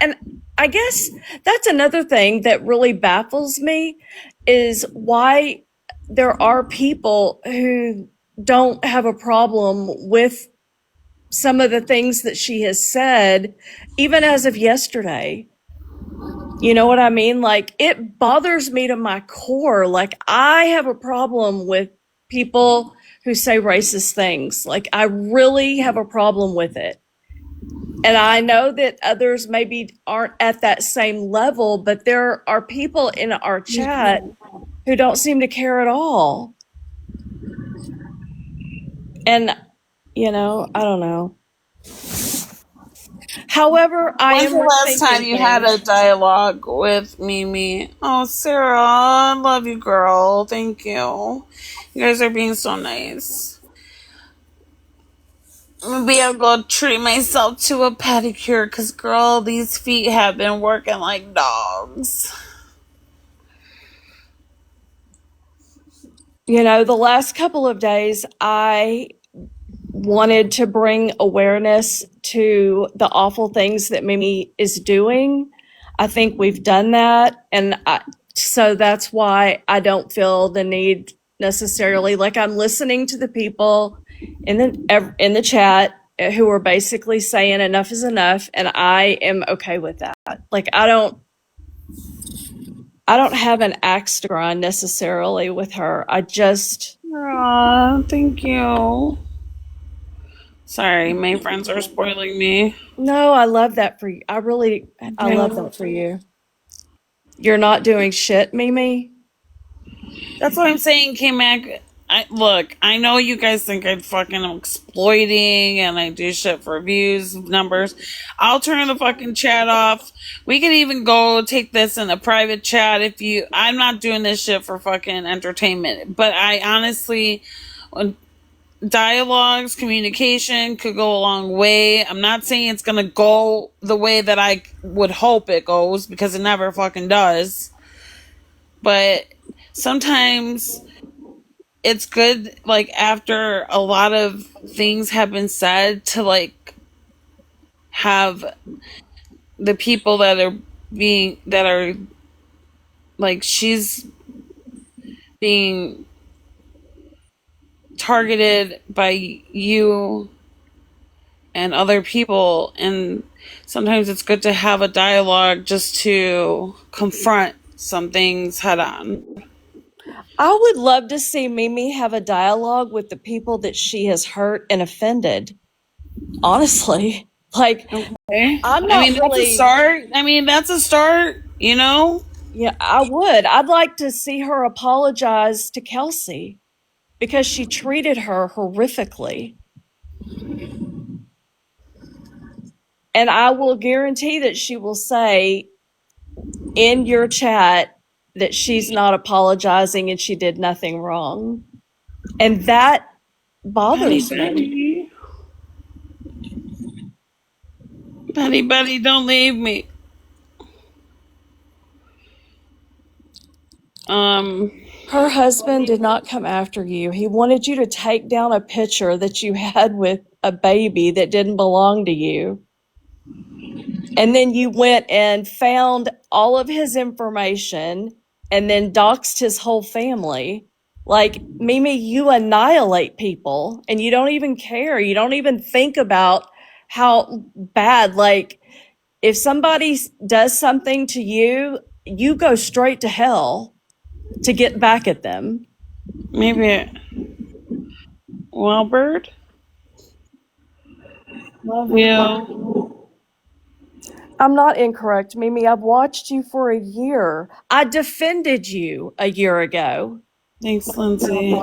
And I guess that's another thing that really baffles me is why there are people who don't have a problem with some of the things that she has said, even as of yesterday. You know what I mean? Like, it bothers me to my core. Like, I have a problem with people who say racist things. Like, I really have a problem with it. And I know that others maybe aren't at that same level, but there are people in our chat who don't seem to care at all. And, I don't know. However, I When's am the last time rethinking you had a things. dialogue with Mimi? Oh, Sarah, I love you, girl. Thank you. You guys are being so nice. Maybe I'll go treat myself to a pedicure because, girl, these feet have been working like dogs. The last couple of days, I wanted to bring awareness to the awful things that Mimi is doing. I think we've done that. And so that's why I don't feel the need necessarily. Like, I'm listening to the people in the chat who are basically saying enough is enough. And I am okay with that. Like, I don't have an axe to grind necessarily with her. I just. Aw, thank you. Sorry, my friends are spoiling me. No, I love that for you. I love that for you. You're not doing shit, Mimi. That's what I'm saying, K-Mac. Look, I know you guys think I'm fucking exploiting and I do shit for views, numbers. I'll turn the fucking chat off. We could even go take this in a private chat I'm not doing this shit for fucking entertainment. But I honestly, dialogues, communication could go a long way. I'm not saying it's gonna go the way that I would hope it goes because it never fucking does. But sometimes it's good, like, after a lot of things have been said, to like have the people that are like, she's being targeted by you and other people, and sometimes it's good to have a dialogue just to confront some things head on. I would love to see Mimi have a dialogue with the people that she has hurt and offended. Honestly, like, okay. I'm not That's a start. That's a start, Yeah, I would. I'd like to see her apologize to Kelsey because she treated her horrifically. And I will guarantee that she will say in your chat that she's not apologizing and she did nothing wrong. And that bothers me. Buddy, don't leave me. Her husband did not come after you. He wanted you to take down a picture that you had with a baby that didn't belong to you. And then you went and found all of his information and then doxed his whole family. Like, Mimi, you annihilate people and you don't even care. You don't even think about how bad, like, if somebody does something to you, you go straight to hell to get back at them. Maybe. Well, Bird, love you. I'm not incorrect, Mimi. I've watched you for a year. I defended you a year ago. Thanks, Lindsay.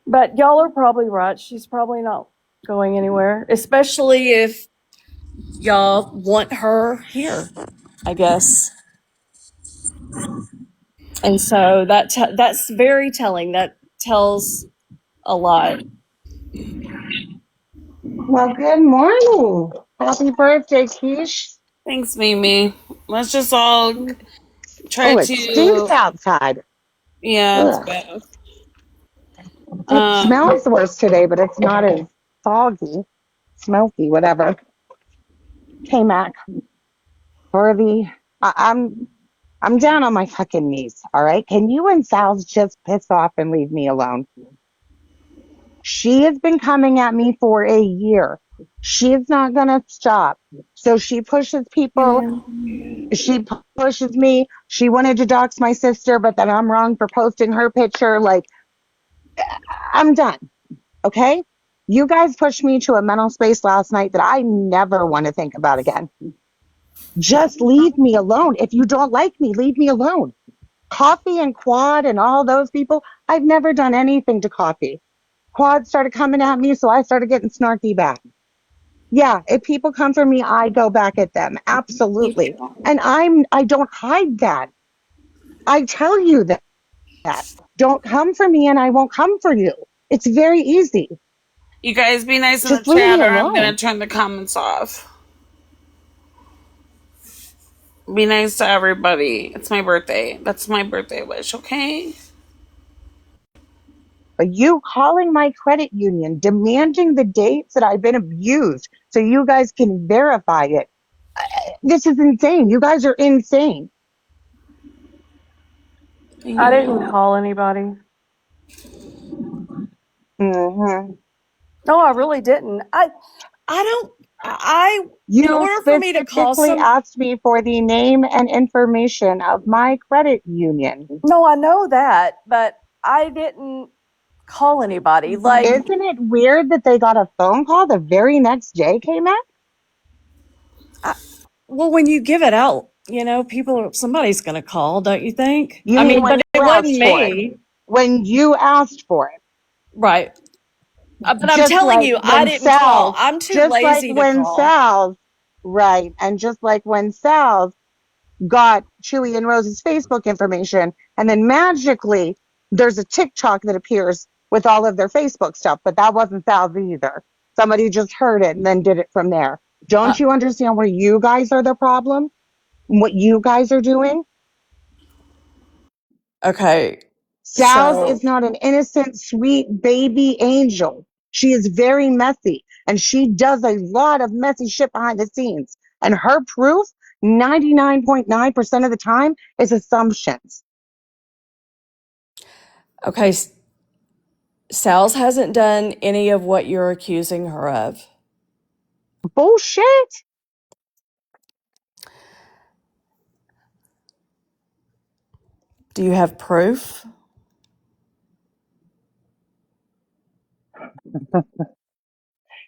But y'all are probably right. She's probably not going anywhere, especially if y'all want her here, I guess. And so that's very telling. That tells a lot. Well, good morning. Happy birthday, Kesh. Thanks, Mimi. Let's just all try Oh, it stinks to. outside. Yeah, it's Ugh. bad. It smells worse today, but it's not as foggy, smoky, whatever. Hey, Mac, for the, I'm down on my fucking knees. All right, can you and Sal's just piss off and leave me alone? She has been coming at me for a year. She's not gonna stop. So she pushes people. She pushes me. She wanted to dox my sister, but then I'm wrong for posting her picture. Like, I'm done. Okay. You guys pushed me to a mental space last night that I never want to think about again. Just leave me alone. If you don't like me, leave me alone. Coffee and Quad and all those people, I've never done anything to Coffee. Quad started coming at me, so I started getting snarky back. Yeah, if people come for me, I go back at them. Absolutely. And I don't hide that. I tell you that. Don't come for me and I won't come for you. It's very easy. You guys be nice in the Just leave chat me or I'm going alone. to turn the comments off. Be nice to everybody. It's my birthday. That's my birthday wish, okay? But you calling my credit union, demanding the dates that I've been abused so you guys can verify it. This is insane. You guys are insane. I didn't call anybody. Mm-hmm. No, I really didn't. In You order for me to call specifically asked me for the name and information of my credit union. No, I know that, but I didn't call anybody. Like, Isn't it weird that they got a phone call the very next day, K-Mac? well, when you give it out, somebody's going to call, don't you think? You I mean mean, when but you it wasn't asked for it? me. When you asked for it. Right. But I'm Just telling like you, I when didn't call. Sal's, I'm too just like lazy to when call. Sal's, right, and just like when Sal's got Chewy and Rose's Facebook information, and then magically there's a TikTok that appears with all of their Facebook stuff, but that wasn't Sal's either. Somebody just heard it and then did it from there. Don't you understand where you guys are the problem? What you guys are doing? Okay. Sal's So, is not an innocent, sweet baby angel. She is very messy and she does a lot of messy shit behind the scenes. And her proof, 99.9% of the time, is assumptions. okay, Sal's hasn't done any of what you're accusing her of. Bullshit. Do you have proof?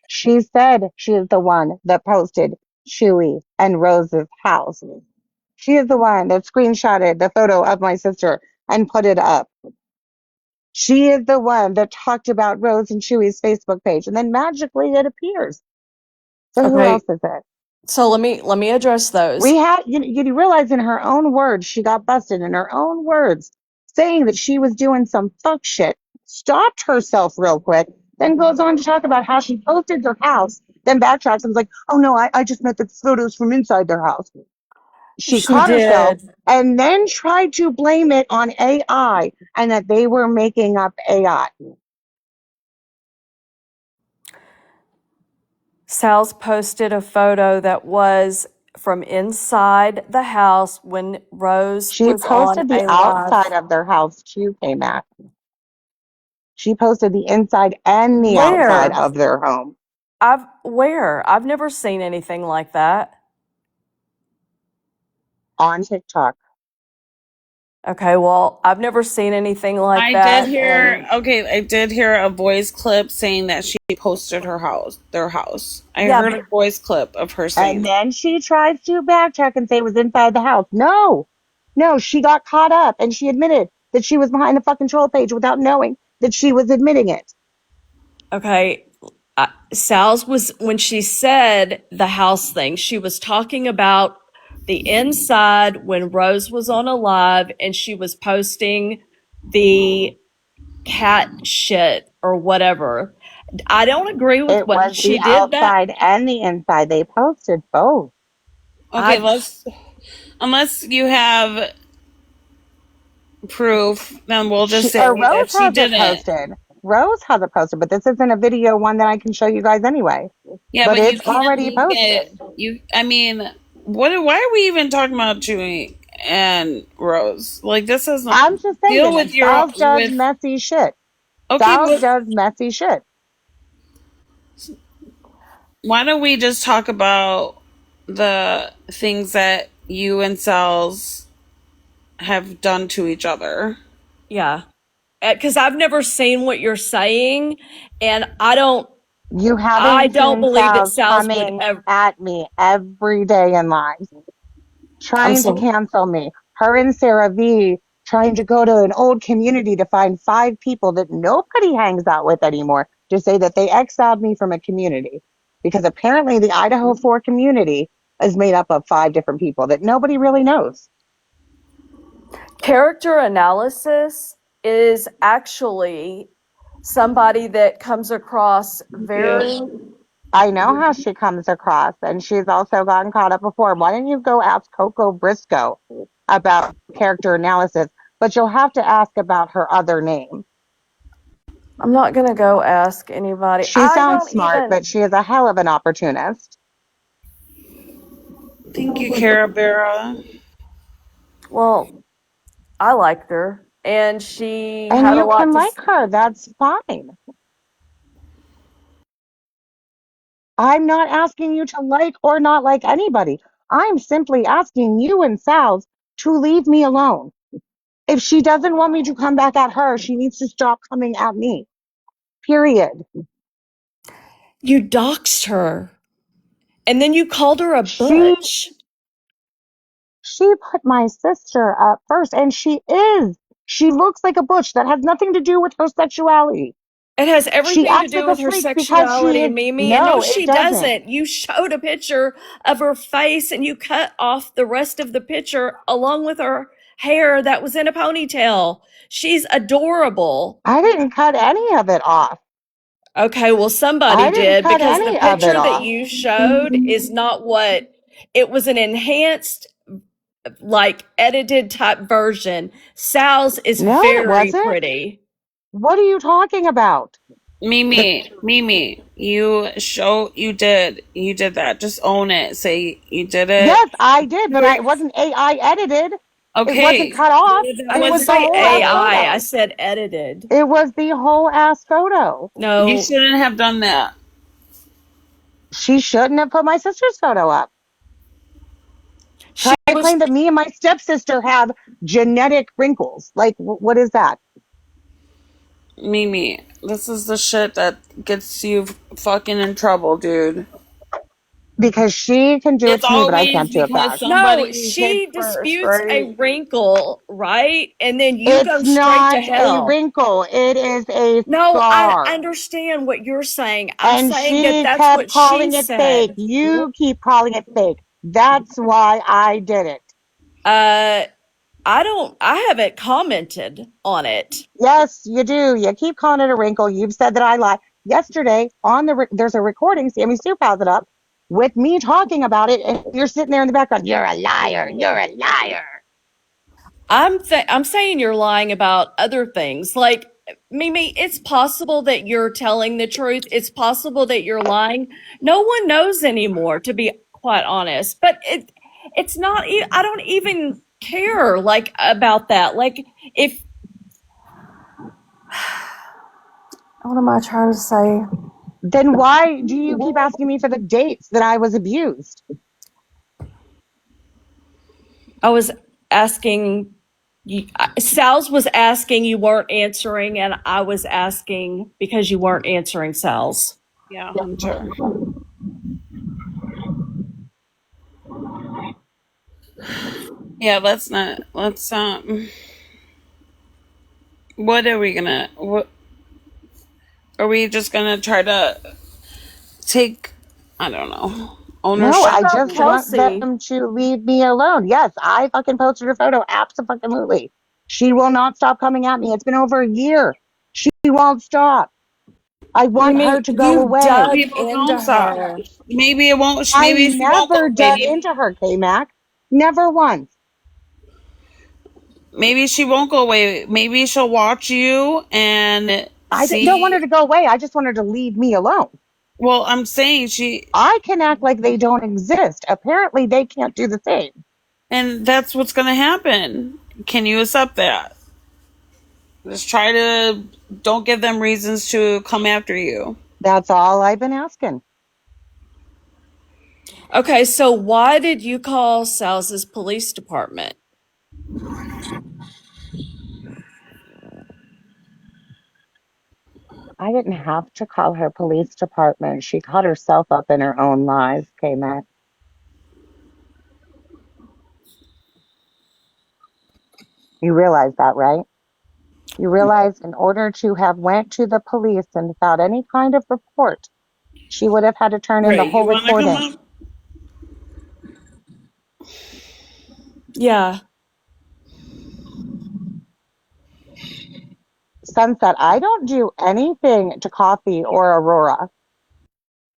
She said she is the one that posted Chewy and Rose's house. She is the one that screenshotted the photo of my sister and put it up. She is the one that talked about Rose and Chewy's Facebook page, and then magically it appears. So who else Okay. is it? So let me address those. We had you realize in her own words she got busted in her own words saying that she was doing some fuck shit. Stopped herself real quick, then goes on to talk about how she posted their house, then backtracks and was like, "Oh no, I just meant the photos from inside their house." She She caught herself did. and then tried to blame it on AI and that they were making up AI. Sal's posted a photo that was from inside the house when Rose She was on posted the a outside live. of their house too, K-Mac. She posted the inside and the outside Where? of their home I've never seen anything like that. on TikTok. Okay, well, I've never seen anything like I did that, hear. and Okay, I did hear a voice clip saying that she posted their house. I yeah, heard a voice clip of her saying And that. then she tries to backtrack and say it was inside the house. No, no, she got caught up and she admitted that she was behind the fucking troll page without knowing that she was admitting it. okay. Sal's was when she said the house thing, she was talking about the inside when Rose was on a live and she was posting the cat shit or whatever. I don't agree with It what was the she did that. outside and the inside. They posted both. Okay, unless you have proof, then we'll just say Rose that she has it didn't. posted. Rose has it posted, but this isn't a video one that I can show you guys anyway. Yeah, But but you it's can't already make it. posted. I mean, what? Why are we even talking about Chewy and Rose? Like, this doesn't I'm just deal saying, with your Styles does messy shit. Okay, Styles but does messy shit. why don't we just talk about the things that you and Sal's have done to each other? Yeah. Because I've never seen what you're saying, and I don't You I haven't don't seen believe that Styles Sal's would coming ever. at me every day in live, I'm trying to so cancel me. Her and Sarah V trying to go to an old community to find 5 people that nobody hangs out with anymore to say that they exiled me from a community. Because apparently the Idaho 4 community is made up of 5 different people that nobody really knows. Character analysis is actually somebody that comes across very. I know how she comes across, and she's also gotten caught up before. Why don't you go ask Coco Briscoe about character analysis? But you'll have to ask about her other name. I'm not going to go ask anybody. She I sounds don't smart, even. but she is a hell of an opportunist. Thank you, Cara Vera. Well, I liked her, and she And had a you lot can to. like her. That's fine. I'm not asking you to like or not like anybody. I'm simply asking you and Sal's to leave me alone. If she doesn't want me to come back at her, she needs to stop coming at me. Period. You doxed her, and then you called her a She butch. She put my sister up first, and she is. She looks like a butch. That has nothing to do with her sexuality. It has She everything to acts do like a with her freak because she sexuality, is. Mimi. And no, No, it she doesn't. doesn't. You showed a picture of her face and you cut off the rest of the picture along with her hair that was in a ponytail. She's adorable. I didn't cut any of it off. Okay, well, somebody I didn't did cut because the any of it picture that off. you showed is not what it was, an enhanced, like edited type version. Sal's is No, it very wasn't. pretty. What are you talking about? Mimi, you did that. Just own it. Say you did it. Yes, I did, but it wasn't AI edited. It wasn't Okay. cut off. I It didn't was the say whole ass AI, I photo. said edited. It was the whole ass photo. You No, shouldn't have done that. She shouldn't have put my sister's photo up. she Try to was. claim that me and my stepsister have genetic wrinkles. Like, what is that? Mimi, this is the shit that gets you fucking in trouble, dude. Because she can do it It's to me, but I always can't do it because back. No, somebody hit she first, disputes a right? wrinkle, right? And then you go It's straight to not a hell. wrinkle. It is a No, I scar. understand what you're saying. I'm And saying that she that's kept what she calling it fake. said. You keep calling it fake. That's why I did it. Uh, I haven't commented on it. Yes, you do. You keep calling it a wrinkle. You've said that I lie. Yesterday on there's a recording. Sammy Stu has it up with me talking about it, and you're sitting there in the background. You're a liar. You're a liar. I'm saying you're lying about other things. Like, Mimi, it's possible that you're telling the truth. It's possible that you're lying. No one knows anymore, to be quite honest. But it's not. I don't even care like about that. Like if what am I trying to say? Then why do you keep asking me for the dates that I was abused? I was asking. Sal's was asking, you weren't answering, and I was asking because you weren't answering Sal's. Yeah, Hunter. Yeah, let's what are we gonna what are we just gonna try to take, I don't know, No, What ownership? I about just want Kelsey? them to leave me alone. Yes, I fucking posted her photo. Absolutely. She will not stop coming at me. It's been over a year. She won't stop. I want her Mimi, to go you Some away. dug people don't into stop. her. Maybe it won't, I maybe she won't go never away. dug into her, K-Mac. Never once. Maybe she won't go away. Maybe she'll watch you and I don't want her see. to go away. I just want her to leave me alone. Well, I'm saying I can act like they don't exist. Apparently, they can't do the same. and that's what's gonna happen. Can you accept that? Just try to don't give them reasons to come after you. That's all I've been asking. Okay, so why did you call Sal's police department? I didn't have to call her police department. She caught herself up in her own lies, K-Mac. You realize that, right? You realize in order to have went to the police and filed any kind of report, she would have had to turn in the Right, whole you want to come recording. up? Yeah. Sunset, I don't do anything to Coffee or Aurora.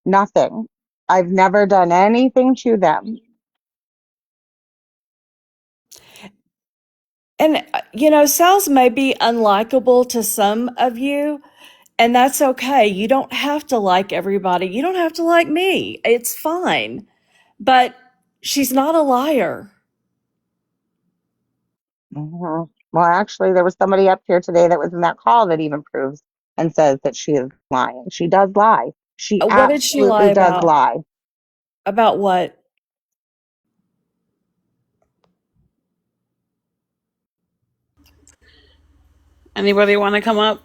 Nothing. I've never done anything to them. And, Sal's may be unlikable to some of you, and that's okay. You don't have to like everybody. You don't have to like me. It's fine. But she's not a liar. Mhm. Well, actually, there was somebody up here today that was in that call that even proves and says that she is lying. She does lie. She What did she lie absolutely does about? lie. About what? Anybody want to come up?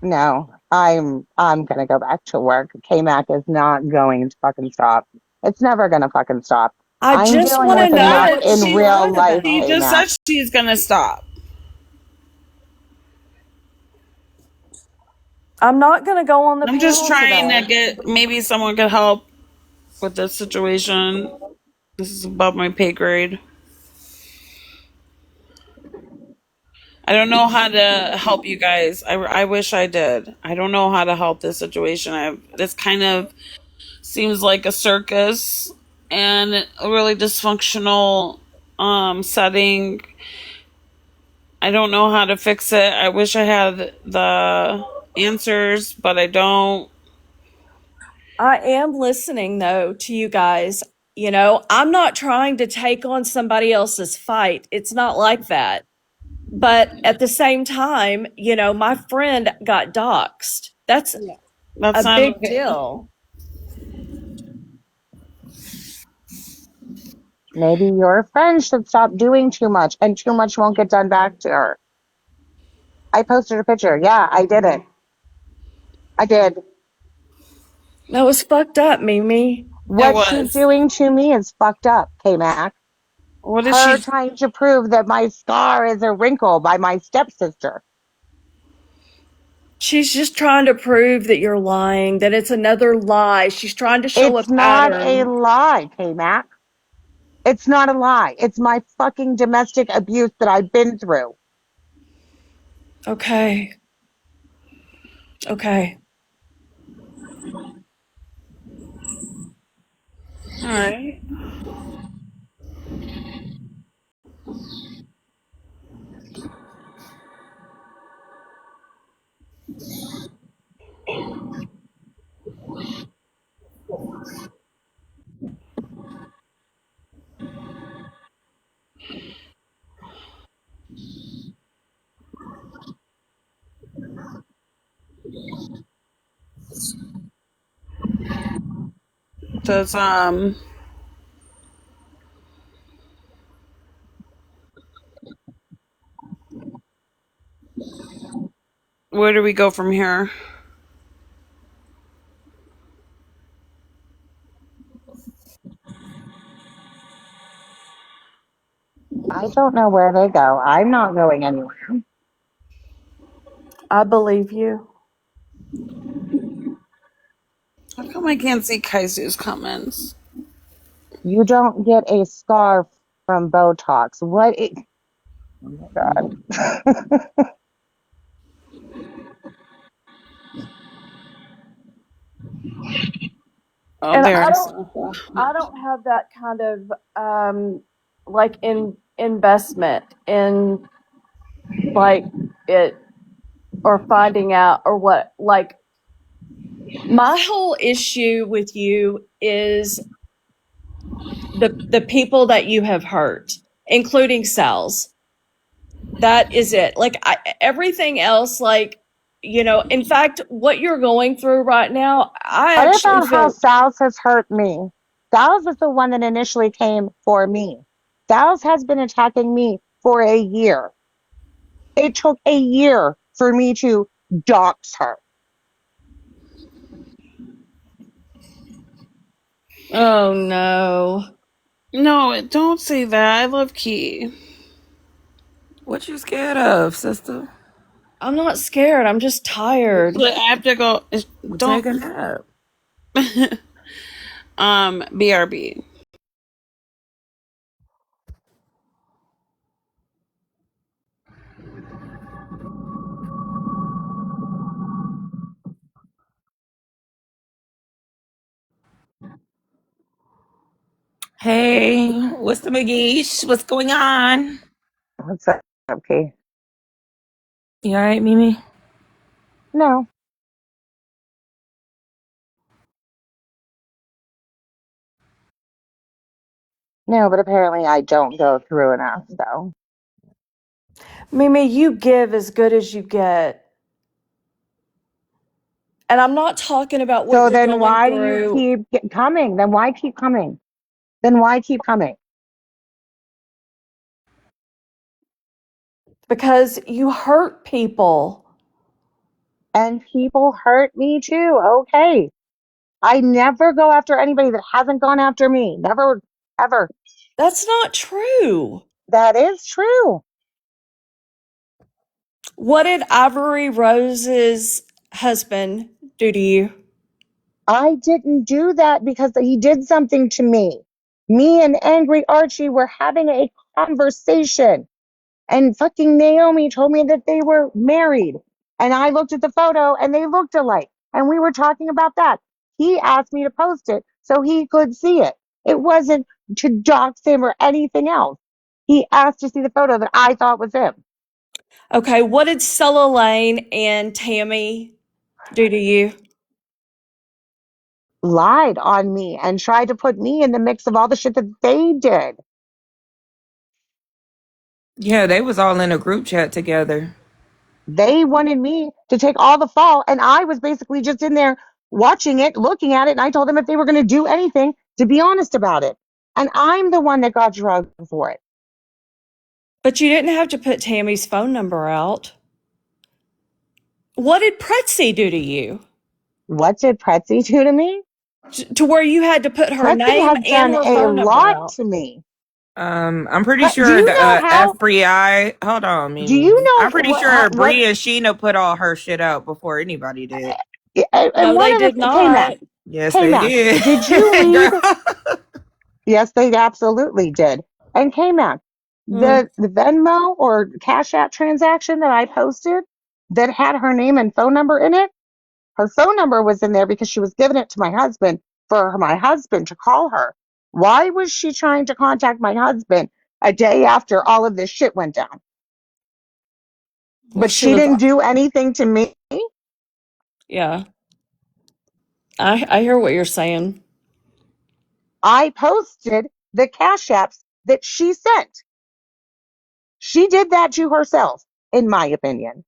No, I'm gonna go back to work. K-Mac is not going to fucking stop. It's never gonna fucking stop. I I'm just dealing want to with know enough what But in she she real lied life, she about. just K-Mac. said she's gonna stop. I'm not going to go on the I'm just panel trying to today. get, maybe someone could help with this situation. This is above my pay grade. I don't know how to help you guys. I wish I did. I don't know how to help this situation. This kind of seems like a circus and a really dysfunctional setting. I don't know how to fix it. I wish I had the answers, but I don't. I am listening, though, to you guys. I'm not trying to take on somebody else's fight. It's not like that. But at the same time, my friend got doxxed. That's Yeah. That's a not big okay. deal. Maybe your friend should stop doing too much and too much won't get done back to her. I posted a picture. Yeah, I did it. I did. That was fucked up, Mimi. It What she's was. doing to me is fucked up, K-Mac. What is Her she? trying to prove that my scar is a wrinkle by my stepsister. She's just trying to prove that you're lying, that it's another lie. She's trying to show a It's not a pattern. lie, K-Mac. It's not a lie. It's my fucking domestic abuse that I've been through. Okay. Okay. All right. Does where do we go from here? I don't know where they go. I'm not going anywhere. I believe you. How come I can't see Kaisu's comments? You don't get a scar from Botox. Oh my God. Oh, And there's. I don't have that kind of like in investment in like it or finding out or what like my whole issue with you is the people that you have hurt, including cells. That is it. Like everything else, like in fact, what you're going through right now, I What actually about how feel. Sal's has hurt me? Sal's was the one that initially came for me. Sal's has been attacking me for a year. It took a year for me to dox her. Oh no. No, don't say that. I love Key. What you scared of, sister? I'm not scared. I'm just tired. But I have to go. We'll Don't. take a nap. BRB. Hey, what's the McGeesh? What's going on? What's up, okay? You all right, Mimi? No, no, but apparently I don't go through enough, so. Mimi, you give as good as you get. And I'm not talking about what So you're then going why do you through keep coming? Then why keep coming? Then why keep coming? because you hurt people. And people hurt me too. Okay. I never go after anybody that hasn't gone after me. Never, ever. That's not true. That is true. What did Ivory Rose's husband do to you? I didn't do that because he did something to me. Me and Angry Archie were having a conversation, and fucking Naomi told me that they were married. And I looked at the photo and they looked alike. And we were talking about that. He asked me to post it so he could see it. It wasn't to dox him or anything else. He asked to see the photo that I thought was him. Okay, what did Stella Lane and Tammy do to you? Lied on me and tried to put me in the mix of all the shit that they did. Yeah, they was all in a group chat together. They wanted me to take all the fall, and I was basically just in there watching it, looking at it, and I told them if they were going to do anything, to be honest about it. And I'm the one that got drugged for it. But you didn't have to put Tammy's phone number out. What did Pretzi do to you? What did Pretzi do to me? To where you had to put her Pretzi name has and done her a phone number lot out. to me. I'm pretty Do sure you the know how? FBI. Hold on, Do Mimi. you I'm know pretty sure what? Bree and Sheena put all her shit out before anybody did. And No, one they of did the K-Mac, not. Yes, they K-Mac, did. did you read? Girl. Yes, they absolutely did. And K-Mac, Mm. the Venmo or Cash App transaction that I posted that had her name and phone number in it, her phone number was in there because she was giving it to my husband for my husband to call her. Why was she trying to contact my husband a day after all of this shit went down? Well, But she she was, didn't do anything to me. yeah. I hear what you're saying. I posted the Cash Apps that she sent. She did that to herself, in my opinion.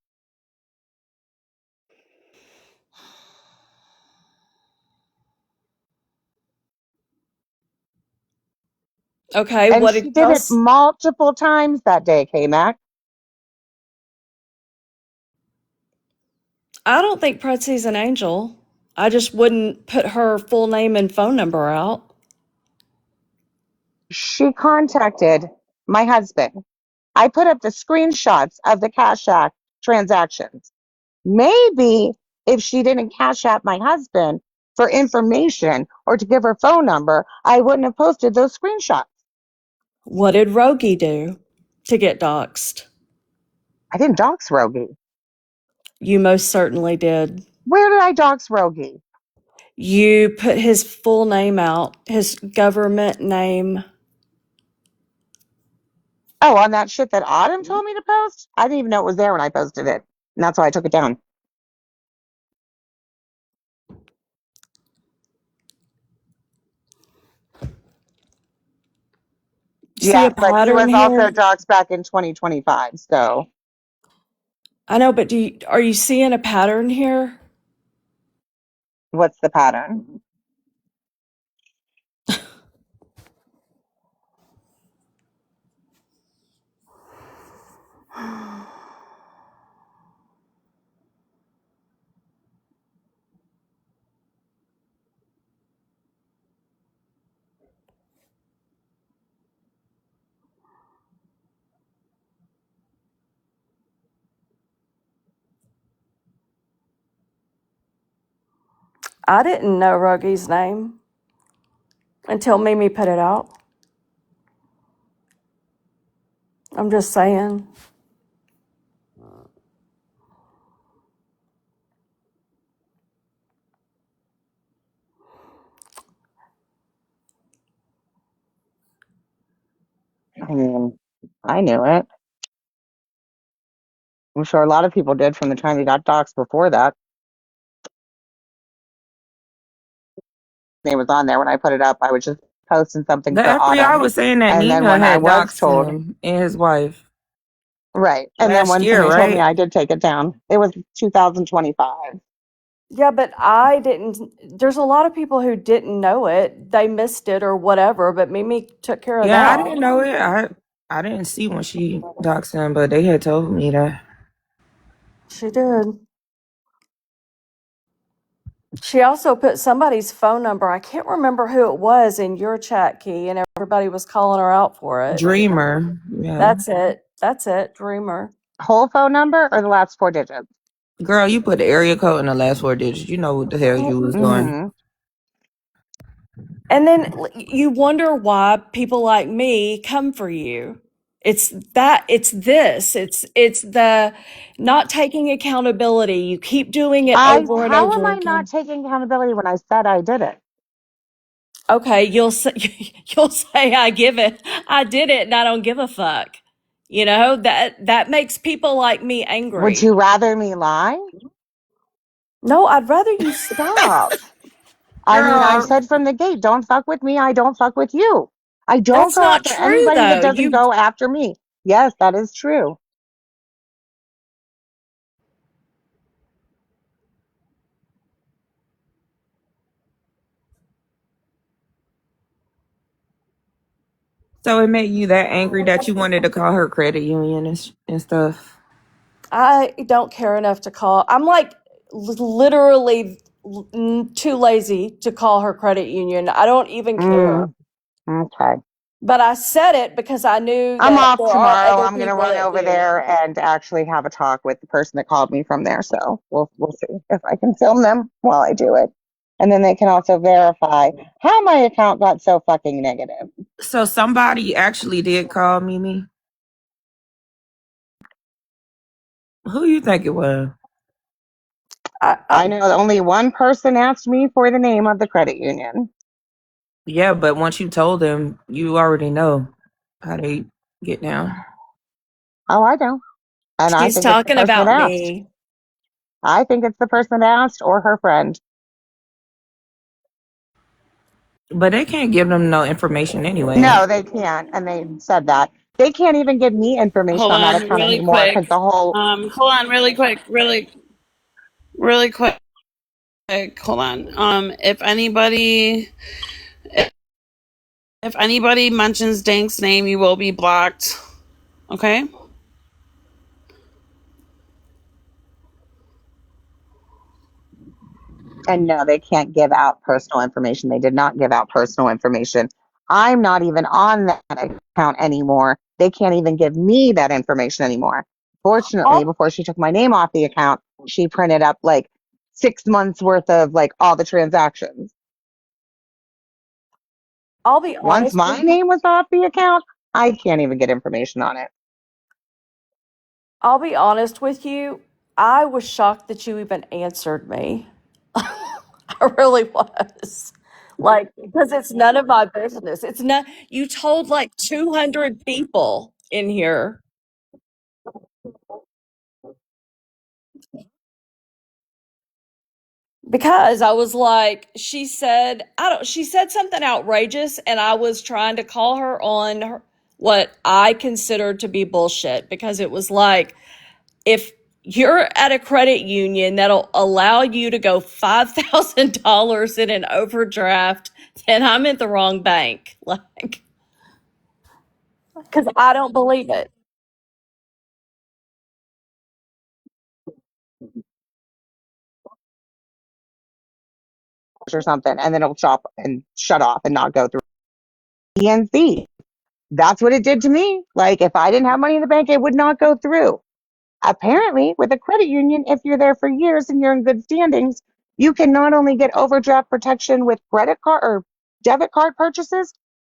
Okay, And what she did did y'all? it multiple times that day, K-Mac. I don't think Pretzi's an angel. I just wouldn't put her full name and phone number out. She contacted my husband. I put up the screenshots of the Cash App transactions. Maybe if she didn't Cash App my husband for information or to give her phone number, I wouldn't have posted those screenshots. What did Rogie do to get doxxed? I didn't dox Rogie. You most certainly did. Where did I dox Rogie? You put his full name out, his government name. Oh, on that shit that Autumn told me to post? I didn't even know it was there when I posted it. And that's why I took it down. See a Yeah, but he pattern was here? also doxxed back in 2025. So I know, but are you seeing a pattern here? what's the pattern? I didn't know Ruggy's name until Mimi put it out. I'm just saying. I mean, I knew it. I'm sure a lot of people did from the time he got doxxed before that. Name was on there when I put it up. I was just posting something The for FBI Autumn. was saying that And then Nina when I had was doxed told, him and his wife right. And then last when year, somebody told me right? I did take it down, it was 2025. Yeah, but I didn't. There's a lot of people who didn't know it. They missed it or whatever, but Mimi took care of Yeah, I that. didn't know it. I didn't see when she doxed him, but they had told me that. She did. She also put somebody's phone number. I can't remember who it was in your chat, Key, and everybody was calling her out for it. Dreamer, yeah. That's it. That's it. Dreamer. Whole phone number or the last 4 digits? Girl, you put the area code in the last 4 digits. You know what the hell you was doing. Mm-hmm. And then you wonder why people like me come for you. It's the not taking accountability. You keep doing it over and How am over I not again. taking accountability when I said I did it? Okay, you'll say, you'll say I did it and I don't give a fuck. You know, that makes people like me Would angry. you rather me lie? No, I'd rather you stop. I mean, I Girl, said from the gate, don't fuck with me. I don't fuck with you. I don't That's go not after true anybody that though. doesn't You go after me. Yes, that is true. so it made you that angry that you wanted to call her credit union and stuff. I don't care enough to call. I'm like literally too lazy to call her credit union. I don't even care. Okay. But I said it because I knew I'm that off there are tomorrow. other I'm gonna people run that over do. there and actually have a talk with the person that called me from there. So we'll see if I can film them while I do it. And then they can also verify how my account got so fucking negative. So somebody actually did call Mimi. Who you think it was? I know that only one person asked me for the name of the credit union. Yeah, but once you told them, you already know how they get down. Oh, I know. And I She's think it's the talking person that about asked. me. I think it's the person that asked or her friend. But they can't give them no information anyway. No, they can't. And they said that. They can't even give me information Hold on that on, account really anymore quick. because the whole Hold on, really quick. Hold on. If anybody If anybody mentions Dank's name, you will be blocked. Okay? And no, they can't give out personal information. They did not give out personal information. I'm not even on that account anymore. They can't even give me that information anymore. Fortunately, I'll, before she took my name off the account, she printed up like 6 months worth of like all the transactions. I'll be Once honest my with you. name was off the account, I can't even get information on it. I'll be honest with you. I was shocked that you even answered me. I really was. Like, because it's none of my business. It's not, you told like 200 people in here. Because I was like, she said something outrageous, and I was trying to call her on what I considered to be bullshit because it was like, if you're at a credit union that'll allow you to go $5,000 in an overdraft, then I'm at the wrong bank. Like, because I don't believe it. Or something, and then it'll stop and shut off and not go through. PNC. That's what it did to me. Like if I didn't have money in the bank, it would not go through. Apparently, with a credit union, if you're there for years and you're in good standings, you can not only get overdraft protection with credit card or debit card purchases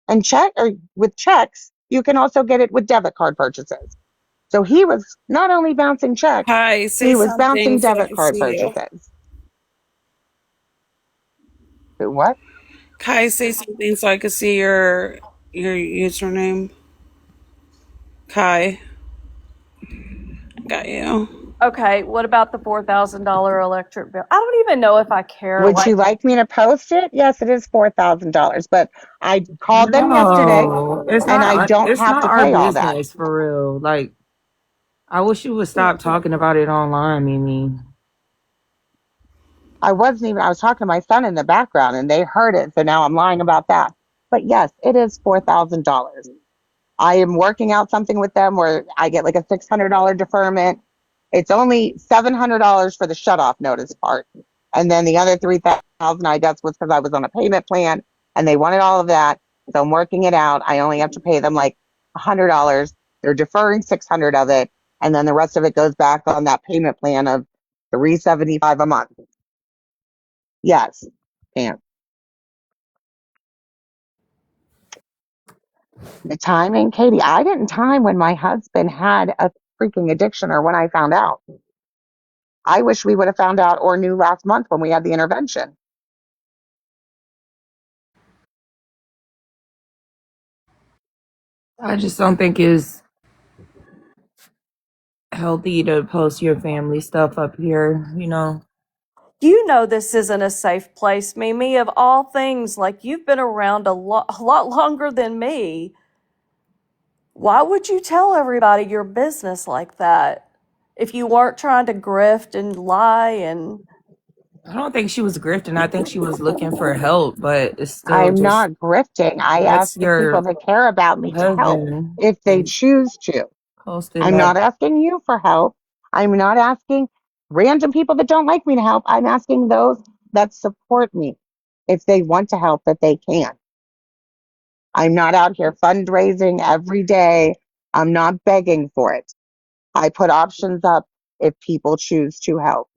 and check or with checks, you can also get it with debit card purchases. So he was not only bouncing checks, Kai, say he was something bouncing so I debit can card see you. purchases. What? Kai, say something so I can see your username. Kai, got you. Okay, what about the $4,000 electric bill? I don't even know if I care. Would Like, you like me to post it? Yes, it is $4,000, but I called them yesterday No, it's and I not. don't It's have not to our pay all that. business for real. Like, I wish you would stop talking about it online, Mimi. I was talking to my son in the background and they heard it. So now I'm lying about that. But yes, it is $4,000. I am working out something with them where I get like a $600 deferment. It's only $700 for the shut off notice part. And then the other 3,000 I guess was because I was on a payment plan and they wanted all of that. So I'm working it out. I only have to pay them like $100. They're deferring 600 of it. And then the rest of it goes back on that payment plan of 375 a month. Yes. And the timing, Katie, I didn't time when my husband had a freaking addiction or when I found out. I wish we would have found out or knew last month when we had the intervention. I just don't think it's healthy to post your family stuff up here, you know. you know this isn't a safe place, Mimi. Of all things, like you've been around a lot longer than me. Why would you tell everybody your business like that if you weren't trying to grift and lie and I don't think she was grifting. I think she was looking for help, but it's still I'm just not grifting. I ask that's the people your that care about me to help husband if they and choose to. posted I'm that. not asking you for help. I'm not asking random people that don't like me to help. I'm asking those that support me if they want to help that they can. I'm not out here fundraising every day. I'm not begging for it. I put options up if people choose to help,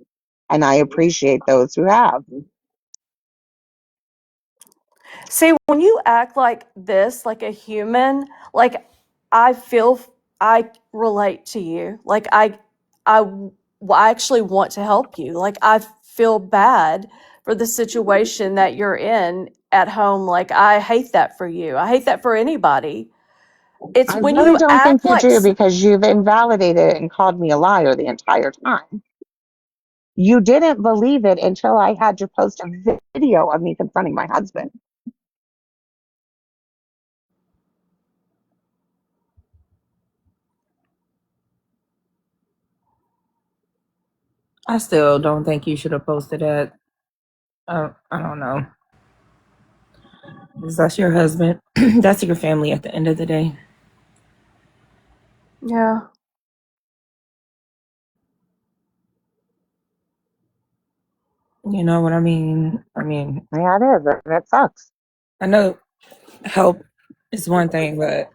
and I appreciate those who have. see, when you act like this, like a human, like I feel, I relate to you. Like I, I actually want to help you. Like I feel bad for the situation that you're in at home. Like I hate that for you. I hate that for anybody. It's I when really you don't think act you like do because you've invalidated it and called me a liar the entire time. You didn't believe it until I had to post a video of me confronting my husband. I still don't think you should have posted that. I don't know. 'Cause that's your husband. That's your family at the end of the day. Yeah. You know what I mean? Yeah, it is. That sucks. I know help is one thing, but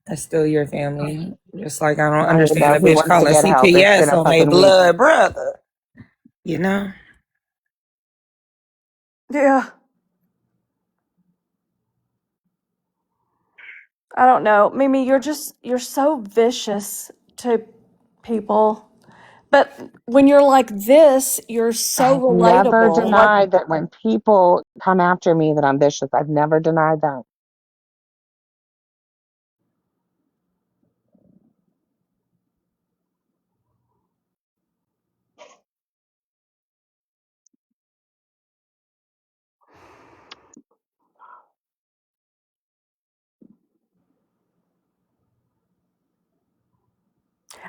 that's still your family. Just like I don't I don't understand know a who bitch wants to calling get help. It's been CPS a on their fucking week. blood brother. You know? Yeah. I don't know. Mimi, you're so vicious to people. But when you're like this, you're so I've never relatable. denied that when people come after me that I'm vicious. I've never denied that.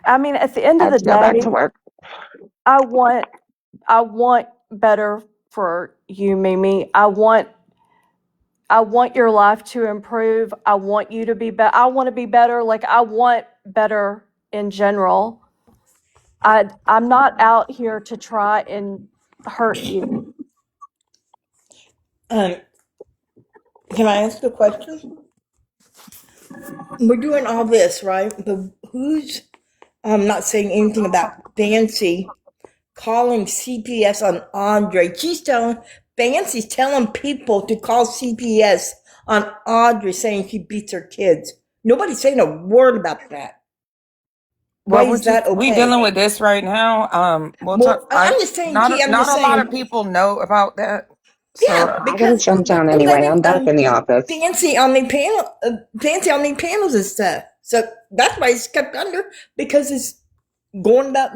I mean, at the end I of have the to go back day, to work. I want I want better for you, Mimi. I want your life to improve. I want you to be better. I want to be better. Like I want better in general. I'm not out here to try and hurt you. Um, can I ask a question? We're doing all this, right? But who's not saying anything about Fancy calling CPS on Andre? Fancy's telling people to call CPS on Audrey, saying she beats her kids. Nobody's saying a word about that. Why Well, is that we dealing okay? with this right now. We'll talk. Well, I'm just saying, Key, I'm Not just a lot of saying, people know about that. yeah, So I gotta because jump down they're anyway. letting I'm back in the office. Fancy on the panels and stuff. So that's why it's kept under, because it's going about,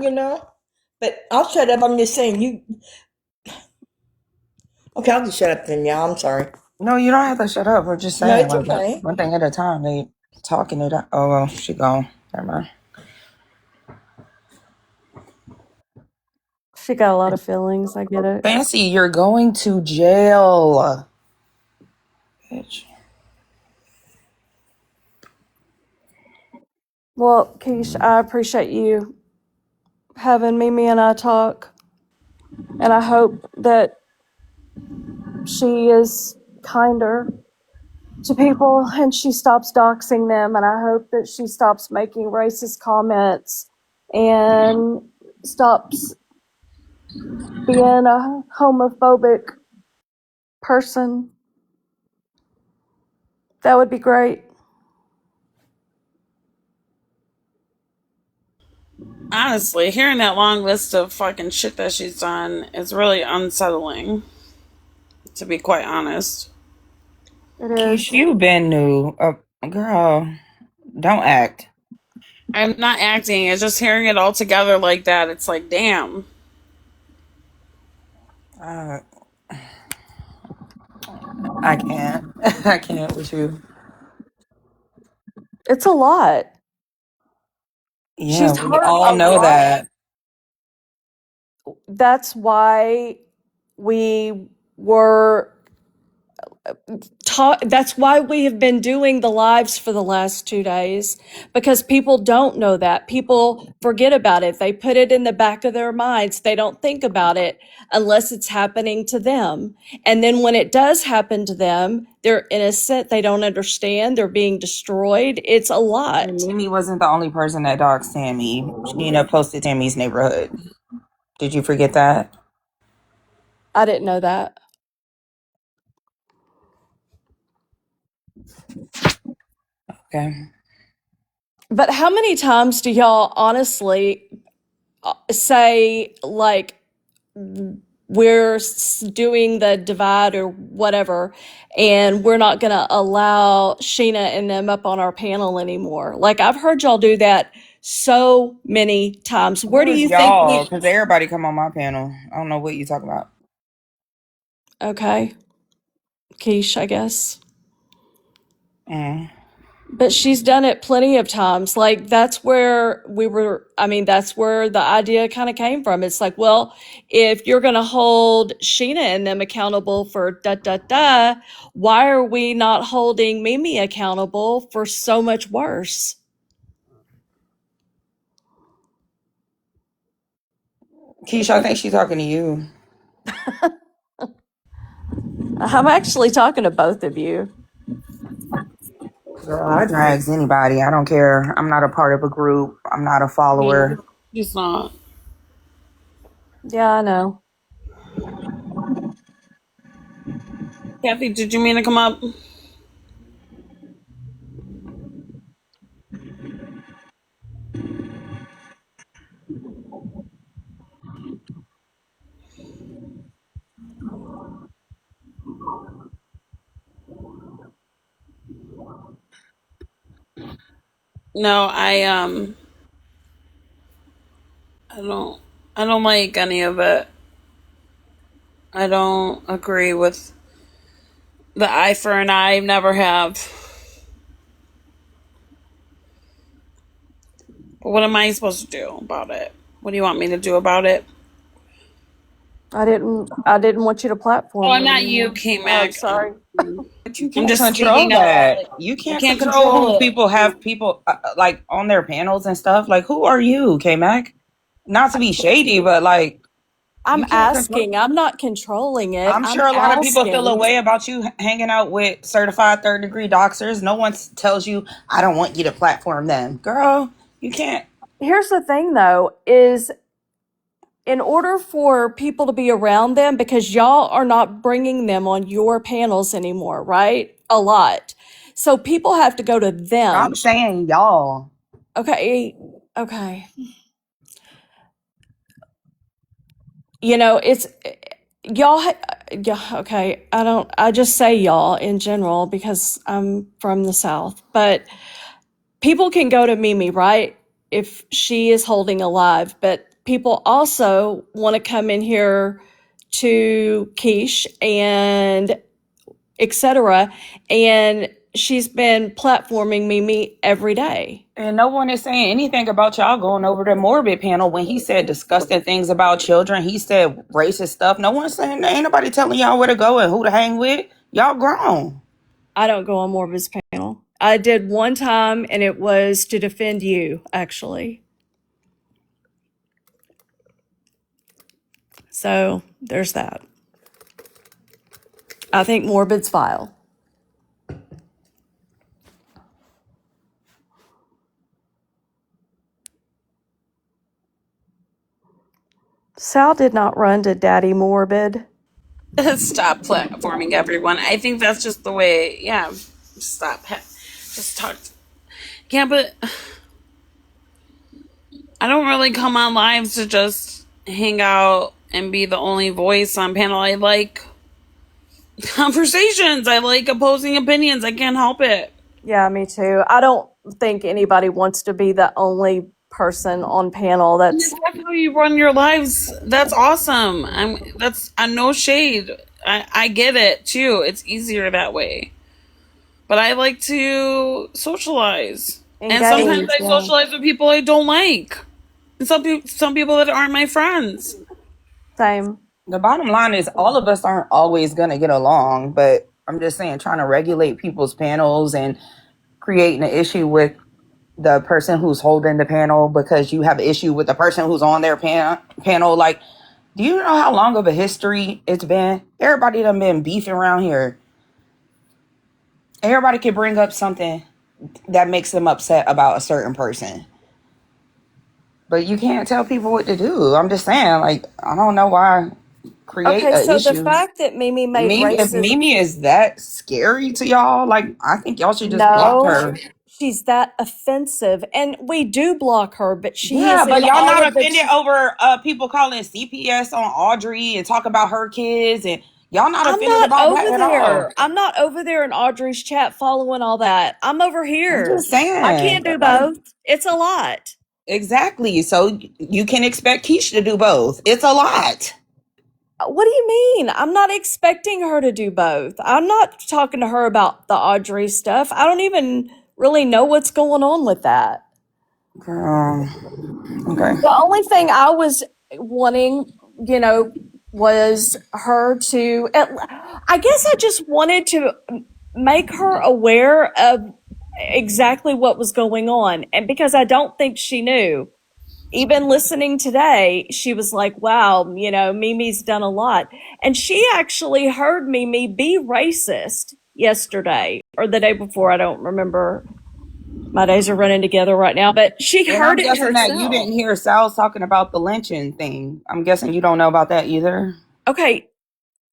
But I'll shut up. I'm just saying, okay, I'll just shut up then, yeah, I'm sorry. no, you don't have to shut up. We're just No, saying it's like okay. one thing at a time. They talking it up. Oh well, she gone. Never mind. She got a lot of feelings. I get it. Fancy, you're going to jail, bitch. Well, Keish, I appreciate you having Mimi and I talk. And I hope that she is kinder to people and she stops doxing them. And I hope that she stops making racist comments and stops being a homophobic person. That would be great. Honestly, hearing that long list of fucking shit that she's done is really unsettling, to be quite honest. It Keish, is. you been new. Girl, don't act. I'm not acting, it's just hearing it all together like that. It's like, damn. Uh, I can't. I can't with you. It's a lot. Yeah, She's we hurt all a know lot. that. That's why we were that's why we have been doing the lives for the last 2 days, because people don't know that. People forget about it. They put it in the back of their minds. They don't think about it unless it's happening to them. And then when it does happen to them, they're innocent. They don't understand. They're being destroyed. It's a And lot. Mimi wasn't the only person that dogged Tammy. Sheena posted Tammy's neighborhood. Did you forget that? I didn't know that. Okay. But how many times do y'all honestly say, like, we're doing the divide or whatever, and we're not going to allow Sheena and them up on our panel anymore? Like, I've heard y'all do that so many times. Where Who do is you think y'all? we? Because everybody come on my panel. I don't know what you talking about. Okay, Keish, I guess. Mm. But she's done it plenty of times. Like, that's where that's where the idea kind of came from. It's like, well, if you're going to hold Sheena and them accountable for da da da, why are we not holding Mimi accountable for so much worse? Keisha, I think she's talking to you. I'm actually talking to both of you. Girl, I drags anybody. I don't care. I'm not a part of a group. I'm not a follower. She's not. Yeah, I know. Kathy, did you mean to come up? No, I don't like any of it. I don't agree with the eye for an eye. Never have. But what am I supposed to do about it? What do you want me to do about it? I didn't want you to platform Oh, me not you, anymore. Oh, K-Mac. sorry. But you I'm can't just control speaking up about that. it. You I can't can't control control who it. people have like on their panels and stuff. Like, who are you, K-Mac? Not to be shady, but like, I'm you can't control. asking. I'm not controlling it. I'm I'm sure a lot of people feel a asking. way about you hanging out with certified third degree doctors. No one tells you, I don't want you to platform them. Girl, you can't. Here's the thing, though, is in order for people to be around them, because y'all are not bringing them on your panels anymore, right? A lot. So people have to go to them. I'm saying y'all. Okay. Okay. You know, it's y'all. Yeah. Okay. I just say y'all in general because I'm from the South, but people can go to Mimi, right? If she is holding alive, but people also want to come in here to Keish and etc. And she's been platforming Mimi every day. And no one is saying anything about y'all going over the morbid panel when he said disgusting things about children. He said racist stuff. No one's saying, ain't nobody telling y'all where to go and who to hang with. Y'all grown. I don't go on Morbid's panel. I did one time, and it was to defend you, actually. So there's that. I think Morbid's vile. Sal did not run to Daddy Morbid. Stop platforming everyone. I think that's just the way. Yeah, stop. Just talk. Yeah, but I don't really come on lives to just hang out and be the only voice on panel. I like conversations. I like opposing opinions. I can't help it. Yeah, me too. I don't think anybody wants to be the only person on panel. If that's how you run your lives, that's awesome. I'm no shade. I get it too. It's easier that way. But I like to socialize. And sometimes I socialize with people I don't like. And some people that aren't my friends. Same. The bottom line is all of us aren't always going to get along, but I'm just saying trying to regulate people's panels and creating an issue with the person who's holding the panel because you have an issue with the person who's on their panel. Like, do you know how long of a history it's been? Everybody done been beefing around here. Everybody can bring up something that makes them upset about a certain person. But you can't tell people what to do. I'm just saying, like, I don't know why create Okay, an so the issue. fact that Mimi made If racist... Mimi is that scary to y'all, like, I think y'all should just block No, her. she's that offensive. And we do block her, but she Yeah, is but in y'all all not of the... offended over people calling CPS on Audrey and talk about her kids, and y'all not I'm offended not about that over at all. there. I'm not over there in Audrey's chat following all that. I'm over I'm here. just saying, I can't do like, both. It's a lot. exactly. So you can expect Keisha to do both. It's a lot. What do you mean? I'm not expecting her to do both. I'm not talking to her about the Audrey stuff. I don't even really know what's going on with that. Girl. Okay. The only thing I was wanting, was her to, I guess I just wanted to make her aware of exactly what was going on. And because I don't think she knew, even listening today, she was like, wow, Mimi's done a lot. And she actually heard Mimi be racist yesterday or the day before. I don't remember. My days are running together right now, but she And heard I'm it guessing that you herself. didn't hear Sal's talking about the lynching thing. I'm guessing you don't know about that either. Okay,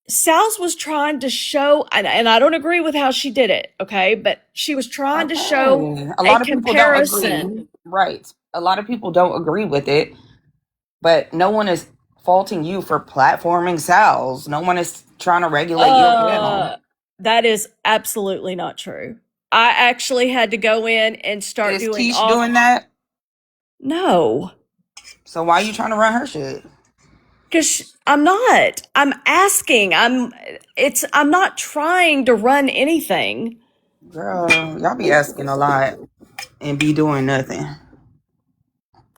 Sal's was trying to show, and I don't agree with how she did it, okay, but she was trying to show A a lot of people don't agree. comparison. Right. A lot of people don't agree with it, but no one is faulting you for platforming Sal's. No one is trying to regulate your panel. That is absolutely not true. I actually had to go in and start Is doing Kesh doing that? No. So why are you trying to run her shit? Because I'm not. I'm asking. I'm not trying to run anything. Girl, y'all be asking a lot and be doing nothing.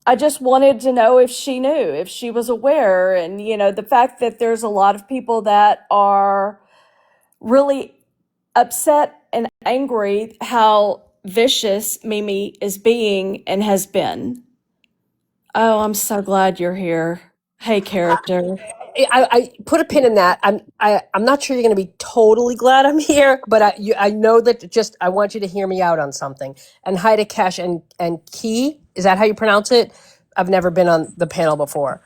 I just wanted to know if she knew, if she was aware. And, the fact that there's a lot of people that are really upset and angry how vicious Mimi is being and has been. Oh, I'm so glad you're here. Hey, character. I put a pin in that. I'm not sure you're going to be totally glad I'm here, but I know that just I want you to hear me out on something. And hi to Kesh and Key. Is that how you pronounce it? I've never been on the panel before.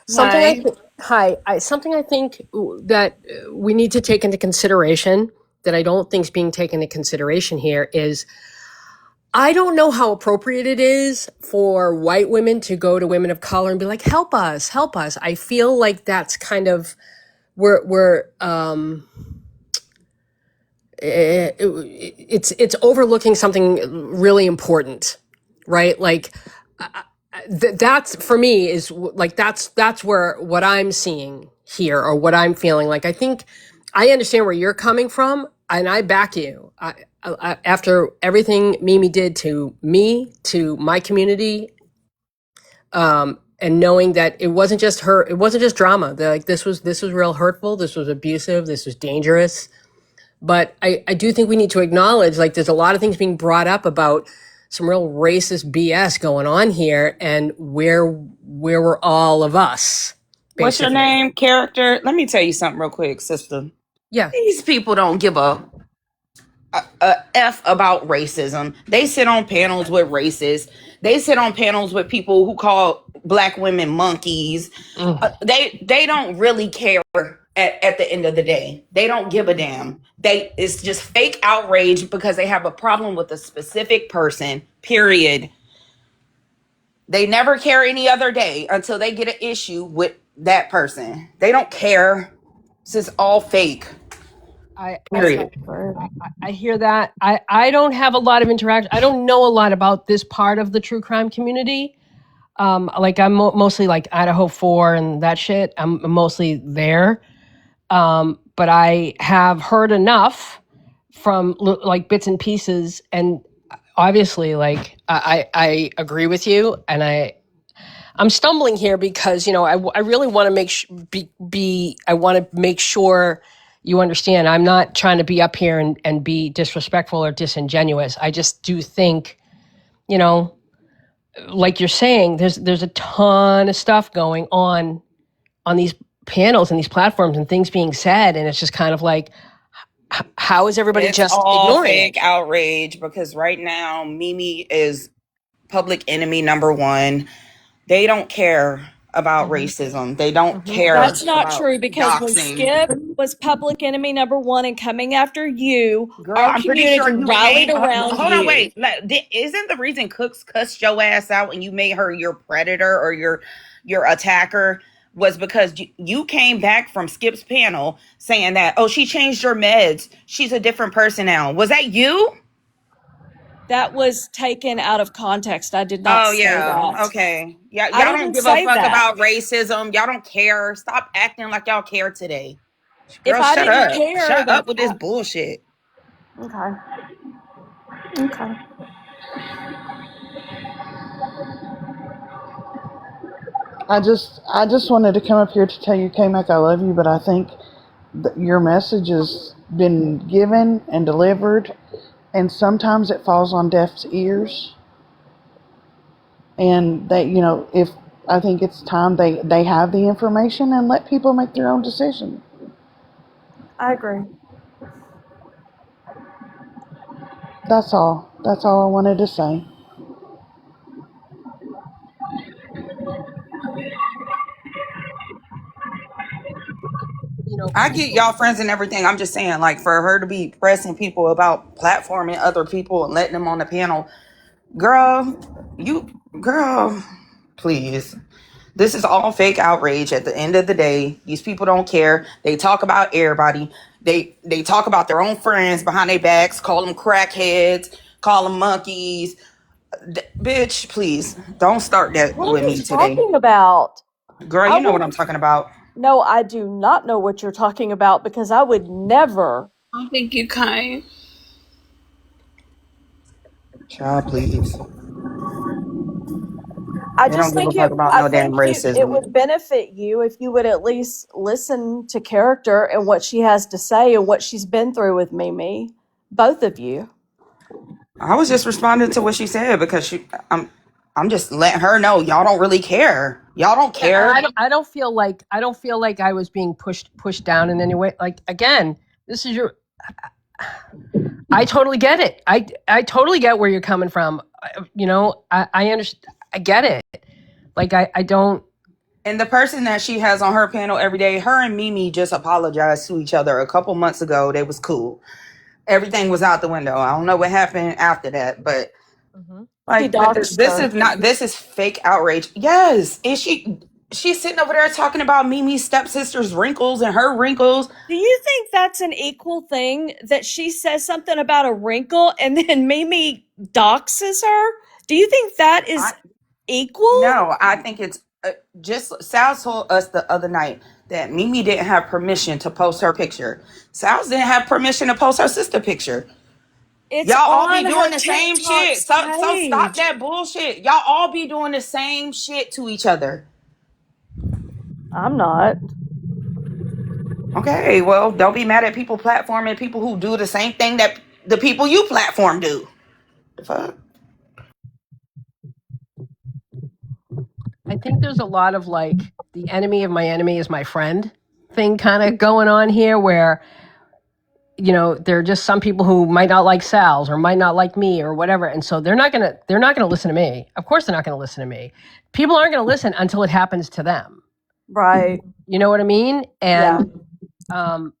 Something I Hi. think something I think that we need to take into consideration that I don't think is being taken into consideration here is I don't know how appropriate it is for white women to go to women of color and be like, help us, help us. I feel like that's kind of it's overlooking something really important, right? Like that's for me is like that's where what I'm seeing here or what I'm feeling like. I think I understand where you're coming from, and I back you. After everything Mimi did to me, to my community, and knowing that it wasn't just her, it wasn't just drama. Like this was real hurtful. This was abusive. This was dangerous. But I do think we need to acknowledge like there's a lot of things being brought up about some real racist BS going on here, and where were all of us? What's your Basically. name, character? Let me tell you something real quick, sister. Yeah. These people don't give a F about racism. They sit on panels with racists. They sit on panels with people who call black women monkeys. They don't really care at the end of the day. They don't give a damn. It's just fake outrage because they have a problem with a specific person, period. They never care any other day until they get an issue with that person. They don't care. This is all fake. I Period. hear that. I don't have a lot of interaction. I don't know a lot about this part of the true crime community. Like I'm mostly like Idaho 4 and that shit. I'm mostly there. But I have heard enough from like bits and pieces, and obviously like I agree with you, and I'm stumbling here because I really want to I want to make sure you understand. I'm not trying to be up here and be disrespectful or disingenuous. I just do think, like you're saying, there's a ton of stuff going on these panels and these platforms and things being said, and it's just kind of like, how is everybody It's just all ignoring fake it? outrage because right now Mimi is public enemy number one. They don't care about racism. They don't care That's not about true because when doxing. Skip was public enemy number one and coming after you, Girl, our I'm pretty sure community you rallied made. around Hold on, you. wait. Isn't the reason Cooks cussed your ass out and you made her your predator or your attacker was because you came back from Skip's panel saying that, oh, she changed her meds. She's a different person now. Was that you? That was taken out of context. I did not Oh say yeah. that. Okay. Yeah, I y'all don't didn't give a say fuck that. about racism. Y'all don't care. Stop acting like y'all care today. If Girl, I shut didn't up. care, Shut then up with this bullshit. okay. Okay. I just wanted to come up here to tell you, K-Mac, I love you, but I think your message has been given and delivered, and sometimes it falls on deaf ears. And that, if I think it's time they have the information and let people make their own decision. I agree. That's all. That's all I wanted to say. You know, I get y'all friends and everything. I'm just saying, like, for her to be pressing people about platforming other people and letting them on the panel, girl, girl, please. This is all fake outrage at the end of the day. These people don't care. They talk about everybody. They talk about their own friends behind their backs, call them crackheads, call them monkeys. Bitch, please, don't start that What are with you me today. talking about? Girl, I you know what would I'm talking about. No, I do not know what you're talking about because I would never. Oh, thank you, Kai. Child, please. I They don't just give a think fuck about I no damn think it racism. would benefit you if you would at least listen to character and what she has to say and what she's been through with Mimi. Both of you. I was just responding to what she said because I'm just letting her know y'all don't really care. Y'all don't yeah, and care. I don't feel like I was being pushed down in any way. Like, again, this is your. I totally get it. I totally get where you're coming from. I understand. I get it. Like, I don't. And the person that she has on her panel every day, her and Mimi just apologized to each other a couple months ago. They was cool. Everything was out the window. I don't know what happened after that, but She doxed this her. is not, this is fake outrage. Yes. And she's sitting over there talking about Mimi's stepsister's wrinkles and her wrinkles. Do you think that's an equal thing that she says something about a wrinkle and then Mimi doxes her? Do you think that is equal? No, I think it's just Sal told us the other night that Mimi didn't have permission to post her picture. Sal didn't have permission to post her sister picture. It's Y'all all be on doing her the same shit. TikTok's So stop page. that bullshit. Y'all all be doing the same shit to each other. I'm not. Okay, well, don't be mad at people platforming people who do the same thing that the people you platform do. The fuck? I think there's a lot of, like, the enemy of my enemy is my friend thing kind of going on here, where there are just some people who might not like Sal's or might not like me or whatever, and so they're not gonna listen to me. Of course, they're not gonna listen to me. People aren't gonna listen until it happens to them. Right. You know what I mean? And and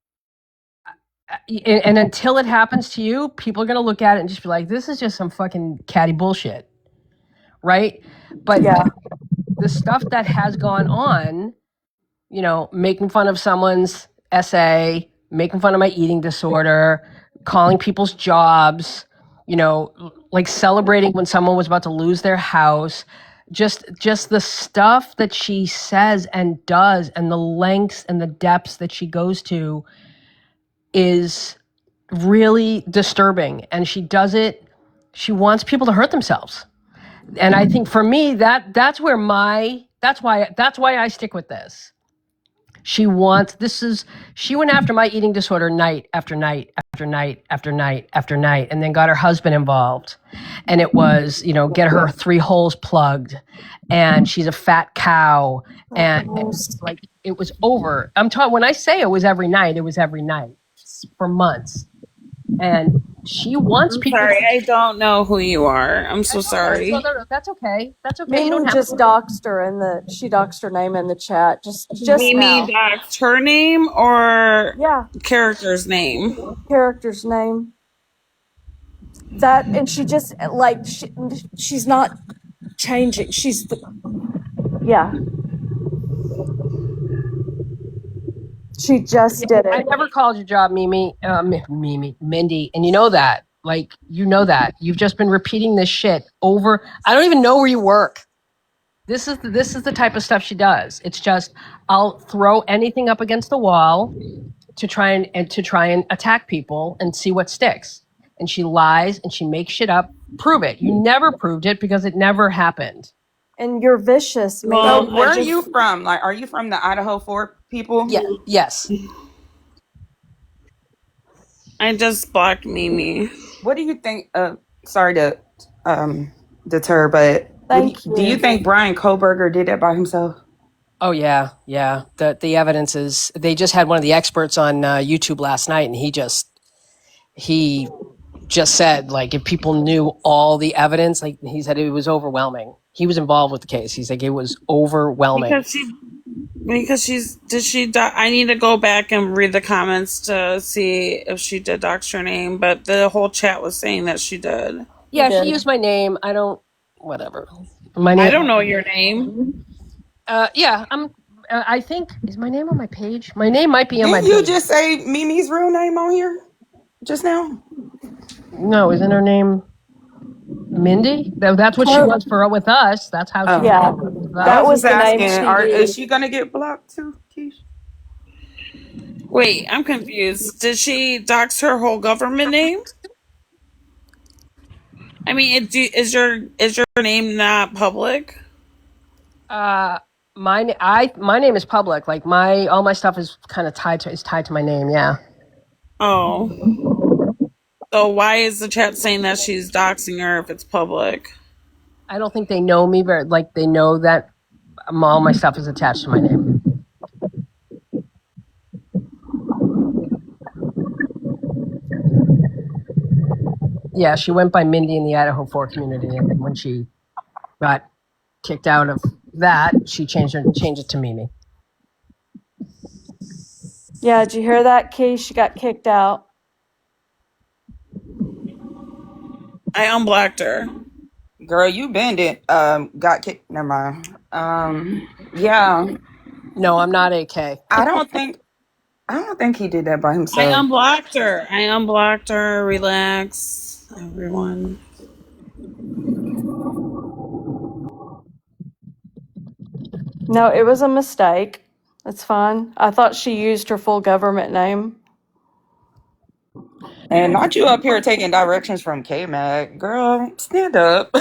until it happens to you, people are gonna look at it and just be like, "This is just some fucking catty bullshit," right? But the stuff that has gone on, making fun of someone's essay, making fun of my eating disorder, calling people's jobs, like celebrating when someone was about to lose their house, just the stuff that she says and does and the lengths and the depths that she goes to is really disturbing. And she does it, she wants people to hurt themselves. And I think for me that's why I stick with this. She went after my eating disorder night after night after night after night after night, and then got her husband involved. And it was, get her 3 holes plugged, and she's a fat cow. And like, it was over. When I say it was every night for months. And she wants I'm people sorry, to. I don't know who you are. I'm so sorry. No, that's okay. That's okay. You Mimi don't have just to. doxed her she doxed her name in the chat just Mimi now. doxed her name or character's name? Character's name. That, and she just like she's not changing. She just did I it. never called your job Mindy, and you know that. Like, you've just been repeating this shit over. I don't even know where you work. This is the type of stuff she does. It's just, I'll throw anything up against the wall to try and attack people and see what sticks. and she lies and she makes shit up, prove it. You never proved it because it never happened. And you're vicious, man. So where are you from? Like, are you from the Idaho 4 people? Yeah. Yes. I just blocked Mimi. What do you think? Sorry to deter, but do you think Brian Koberger did that by himself? Oh yeah, yeah. The evidence is. They just had one of the experts on YouTube last night, and he just said, like, if people knew all the evidence, like he said, it was overwhelming. He was involved with the case. He's like, it was overwhelming. Did she I need to go back and read the comments to see if she did dox her name, but the whole chat was saying that she did. Yeah, she used my name. I don't. Whatever. My name. I don't know your name. Yeah, I think is my name on my page. My name might be on my Didn't page. you just say Mimi's real name on here just now? No, isn't her name Mindy? That's what she was for with us. That's how she. Yeah, I was just asking. Is she gonna get blocked too, Kesh? Wait, I'm confused. Did she dox her whole government name? I mean, is your name not public? My name is public. Like all my stuff is kind of tied to my name. Yeah. Oh. So why is the chat saying that she's doxing her if it's public? I don't think they know me, but like they know that all my stuff is attached to my name. Yeah, she went by Mindy in the Idaho 4 community, and then when she got kicked out of that, she changed it to Mimi. Yeah, did you hear that, Kesh? She got kicked out. I unblocked her. Girl, you been it. Got kicked. Never mind. Yeah. No, I'm not AK. I don't think he did that by himself. I unblocked her. Relax, everyone. No, it was a mistake. It's fine. I thought she used her full government name. And not you up here taking directions from K-Mag. Girl, stand up.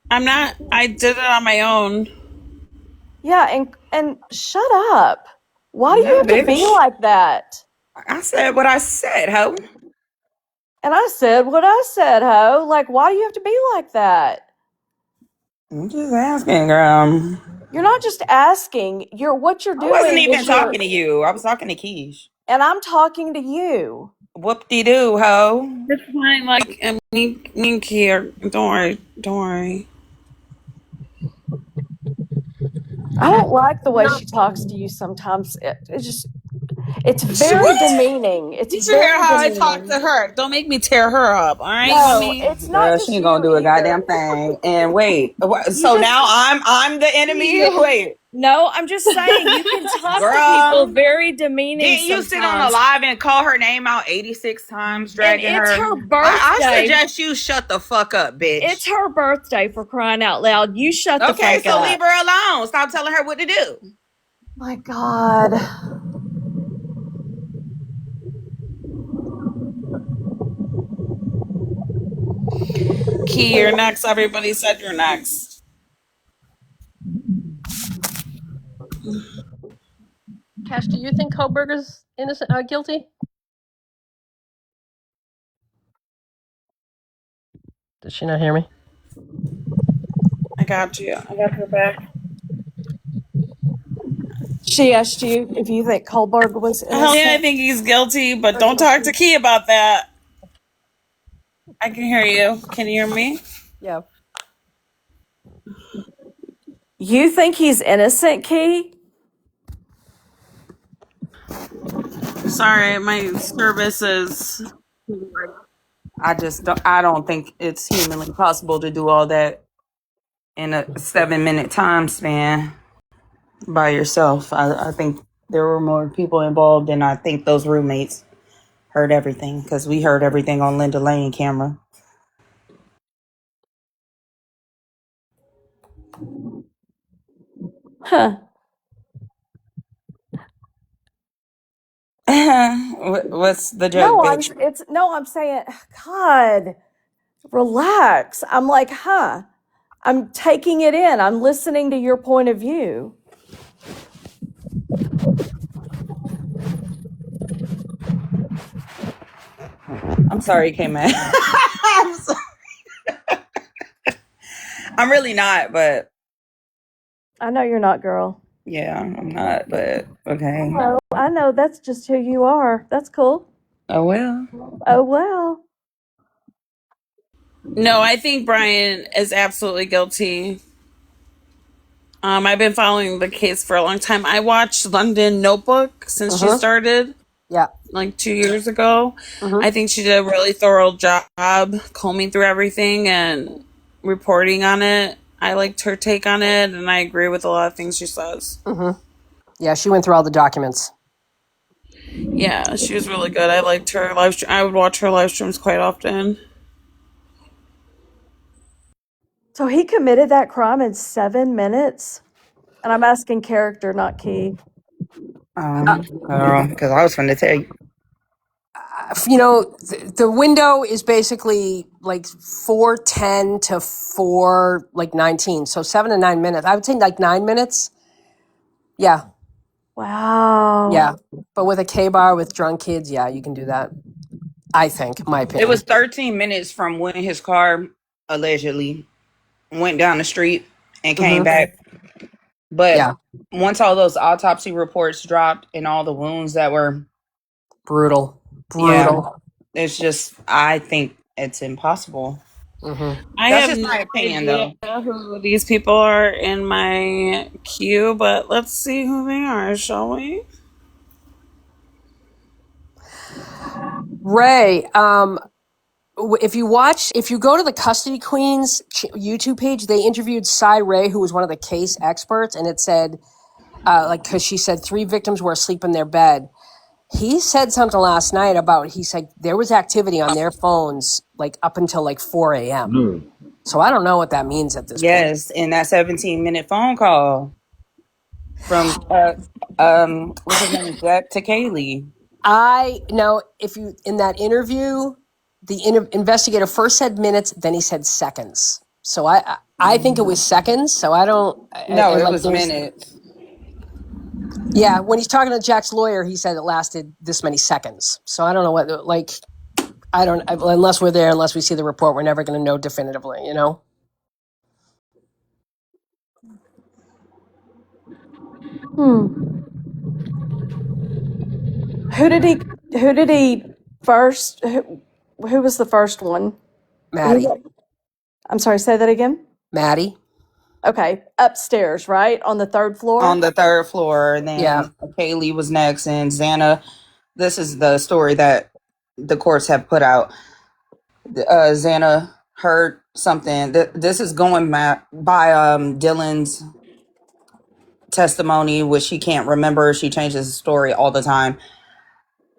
I'm not. I did it on my own. Yeah, and shut up. Why do you have to be like that? I said what I said, ho. And I said what I said, ho. Like, why do you have to be like that? I'm just asking, girl. You're not just asking. What you're doing. I wasn't even talking to you. I was talking to Kesh. And I'm talking to you. Whoop-de-doo, ho. It's fine. Like, me and Kia. Don't worry. I don't like the way she talks to you sometimes. It's very demeaning. It's you should hear how I talk to her. Don't make me tear her up, all right? No, it's not. Girl, she ain't gonna do a goddamn thing. And wait, so now I'm the enemy? Wait. No, I'm just saying you can talk to people very demeaning. Didn't you sit on a live and call her name out 86 times, dragging and it's her birthday. I suggest you shut the fuck up, bitch. It's her birthday, for crying out loud. You shut the fuck up. Okay, so leave her alone. Stop telling her what to do. My God. Key, you're next. Everybody said you're next. Kesh, do you think Koberger's innocent, guilty? Did she not hear me? I got you. I got her back. She asked you if you think Kohlberg was innocent. Hell yeah, I think he's guilty, but don't talk to Key about that. I can hear you. Can you hear me? Yeah. You think he's innocent, Key? Sorry, my service is. I don't think it's humanly possible to do all that in a 7-minute time span by yourself. I think there were more people involved, and I think those roommates heard everything because we heard everything on Linda Lane camera. Huh. What's the joke, No, bitch? I'm saying, God, relax. I'm like, I'm taking it in. I'm listening to your point of view. I'm sorry, K-Man. I'm really not, but I know you're not, girl. yeah, I'm not, but okay. I know that's just who you are. That's cool. Oh well. Oh, well. No, I think Brian is absolutely guilty. I've been following the case for a long time. I watched London Notebook since she started, Yeah. like 2 years ago. Mm-hmm. I think she did a really thorough job combing through everything and reporting on it. I liked her take on it, and I agree with a lot of things she says. Mm-hmm. Yeah, she went through all the documents. Yeah, she was really good. I liked her live stream. I would watch her live streams quite often. So he committed that crime in 7 minutes? And I'm asking character, not key. Girl, because I was trying to tell you. You know, the window is basically like 4:10 to 4:19. So 7 to 9 minutes. I would say like 9 minutes. Yeah. Wow. Yeah. But with a K bar with drunk kids, yeah, you can do that. I think, my It was opinion. 13 minutes from when his car allegedly went down the street and came Mm-hmm. back. But Yeah. once all those autopsy reports dropped and all the wounds that were Brutal. yeah, Brutal. it's just I think it's impossible. Mm-hmm. I That's have just my no opinion idea though. who these people are in my queue, but let's see who they are, shall we? Ray, if you go to the Custody Queens YouTube page, they interviewed Cy Ray, who was one of the case experts, and it said, because she said 3 victims were asleep in their bed. He said something last night about, he said there was activity on their phones like up until like 4 a.m. No. So I don't know what that means at this point. Yes, in that 17-minute phone call from what's his name? Jack to Kaylee. If you, in that interview, the investigator first said minutes, then he said seconds. So I think it was seconds. So I don't, No, and it like was there's, minutes. yeah, when he's talking to Jack's lawyer, he said it lasted this many seconds. So I don't know what, like, unless we're there, unless we see the report, we're never going to know definitively, you know? Who did he first, who was the first one? Maddie. I'm sorry, say that again? Maddie. Okay, upstairs, right? On the 3rd floor? On the 3rd floor, and Yeah. then Kaylee was next, and Xana. This is the story that the courts have put out. Xana heard something. This is going by Dylan's testimony, which she can't remember. She changes the story all the time.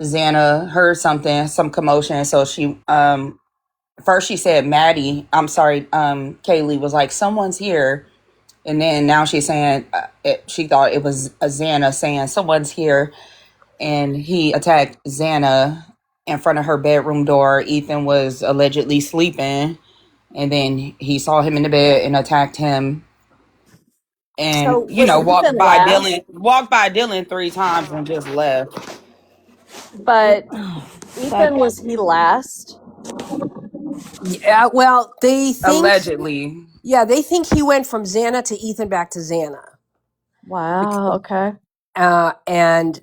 Xana heard something, some commotion, so she first she said Maddie. I'm sorry, Kaylee was like someone's here, and then now she's saying she thought it was a Xana saying someone's here, and he attacked Xana in front of her bedroom door. Ethan was allegedly sleeping, and then he saw him in the bed and attacked him. So And was Ethan last? walked by Dylan 3 times and just left. But Ethan, was he last? Yeah, well, they think, Allegedly. yeah, they think he went from Xana to Ethan back to Xana. Wow, okay. And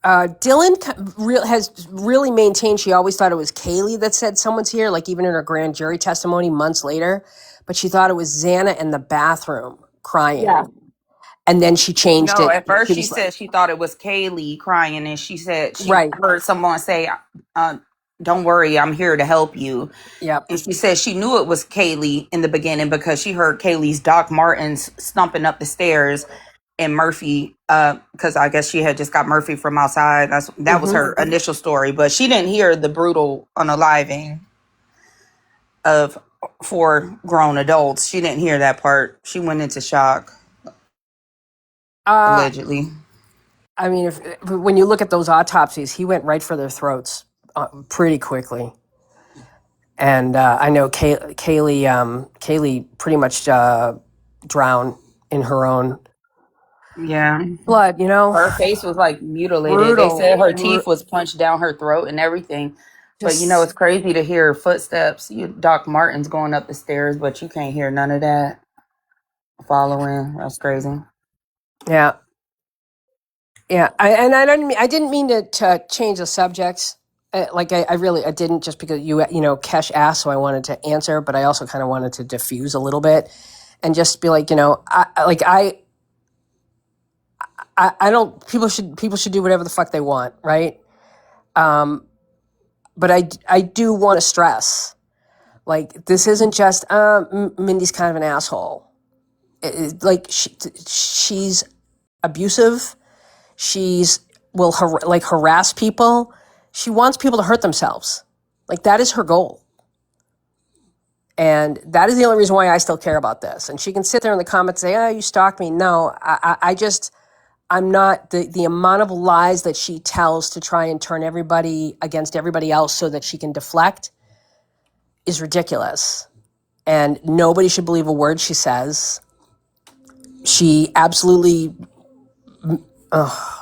Dylan has really maintained she always thought it was Kaylee that said someone's here, like even in her grand jury testimony months later. But she thought it was Xana in the bathroom crying. Yeah. And then she changed No, it. at first She she was like, said she thought it was Kaylee crying, and she said she right. heard someone say, "Don't worry, I'm here to help you." Yep. And she said she knew it was Kaylee in the beginning because she heard Kaylee's Doc Martens stomping up the stairs, and Murphy, because I guess she had just got Murphy from outside. That was her initial story, but she didn't hear the brutal unaliving of 4 grown adults. She didn't hear that part. She went into shock, allegedly. I mean, if when you look at those autopsies, he went right for their throats pretty quickly. And I know Kaylee pretty much drowned in her own Yeah. blood. You know, Her face was like mutilated. They brutal. said her teeth was punched down her throat and everything. But you know, it's Just crazy to hear footsteps. Doc Martin's going up the stairs, but you can't hear none of that following. That's crazy. yeah, yeah. I didn't mean to change the subject. I really I didn't just because Kesh asked, so I wanted to answer, but I also kind of wanted to diffuse a little bit and just be like, I don't people should do whatever the fuck they want, right? But I do want to stress, like, this isn't just Mindy's kind of an asshole. She's abusive. She's will harass people. She wants people to hurt themselves. Like, that is her goal. And that is the only reason why I still care about this. And she can sit there in the comments and say, "Oh, you stalked me." No, I'm not the amount of lies that she tells to try and turn everybody against everybody else so that she can deflect is ridiculous. And nobody should believe a word she says. She absolutely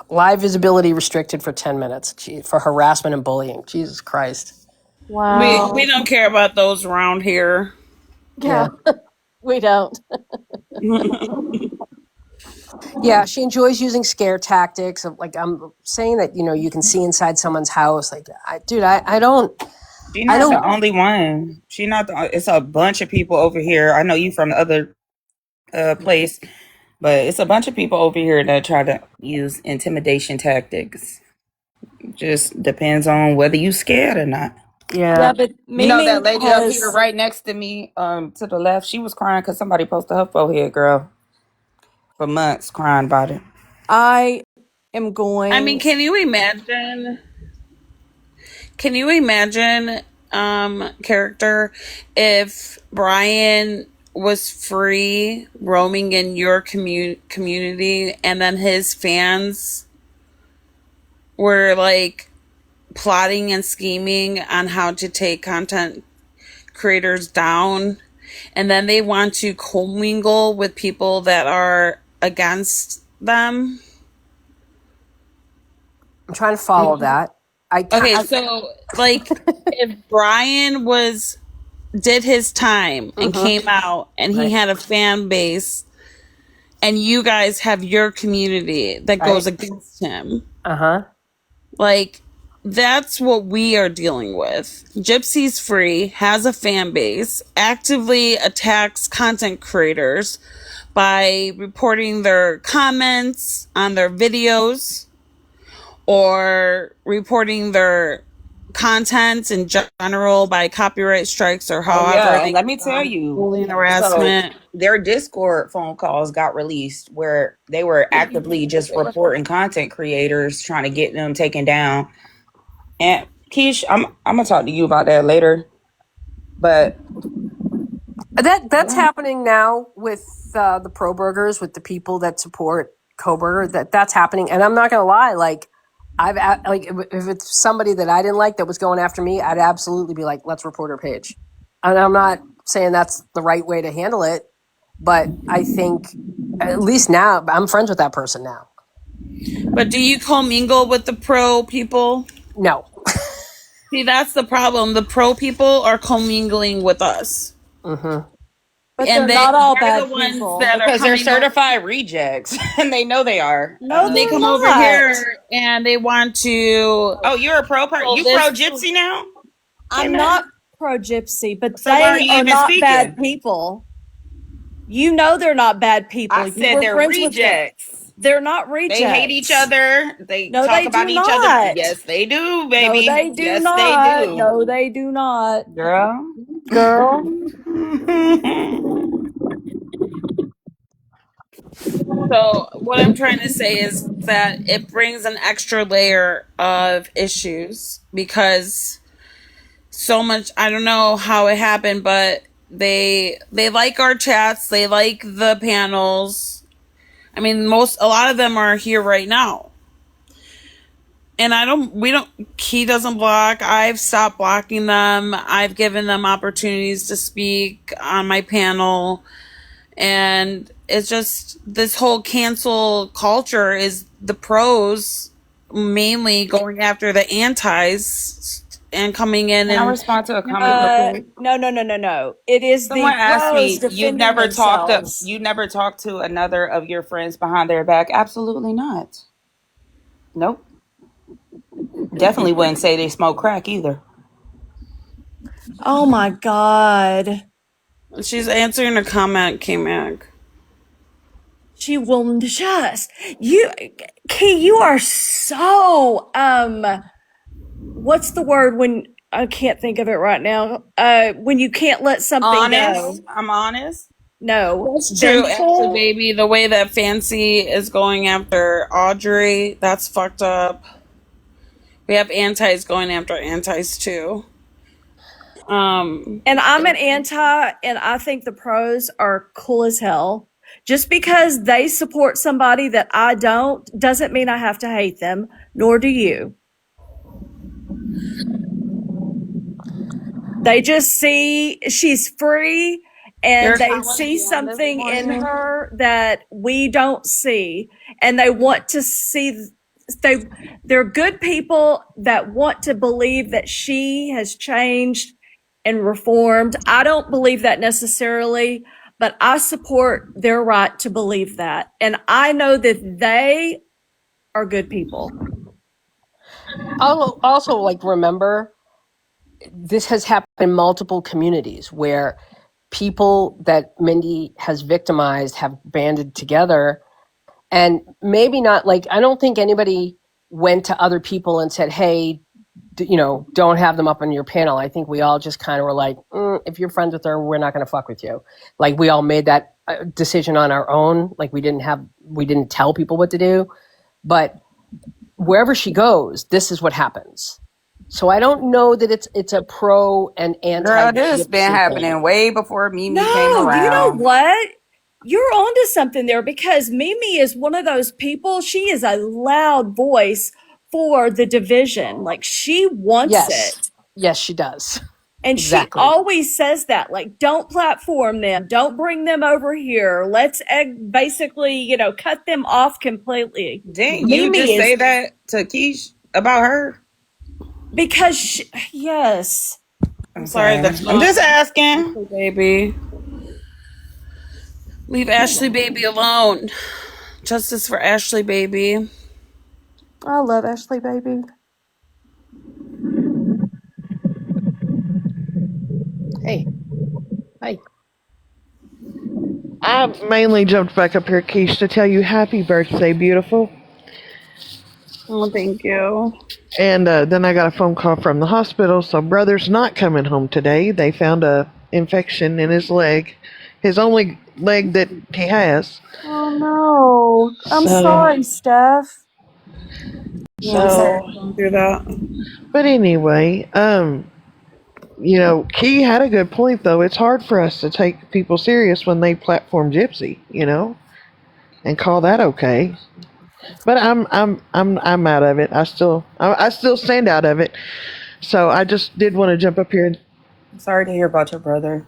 live visibility restricted for 10 minutes for harassment and bullying. Jesus Christ. We Wow. don't care about those around here. Yeah, we don't. Yeah, she enjoys using scare tactics. Like, I'm saying that, you can see inside someone's house. Like, I don't, She's I not don't, the only one. She not the. It's a bunch of people over here. I know you from the other place, but it's a bunch of people over here that try to use intimidation tactics. Just depends on whether you scared or not. yeah. Yeah, but You know that Mimi lady up here has. right next to me, to the left. She was crying because somebody posted her forehead, girl, for months, crying about it. I am I mean, going. can you imagine? Can you imagine, character, if Brian was free roaming in your community and then his fans were like plotting and scheming on how to take content creators down, and then they want to commingle with people that are against them? I'm trying to follow that. Okay, so like if Brian did his time and came out and he Right. had a fan base and you guys have your community that goes Right. against him, Uh-huh. that's what we are dealing with. Gypsy's free, has a fan base, actively attacks content creators by reporting their comments on their videos or reporting their content in general by copyright strikes or Oh however yeah, and they let me tell you. bullying So harassment. their Discord phone calls got released where they were actively just reporting content creators, trying to get them taken down. And Keish, I'm gonna talk to you about that later. But That's happening now with the Pro Burgers, with the people that support Coburger. That's happening, and I'm not gonna lie. Like, if it's somebody that I didn't like that was going after me, I'd absolutely be like, "Let's report her page." And I'm not saying that's the right way to handle it, but I think at least now I'm friends with that person now. But do you commingle with the pro people? No. See, that's the problem. The pro people are commingling with us. Mm-hmm. But And they're not all they're the bad ones people. that are because they're coming over. certified rejects and they know they are. No, They they're come over not. here and they want to. Oh, you're a pro person? Oh, You this- pro gypsy now? I'm K-Man? not pro gypsy, but So why are they you are even not bad speaking? people. You know they're not bad people. I You said were they're friends with them. rejects. They're not rejects. They hate each other. They No, talk they about do each other. not. Yes, they do, No, baby. they do Yes, not. they do. No, they do not. Girl. Girl. So what I'm trying to say is that it brings an extra layer of issues because so much. I don't know how it happened, but they like our chats. They like the panels. I mean, a lot of them are here right now. And he doesn't block. I've stopped blocking them. I've given them opportunities to speak on my panel. And it's just this whole cancel culture is the pros mainly going after the antis and coming in Can I and respond to a comment real quick? No. It is Someone the asked pros me, defending themselves. you never talked to another of your friends behind their back? Absolutely not. Nope. Definitely wouldn't say they smoke crack either. Oh my God. she's answering a comment, K-Mac. She will just Key, you are so what's the word when I can't think of it right now? When you can't let something go. I'm honest. No. That's true, Ashley Vengeful. baby. The way that Fancy is going after Audrey, that's fucked up. We have antis going after antis too. And I'm an anti, and I think the pros are cool as hell. Just because they support somebody that I don't doesn't mean I have to hate them, nor do you. They just see she's free and they see something in her that we don't see, and they want to see they're good people that want to believe that she has changed and reformed. I don't believe that necessarily, but I support their right to believe that. And I know that they are good people. I'll also like remember this has happened in multiple communities where people that Mindy has victimized have banded together, and maybe not like I don't think anybody went to other people and said, hey, don't have them up on your panel. I think we all just kind of were like, if you're friends with her, we're not going to fuck with you. Like we all made that decision on our own. Like we didn't tell people what to do, but wherever she goes, this is what happens. So I don't know that it's a pro and anti. Girl, this has been happening way before Mimi came around. You know what? You're onto something there, because Mimi is one of those people. She is a loud voice for the division. Like she wants it. Yes, she does. And exactly. She always says that, like, don't platform them. Don't bring them over here. Let's basically, cut them off completely. Didn't you just say that to Kesh about her? Because, yes. I'm sorry. I'm just asking. Baby. Leave Ashley baby alone. Justice for Ashley baby. I love Ashley baby. Hey. Hi. I mainly jumped back up here, Kesh, to tell you happy birthday, beautiful. Oh, thank you. And then I got a phone call from the hospital, so brother's not coming home today. They found a infection in his leg, his only leg that he has. Oh no! I'm sorry, Steph. Yeah, I'm sorry going through that. But anyway, Key had a good point though. It's hard for us to take people serious when they platform Gypsy, and call that okay. But I'm out of it. I still stand out of it. So I just did want to jump up here. I'm sorry to hear about your brother.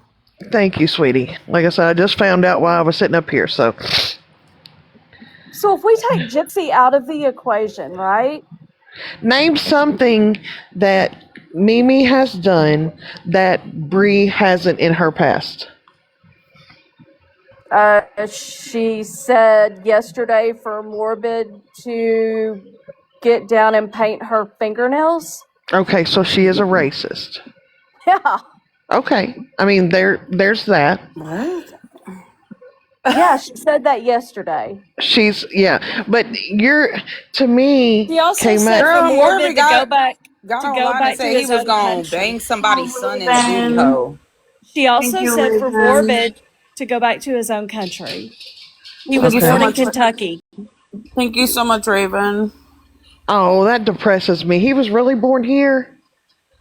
Thank you, sweetie. Like I said, I just found out while I was sitting up here. So if we take Gypsy out of the equation, right? Name something that Mimi has done that Bree hasn't in her past. She said yesterday for Morbid to get down and paint her fingernails. Okay, so she is a racist. Yeah. Okay, I mean there's that. What? Yeah, she said that yesterday. But you're to me. She also said for Morbid to go back to his own country. Bang somebody's son in the booty hole. She also said for Morbid to go back to his own country. He was born in Kentucky. Thank you so much, Raven. Oh, that depresses me. He was really born here.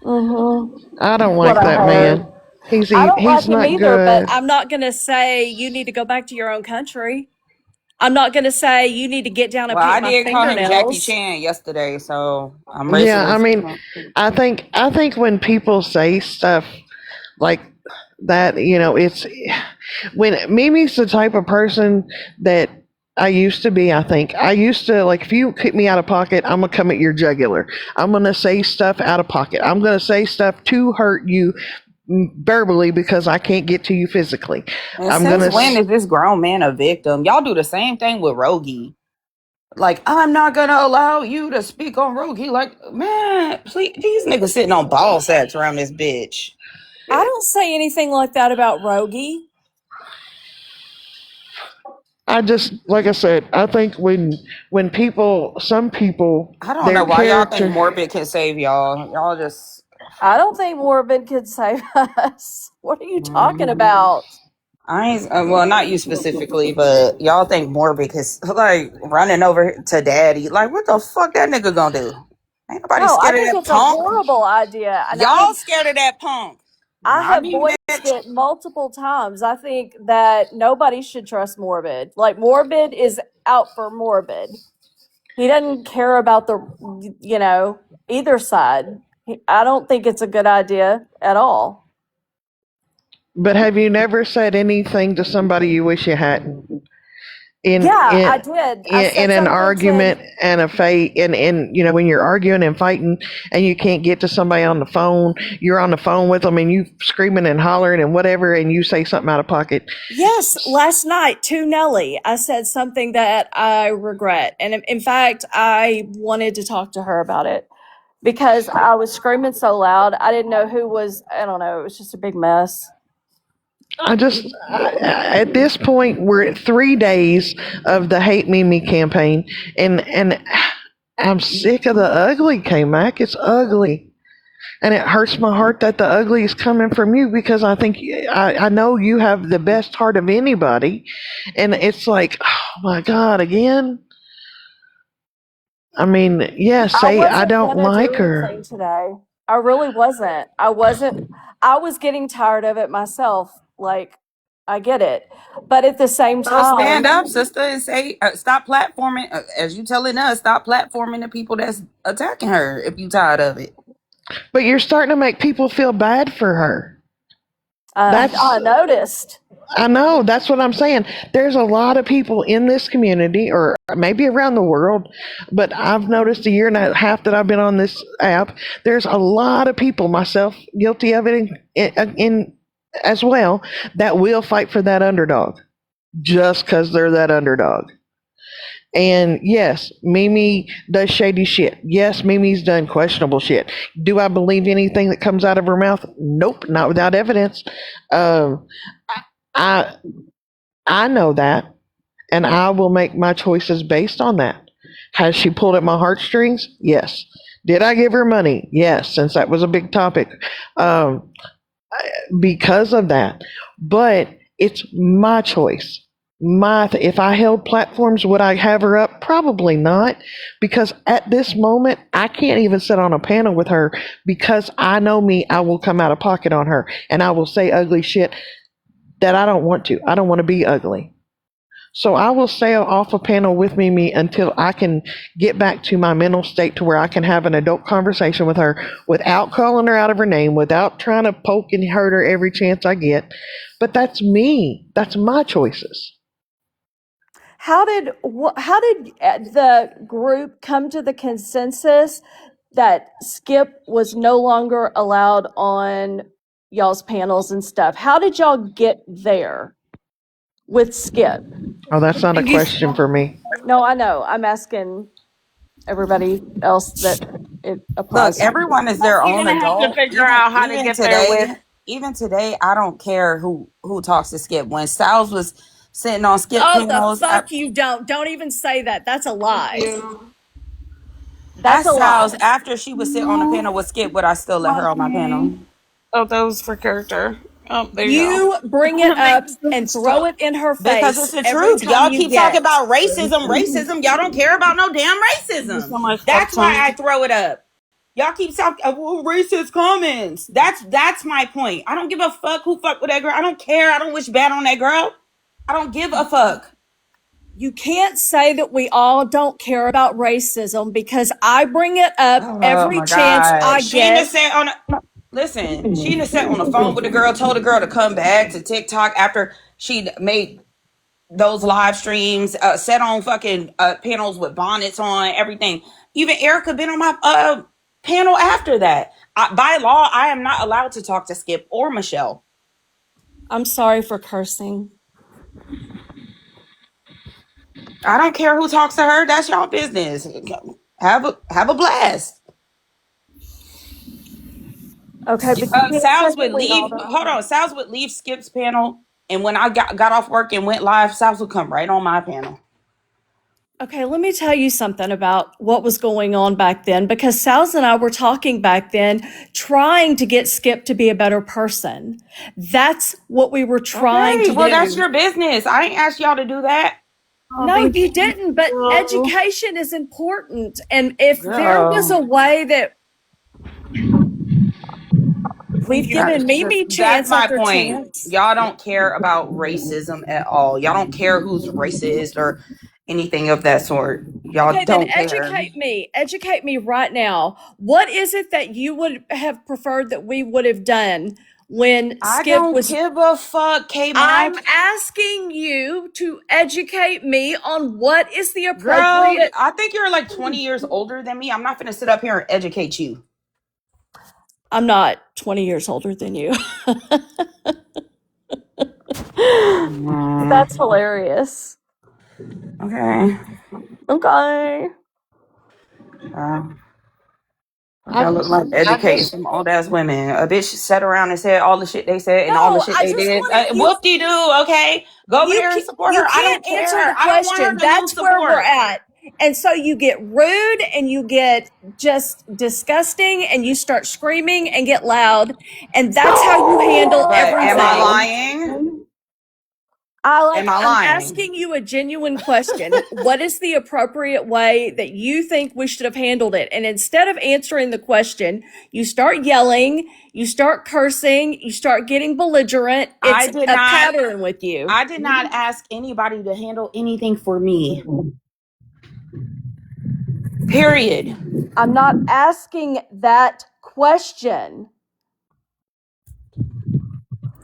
Mm-hmm. I don't like that man. He's I don't like not him either, good. but I'm not going to say you need to go back to your own country. I'm not going to say you need to get down and Well, I paint my did call him Jackie fingernails. Chan yesterday, so I'm raising Yeah, I this. mean, I think when people say stuff like that, it's when Mimi's the type of person that I used to be. I think I used to, like, if you kick me out of pocket, I'm gonna come at your jugular. I'm gonna say stuff out of pocket. I'm gonna say stuff to hurt you verbally because I can't get to you physically. And I'm since gonna when is this grown man a victim? Y'all do the same thing with Rogie. Like, I'm not gonna allow you to speak on Rogie. Like, man, please, these niggas sitting on ball sacks around this bitch. I don't say anything like that about Rogie. I just, like I said, I think when some people, I don't their know why y'all think character. Morbid can save y'all. Y'all just I don't think Morbid could save us. What are you talking about? I ain't well, not you specifically, but y'all think Morbid is like running over to Daddy. Like, what the fuck that nigga gonna do? Ain't nobody No, I scared of think that it's a punk. horrible idea. And Y'all scared of that punk. I Not have me, voiced bitch. it multiple times. I think that nobody should trust Morbid. Like, Morbid is out for Morbid. He doesn't care about either side. I don't think it's a good idea at all. But have you never said anything to somebody you wish you hadn't? In Yeah, I in did. I in said an something argument to. and a fight, and when you're arguing and fighting and you can't get to somebody on the phone, you're on the phone with them and you screaming and hollering and whatever, and you say something out of pocket. Yes, last night to Nellie, I said something that I regret. And in fact, I wanted to talk to her about it because I was screaming so loud. I didn't know who was, I don't know, it was just a big mess. At this point, we're at 3 days of the Hate Mimi campaign, and I'm sick of the ugly, K-Mac. It's ugly. And it hurts my heart that the ugly is coming from you because I know you have the best heart of anybody. And it's like, oh my God, again? I mean, yeah, I say I wasn't don't gonna do like her. anything today. I really wasn't. I was getting tired of it myself. Like, I get it. But at the same So stand time, up, sister, and say, stop platforming. As you telling us, stop platforming the people that's attacking her. If you tired of it. But you're starting to make people feel bad for her. I noticed. I know, that's what I'm saying. There's a lot of people in this community, or maybe around the world, but I've noticed a year and a half that I've been on this app, there's a lot of people, myself guilty of it in as well, that will fight for that underdog just because they're that underdog. And yes, Mimi does shady shit. Yes, Mimi's done questionable shit. Do I believe anything that comes out of her mouth? Nope, not without evidence. Um, I I know that, and I will make my choices based on that. Has she pulled at my heartstrings? Yes. Did I give her money? Yes, since that was a big topic. Um, because of that. But it's my choice. If I held platforms, would I have her up? Probably not, because at this moment I can't even sit on a panel with her because I know me. I will come out of pocket on her, and I will say ugly shit that I don't want to. I don't want to be ugly. So I will stay off a panel with Mimi until I can get back to my mental state to where I can have an adult conversation with her without calling her out of her name, without trying to poke and hurt her every chance I get. But that's me. That's my choices. How did the group come to the consensus that Skip was no longer allowed on y'all's panels and stuff? How did y'all get there with Skip? Oh, that's not a question for me. No, I know. I'm asking everybody else that it Look, applies to. everyone is their You're own gonna have to adult. figure Even out how to even get there with. today, even today, I don't care who talks to Skip. When Styles was sitting on Skip Oh, the panels, fuck you don't. Don't even say that. That's a lie. I That's a Styles lie. after she would sit on the panel with Skip, would I still let her on my panel? Oh, that was for character. Oh, there you go. You bring it up and throw it in her Because it's face the every truth. time Y'all you keep get talking it. about racism. Y'all don't care about no damn Thank you racism. so much, That's why Upton. I throw it up. Y'all keep talking racist comments. That's my point. I don't give a fuck who fuck with that girl. I don't care. I don't wish bad on that girl. I don't give a fuck. You can't say that we all don't care about racism because I bring it up Oh every my chance God. I Sheena get. said on a, listen, Sheena sat on the phone with the girl, told the girl to come back to TikTok after she made those live streams, set on fucking panels with bonnets on, everything. Even Erica been on my panel after that. By law, I am not allowed to talk to Skip or Michelle. I'm sorry for cursing. I don't care who talks to her. That's y'all business. Have a blast. Okay, but you can't say Sal's that would we all leave. don't. Hold on. Sal's would leave Skip's panel, and when I got off work and went live, Sal's would come right on my panel. Okay, let me tell you something about what was going on back then because Sal's and I were talking back then, trying to get Skip to be a better person. That's what we were trying Okay, to well, that's do. your business. I ain't asked y'all to do that. No, you didn't, but education is important. And if there was Girl. a way that we've given Mimi That's chance my after point. chance. Y'all don't care about racism at all. Y'all don't care who's racist or anything of that sort. Y'all Okay, then don't care. educate me. Educate me right now. What is it that you would have preferred that we would have done when I Skip don't was? give a fuck, K-Mac. I'm asking you to educate me on what is the Girl, appropriate. I think you're like 20 years older than me. I'm not going to sit up here and educate you. I'm not 20 years older than you. That's hilarious. Okay. Okay. Y'all look like I educating just some old ass women. A bitch sat around and said all the shit they said and all the No, shit I they just did. wanted you. Whoop de doo, okay? Go over there and support You her. I don't can't answer care. the I don't want her question. to lose That's where we're support. at. And so you get rude and you get just disgusting and you start screaming and get loud. And that's how you handle But am I everything. lying? Am I I'm lying? asking you a genuine question. What is the appropriate way that you think we should have handled it? And instead of answering the question, you start yelling, you start cursing, you start getting belligerent. It's a pattern with you. I did not ask anybody to handle anything for me. Period. I'm not asking that question.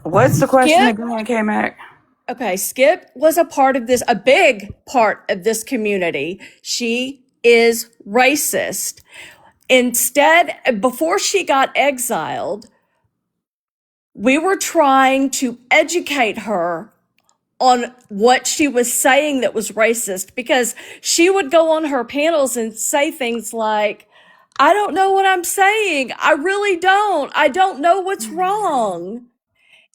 What's the question Skip, again, K-Mac? okay, Skip was a part of this, a big part of this community. She is racist. Instead, before she got exiled, we were trying to educate her on what she was saying that was racist because she would go on her panels and say things like, I don't know what I'm saying. I really don't. I don't know what's wrong.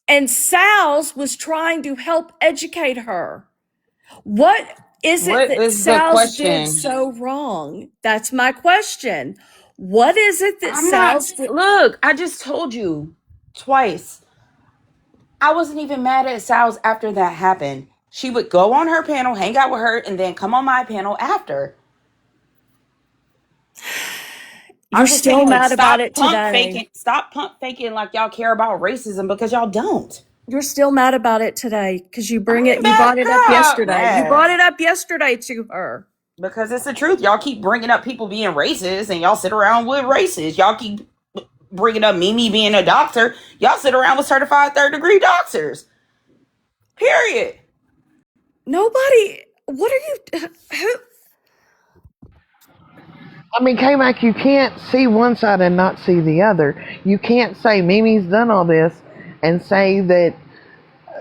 And Sal's was trying to help educate her. What is it What that is the Sal's did question? so wrong? That's my question. What is it that I'm not. Sal's did? Look, I just told you twice. I wasn't even mad at Sal's after that happened. She would go on her panel, hang out with her, and then come on my panel after. You're I'm just still saying, mad about stop it pump today. faking. Stop pump faking like y'all care about racism because y'all don't. You're still mad about it today because you I bring ain't it, you mad, brought it up girl. yesterday. You brought Mad it up yesterday to her. because it's the truth. Y'all keep bringing up people being racist, and y'all sit around with racists. Y'all keep bringing up Mimi being a doctor. Y'all sit around with certified third degree doctors. Period. Nobody, what are you, who? I mean, K-Mac, you can't see one side and not see the other. You can't say Mimi's done all this and say that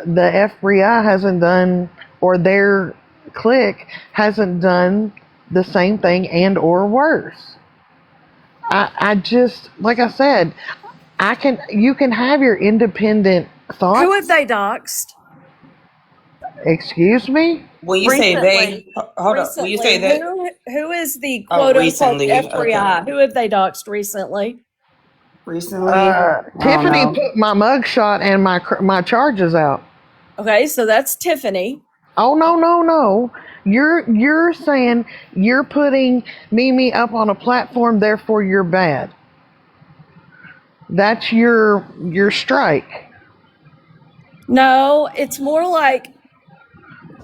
the FBI hasn't done or their clique hasn't done the same thing and or worse. I just, like I said, you can have your independent Who have thoughts. they doxed? Excuse me? When you say they, Recently. hold up. When you say Recently. that, Who is the oh, quote unquote recently, okay, FBI? Who have they doxed recently? recently, I don't Tiffany know. put my mugshot and my charges out. Okay, so that's Tiffany. Oh no. You're saying you're putting Mimi up on a platform, therefore you're bad. That's your strike. No, it's more like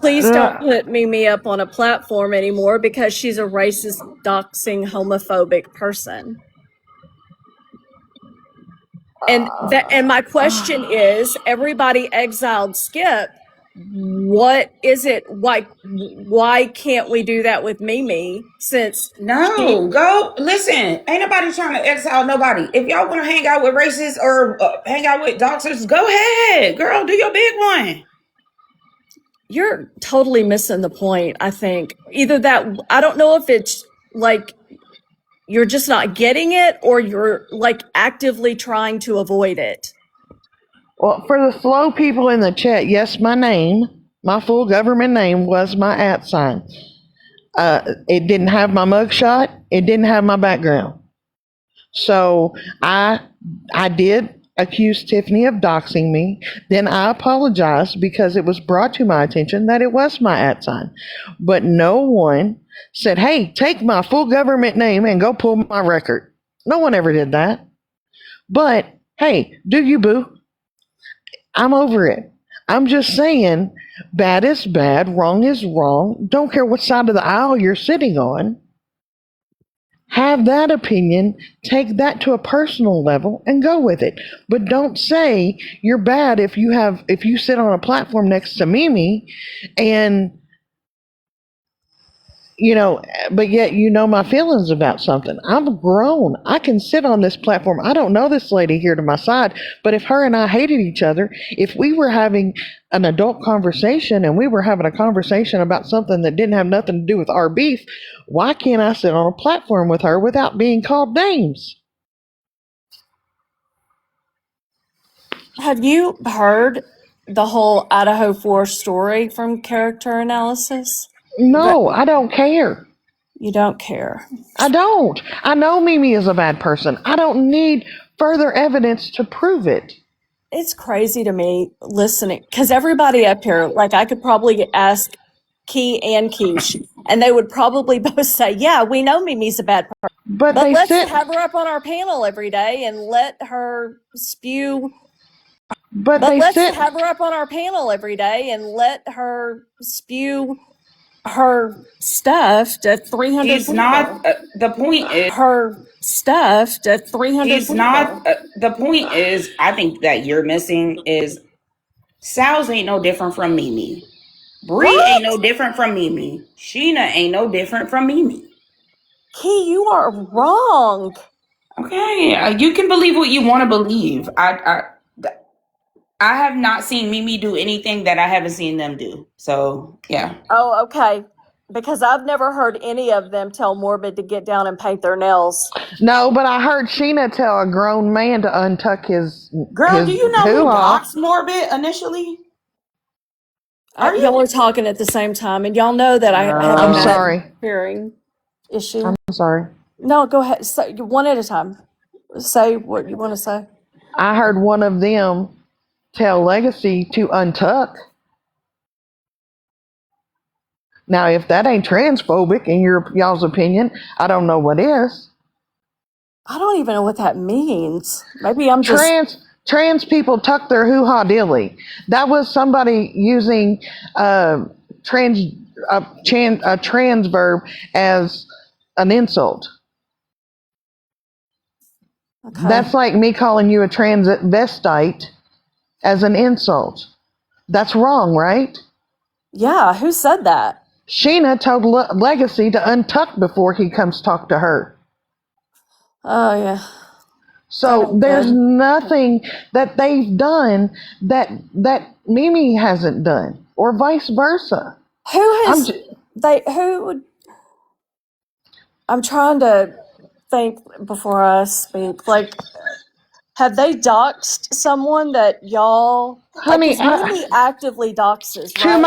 Please don't put Mimi up on a platform anymore because she's a racist, doxing, homophobic person. And my question is, everybody exiled Skip. What is it? Why can't we do that with Mimi? Since Go listen. Ain't nobody trying to exile nobody. If y'all want to hang out with racists or hang out with doctors, go ahead, girl. Do your big one. You're totally missing the point. I think either that. I don't know if it's like you're just not getting it or you're like actively trying to avoid it. Well, for the slow people in the chat, yes, my full government name was my @ sign. It didn't have my mugshot. It didn't have my background. So I did accuse Tiffany of doxing me. Then I apologized because it was brought to my attention that it was my @ sign. But no one said, hey, take my full government name and go pull my record. No one ever did that. But hey, do you, boo? I'm over it. I'm just saying, bad is bad, wrong is wrong. Don't care what side of the aisle you're sitting on. Have that opinion, take that to a personal level and go with it. But don't say you're bad if you sit on a platform next to Mimi and but yet my feelings about something. I'm grown. I can sit on this platform. I don't know this lady here to my side, but if her and I hated each other, if we were having an adult conversation and we were having a conversation about something that didn't have nothing to do with our beef, why can't I sit on a platform with her without being called names? Have you heard the whole Idaho 4 story from Character Analysis? No, I don't care. You don't care. I don't. I know Mimi is a bad person. I don't need further evidence to prove it. It's crazy to me listening because everybody up here, like I could probably ask Key and Keish, and they would probably both say, yeah, we know Mimi's a bad person. But let's have her up on our panel every day and let her spew. But let's have her up on our panel every day and let her spew her stuff to 300 He's people. not. The point is. Her stuff to 300 He's people. not. The point is, I think that you're missing is Sal's ain't no different from Mimi. Bree ain't no different from Mimi. Sheena ain't no different from Mimi. Key, you are wrong. Okay, you can believe what you want to believe. I have not seen Mimi do anything that I haven't seen them do. So yeah. Oh, okay. Because I've never heard any of them tell Morbid to get down and paint their nails. No, but I heard Sheena tell a grown man to untuck his Girl, his do you know who hoo-ha. doxed Morbid initially? Y'all are talking at the same time, and y'all know that I have a I'm sorry. hearing issue. I'm sorry. No, go ahead. Say one at a time. Say what you want to say. I heard one of them tell Legacy to untuck. Now, if that ain't transphobic in y'all's opinion, I don't know what is. I don't even know what that means. Maybe I'm just trans people tuck their hoo-ha dilly. That was somebody using a trans verb as an insult. Okay. That's like me calling you a transvestite as an insult. That's wrong, right? Yeah, who said that? Sheena told Legacy to untuck before he comes talk to her. Oh, yeah. So there's nothing that they've done that Mimi hasn't done, or vice versa. I'm trying to think before I speak. Like, have they doxed someone that y'all? Honey, Mimi actively doxes, to right?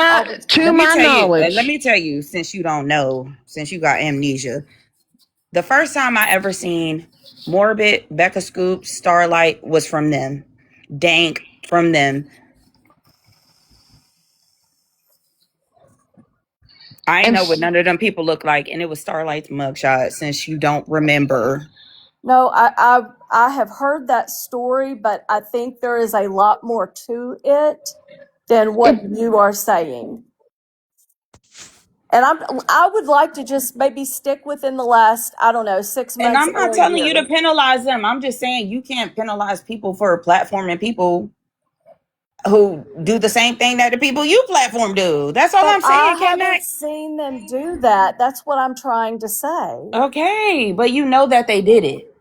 my knowledge. Let me tell you, since you don't know, since you got amnesia, the first time I ever seen Morbid, Becca Scoop, Starlight was from them. Dank from them. I ain't know what none of them people look like, and it was Starlight's mugshot, since you don't remember. No, I have heard that story, but I think there is a lot more to it than what you are saying. And I would like to just maybe stick within the last, I don't know, 6 And months I'm not or a telling you year. to penalize them. I'm just saying you can't penalize people for platforming people who do the same thing that the people you platform do. That's all But I'm I saying, haven't K-Mac. seen them do that. That's what I'm trying to say. Okay, but you know that they did it.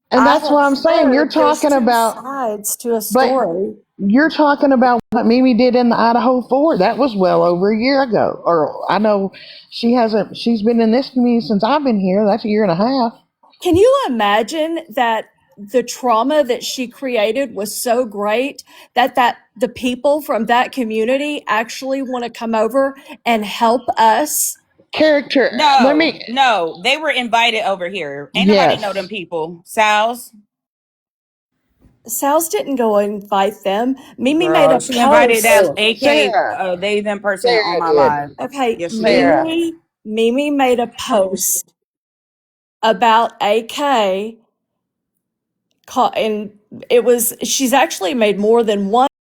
And I that's have what I'm saying. You're heard there's talking two about, sides to a but story. you're talking about what Mimi did in the Idaho 4. That was well over a year ago. Or I know she's been in this community since I've been here. That's a year and a half. Can you imagine that the trauma that she created was so great that the people from that community actually want to come over and help us? Character, No, they were invited over here. Ain't nobody know them yes. people. Sal's Sal's didn't go invite them. Mimi made girl, a she invited that post. AK Sarah. they them person on Sarah my did. live. Okay, Yes, she did. Sarah. Mimi made a post about AK, and she's actually made more than one